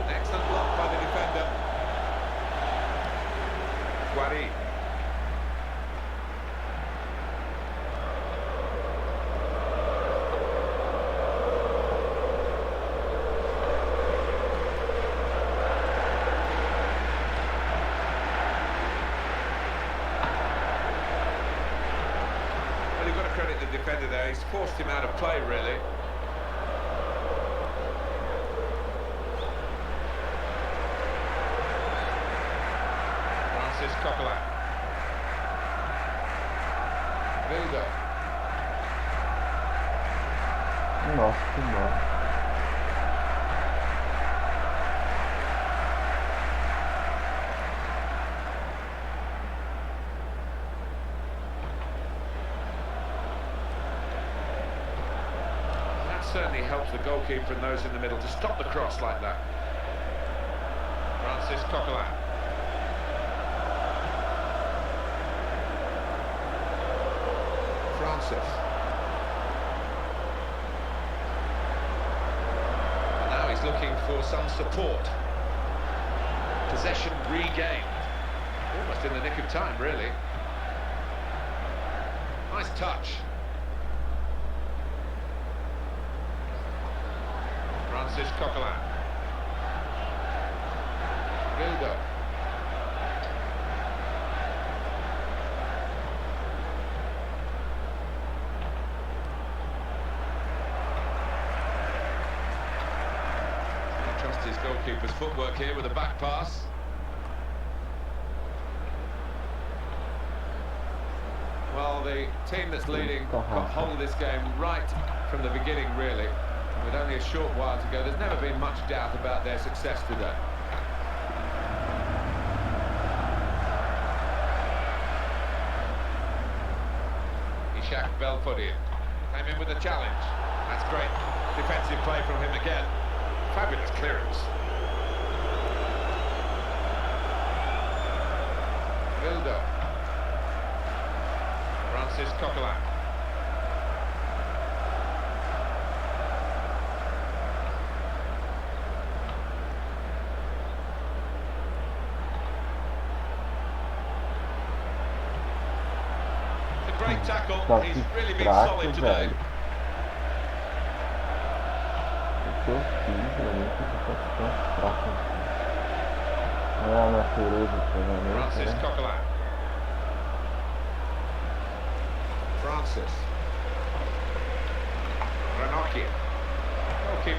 Excellent block by the defender. Guari. Well, you've got to credit the defender there. He's forced him out of play, really. Francis Coquelin. Vilda. Nossa, que bola. That certainly helps the goalkeeper and those in the middle to stop the cross like that. Francis Coquelin. Francis. And now he's looking for some support. Possession regained. Almost in the nick of time, really. Nice touch. Francis Coquelin. Vilda. Trust his goalkeeper's footwork here with a back pass. Well, the team that's leading got hold of this game right from the beginning, really. With only a short while to go, there's never been much doubt about their success today. Ishak Belfodil came in with a challenge. That's great. Defensive play from him again. Fabulous clearance. Vilda. Francis Coquelin. It's a great tackle. He's really been solid today. Que eu fiz, velho, que tá tão fraco. Não é a natureza, provavelmente. Francis Coquelin. Francis. Ranocchia. Okay.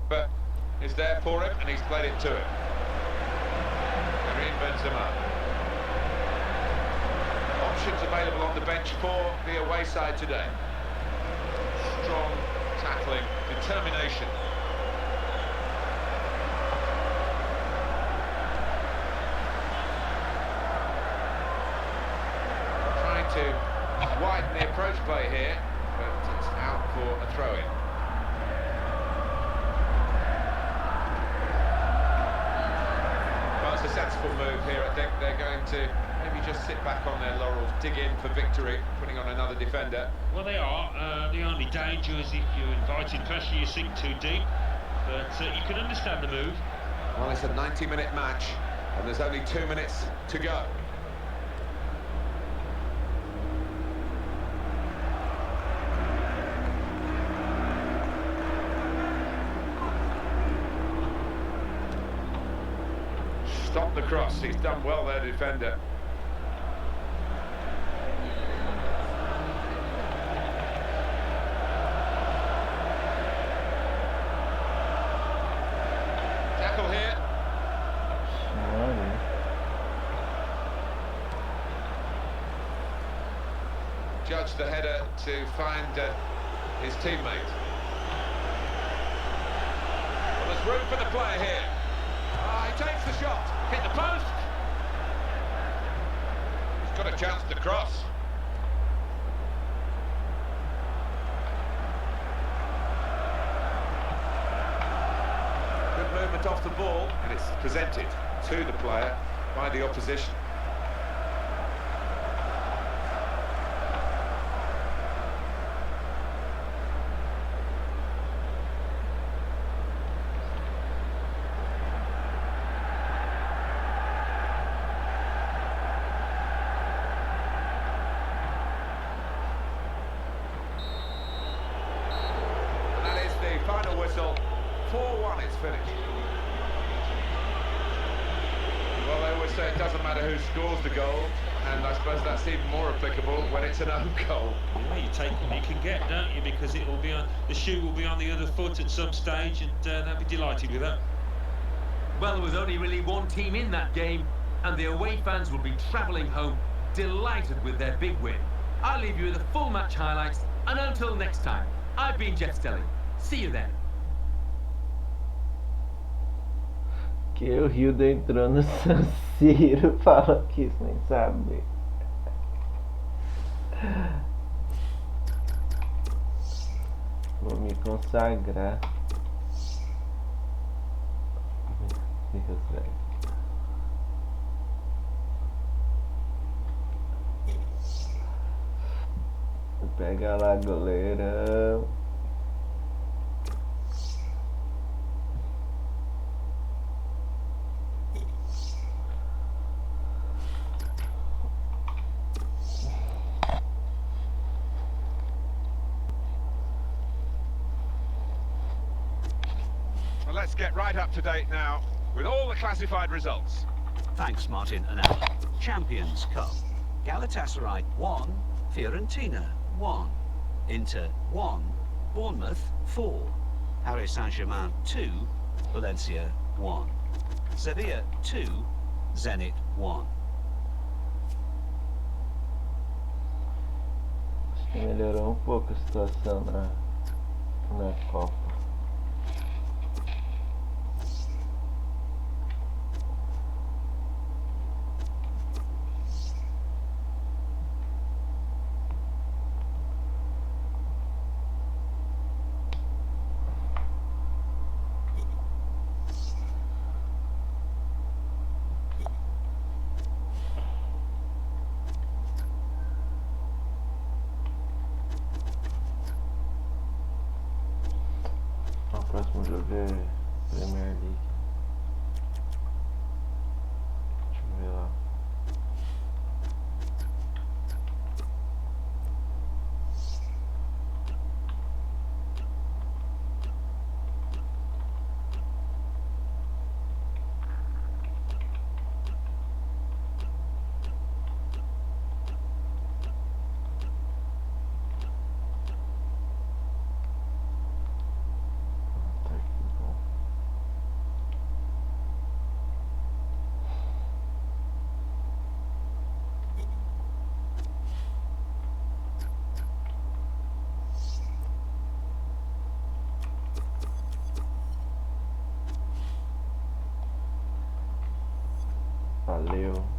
But is there for him, and he's played it to him. Karim Benzema. Options available on the bench for the away side today. Strong tackling, determination. Trying to widen the approach play here, but it's out for a throw-in. Well, it's a sensible move here. I think they're going to maybe just sit back on their laurels, dig in for victory, putting on another defender. Well, they are. The only danger is if you're inviting pressure, you sink too deep. But you can understand the move. Well, it's a 90-minute match, and there's only 2 minutes to go. Stop the cross. He's done well there, defender. Tackle here. Judge the header to find his teammate. Well, there's room for the player here. He takes the shot. Hit the post. He's got a chance to cross. Good movement off the ball, and it's presented to the player by the opposition. Final whistle, 4-1, it's finished. Well, they always say it doesn't matter who scores the goal, and I suppose that's even more applicable when it's an own goal. Yeah, you take what you can get, don't you? Because it will be on, the shoe will be on the other foot at some stage, and they'll be delighted with that. Well, there was only really one team in that game, and the away fans will be travelling home delighted with their big win. I'll leave you with the full match highlights, and until next time, I've been Jeff Stelling. See you then. Que o Rildo entrou no San Siro, fala que isso nem sabe. Vou me consagrar. Deus, velho. Pega lá, goleirão. Well, let's get right up to date now with all the classified results. Thanks, Martin and Alan. Champions Cup. Galatasaray 1, Fiorentina 1, Inter 1, Bournemouth 4, Paris Saint-Germain 2, Valencia 1, Sevilla 2, Zenit 1. Acho que melhorou um pouco a situação na Copa. O próximo jogo é Premier League. Deixa eu ver lá. Tá aqui, bom. Valeu.